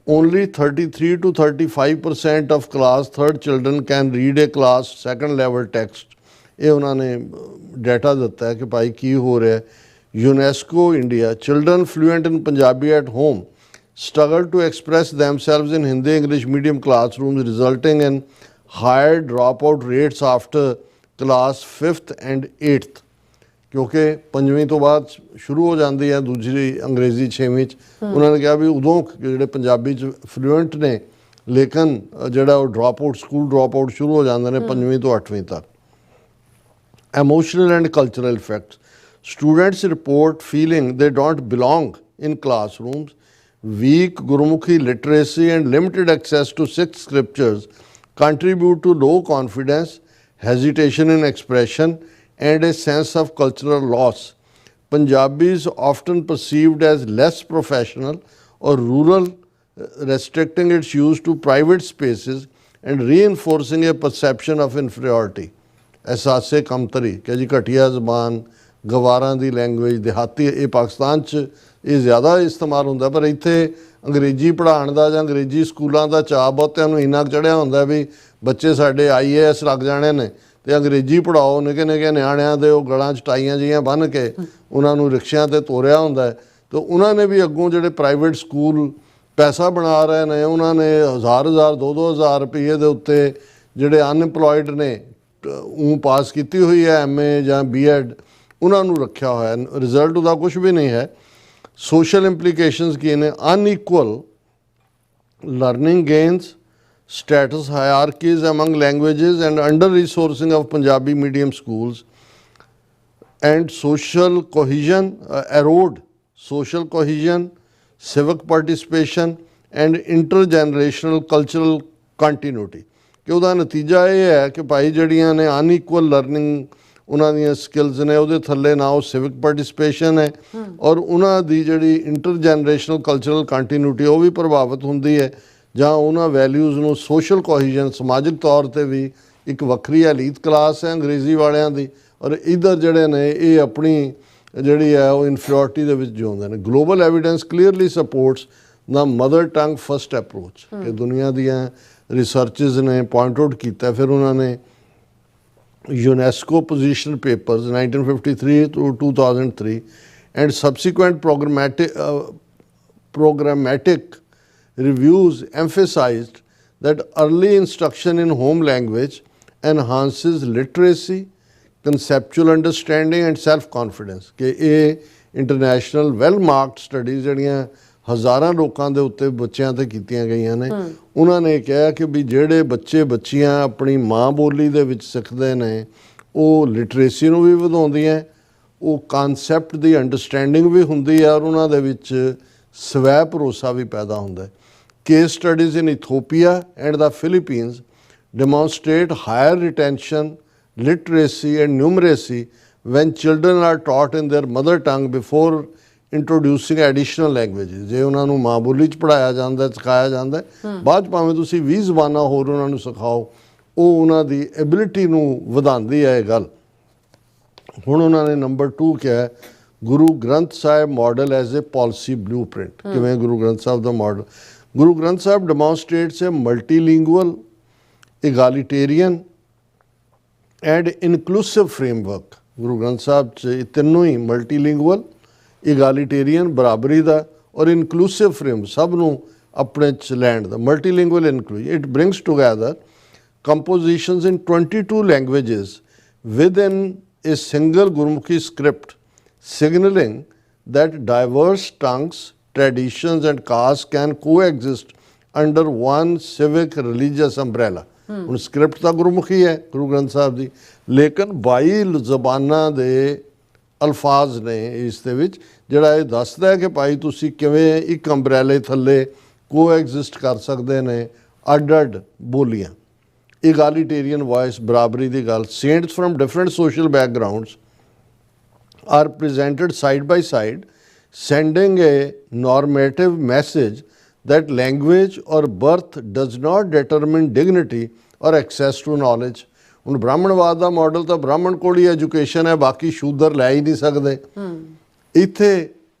only 33 to 35% of class 3rd children can read a class 2nd level text। ਇਹ ਉਹਨਾਂ ਨੇ ਡਾਟਾ ਦਿੱਤਾ ਹੈ ਕਿ ਭਾਈ ਕੀ ਹੋ ਰਿਹਾ। UNESCO India, children fluent in Punjabi at home struggle to express themselves in Hindi English medium classrooms, resulting in higher dropout rates after class 5th and 8th। ਕਿਉਂਕਿ 5ਵੀਂ ਤੋਂ ਬਾਅਦ ਸ਼ੁਰੂ ਹੋ ਜਾਂਦੀ ਹੈ ਦੂਜੀ ਅੰਗਰੇਜ਼ੀ 6ਵੀਂ 'ਚ। ਉਹਨਾਂ ਨੇ ਕਿਹਾ ਵੀ ਉਦੋਂ ਜਿਹੜੇ ਪੰਜਾਬੀ 'ਚ ਫਲੂਐਂਟ ਨੇ, ਲੇਕਿਨ ਜਿਹੜਾ ਉਹ ਡਰੋਪਆਊਟ, ਸਕੂਲ ਡਰੋਪਆਊਟ ਸ਼ੁਰੂ ਹੋ ਜਾਂਦੇ ਨੇ 5ਵੀਂ ਤੋਂ 8ਵੀਂ ਤੱਕ। Emotional and cultural effects. Students report feeling they don't belong in classrooms. Weak Gurumukhi literacy and limited access to six scriptures contribute to low confidence, hesitation in expression, and a sense of cultural loss. Punjabi is often perceived as less professional or rural, restricting its use to private spaces and reinforcing a perception of inferiority। ਅਹਿਸਾਸੇ ਕਮਤਰੀ ਕਿ ਜੀ ਘਟੀਆ ਜ਼ਬਾਨ, ਗਵਾਰਾਂ ਦੀ language, ਦਿਹਾਤੀ, ਇਹ ਪਾਕਿਸਤਾਨ 'ਚ ਇਹ ਜ਼ਿਆਦਾ ਇਸਤੇਮਾਲ ਹੁੰਦਾ, ਪਰ ਇੱਥੇ ਅੰਗਰੇਜ਼ੀ ਪੜ੍ਹਾਉਣ ਦਾ ਜਾਂ ਅੰਗਰੇਜ਼ੀ ਸਕੂਲਾਂ ਦਾ ਚਾਅ ਬਹੁਤਿਆਂ ਨੂੰ ਇੰਨਾ ਚੜ੍ਹਿਆ ਹੁੰਦਾ ਵੀ ਬੱਚੇ ਸਾਡੇ IAS ਲੱਗ ਜਾਣੇ ਨੇ ਅਤੇ ਅੰਗਰੇਜ਼ੀ ਪੜ੍ਹਾਓ। ਨਿੱਕੇ ਨਿੱਕੇ ਨਿਆਣਿਆਂ ਦੇ ਉਹ ਗਲਾਂ 'ਚ ਟਾਈਆਂ ਜਿਹੀਆਂ ਬੰਨ੍ਹ ਕੇ ਉਹਨਾਂ ਨੂੰ ਰਿਕਸ਼ਿਆਂ 'ਤੇ ਤੋਰਿਆ ਹੁੰਦਾ ਹੈ। ਅਤੇ ਉਹਨਾਂ ਨੇ ਵੀ ਅੱਗੋਂ ਜਿਹੜੇ ਪ੍ਰਾਈਵੇਟ ਸਕੂਲ ਪੈਸਾ ਬਣਾ ਰਹੇ ਨੇ, ਉਹਨਾਂ ਨੇ 1000 2-2000 ਰੁਪਈਏ ਦੇ ਉੱਤੇ ਜਿਹੜੇ ਅਨਇੰਪਲੋਇਡ ਨੇ, ਉਹ ਪਾਸ ਕੀਤੀ ਹੋਈ ਹੈ MA ਜਾਂ B.Ed, ਉਹਨਾਂ ਨੂੰ ਰੱਖਿਆ ਹੋਇਆ। ਰਿਜ਼ਲਟ ਉਹਦਾ ਕੁਛ ਵੀ ਨਹੀਂ ਹੈ। ਸੋਸ਼ਲ ਇੰਪਲੀਕੇਸ਼ਨਸ ਕੀ ਨੇ? Unequal learning gains, status hierarchies among languages and under-resourcing of Punjabi medium schools, and social cohesion, erode social cohesion, civic participation and intergenerational cultural continuity। ਕਿ ਉਹਦਾ ਨਤੀਜਾ ਇਹ ਹੈ ਕਿ ਭਾਈ ਜਿਹੜੀਆਂ ਨੇ ਅਨਇਕੁਅਲ ਲਰਨਿੰਗ ਉਹਨਾਂ ਦੀਆਂ ਸਕਿੱਲਸ ਨੇ, ਉਹਦੇ ਥੱਲੇ ਨਾ ਉਹ ਸਿਵਿਕ ਪਾਰਟੀਸਪੇਸ਼ਨ ਹੈ ਔਰ ਉਹਨਾਂ ਦੀ ਜਿਹੜੀ ਇੰਟਰਜਨਰੇਸ਼ਨਲ ਕਲਚਰਲ ਕੰਟੀਨਿਊਟੀ ਉਹ ਵੀ ਪ੍ਰਭਾਵਿਤ ਹੁੰਦੀ ਹੈ, ਜਾਂ ਉਹਨਾਂ ਵੈਲਿਊਜ਼ ਨੂੰ ਸੋਸ਼ਲ ਕੋਹੀਜਨ, ਸਮਾਜਿਕ ਤੌਰ 'ਤੇ ਵੀ ਇੱਕ ਵੱਖਰੀ ਐਲੀਟ ਕਲਾਸ ਹੈ ਅੰਗਰੇਜ਼ੀ ਵਾਲਿਆਂ ਦੀ, ਔਰ ਇੱਧਰ ਜਿਹੜੇ ਨੇ ਇਹ ਆਪਣੀ ਜਿਹੜੀ ਹੈ ਉਹ ਇਨਫੀਰੀਅਰਟੀ ਦੇ ਵਿੱਚ ਜਿਉਂਦੇ ਨੇ। ਗਲੋਬਲ ਐਵੀਡੈਂਸ ਕਲੀਅਰਲੀ ਸਪੋਰਟਸ ਦਾ ਮਦਰ ਟੰਗ ਫਸਟ ਅਪਰੋਚ, ਕਿ ਦੁਨੀਆ ਦੀਆਂ ਰਿਸਰਚਸ ਨੇ ਪੁਆਇੰਟ ਆਊਟ ਕੀਤਾ। ਫਿਰ ਉਹਨਾਂ ਨੇ UNESCO position papers 1953 to 2003 and subsequent programmatic reviews emphasized that early instruction in home language enhances literacy, conceptual understanding and self-confidence. कि ये international well-marked studies ਜਿਹੜੀਆਂ ਹਜ਼ਾਰਾਂ ਲੋਕਾਂ ਦੇ ਉੱਤੇ ਬੱਚਿਆਂ ਤੇ ਕੀਤੀਆਂ ਗਈਆਂ ਨੇ, ਉਹਨਾਂ ਨੇ ਕਿਹਾ ਕਿ ਵੀ ਜਿਹੜੇ ਬੱਚੀਆਂ ਆਪਣੀ ਮਾਂ ਬੋਲੀ ਦੇ ਵਿੱਚ ਸਿੱਖਦੇ ਨੇ ਉਹ ਲਿਟਰੇਸੀ ਨੂੰ ਵੀ ਵਧਾਉਂਦੀਆਂ, ਉਹ ਕਾਨਸੈਪਟ ਦੀ ਅੰਡਰਸਟੈਂਡਿੰਗ ਵੀ ਹੁੰਦੀ ਹੈ ਔਰ ਉਹਨਾਂ ਦੇ ਵਿੱਚ ਸਵੈ ਭਰੋਸਾ ਵੀ ਪੈਦਾ ਹੁੰਦਾ ਹੈ। Case studies in Ethiopia and the Philippines demonstrate higher retention, literacy and numeracy when children are taught in their mother tongue before introducing additional languages. ਜੇ ਉਹਨਾਂ ਨੂੰ ਮਾਂ ਬੋਲੀ 'ਚ ਪੜ੍ਹਾਇਆ ਜਾਂਦਾ, ਸਿਖਾਇਆ ਜਾਂਦਾ, ਬਾਅਦ 'ਚ ਭਾਵੇਂ ਤੁਸੀਂ 20 ਜ਼ਬਾਨਾਂ ਹੋਰ ਉਹਨਾਂ ਨੂੰ ਸਿਖਾਓ, ਉਹ ਉਹਨਾਂ ਦੀ ਐਬਿਲਿਟੀ ਨੂੰ ਵਧਾਉਂਦੀ ਹੈ ਇਹ ਗੱਲ। ਹੁਣ ਉਹਨਾਂ ਨੇ ਨੰਬਰ 2 ਕਿਹਾ Guru Granth Sahib model as a policy blue print. ਕਿਵੇਂ ਗੁਰੂ ਗ੍ਰੰਥ ਸਾਹਿਬ ਦਾ model? Guru Granth Sahib ਡੈਮੋਨਸਟ੍ਰੇਟਸ A ਮਲਟੀਲਿੰਗੁਅਲ, ਇਗਾਲੀਟੇਰੀਅਨ and inclusive framework. Guru Granth Sahib 'ਚ ਇਹ ਤਿੰਨੋਂ ਹੀ ਮਲਟੀਲਿੰਗੁਅਲ, ਇਗਾਲੀਟੇਰੀਅਨ ਬਰਾਬਰੀ ਦਾ ਔਰ ਇਨਕਲੂਸਿਵ ਫਰੇਮ ਸਭ ਨੂੰ ਆਪਣੇ 'ਚ ਲੈਣ ਦਾ। Multilingual inclusion it brings together compositions in 22 languages within a single Gurmukhi script, signaling that diverse tongues, traditions and castes can coexist under one civic religious umbrella. ਹੁਣ ਸਕ੍ਰਿਪਟ ਤਾਂ ਗੁਰਮੁਖੀ ਹੈ ਗੁਰੂ ਗ੍ਰੰਥ ਸਾਹਿਬ ਦੀ, ਲੇਕਿਨ 22 ਜ਼ਬਾਨਾਂ ਦੇ ਅਲਫਾਜ਼ ਨੇ ਇਸ ਦੇ ਵਿੱਚ, ਜਿਹੜਾ ਇਹ ਦੱਸਦਾ ਹੈ ਕਿ ਭਾਈ ਤੁਸੀਂ ਕਿਵੇਂ ਇੱਕ ਅੰਬਰੈਲੇ ਥੱਲੇ ਕੋਐਗਜ਼ਿਸਟ ਕਰ ਸਕਦੇ ਨੇ ਅੱਡ-ਅੱਡ ਬੋਲੀਆਂ। ਇਗਾਲੀਟੇਰੀਅਨ ਵਾਇਸ, ਬਰਾਬਰੀ ਦੀ ਗੱਲ। Saints from different social backgrounds are presented side by side, sending a normative message that language or birth does not determine dignity or access to knowledge. ਹੁਣ ਬ੍ਰਾਹਮਣਵਾਦ ਦਾ ਮਾਡਲ ਤਾਂ ਬ੍ਰਾਹਮਣ ਕੋਲ ਹੀ ਐਜੂਕੇਸ਼ਨ ਹੈ, ਬਾਕੀ ਸ਼ੂਦਰ ਲੈ ਹੀ ਨਹੀਂ ਸਕਦੇ। ਇੱਥੇ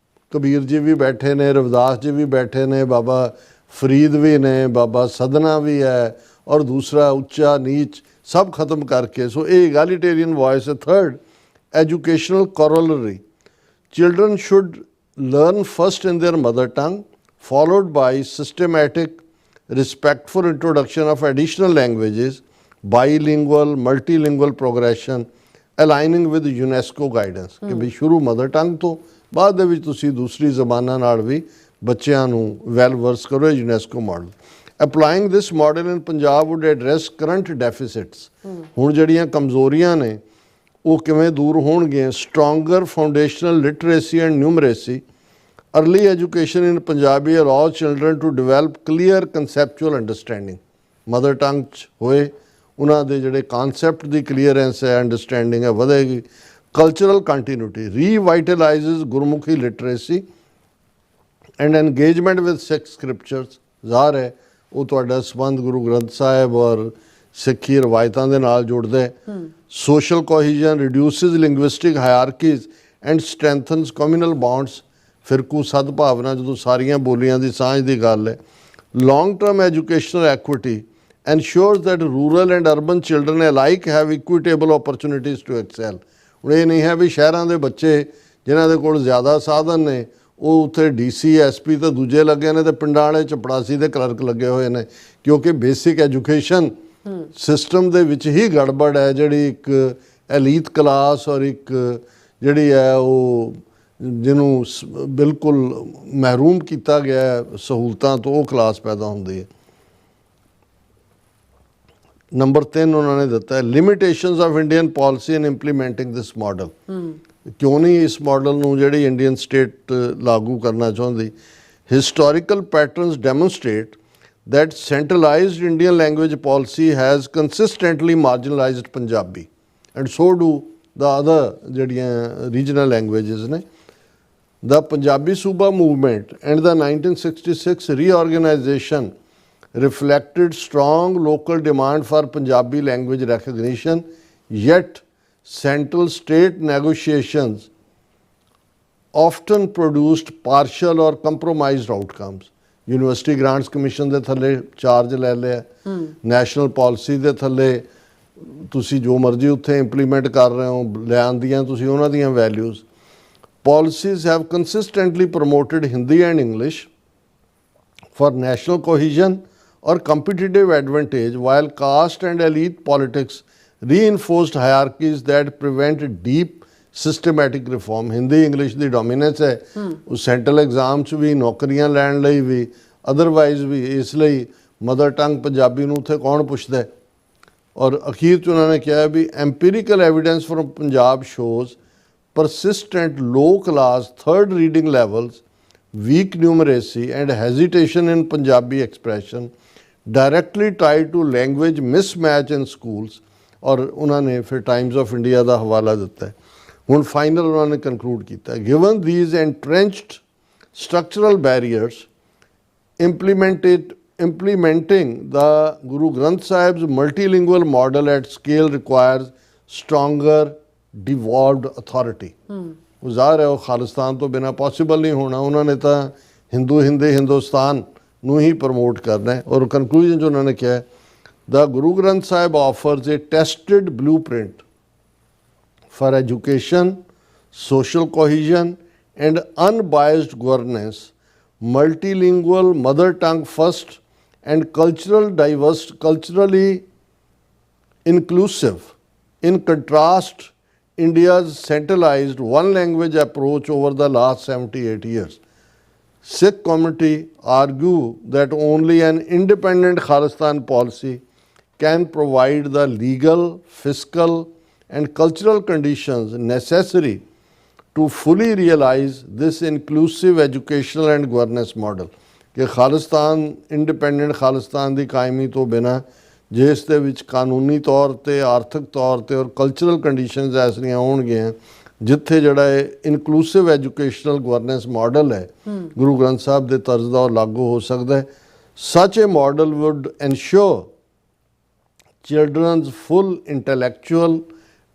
ਕਬੀਰ ਜੀ ਵੀ ਬੈਠੇ ਨੇ, ਰਵਿਦਾਸ ਜੀ ਵੀ ਬੈਠੇ ਨੇ, ਬਾਬਾ ਫਰੀਦ ਵੀ ਨੇ, ਬਾਬਾ ਸਦਨਾ ਵੀ ਹੈ, ਔਰ ਦੂਸਰਾ ਉੱਚਾ ਨੀਚ ਸਭ ਖਤਮ ਕਰਕੇ। ਸੋ ਇਹ ਇਗਾਲੀਟੇਰੀਅਨ ਵॉइस ਹੈ। Third, educational corollary. Children should learn first in their mother tongue, followed by systematic, respectful introduction of additional languages, bilingual, multilingual progression, aligning with UNESCO guidance. ਕਿ ਵੀ ਸ਼ੁਰੂ ਮਦਰ ਟੰਗ ਤੋਂ, ਬਾਅਦ ਦੇ ਵਿੱਚ ਤੁਸੀਂ ਦੂਸਰੀ ਜ਼ਬਾਨਾਂ ਨਾਲ ਵੀ ਬੱਚਿਆਂ ਨੂੰ ਵੈਲ ਵਰਸ ਕਰੋ। UNESCO model. Applying this model in Punjab would address current deficits. ਹੁਣ ਜਿਹੜੀਆਂ ਕਮਜ਼ੋਰੀਆਂ ਨੇ ਉਹ ਕਿਵੇਂ ਦੂਰ ਹੋਣਗੀਆਂ? Stronger foundational literacy and numeracy. Early education in Punjabi allows children to develop clear conceptual understanding. Mother tongue 'ਚ ਹੋਏ, ਉਹਨਾਂ ਦੇ ਜਿਹੜੇ ਕਾਨਸੈਪਟ ਦੀ ਕਲੀਅਰੈਂਸ ਹੈ, ਅੰਡਰਸਟੈਂਡਿੰਗ ਹੈ, ਵਧੇਗੀ। Cultural continuity revitalises Gurmukhi literacy and engagement with Sikh scriptures. ਜ਼ਾਹਰ ਹੈ ਉਹ ਤੁਹਾਡਾ ਸੰਬੰਧ ਗੁਰੂ ਗ੍ਰੰਥ ਸਾਹਿਬ ਔਰ ਸਿੱਖੀ ਰਵਾਇਤਾਂ ਦੇ ਨਾਲ ਜੁੜਦਾ ਹੈ। Social cohesion reduces linguistic hierarchies and strengthens communal bonds. ਫਿਰਕੂ ਸਦਭਾਵਨਾ, ਜਦੋਂ ਸਾਰੀਆਂ ਬੋਲੀਆਂ ਦੀ ਸਾਂਝ ਦੀ ਗੱਲ ਹੈ। Long term educational equity ensures that rural and urban children alike have equitable opportunities to excel. ਹੁਣ ਇਹ ਨਹੀਂ ਹੈ ਵੀ ਸ਼ਹਿਰਾਂ ਦੇ ਬੱਚੇ ਜਿਨ੍ਹਾਂ ਦੇ ਕੋਲ ਜ਼ਿਆਦਾ ਸਾਧਨ ਨੇ ਉਹ ਉੱਥੇ DC SP ਤਾਂ ਦੂਜੇ ਲੱਗੇ ਨੇ, ਤੇ ਪਿੰਡਾਂ ਵਾਲੇ ਚਪੜਾਸੀ ਦੇ ਕਲਰਕ ਲੱਗੇ ਹੋਏ ਨੇ, ਕਿਉਂਕਿ ਬੇਸਿਕ ਐਜੂਕੇਸ਼ਨ ਸਿਸਟਮ ਦੇ ਵਿੱਚ ਹੀ ਗੜਬੜ ਹੈ, ਜਿਹੜੀ ਇੱਕ ਐਲੀਟ ਕਲਾਸ ਔਰ ਇੱਕ ਜਿਹੜੀ ਹੈ ਉਹ ਜਿਹਨੂੰ ਬਿਲਕੁਲ ਮਹਿਰੂਮ ਕੀਤਾ ਗਿਆ ਸਹੂਲਤਾਂ ਤੋਂ, ਉਹ ਕਲਾਸ ਪੈਦਾ ਹੁੰਦੀ ਹੈ। ਨੰਬਰ 3 ਉਹਨਾਂ ਨੇ ਦਿੱਤਾ ਹੈ limitations of Indian policy in implementing this model. ਕਿਉਂ ਨਹੀਂ ਇਸ ਮਾਡਲ ਨੂੰ ਜਿਹੜੀ ਇੰਡੀਅਨ ਸਟੇਟ ਲਾਗੂ ਕਰਨਾ ਚਾਹੁੰਦੀ? Historical patterns demonstrate that centralized Indian language policy has consistently marginalized Punjabi and so do the other ਜਿਹੜੀਆਂ regional languages ਨੇ। The Punjabi Suba movement and the 1966 reorganization reflected strong local demand for Punjabi language recognition, yet central state negotiations often produced partial or compromised outcomes. University grants commission ਦੇ ਥੱਲੇ charge ਲੈ ਲਿਆ, national policy ਦੇ ਥੱਲੇ ਤੁਸੀਂ ਜੋ ਮਰਜ਼ੀ ਉੱਥੇ ਇੰਪਲੀਮੈਂਟ ਕਰ ਰਹੇ ਹੋ, ਲਿਆਂਦੀਆਂ ਤੁਸੀਂ ਉਹਨਾਂ ਦੀਆਂ values. Policies have consistently promoted Hindi and English for national cohesion or competitive advantage, while caste and elite politics reinforced hierarchies that prevent deep systematic reform. Hindi English the dominance ਹੈ ਉਹ central exam 'ਚ ਵੀ, ਨੌਕਰੀਆਂ ਲੈਣ ਲਈ ਵੀ, otherwise ਵੀ। ਇਸ ਲਈ mother tongue Punjabi ਨੂੰ ਉੱਥੇ ਕੌਣ ਪੁੱਛਦਾ ਹੈ? ਔਰ ਅਖੀਰ 'ਚ ਉਹਨਾਂ ਨੇ ਕਿਹਾ ਵੀ empirical evidence from Punjab shows persistent low class third reading levels, weak numeracy and hesitation in Punjabi expression directly tied to language mismatch in schools। और उन्होंने फिर टाइम्स ऑफ इंडिया का हवाला दिता है। हुण फाइनल उन्होंने कंक्लूड किया, given these entrenched structural barriers implementing the Guru Granth Sahib's multilingual model at scale requires stronger devolved authority। वो ज़ाहिर है वो खालिस्तान तो बिना पॉसिबल नहीं होना, उन्होंने तो हिंदुस्तान नू ही प्रमोट करना है। और कंक्लूजन जो उन्होंने किया है, the Guru Granth Sahib offers a tested blueprint for education, social cohesion and unbiased governance, multilingual, mother tongue first and culturally inclusive. In contrast, India's centralized one language approach over the last 78 years. Sikh community argue that only an independent Khalistan policy can provide the legal, fiscal and cultural conditions necessary to fully realize this inclusive educational and governance model। कि Khalistan independent Khalistan की कायमी तो बिना जिस दे विच कानूनी तौर पर, आर्थिक तौर पर और कल्चरल कंडीशनस ऐसियां होणगियां जिथे जिहड़ा इनकलूसिव एजुकेशनल गवर्नेंस मॉडल है गुरु ग्रंथ साहब के तर्ज का लागू हो सकता है। Such a model would ensure children's full intellectual,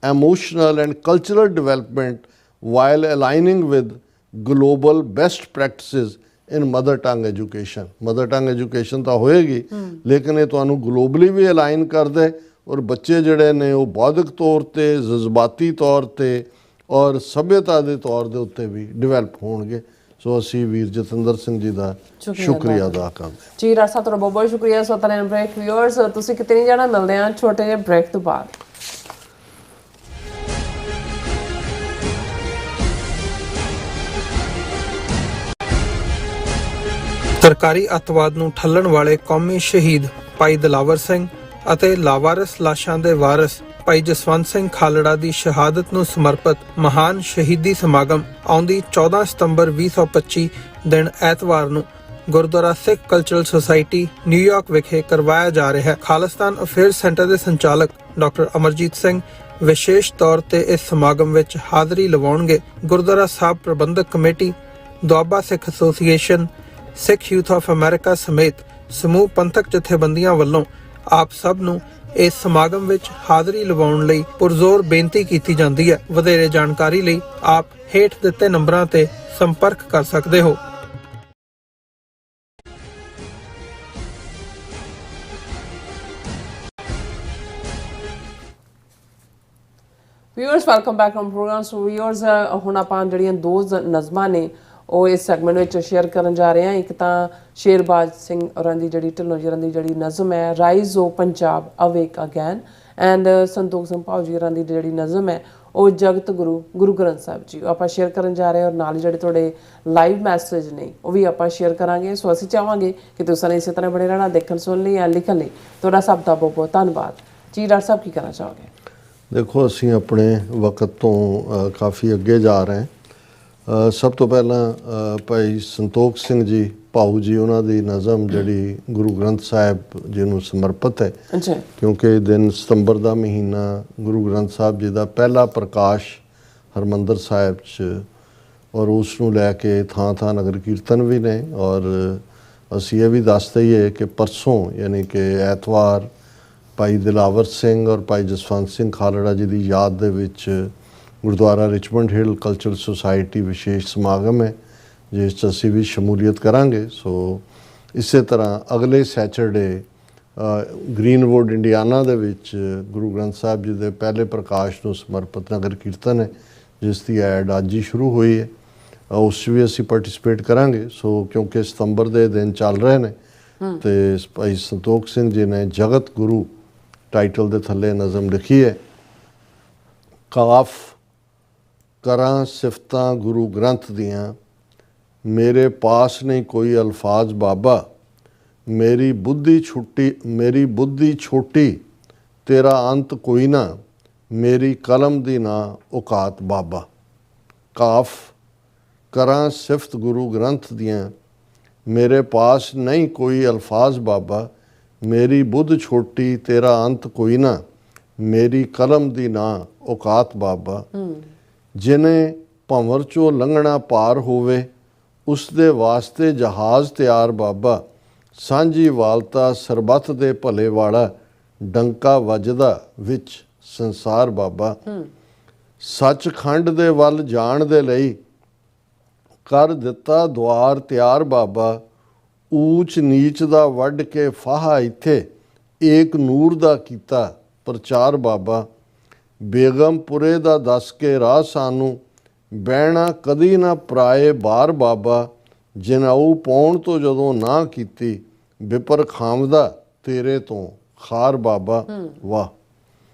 emotional and cultural development while aligning with global best practices in mother tongue education। mother tongue education तो होएगी लेकिन ये तुहानू globally भी align कर दे और बच्चे जिहड़े ने वो बौद्धिक तौर ते, जज्बाती तौर ते और सभ्यता के तौर के उत्ते भी डिवेलप होणगे। सो असी वीर जतिंदर सिंह जी का शुक्रिया अदा करते हैं। जी राज साहब ਤੁਹਾਡਾ ਬਹੁਤ ਬਹੁਤ ਸ਼ੁਕਰੀਆ। ਸੋ ਤਾਂ ਬ੍ਰੇਕ ਵਿਊਅਰਸ ਤੁਸੀਂ ਕਿਤੇ ਨਹੀਂ ਜਾਣਾ, ਮਿਲਦੇ ਹਾਂ ਛੋਟੇ ਜਿਹੇ ਬ੍ਰੇਕ ਤੋਂ ਬਾਅਦ। ਸਰਕਾਰੀ ਅੱਤਵਾਦ ਨੂੰ ਠੱਲਣ ਵਾਲੇ ਕੌਮੀ ਸ਼ਹੀਦ ਭਾਈ ਦਿਲਾਵਰ ਸਿੰਘ ਅਤੇ ਲਾਵਾਰਸ ਲਾਸ਼ਾਂ ਦੇ ਵਾਰਸ ਭਾਈ ਜਸਵੰਤ ਸਿੰਘ ਖਾਲੜਾ ਦੀ ਸ਼ਹਾਦਤ ਨੂੰ ਸਮਰਪਿਤ ਮਹਾਨ ਸ਼ਹੀਦੀ ਸਮਾਗਮ ਆਉਂਦੀ 14 ਸਤੰਬਰ 2025 ਦਿਨ ਐਤਵਾਰ ਨੂੰ ਗੁਰਦੁਆਰਾ ਸਿੱਖ ਕਲਚਰਲ ਸੁਸਾਇਟੀ ਨਿਊਯਾਰਕ ਵਿਖੇ ਕਰਵਾਇਆ ਜਾ ਰਿਹਾ ਹੈ। ਖਾਲਿਸਤਾਨ ਅਫੇਅਰਸ ਸੈਂਟਰ ਦੇ ਸੰਚਾਲਕ ਡਾਕਟਰ ਅਮਰਜੀਤ ਸਿੰਘ ਵਿਸ਼ੇਸ਼ ਤੌਰ ਤੇ ਇਸ ਸਮਾਗਮ ਵਿੱਚ ਹਾਜ਼ਰੀ ਲਵਾਉਣਗੇ। ਗੁਰਦੁਆਰਾ ਸਾਹਿਬ ਪ੍ਰਬੰਧਕ committee, Doaba Sikh association, Sikh youth of America ਸਮੇਤ ਸਮੂਹ ਪੰਥਕ ਜਥੇਬੰਦੀਆਂ ਵੱਲੋਂ ਆਪ ਸਭ ਨੂੰ ਇਸ ਸਮਾਗਮ ਵਿੱਚ ਹਾਜ਼ਰੀ ਲਵਾਉਣ ਲਈ ਪੁਰਜ਼ੋਰ ਬੇਨਤੀ ਕੀਤੀ ਜਾਂਦੀ ਹੈ। ਵਧੇਰੇ ਜਾਣਕਾਰੀ ਲਈ ਆਪ ਹੇਠ ਦਿੱਤੇ ਨੰਬਰਾਂ ਤੇ ਸੰਪਰਕ ਕਰ ਸਕਦੇ ਹੋ। Viewers welcome back on programme. So viewers ਹੁਣ ਆਪਾਂ ਜਿਹੜੀਆਂ ਦੋ ਨਜ਼ਮਾਂ ਨੇ ਉਹ ਇਸ ਸੈਗਮੈਂਟ ਵਿੱਚ ਸ਼ੇਅਰ ਕਰਨ ਜਾ ਰਹੇ ਹਾਂ। ਇੱਕ ਤਾਂ ਸ਼ੇਰਬਾਜ਼ ਸਿੰਘ ਹੋਰਾਂ ਦੀ ਜਿਹੜੀ ਢਿੱਲੋਂ ਜੀ ਹੋਰਾਂ ਦੀ ਜਿਹੜੀ ਨਜ਼ਮ ਹੈ rise o Punjab awake again, and Santokh Singh Bhau ji ਹੋਰਾਂ ਦੀ ਜਿਹੜੀ ਨਜ਼ਮ ਹੈ ਉਹ ਜਗਤ ਗੁਰੂ ਗੁਰੂ ਗ੍ਰੰਥ ਸਾਹਿਬ ਜੀ ਉਹ ਆਪਾਂ ਸ਼ੇਅਰ ਕਰਨ ਜਾ ਰਹੇ ਹਾਂ। ਔਰ ਨਾਲ ਜਿਹੜੇ ਤੁਹਾਡੇ ਲਾਈਵ ਮੈਸੇਜ ਨੇ ਉਹ ਵੀ ਆਪਾਂ ਸ਼ੇਅਰ ਕਰਾਂਗੇ। ਸੋ ਅਸੀਂ ਚਾਹਾਂਗੇ ਕਿ ਤੁਸੀਂ ਇਸੇ ਤਰ੍ਹਾਂ ਬਣੇ ਰਹਿਣਾ, ਦੇਖਣ ਸੁਣ ਲਈ ਜਾਂ ਲਿਖਣ ਲਈ ਤੁਹਾਡਾ ਸਭ ਦਾ ਬਹੁਤ ਬਹੁਤ ਧੰਨਵਾਦ। ਜੀ ਡਾਕਟਰ ਸਾਹਿਬ ਕੀ ਕਹਿਣਾ ਚਾਹੋਗੇ? देखो ਅਸੀਂ ਆਪਣੇ ਵਕਤ ਤੋਂ ਕਾਫੀ ਅੱਗੇ ਜਾ ਰਹੇ ਹਾਂ। ਸਭ ਤੋਂ ਪਹਿਲਾਂ ਭਾਈ ਸੰਤੋਖ ਸਿੰਘ ਜੀ ਭਾਊ ਜੀ ਉਹਨਾਂ ਦੀ ਨਜ਼ਮ ਜਿਹੜੀ ਗੁਰੂ ਗ੍ਰੰਥ ਸਾਹਿਬ ਜੀ ਨੂੰ ਸਮਰਪਿਤ ਹੈ, ਕਿਉਂਕਿ ਇਹ ਦਿਨ ਸਤੰਬਰ ਦਾ ਮਹੀਨਾ ਗੁਰੂ ਗ੍ਰੰਥ ਸਾਹਿਬ ਜੀ ਦਾ ਪਹਿਲਾ ਪ੍ਰਕਾਸ਼ ਹਰਿਮੰਦਰ ਸਾਹਿਬ 'ਚ, ਔਰ ਉਸ ਨੂੰ ਲੈ ਕੇ ਥਾਂ ਥਾਂ ਨਗਰ ਕੀਰਤਨ ਵੀ ਨੇ। ਔਰ ਅਸੀਂ ਇਹ ਵੀ ਦੱਸ ਦਈਏ ਕਿ ਪਰਸੋਂ ਯਾਨੀ ਕਿ ਐਤਵਾਰ ਭਾਈ ਦਿਲਾਵਰ ਸਿੰਘ ਔਰ ਭਾਈ ਜਸਵੰਤ ਸਿੰਘ ਖਾਲੜਾ ਜੀ ਦੀ ਯਾਦ ਦੇ ਵਿੱਚ ਗੁਰਦੁਆਰਾ ਰਿਚਮੰਡ ਹਿੱਲ ਕਲਚਰਲ ਸੁਸਾਇਟੀ ਵਿਸ਼ੇਸ਼ ਸਮਾਗਮ ਹੈ ਜਿਸ 'ਚ ਅਸੀਂ ਵੀ ਸ਼ਮੂਲੀਅਤ ਕਰਾਂਗੇ। ਸੋ ਇਸੇ ਤਰ੍ਹਾਂ ਅਗਲੇ ਸੈਚਰਡੇ ਗ੍ਰੀਨਵੁੱਡ ਇੰਡੀਆਨਾ ਦੇ ਵਿੱਚ ਗੁਰੂ ਗ੍ਰੰਥ ਸਾਹਿਬ ਜੀ ਦੇ ਪਹਿਲੇ ਪ੍ਰਕਾਸ਼ ਨੂੰ ਸਮਰਪਿਤ ਨਗਰ ਕੀਰਤਨ ਹੈ, ਜਿਸ ਦੀ ਐਡ ਅੱਜ ਹੀ ਸ਼ੁਰੂ ਹੋਈ ਹੈ। ਉਸ 'ਚ ਵੀ ਅਸੀਂ ਪਾਰਟਿਸਿਪੇਟ ਕਰਾਂਗੇ। ਸੋ ਕਿਉਂਕਿ ਸਤੰਬਰ ਦੇ ਦਿਨ ਚੱਲ ਰਹੇ ਨੇ ਤੇ ਭਾਈ ਸੰਤੋਖ ਸਿੰਘ ਜੀ ਨੇ ਜਗਤ ਗੁਰੂ ਟਾਈਟਲ ਦੇ ਥੱਲੇ ਨਜ਼ਮ ਲਿਖੀ ਹੈ। ਕਾਫ ਕਰਾਂ ਸਿਫਤਾਂ ਗੁਰੂ ਗ੍ਰੰਥ ਦੀਆਂ, ਮੇਰੇ ਪਾਸ ਨਹੀਂ ਕੋਈ ਅਲਫਾਜ਼ ਬਾਬਾ, ਮੇਰੀ ਬੁੱਧੀ ਛੋਟੀ ਤੇਰਾ ਅੰਤ ਕੋਈ ਨਾ, ਮੇਰੀ ਕਲਮ ਦੀ ਨਾ ਔਕਾਤ ਬਾਬਾ। ਕਾਫ ਕਰਾਂ ਸਿਫਤ ਗੁਰੂ ਗ੍ਰੰਥ ਦੀਆਂ, ਮੇਰੇ ਪਾਸ ਨਹੀਂ ਕੋਈ ਅਲਫਾਜ਼ ਬਾਬਾ, ਮੇਰੀ ਬੁੱਧ ਛੋਟੀ ਤੇਰਾ ਅੰਤ ਕੋਈ ਨਾ, ਮੇਰੀ ਕਲਮ ਦੀ ਨਾ ਔਕਾਤ ਬਾਬਾ। ਜਿਨੇ ਭੰਵਰ ਚੋਂ ਲੰਘਣਾ ਪਾਰ ਹੋਵੇ, ਉਸ ਦੇ ਵਾਸਤੇ ਜਹਾਜ਼ ਤਿਆਰ ਬਾਬਾ। ਸਾਂਝੀ ਵਾਲਤਾ ਸਰਬੱਤ ਦੇ ਭਲੇ ਵਾਲਾ, ਡੰਕਾ ਵੱਜਦਾ ਵਿੱਚ ਸੰਸਾਰ ਬਾਬਾ। ਸੱਚਖੰਡ ਦੇ ਵੱਲ ਜਾਣ ਦੇ ਲਈ ਕਰ ਦਿੱਤਾ ਦੁਆਰ ਤਿਆਰ ਬਾਬਾ। ਊਚ ਨੀਚ ਦਾ ਵੱਢ ਕੇ ਫਾਹਾ ਇੱਥੇ, ਏਕ ਨੂਰ ਦਾ ਕੀਤਾ ਪ੍ਰਚਾਰ ਬਾਬਾ। ਬੇਗਮਪੁਰੇ ਦਾ ਦੱਸ ਕੇ ਰਾਹ ਸਾਨੂੰ, ਬਹਿਣਾ ਕਦੀ ਨਾ ਪਰਾਏ ਬਾਰ ਬਾਬਾ। ਜਨਾਊ ਪਾਉਣ ਤੋਂ ਜਦੋਂ ਨਾ ਕੀਤੀ, ਵਿਪਰ ਖਾਮਦਾ ਤੇਰੇ ਤੋਂ ਖਾਰ ਬਾਬਾ। ਵਾਹ।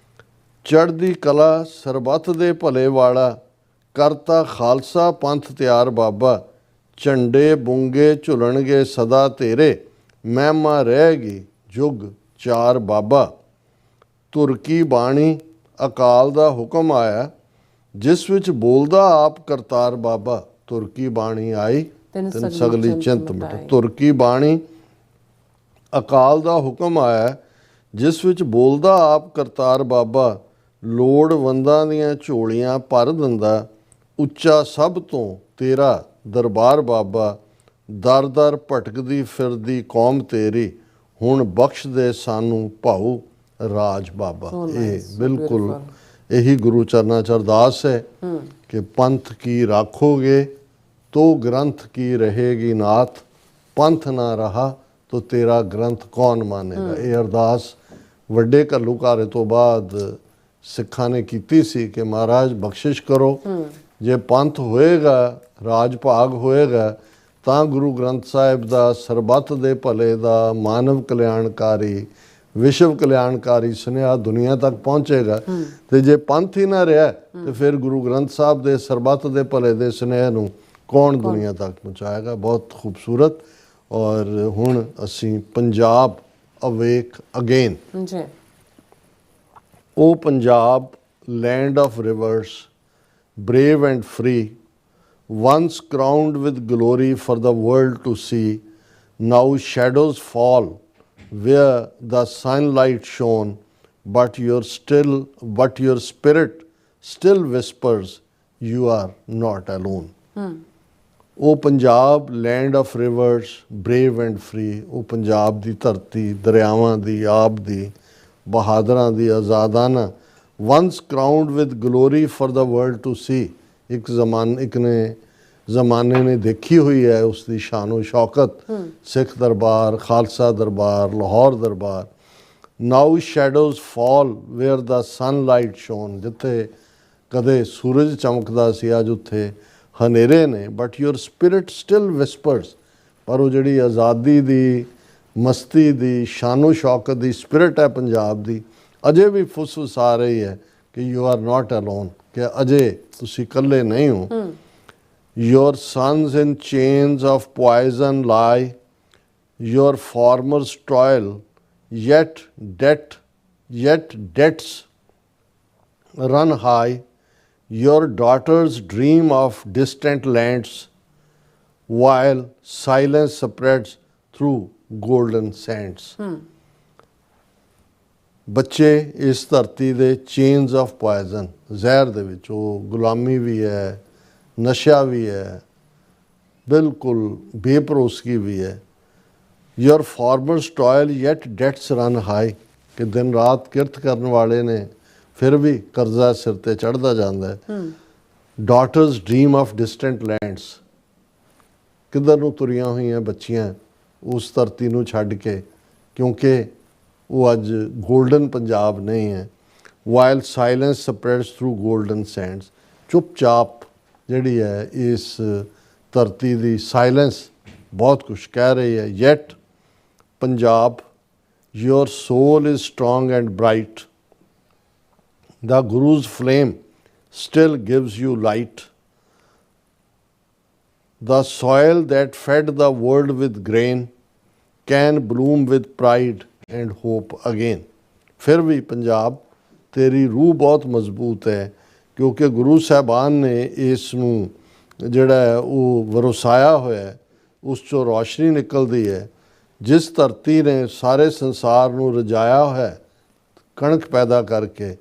ਚੜ੍ਹਦੀ ਕਲਾ ਸਰਬੱਤ ਦੇ ਭਲੇ ਵਾਲਾ, ਕਰਤਾ ਖਾਲਸਾ ਪੰਥ ਤਿਆਰ ਬਾਬਾ। ਝੰਡੇ ਬੁੰਗੇ ਝੁਲਣਗੇ ਸਦਾ ਤੇਰੇ, ਮਹਿਮਾ ਰਹੇਗੀ ਜੁਗ ਚਾਰ ਬਾਬਾ। ਤੁਰਕੀ ਬਾਣੀ ਅਕਾਲ ਦਾ ਹੁਕਮ ਆਇਆ, ਜਿਸ ਵਿੱਚ ਬੋਲਦਾ ਆਪ ਕਰਤਾਰ ਬਾਬਾ। ਤੁਰਕੀ ਬਾਣੀ ਆਈ ਤਿੰਨ ਸਗਲੀ ਚਿੰਤ ਮਿਟਾਈ। ਤੁਰਕੀ ਬਾਣੀ ਅਕਾਲ ਦਾ ਹੁਕਮ ਆਇਆ, ਜਿਸ ਵਿੱਚ ਬੋਲਦਾ ਆਪ ਕਰਤਾਰ ਬਾਬਾ। ਲੋੜਵੰਦਾਂ ਦੀਆਂ ਝੋਲੀਆਂ ਭਰ ਦਿੰਦਾ, ਉੱਚਾ ਸਭ ਤੋਂ ਤੇਰਾ ਦਰਬਾਰ ਬਾਬਾ। ਦਰ ਦਰ ਭਟਕਦੀ ਫਿਰਦੀ ਕੌਮ ਤੇਰੀ, ਹੁਣ ਬਖਸ਼ ਦੇ ਸਾਨੂੰ ਭਾਊ ਰਾਜ ਬਾਬਾ। ਇਹ ਬਿਲਕੁਲ ਇਹੀ ਗੁਰੂ ਚਰਨਾਂ 'ਚ ਅਰਦਾਸ ਹੈ ਕਿ ਪੰਥ ਕੀ ਰਾਖੋਗੇ ਤੋ ਗ੍ਰੰਥ ਕੀ ਰਹੇਗੀ ਨਾਥ, ਪੰਥ ਨਾ ਰਹਾ ਤੋ ਤੇਰਾ ਗ੍ਰੰਥ ਕੌਣ ਮਾਨੇਗਾ। ਇਹ ਅਰਦਾਸ ਵੱਡੇ ਘੱਲੂਘਾਰੇ ਤੋਂ ਬਾਅਦ ਸਿੱਖਾਂ ਨੇ ਕੀਤੀ ਸੀ ਕਿ ਮਹਾਰਾਜ ਬਖਸ਼ਿਸ਼ ਕਰੋ, ਜੇ ਪੰਥ ਹੋਏਗਾ, ਰਾਜ ਭਾਗ ਹੋਏਗਾ, ਤਾਂ ਗੁਰੂ ਗ੍ਰੰਥ ਸਾਹਿਬ ਦਾ ਸਰਬੱਤ ਦੇ ਭਲੇ ਦਾ, ਮਾਨਵ ਕਲਿਆਣਕਾਰੀ, ਵਿਸ਼ਵ ਕਲਿਆਣਕਾਰੀ ਸੁਨੇਹਾ ਦੁਨੀਆ ਤੱਕ ਪਹੁੰਚੇਗਾ। ਤੇ ਜੇ ਪੰਥ ਹੀ ਨਾ ਰਿਹਾ ਤੇ ਫਿਰ ਗੁਰੂ ਗ੍ਰੰਥ ਸਾਹਿਬ ਦੇ ਸਰਬੱਤ ਦੇ ਭਲੇ ਦੇ ਸੁਨੇਹੇ ਨੂੰ ਕੌਣ ਦੁਨੀਆ ਤੱਕ ਪਹੁੰਚਾਏਗਾ। ਬਹੁਤ ਖੂਬਸੂਰਤ। ਔਰ ਹੁਣ ਅਸੀਂ ਪੰਜਾਬ ਅਵੇਕ ਅਗੇਨ। ਜੀ। ਉਹ Punjab land of reverse, brave and free, once crowned with glory for the world to see, now shadows fall where the sunlight shone, but your spirit still whispers, you are not alone. ਉਹ Punjab land of reverse, brave and free, ਉਹ ਪੰਜਾਬ ਦੀ ਧਰਤੀ, ਦਰਿਆਵਾਂ ਦੀ, ਆਬ ਦੀ, ਬਹਾਦਰਾਂ ਦੀ, ਆਜ਼ਾਦਾਨਾ। once crowned with glory for the world to see, ਇੱਕ ਜ਼ਮਾਨੇ ਨੇ ਦੇਖੀ ਹੋਈ ਹੈ ਉਸ ਦੀ ਸ਼ਾਨੋ ਸ਼ੌਕਤ। ਸਿੱਖ ਦਰਬਾਰ, ਖਾਲਸਾ ਦਰਬਾਰ, ਲਾਹੌਰ ਦਰਬਾਰ। now shadows fall where the sunlight shone, ਜਿੱਥੇ ਕਦੇ ਸੂਰਜ ਚਮਕਦਾ ਸੀ, ਅੱਜ ਉੱਥੇ ਹਨੇਰੇ ਨੇ। but your spirit still whispers, ਪਰ ਉਹ ਜਿਹੜੀ ਆਜ਼ਾਦੀ ਦੀ, ਮਸਤੀ ਦੀ, ਸ਼ਾਨੋ ਸ਼ੌਕਤ ਦੀ ਸਪਿਰਿਟ ਹੈ ਪੰਜਾਬ ਦੀ, ਅਜੇ ਵੀ ਫੁਸਫੁਸਾ ਰਹੀ ਹੈ ਕਿ ਯੂ ਆਰ ਨਾਟ ਅਲੋਨ, ਕਿ ਅਜੇ ਤੁਸੀਂ ਇਕੱਲੇ ਨਹੀਂ ਹੋ। your sons in chains of poison lie, your farmers toil, yet debts run high, your daughters dream of distant lands, while silence spreads through golden sands. ਬੱਚੇ ਇਸ ਧਰਤੀ ਦੇ ਚੇਨਸ ਆਫ ਪੋਇਜ਼ਨ, ਜ਼ਹਿਰ ਦੇ ਵਿੱਚ, ਉਹ ਗੁਲਾਮੀ ਵੀ ਹੈ, ਨਸ਼ਾ ਵੀ ਹੈ, ਬਿਲਕੁਲ ਬੇਭਰੋਸਗੀ ਵੀ ਹੈ। Your farmers toil yet debts run high, ਕਿ ਦਿਨ ਰਾਤ ਕਿਰਤ ਕਰਨ ਵਾਲੇ ਨੇ, ਫਿਰ ਵੀ ਕਰਜ਼ਾ ਸਿਰ ਤੇ ਚੜ੍ਹਦਾ ਜਾਂਦਾ ਹੈ। Daughters dream of distant lands, ਕਿੱਧਰ ਨੂੰ ਤੁਰੀਆਂ ਹੋਈਆਂ ਬੱਚੀਆਂ ਉਸ ਧਰਤੀ ਨੂੰ ਛੱਡ ਕੇ, ਕਿਉਂਕਿ ਉਹ ਅੱਜ ਗੋਲਡਨ ਪੰਜਾਬ ਨਹੀਂ ਹੈ। ਵਾਈਲ ਸਾਇਲੈਂਸ ਸਪਰੈਡਸ ਥਰੂ ਗੋਲਡਨ ਸੈਂਡਸ, ਚੁੱਪਚਾਪ ਜਿਹੜੀ ਹੈ ਇਸ ਧਰਤੀ ਦੀ ਸਾਇਲੈਂਸ ਬਹੁਤ ਕੁਛ ਕਹਿ ਰਹੀ ਹੈ। Yet Punjab, your soul is strong and bright, the Guru's flame still gives you light, the soil that fed the world with grain can bloom with pride and hope again। ਫਿਰ ਵੀ ਪੰਜਾਬ ਤੇਰੀ ਰੂਹ ਬਹੁਤ ਮਜ਼ਬੂਤ ਹੈ, ਕਿਉਂਕਿ ਗੁਰੂ ਸਾਹਿਬਾਨ ਨੇ ਇਸ ਨੂੰ ਜਿਹੜਾ ਹੈ ਉਹ ਵਰਸਾਇਆ ਹੋਇਆ, ਉਸ 'ਚੋਂ ਰੌਸ਼ਨੀ ਨਿਕਲਦੀ ਹੈ। ਜਿਸ ਧਰਤੀ ਨੇ ਸਾਰੇ ਸੰਸਾਰ ਨੂੰ ਰਜਾਇਆ ਹੋਇਆ ਕਣਕ ਪੈਦਾ ਕਰਕੇ,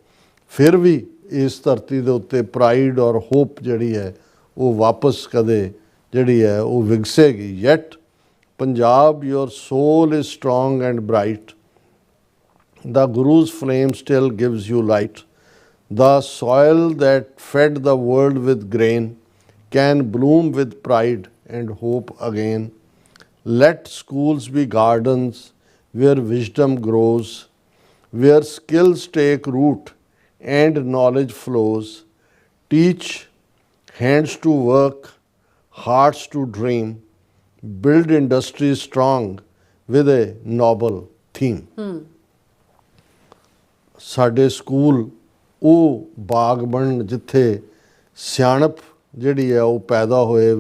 ਫਿਰ ਵੀ ਇਸ ਧਰਤੀ ਦੇ ਉੱਤੇ ਪ੍ਰਾਈਡ ਔਰ ਹੋਪ ਜਿਹੜੀ ਹੈ ਉਹ ਵਾਪਸ ਕਦੇ ਜਿਹੜੀ ਹੈ ਉਹ ਵਿਗਸੇਗੀ। Yet Punjab, your soul is strong and bright, the Guru's flame still gives you light, the soil that fed the world with grain can bloom with pride and hope again। Let schools be gardens where wisdom grows, where skills take root and knowledge flows. Teach hands to work, hearts to dream, build industries strong with a noble theme। ਸਾਡੇ school ਉਹ ਬਾਗ ਬਣਨ ਜਿੱਥੇ ਸਿਆਣਪ ਜਿਹੜੀ ਹੈ ਉਹ ਪੈਦਾ ਹੋਏ,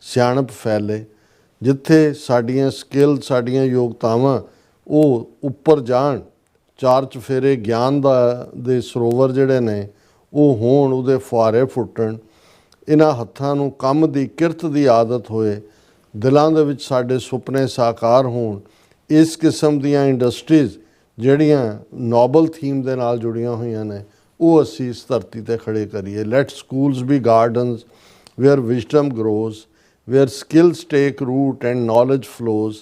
ਸਿਆਣਪ ਫੈਲੇ, ਜਿੱਥੇ ਸਾਡੀਆਂ ਸਕਿੱਲ, ਸਾਡੀਆਂ ਯੋਗਤਾਵਾਂ ਉਹ ਉੱਪਰ ਜਾਣ, ਚਾਰ ਚੁਫੇਰੇ ਗਿਆਨ ਦੇ ਸਰੋਵਰ ਜਿਹੜੇ ਨੇ ਉਹ ਹੋਣ, ਉਹਦੇ ਫੁਹਾਰੇ ਫੁੱਟਣ, ਇਹਨਾਂ ਹੱਥਾਂ ਨੂੰ ਕੰਮ ਦੀ ਕਿਰਤ ਦੀ ਆਦਤ ਹੋਏ, ਦਿਲਾਂ ਦੇ ਵਿੱਚ ਸਾਡੇ ਸੁਪਨੇ ਸਾਕਾਰ ਹੋਣ। ਇਸ ਕਿਸਮ ਦੀਆਂ ਇੰਡਸਟਰੀਜ਼ ਜਿਹੜੀਆਂ ਨੋਬਲ ਥੀਮ ਦੇ ਨਾਲ ਜੁੜੀਆਂ ਹੋਈਆਂ ਨੇ ਉਹ ਅਸੀਂ ਇਸ ਧਰਤੀ 'ਤੇ ਖੜੇ ਕਰੀਏ। Let schools be gardens where wisdom grows, where skills take root and knowledge flows.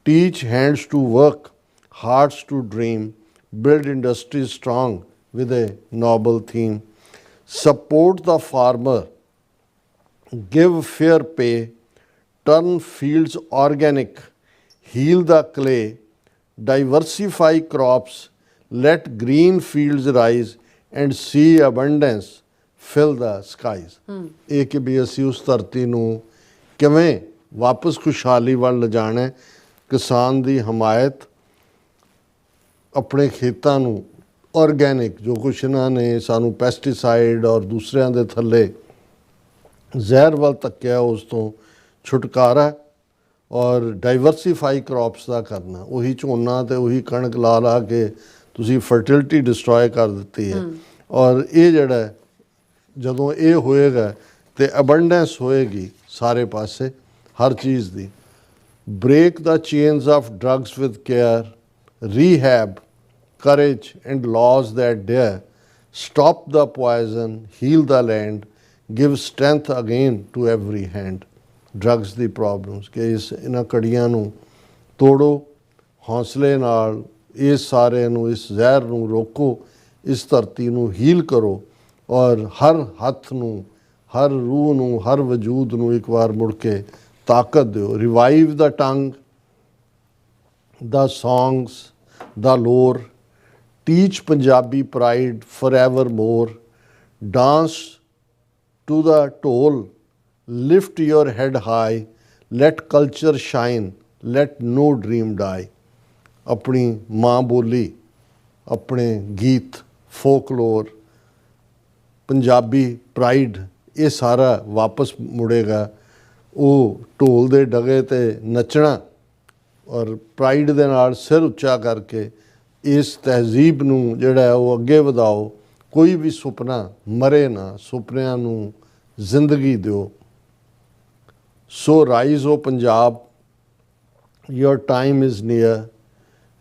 Teach hands to work, hearts to dream, build industries strong with a noble theme. Support the farmer, give fair pay, turn fields organic, heal the clay, diversify crops, let green fields rise and see abundance fill the skies। ਇਹ ਕਿ ਵੀ ਅਸੀਂ ਉਸ ਧਰਤੀ ਨੂੰ ਕਿਵੇਂ ਵਾਪਸ ਖੁਸ਼ਹਾਲੀ ਵੱਲ ਲਿਜਾਣਾ, ਕਿਸਾਨ ਦੀ ਹਮਾਇਤ, ਆਪਣੇ ਖੇਤਾਂ ਨੂੰ ਆਰਗੈਨਿਕ, ਜੋ ਕੁਛ ਇਹਨਾਂ ਨੇ ਸਾਨੂੰ ਪੈਸਟੀਸਾਈਡ ਔਰ ਦੂਸਰਿਆਂ ਦੇ ਥੱਲੇ ਜ਼ਹਿਰ ਵੱਲ ਧੱਕਿਆ, ਉਸ ਤੋਂ ਛੁਟਕਾਰਾ, ਔਰ ਡਾਈਵਰਸੀਫਾਈ ਕ੍ਰੌਪਸ ਦਾ ਕਰਨਾ। ਉਹੀ ਝੋਨਾ ਅਤੇ ਉਹੀ ਕਣਕ ਲਾ ਲਾ ਕੇ ਤੁਸੀਂ ਫਰਟੀਲਿਟੀ ਡਿਸਟਰੋਏ ਕਰ ਦਿੱਤੀ ਹੈ। ਔਰ ਇਹ ਜਿਹੜਾ ਜਦੋਂ ਇਹ ਹੋਏਗਾ ਤੇ ਅਬੰਡੈਂਸ ਹੋਏਗੀ ਸਾਰੇ ਪਾਸੇ ਹਰ ਚੀਜ਼ ਦੀ। Break the chains of drugs with care, rehab, courage and laws that dare, stop the poison, heal the land, give strength again to every hand। Drugs the problems ਕਿ ਇਹਨਾਂ ਕੜੀਆਂ ਨੂੰ ਤੋੜੋ, ਹੌਸਲੇ ਨਾਲ ਇਸ ਸਾਰੇ ਨੂੰ, ਇਸ ਜ਼ਹਿਰ ਨੂੰ ਰੋਕੋ, ਇਸ ਧਰਤੀ ਨੂੰ ਹੀਲ ਕਰੋ, ਔਰ ਹਰ ਹੱਥ ਨੂੰ, ਹਰ ਰੂਹ ਨੂੰ, ਹਰ ਵਜੂਦ ਨੂੰ ਇੱਕ ਵਾਰ ਮੁੜ ਕੇ ਤਾਕਤ ਦਿਓ। ਰਿਵਾਈਵ ਦਾ ਟੰਗ, ਦਾ ਸੌਂਗਸ, ਦਾ ਲੋਰ, teach Punjabi pride forevermore, dance to the dhol, lift your head high, let culture shine, let no dream die। ਆਪਣੀ ਮਾਂ ਬੋਲੀ, ਆਪਣੇ ਗੀਤ, ਫੋਕਲੋਰ, ਪੰਜਾਬੀ ਪ੍ਰਾਈਡ, ਇਹ ਸਾਰਾ ਵਾਪਸ ਮੁੜੇਗਾ। ਉਹ ਢੋਲ ਦੇ ਡਗੇ 'ਤੇ ਨੱਚਣਾ ਔਰ ਪ੍ਰਾਈਡ ਦੇ ਨਾਲ ਸਿਰ ਉੱਚਾ ਕਰਕੇ ਇਸ ਤਹਿਜ਼ੀਬ ਨੂੰ ਜਿਹੜਾ ਉਹ ਅੱਗੇ ਵਧਾਓ। ਕੋਈ ਵੀ ਸੁਪਨਾ ਮਰੇ ਨਾ, ਸੁਪਨਿਆਂ ਨੂੰ ਜ਼ਿੰਦਗੀ ਦਿਓ। So rise o Punjab, your time is near,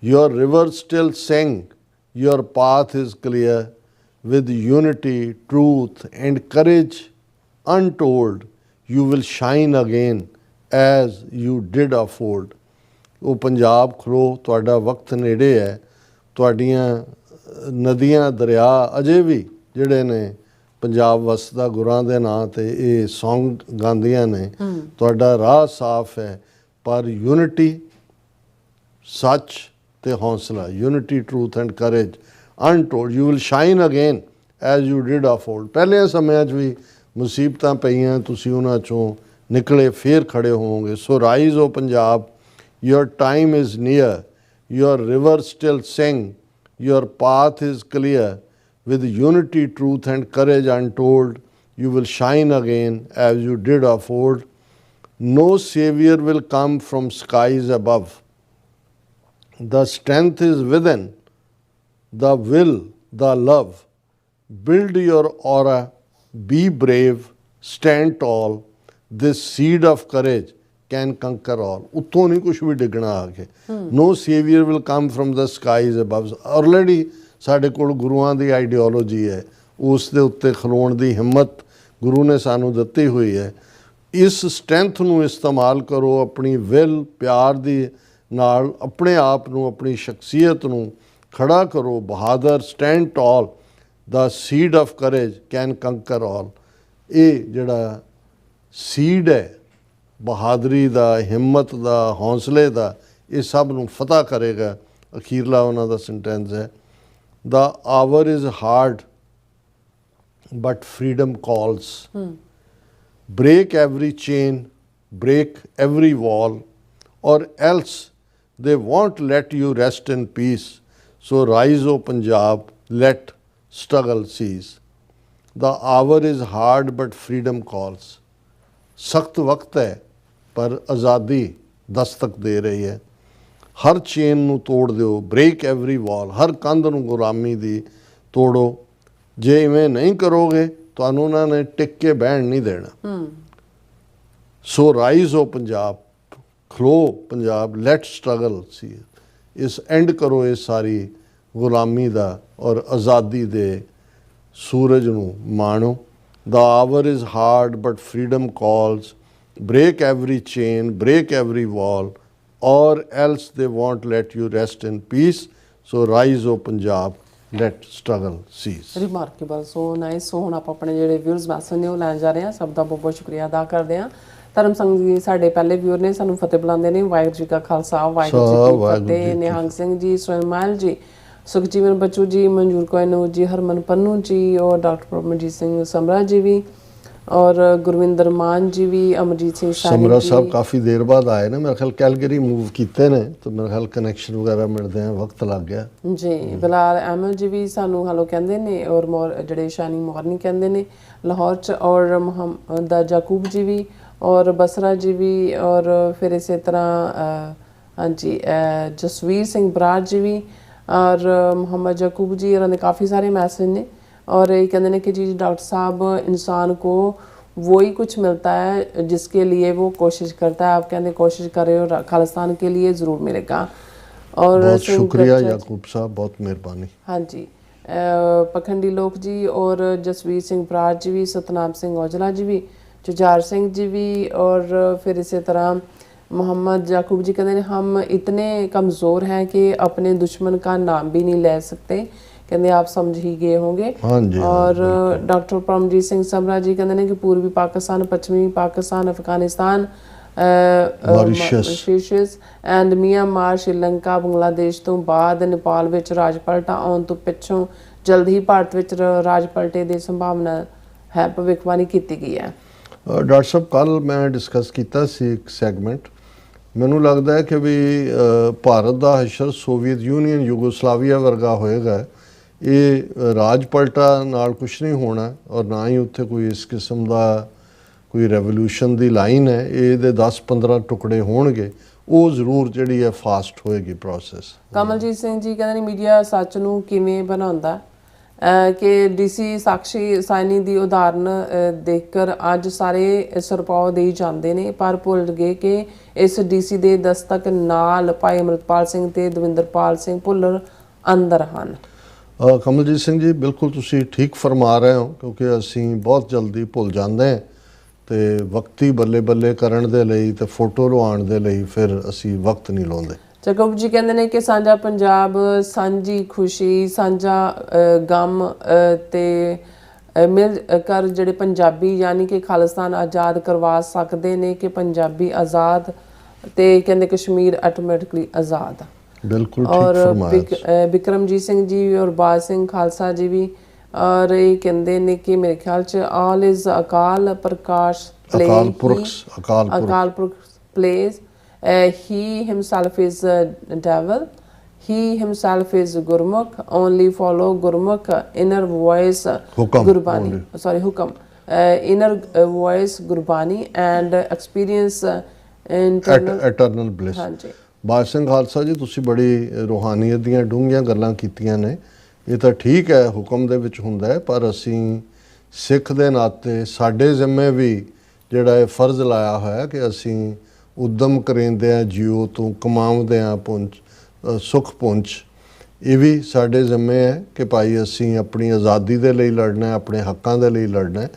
your rivers still sing, your path is clear, with unity, truth and courage untold, you will shine again as you did of old। ਉਹ ਪੰਜਾਬ ਖਲੋ, ਤੁਹਾਡਾ ਵਕਤ ਨੇੜੇ ਹੈ। ਤੁਹਾਡੀਆਂ ਨਦੀਆਂ, ਦਰਿਆ ਅਜੇ ਵੀ ਜਿਹੜੇ ਨੇ ਪੰਜਾਬ ਵਸਦਾ ਗੁਰਾਂ ਦੇ ਨਾਂ 'ਤੇ ਇਹ ਸੌਂਗ ਗਾਉਂਦੀਆਂ ਨੇ। ਤੁਹਾਡਾ ਰਾਹ ਸਾਫ਼ ਹੈ, ਪਰ ਯੂਨਿਟੀ, ਸੱਚ ਤੇ ਹੌਸਲਾ, unity truth and craze untold, you will shine again as you did of old. ਪਹਿਲੇ ਸਮਿਆਂ 'ਚ ਵੀ ਮੁਸੀਬਤਾਂ ਪਈਆਂ, ਤੁਸੀਂ ਉਹਨਾਂ 'ਚੋਂ ਨਿਕਲੇ, ਫੇਰ ਖੜੇ ਹੋਵੋਗੇ। So rise o Punjab, your time is near, your river still sing, your path is clear, with unity, truth and courage untold, you will shine again as you did of old. No savior will come from skies above, the strength is within, the will, the love. Build your aura, be brave, stand tall, this seed of courage can conquer all. ਉੱਤੋਂ ਨਹੀਂ ਕੁਛ ਵੀ ਡਿੱਗਣਾ ਆ ਕੇ। No savior will come from the skies above. Already ਸਾਡੇ ਕੋਲ ਗੁਰੂਆਂ ਦੀ ideology ਹੈ, ਉਸ ਦੇ ਉੱਤੇ ਖਲੋਣ ਦੀ ਹਿੰਮਤ ਗੁਰੂ ਨੇ ਸਾਨੂੰ ਦਿੱਤੀ ਹੋਈ ਹੈ। ਇਸ ਸਟਰੈਂਥ ਨੂੰ ਇਸਤੇਮਾਲ ਕਰੋ, ਆਪਣੀ ਵਿਲ, ਪਿਆਰ ਦੀ ਨਾਲ ਆਪਣੇ ਆਪ ਨੂੰ, ਆਪਣੀ ਸ਼ਖਸੀਅਤ ਨੂੰ ਖੜਾ ਕਰੋ। ਬਹਾਦਰ, stand tall, the seed of courage can conquer all. ਇਹ ਜਿਹੜਾ ਸੀਡ ਹੈ ਬਹਾਦਰੀ ਦਾ, ਹਿੰਮਤ ਦਾ, ਹੌਸਲੇ ਦਾ, ਇਹ ਸਭ ਨੂੰ ਫਤਹ ਕਰੇਗਾ। ਅਖੀਰਲਾ ਉਹਨਾਂ ਦਾ ਸੈਂਟੈਂਸ ਹੈ, the hour is hard but freedom calls, break every chain, break every wall, or else they won't let you rest in peace. So rise, O Punjab, let struggle cease. The hour is hard but freedom calls. सख्त वक्त है पर आज़ादी दस्तक दे रही है। हर chain नू तोड़ दिओ, ब्रेक एवरी वॉल, हर कंध नू गुलामी दी तोड़ो। जे इवें नहीं करोगे तुहानू उन्हां ने टिक के बहन नहीं देना। सो राइज ओ पंजाब, खलो पंजाब, लेट स्ट्रगल सी। इस एंड करो इस सारी गुलामी दा और आज़ादी दे सूरज नू माणो। The hour is hard but freedom calls, break every chain, break every wall, or else they won't let you rest in peace. So rise o Punjab, let struggle cease. Remarkable, so nice. So ਹੁਣ ਆਪਾਂ ਆਪਣੇ ਜਿਹੜੇ viewers message ਨੇ ਉਹ ਲੈਣ ਜਾ ਰਹੇ ਹਾਂ। ਸਭ ਦਾ ਬਹੁਤ ਬਹੁਤ ਸ਼ੁਕਰੀਆ ਅਦਾ ਕਰਦੇ ਹਾਂ। ਧਰਮ ਸਿੰਘ ਜੀ ਸਾਡੇ ਪਹਿਲੇ ਵਿਊਅਰ ਨੇ, ਸਾਨੂੰ ਫਤਿਹ ਬੁਲਾਉਂਦੇ ਨੇ। ਵਾਹਿਗੁਰੂ ਜੀ ਕਾ ਖਾਲਸਾ, ਵਾਹਿਗੁਰੂ ਜੀ ਕੀ ਫਤਿਹ। ਨਿਹੰਗ ਸਿੰਘ ਜੀ, ਸੋਇਮਾਇਲ ਜੀ, ਸੁਖਜੀਵਨ ਬੱਚੂ ਜੀ, ਮਨਜੂਰ ਕੋਇਨੂ ਜੀ, ਹਰਮਨ ਪੰਨੂ ਜੀ, ਔਰ ਡਾਕਟਰ ਪਰਮਜੀਤ ਸਿੰਘ ਸਮਰਾ ਜੀ ਵੀ, और गुरविंदर मान जी भी, अमरजीत सिंह समरा साहब काफ़ी देर बाद आए ना, मेरे ख्याल कैलगरी मूव किए ने, तो मेरे ख्याल कनैक्शन वगैरह मिलते हैं, वक्त लग गया जी। बिलाल अहमद जी भी सानू हलो कहते हैं, और जड़े शानी मॉर्निंग कहते हैं लाहौर च, और मुहम्मद याकूब जी भी, और बसरा जी भी, और फिर इस तरह हाँ जी जसवीर सिंह बराड़ जी भी, और मुहम्मद याकूब जी, उन्होंने काफ़ी सारे मैसेज ने। और ये कहते हैं कि जी डॉक्टर साहब, इंसान को वही कुछ मिलता है जिसके लिए वो कोशिश करता है। आप कहते कोशिश करें और खालिस्तान के लिए ज़रूर मिलेगा। और बहुत शुक्रिया याकूब साहब, बहुत मेहरबानी। हाँ जी, पखंडी लोक जी, और जसवीर सिंह बराड़ जी भी, सतनाम सिंह औजला जी भी, जुझार सिंह जी भी, और फिर इसी तरह मोहम्मद याकूब जी कहते हैं हम इतने कमज़ोर हैं कि अपने दुश्मन का नाम भी नहीं ले सकते। कहते आप समझ ही गए होंगे। हाँ जी, और डॉक्टर परमजीत सिंह समरा जी कहते हैं कि पूर्वी पाकिस्तान, पश्चिमी Pakistan, Afghanistan, Mauritius and Myanmar, Sri Lanka, Bangladesh तो बाद नेपाल विच राज पलटा आउण तो पिछों जल्द ही भारत विच राज पलटे की संभावना है, भविष्यवाणी की गई है। डॉक्टर साहब कल मैं डिस्कस किया एक सैगमेंट, मैनू लगता है कि भी भारत का हशर सोवियत यूनीयन यूगोस्लाविया वर्गा होएगा। ये राज पलटा नाल कुछ नहीं होना, और ना ही उत्थे कोई इस किस्म का कोई रेवोल्यूशन की लाइन है। ये 10-15 टुकड़े होणगे, वो जरूर जिहड़ी है फास्ट होएगी प्रोसैस। कमलजीत सिंह जी कहते मीडिया सच नूं किवें बनाउंदा कि डीसी साक्षी साइनी की उदाहरण देखकर अज सारे सरपाव दे जाते हैं, पर भुल गए कि इस डीसी के दस्तक नाल भाई अमृतपाल सिंह ते दविंदरपाल सिंह भुल्लर अंदर हैं। कमलजीत सिंह जी बिल्कुल तुसी ठीक फरमा रहे हो, क्योंकि असी बहुत जल्दी भुल जाते हैं, तो वक्ती बल्ले बल्ले करन दे लई ते फोटो लवाउण दे लई फिर असी वक्त नहीं लाउंदे। जगरूप जी कहते हैं कि साझा पंजाब, सांझी खुशी, साझा गम ते मिल कर जिहड़े पंजाबी यानी कि खालिस्तान आज़ाद करवा सकते हैं, कि पंजाबी आज़ाद ते कहते कश्मीर ऑटोमैटिकली आज़ाद। ਬਿਲकुल ठीक ਔਰ फरमाया। ਬਿਕਰਮਜੀਤ ਸਿੰਘ ਜੀ ਔਰ ਬਾਜ ਸਿੰਘ ਖਾਲਸਾ ਜੀ ਵੀ, ਔਰ ਇਹ ਕਹਿੰਦੇ ਨੇ ਕਿ ਮੇਰੇ ਖਿਆਲ ਚ all is Akal Prakash Akal Purakh plays. He himself is a devil. He himself is Gurmukh. Only follow Gurmukh. Inner voice Hukam Gurbani. only. Sorry, Hukam. Inner voice Gurbani and experience internal. Eternal bliss। ਹਾਂਜੀ। ਬਾਜ ਸਿੰਘ ਖਾਲਸਾ ਜੀ, ਤੁਸੀਂ ਬੜੀ ਰੂਹਾਨੀਅਤ ਦੀਆਂ ਡੂੰਘੀਆਂ ਗੱਲਾਂ ਕੀਤੀਆਂ ਨੇ। ਇਹ ਤਾਂ ਠੀਕ ਹੈ, ਹੁਕਮ ਦੇ ਵਿੱਚ ਹੁੰਦਾ ਹੈ, ਪਰ ਅਸੀਂ ਸਿੱਖ ਦੇ ਨਾਤੇ ਸਾਡੇ ਜ਼ਿੰਮੇ ਵੀ ਜਿਹੜਾ ਇਹ ਫਰਜ਼ ਲਾਇਆ ਹੋਇਆ ਕਿ ਅਸੀਂ ਉਦਮ ਕਰੀਂਦੇ ਹਾਂ ਜੀਓ ਤੋਂ ਕਮਾਉਂਦੇ ਹਾਂ ਸੁੱਖ ਪੁੰਜ। ਇਹ ਵੀ ਸਾਡੇ ਜ਼ਿੰਮੇ ਹੈ ਕਿ ਭਾਈ ਅਸੀਂ ਆਪਣੀ ਆਜ਼ਾਦੀ ਦੇ ਲਈ ਲੜਨਾ ਹੈ, ਆਪਣੇ ਹੱਕਾਂ ਦੇ ਲਈ ਲੜਨਾ ਹੈ,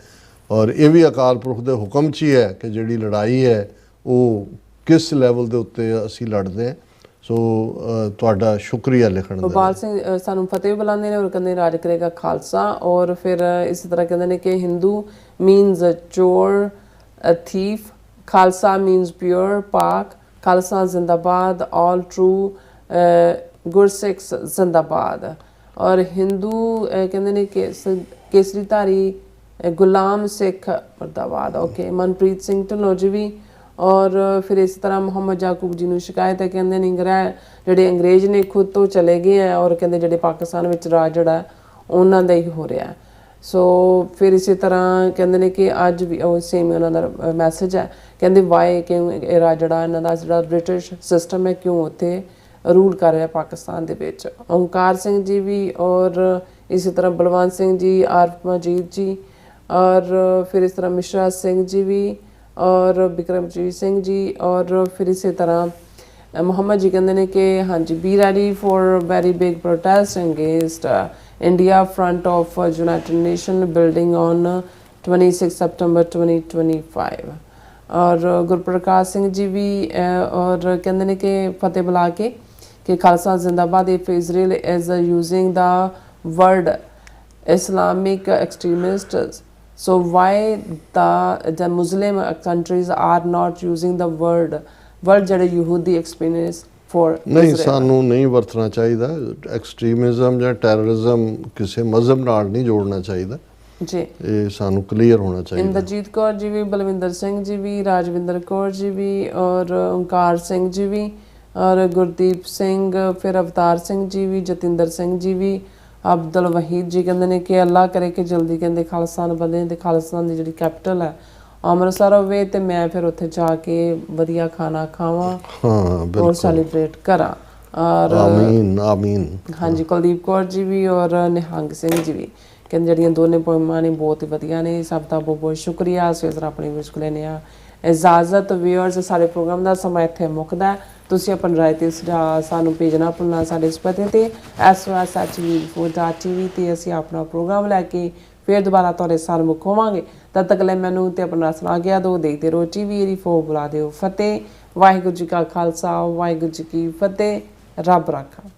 ਔਰ ਇਹ ਵੀ ਅਕਾਲ ਪੁਰਖ ਦੇ ਹੁਕਮ 'ਚ ਹੀ ਹੈ ਕਿ ਜਿਹੜੀ ਲੜਾਈ ਹੈ ਉਹ ਕਿਸ ਲੈਵਲ ਦੇ ਉੱਤੇ ਅਸੀਂ ਲੜਦੇ ਹਾਂ। ਸੋ ਤੁਹਾਡਾ ਸ਼ੁਕਰੀਆ ਲਿਖਣ ਦਾ। ਬਾਲ ਸਿੰਘ ਸਾਨੂੰ ਫਤਿਹ ਬੁਲਾਉਂਦੇ ਨੇ ਔਰ ਕਹਿੰਦੇ ਰਾਜ ਕਰੇਗਾ ਖਾਲਸਾ। ਔਰ ਫਿਰ ਇਸੇ ਤਰ੍ਹਾਂ ਕਹਿੰਦੇ ਨੇ ਕਿ ਹਿੰਦੂ ਮੀਨਸ ਚੋਰ ਥੀਫ, ਖਾਲਸਾ ਮੀਨਸ ਪਿਓਰ ਪਾਕ, ਖਾਲਸਾ ਜ਼ਿੰਦਾਬਾਦ, ਆਲ ਟਰੂ ਗੁਰਸਿੱਖਸ ਜ਼ਿੰਦਾਬਾਦ। ਔਰ ਹਿੰਦੂ ਕਹਿੰਦੇ ਨੇ ਕਿ ਕੇਸਰੀ ਧਾਰੀ ਗੁਲਾਮ ਸਿੱਖ ਮੁਰਦਾਬਾਦ। ਓਕੇ, ਮਨਪ੍ਰੀਤ ਸਿੰਘ ਢਿੱਲੋਂ ਜੀ ਵੀ। ਔਰ ਫਿਰ ਇਸ ਤਰ੍ਹਾਂ ਮੁਹੰਮਦ ਯਾਕੂਬ ਜੀ ਨੂੰ ਸ਼ਿਕਾਇਤ ਹੈ, ਕਹਿੰਦੇ ਨੇ ਜਿਹੜੇ ਅੰਗਰੇਜ਼ ਨੇ ਖੁਦ ਤੋਂ ਚਲੇ ਗਏ ਹੈ ਔਰ ਕਹਿੰਦੇ ਜਿਹੜੇ ਪਾਕਿਸਤਾਨ ਵਿੱਚ ਰਾਜ ਜਿਹੜਾ ਉਹਨਾਂ ਦਾ ਹੀ ਹੋ ਰਿਹਾ। ਸੋ ਫਿਰ ਇਸੇ ਤਰ੍ਹਾਂ ਕਹਿੰਦੇ ਨੇ ਕਿ ਅੱਜ ਵੀ ਉਹ ਸੇਮ ਉਹਨਾਂ ਦਾ ਮੈਸੇਜ ਹੈ, ਕਹਿੰਦੇ ਵਾਈ ਕਿਉਂ ਇਹ ਰਾਜ ਜਿਹੜਾ ਇਹਨਾਂ ਦਾ ਜਿਹੜਾ ਬ੍ਰਿਟਿਸ਼ ਸਿਸਟਮ ਹੈ ਕਿਉਂ ਉੱਥੇ ਰੂਲ ਕਰ ਰਿਹਾ ਪਾਕਿਸਤਾਨ ਦੇ ਵਿੱਚ। ਓਂਕਾਰ ਸਿੰਘ ਜੀ ਵੀ, ਔਰ ਇਸੇ ਤਰ੍ਹਾਂ ਬਲਵੰਤ ਸਿੰਘ ਜੀ, ਆਰਫ ਮਜੀਦ ਜੀ, ਔਰ ਫਿਰ ਇਸ ਤਰ੍ਹਾਂ ਮਿਸ਼ਰਾ ਸਿੰਘ ਜੀ ਵੀ, ਔਰ ਬਿਕਰਮਜੀਤ ਸਿੰਘ ਜੀ, ਔਰ ਫਿਰ ਇਸੇ ਤਰ੍ਹਾਂ ਮੁਹੰਮਦ ਜੀ ਕਹਿੰਦੇ ਨੇ ਕਿ ਹਾਂਜੀ B ready for very big protest against India front of United nation building on 26 ਸਤੰਬਰ 2025। ਔਰ ਗੁਰਪ੍ਰਕਾਸ਼ ਸਿੰਘ ਜੀ ਵੀ, ਔਰ ਕਹਿੰਦੇ ਨੇ ਕਿ ਫਤਿਹ ਬੁਲਾ ਕੇ ਕਿ ਖਾਲਸਾ ਜ਼ਿੰਦਾਬਾਦ। If Israel is using the word Islamic extremists, so why the Muslim countries are not using the word ਜਿਹੜੇ ਯਹੂਦੀ ਐਕਸਟ੍ਰੀਮਿਸਟ ਫॉर ਨਹੀਂ, ਸਾਨੂੰ ਨਹੀਂ ਵਰਤਣਾ ਚਾਹੀਦਾ। ਐਕਸਟ੍ਰੀਮਿਜ਼ਮ ਜਾਂ ਟੈਰਰਿਜ਼ਮ ਕਿਸੇ ਮਜ਼ਹਬ ਨਾਲ ਨਹੀਂ ਜੋੜਨਾ ਚਾਹੀਦਾ ਜੀ, ਇਹ ਸਾਨੂੰ ਕਲੀਅਰ ਹੋਣਾ ਚਾਹੀਦਾ। ਇੰਦਰਜੀਤ ਕੌਰ ਜੀ ਵੀ, ਬਲਵਿੰਦਰ ਸਿੰਘ ਜੀ ਵੀ, ਰਾਜਵਿੰਦਰ ਕੌਰ ਜੀ ਵੀ, ਔਰ ਓਂਕਾਰ ਸਿੰਘ ਜੀ ਵੀ, ਔਰ ਗੁਰਦੀਪ ਸਿੰਘ, ਫਿਰ ਅਵਤਾਰ ਸਿੰਘ ਜੀ ਵੀ, ਜਤਿੰਦਰ ਸਿੰਘ ਜੀ ਵੀ, ਅਬਦੁਲ ਵਹੀਦ ਜੀ ਕਹਿੰਦੇ ਨੇ ਕਿ ਅੱਲਾ ਕਰੇ ਕਿ ਜਲਦੀ ਕਹਿੰਦੇ ਖਾਲਿਸਤਾਨ ਬਣੇ ਤੇ ਖਾਲਿਸਤਾਨ ਦੀ ਜਿਹੜੀ ਕੈਪੀਟਲ ਹੈ ਅੰਮ੍ਰਿਤਸਰ ਹੋਵੇ ਤੇ ਮੈਂ ਫਿਰ ਉੱਥੇ ਜਾ ਕੇ ਵਧੀਆ ਖਾਣਾ ਖਾਵਾਂ, ਹਾਂ ਬਿਲਕੁਲ, ਔਰ ਸੈਲੀਬ੍ਰੇਟ ਕਰਾਂ। ਔਰ ਆਮੀਨ ਆਮੀਨ। ਹਾਂਜੀ, ਕੁਲਦੀਪ ਕੌਰ ਜੀ ਵੀ ਔਰ ਨਿਹੰਗ ਸਿੰਘ ਜੀ ਵੀ ਕਹਿੰਦੇ ਜਿਹੜੀਆਂ ਦੋਨੇ ਪੋਇਮਾਂ ਨੇ ਬਹੁਤ ਹੀ ਵਧੀਆ ਨੇ। ਸਭ ਦਾ ਬਹੁਤ ਬਹੁਤ ਸ਼ੁਕਰੀਆ। ਅਸੀਂ ਇਸ ਤਰ੍ਹਾਂ ਆਪਣੀ ਵਿੱਚ ਲੈਂਦੇ ਹਾਂ ਇਜਾਜ਼ਤ। ਵਿਊਅਰਸ, ਸਾਡੇ ਪ੍ਰੋਗਰਾਮ ਦਾ ਸਮਾਂ ਇੱਥੇ ਮੁੱਕਦਾ। ਤੁਸੀਂ ਆਪਣੀ ਰਾਏ ਤੇ ਸੁਝਾਅ ਸਾਨੂੰ ਭੇਜਣਾ ਭੁੱਲਣਾ ਸਾਡੇ ਇਸ ਪਤੇ ਤੇ SOS@tv4.tv ਤੇ ਅਸੀਂ ਆਪਣਾ ਪ੍ਰੋਗਰਾਮ ਲੈ ਕੇ ਫਿਰ ਦੁਬਾਰਾ ਤੁਹਾਡੇ ਸਾਹਮਣੇ ਹੋਵਾਂਗੇ। ਤਦ ਤੱਕ ਲੈ ਮੈਨੂੰ ਤੇ ਆਪਣਾ ਸੁਣਾ ਗਿਆ ਦੋ ਦੇਖਦੇ ਰਹੋ TV84। ਬੁਲਾ ਦਿਓ ਫਤਿਹ। ਵਾਹਿਗੁਰੂ ਜੀ ਕਾ ਖਾਲਸਾ, ਵਾਹਿਗੁਰੂ ਜੀ ਕੀ ਫਤਿਹ। ਰੱਬ ਰਾਖਾ।